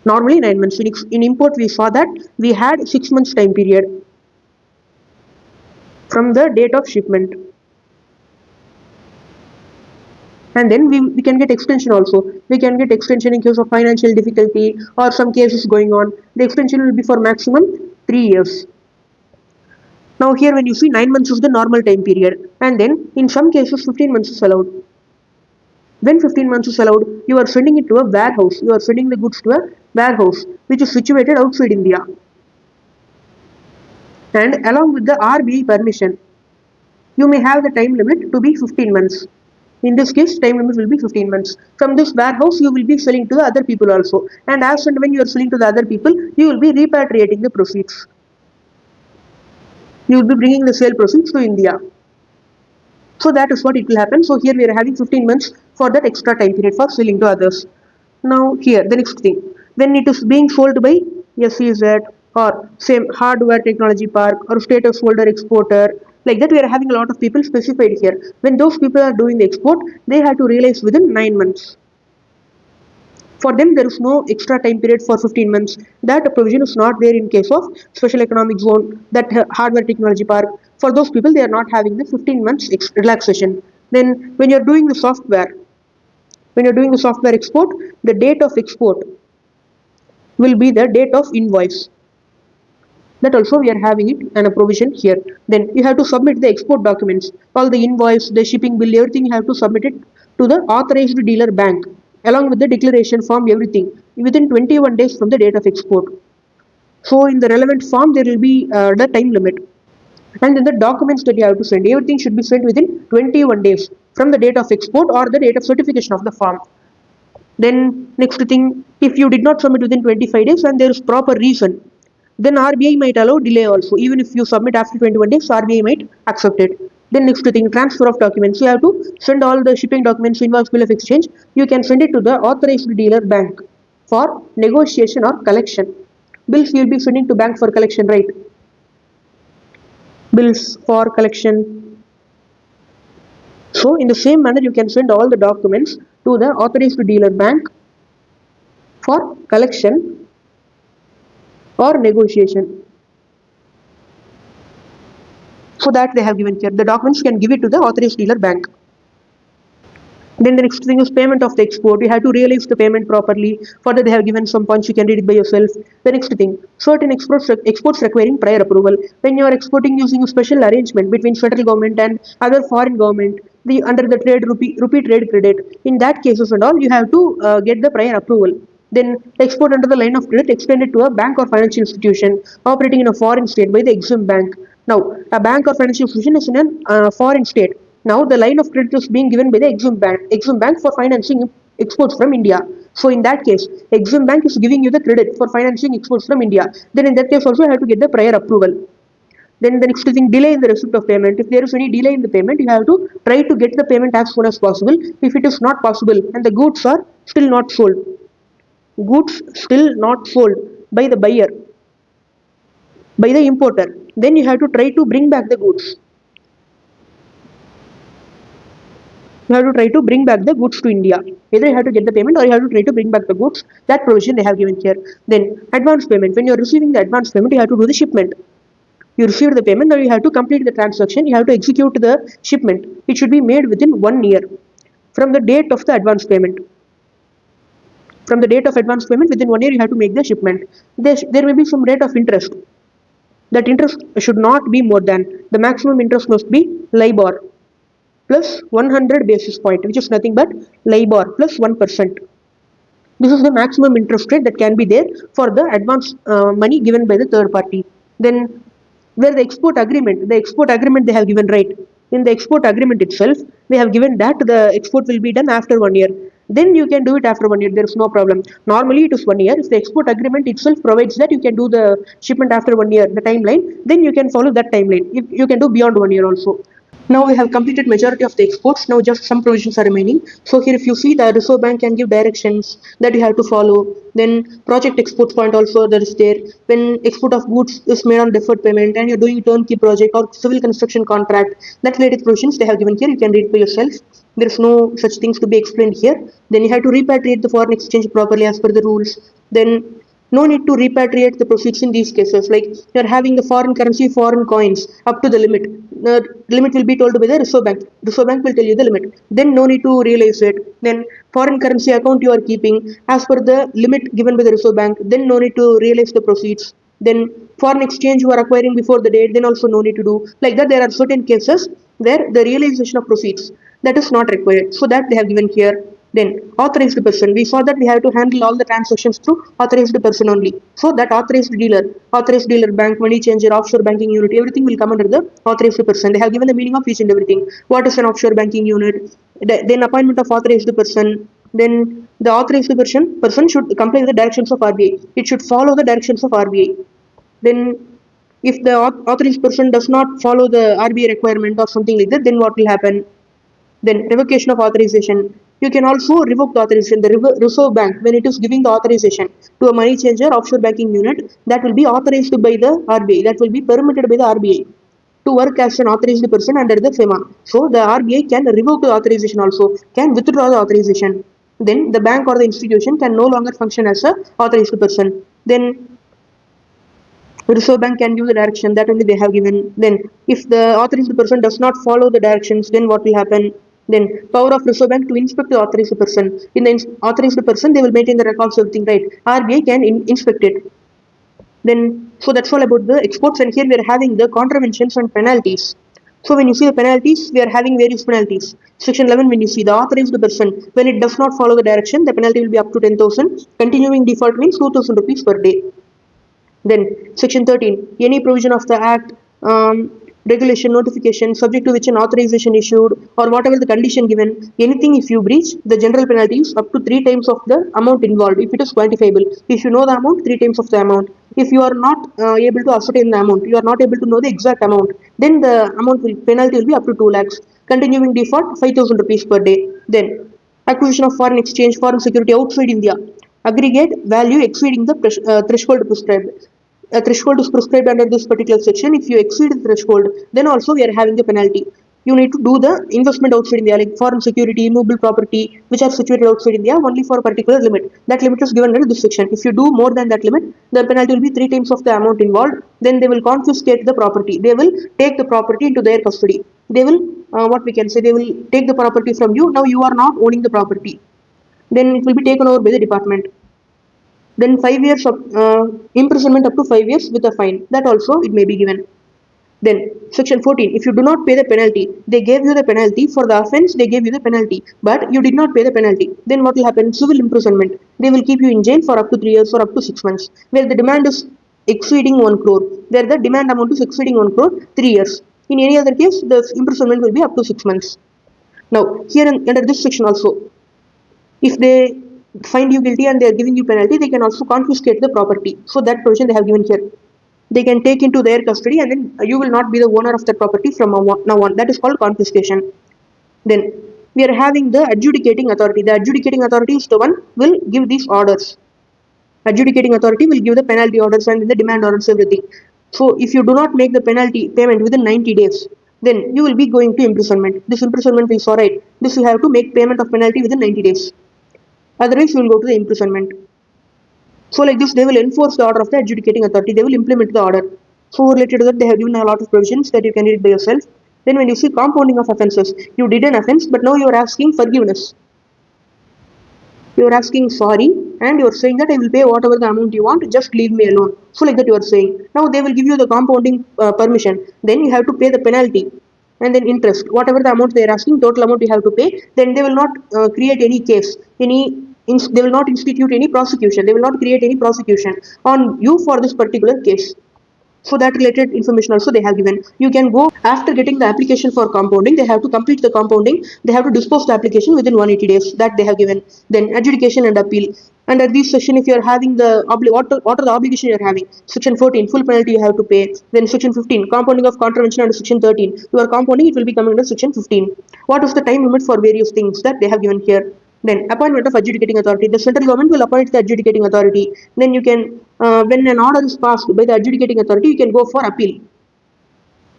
Normally 9 months. In import, we saw that we had 6 months time period from the date of shipment. And then we can get extension also. We can get extension in case of financial difficulty or some cases going on. The extension will be for maximum 3 years. Now here when you see 9 months is the normal time period, and then in some cases 15 months is allowed. When 15 months is allowed, you are sending it to a warehouse. You are sending the goods to a warehouse which is situated outside India. And along with the RBI permission, you may have the time limit to be 15 months. In this case, time limit will be 15 months. From this warehouse, you will be selling to the other people also. And as and when you are selling to the other people, you will be repatriating the proceeds. You will be bringing the sale proceeds to India. So that is what it will happen. So here we are having 15 months for that extra time period for selling to others. Now here, the next thing. When it is being sold by SEZ or same hardware technology park or status holder exporter, like that we are having a lot of people specified here. When those people are doing the export, they have to realize within 9 months. For them, there is no extra time period for 15 months. That provision is not there in case of special economic zone, that hardware technology park. For those people, they are not having the 15 months relaxation. Then when you're doing the software, export, the date of export will be the date of invoice. That also we are having it and a provision here. Then you have to submit the export documents, all the invoice, the shipping bill, everything you have to submit it to the authorized dealer bank along with the declaration form, everything within 21 days from the date of export. So in the relevant form there will be the time limit, and then the documents that you have to send, everything should be sent within 21 days from the date of export or the date of certification of the form. Then next thing, if you did not submit within 25 days and there is proper reason, then RBI might allow delay also. Even if you submit after 21 days, RBI might accept it. Then next thing, transfer of documents. You have to send all the shipping documents, invoice, bill of exchange. You can send it to the authorized dealer bank for negotiation or collection. Bills you will be sending to bank for collection, right? Bills for collection. So in the same manner, you can send all the documents to the authorized dealer bank for collection or negotiation. So that they have given here. The documents you can give it to the authorized dealer bank. Then the next thing is payment of the export. You have to realize the payment properly. For that they have given some points, you can read it by yourself. The next thing, certain exports requiring prior approval. When you are exporting using a special arrangement between federal government and other foreign government, under the rupee trade credit, in that cases and all, you have to get the prior approval. Then export under the line of credit extended to a bank or financial institution operating in a foreign state by the Exim Bank. Now, a bank or financial institution is in a foreign state. Now, the line of credit is being given by the Exim Bank for financing exports from India. So, in that case, Exim Bank is giving you the credit for financing exports from India. Then, in that case, also you have to get the prior approval. Then the next thing, delay in the receipt of payment. If there is any delay in the payment, you have to try to get the payment as soon as possible. If it is not possible and the goods are still not sold, by the buyer, by the importer, then you have to try to bring back the goods. You have to try to bring back the goods to India. Either you have to get the payment or you have to try to bring back the goods. That provision they have given here. Then advance payment. When you are receiving the advance payment, you have to do the shipment. You receive the payment, now you have to complete the transaction. You have to execute the shipment. It should be made within 1 year from the date of the advance payment. From the date of advance payment, within 1 year, you have to make the shipment. There may be some rate of interest. That interest should not be more than, the maximum interest must be LIBOR plus 100 basis point, which is nothing but LIBOR plus 1%. This is the maximum interest rate that can be there for the advance money given by the third party. Then where the export agreement they have given, right? In the export agreement itself, they have given that the export will be done after 1 year. Then you can do it after 1 year. There is no problem. Normally it is 1 year. If the export agreement itself provides that you can do the shipment after 1 year, the timeline, then you can follow that timeline. If you can do beyond 1 year also. Now we have completed majority of the exports. Now just some provisions are remaining. So here if you see the Reserve Bank can give directions that you have to follow. Then project export point also that is there. When export of goods is made on deferred payment and you're doing turnkey project or civil construction contract, that related provisions they have given here. You can read by yourself. There is no such things to be explained here. Then you have to repatriate the foreign exchange properly as per the rules. Then no need to repatriate the proceeds in these cases. Like you're having the foreign currency, foreign coins up to the limit. The limit will be told by the Reserve Bank. Reserve Bank will tell you the limit. Then no need to realize it. Then foreign currency account you are keeping as per the limit given by the Reserve Bank. Then no need to realize the proceeds. Then foreign exchange you are acquiring before the date. Then also no need to do. Like that, there are certain cases where the realization of proceeds that is not required. So that they have given here. Then authorized person. We saw that we have to handle all the transactions through authorized person only. So that authorized dealer, bank, money changer, offshore banking unit, everything will come under the authorized person. They have given the meaning of each and everything. What is an offshore banking unit? Then appointment of authorized person. Then the authorized person should comply with the directions of RBI. It should follow the directions of RBI. Then if the authorized person does not follow the RBI requirement or something like that, then what will happen? Then revocation of authorization. You can also revoke the authorization. The Reserve Bank, when it is giving the authorization to a money changer offshore banking unit, that will be authorized by the RBI. That will be permitted by the RBI to work as an authorized person under the FEMA. So the RBI can revoke the authorization also, can withdraw the authorization. Then the bank or the institution can no longer function as a authorized person. Then Reserve Bank can give the direction that only they have given. Then, if the authorized person does not follow the directions, then what will happen? Then, power of Reserve Bank to inspect the authorized person. In the authorized person, they will maintain the records, everything, right? RBI can inspect it. Then, so that's all about the exports. And here we are having the contraventions and penalties. So when you see the penalties, we are having various penalties. Section 11, when you see the authorized person, when it does not follow the direction, the penalty will be up to 10,000. Continuing default means 2,000 rupees per day. Then section 13, any provision of the act, regulation, notification subject to which an authorization issued or whatever the condition given, anything if you breach, the general penalty is up to 3 times of the amount involved if it is quantifiable. If you know the amount, 3 times of the amount. If you are not able to ascertain the amount, you are not able to know the exact amount, then the penalty will be up to 2 lakhs. Continuing default, 5,000 rupees per day. Then acquisition of foreign exchange, foreign security outside India. Aggregate value exceeding the threshold prescribed. A threshold is prescribed under this particular section. If you exceed the threshold, then also we are having the penalty. You need to do the investment outside India, like foreign security, movable property, which are situated outside India, only for a particular limit. That limit is given under this section. If you do more than that limit, the penalty will be 3 times of the amount involved. Then they will confiscate the property. They will take the property into their custody. They will, what we can say, they will take the property from you. Now you are not owning the property. Then it will be taken over by the department. Then 5 years of imprisonment up to 5 years with a fine. That also it may be given. Then section 14, if you do not pay the penalty, they gave you the penalty for the offense, they gave you the penalty, but you did not pay the penalty. Then what will happen? Civil imprisonment. They will keep you in jail for up to 3 years or up to 6 months. Where the demand is exceeding 1 crore. Where the demand amount is exceeding 1 crore, 3 years. In any other case, the imprisonment will be up to 6 months. Now, here under this section also, if they find you guilty and they are giving you penalty, they can also confiscate the property. So that provision they have given here. They can take into their custody and then you will not be the owner of that property from now on. That is called confiscation. Then we are having the adjudicating authority. The adjudicating authority is the one will give these orders. Adjudicating authority will give the penalty orders and the demand orders, everything. So if you do not make the penalty payment within 90 days, then you will be going to imprisonment. This imprisonment is alright. This you have to make payment of penalty within 90 days. Otherwise, you will go to the imprisonment. So, like this, they will enforce the order of the adjudicating authority. They will implement the order. So, related to that, they have given a lot of provisions that you can read by yourself. Then, when you see compounding of offences, you did an offence, but now you are asking forgiveness. You are asking sorry, and you are saying that I will pay whatever the amount you want, just leave me alone. So, like that, you are saying. Now, they will give you the compounding permission. Then, you have to pay the penalty and then interest. Whatever the amount they are asking, total amount you have to pay. Then, they will not create any case, any they will not institute any prosecution. They will not create any prosecution on you for this particular case. So that related information also they have given. You can go after getting the application for compounding. They have to complete the compounding. They have to dispose the application within 180 days. That they have given. Then adjudication and appeal. Under this section, if you are having the what are the obligation you are having? Section 14, full penalty you have to pay. Then section 15, compounding of contravention under section 13. You are compounding, it will be coming under section 15. What is the time limit for various things that they have given here? Then appointment of adjudicating authority. The central government will appoint the adjudicating authority. Then you can, when an order is passed by the adjudicating authority, you can go for appeal.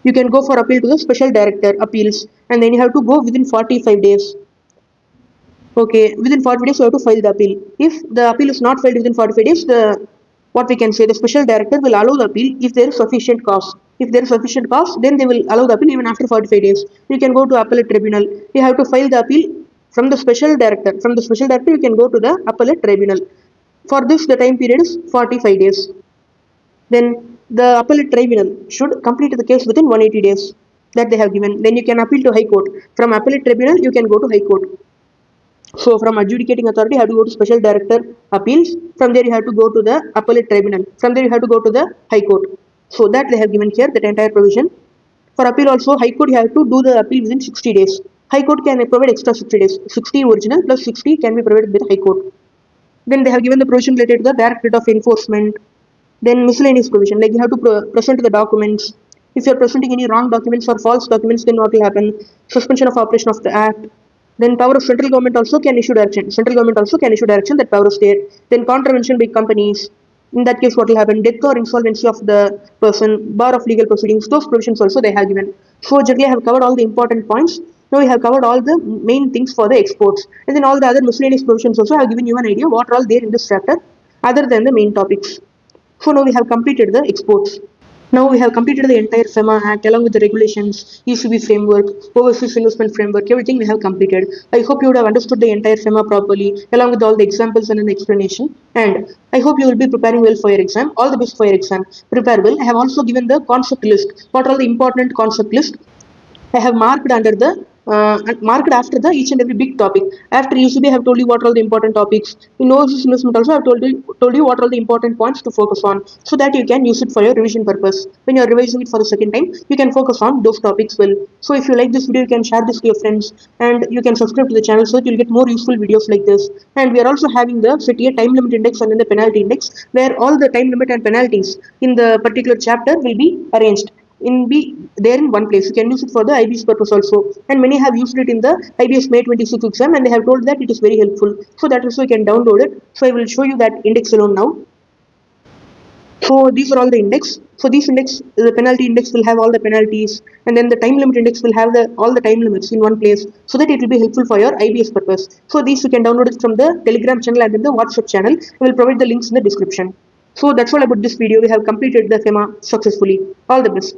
You can go for appeal to the special director appeals, and then you have to go within 45 days. Okay, within 45 days you have to file the appeal. If the appeal is not filed within 45 days, the special director will allow the appeal if there is sufficient cause. If there is sufficient cause, then they will allow the appeal even after 45 days. You can go to appellate tribunal. You have to file the appeal from the special director. From the special director, you can go to the appellate tribunal. For this, the time period is 45 days. Then the appellate tribunal should complete the case within 180 days that they have given. Then you can appeal to High Court. From appellate tribunal, you can go to High Court. So from adjudicating authority, you have to go to special director appeals. From there, you have to go to the appellate tribunal. From there, you have to go to the High Court. So that they have given here, that entire provision. For appeal also, High Court, you have to do the appeal within 60 days. High Court can provide extra 60 days. 60 original plus 60 can be provided by the High Court. Then they have given the provision related to the direct rate of enforcement. Then miscellaneous provision, like you have to present the documents. If you are presenting any wrong documents or false documents, then what will happen? Suspension of operation of the act. Then power of central government also can issue direction. Central government also can issue direction, that power is there. Then contravention by companies. In that case, what will happen? Death or insolvency of the person, bar of legal proceedings, those provisions also they have given. So generally I have covered all the important points. Now we have covered all the main things for the exports. And then all the other miscellaneous provisions also have given you an idea what are all there in this chapter other than the main topics. So now we have completed the exports. Now we have completed the entire FEMA Act along with the regulations, ECB framework, overseas investment framework, everything we have completed. I hope you would have understood the entire FEMA properly along with all the examples and an explanation. And I hope you will be preparing well for your exam. All the best for your exam. Prepare well. I have also given the concept list. What are all the important concept list? I have marked under the marked after the each and every big topic. After ECB, I have told you what are all the important topics. In overseas investment also, I have told you what are all the important points to focus on, so that you can use it for your revision purpose. When you are revising it for the second time, you can focus on those topics well. So if you like this video, you can share this to your friends, and you can subscribe to the channel so that you'll get more useful videos like this. And we are also having the FETIA time limit index and then the penalty index, where all the time limit and penalties in the particular chapter will be arranged be there in one place. You can use it for the IBS purpose also, and many have used it in the IBS May 26 exam, and they have told that it is very helpful. So that also you can download it. So I will show you that index alone now. So these are all the index. So this index, the penalty index will have all the penalties, and then the time limit index will have all the time limits in one place, so that it will be helpful for your IBS purpose. So these you can download it from the Telegram channel and then the WhatsApp channel. I will provide the links in the description. So that's all about this video. We have completed the FEMA successfully. All the best.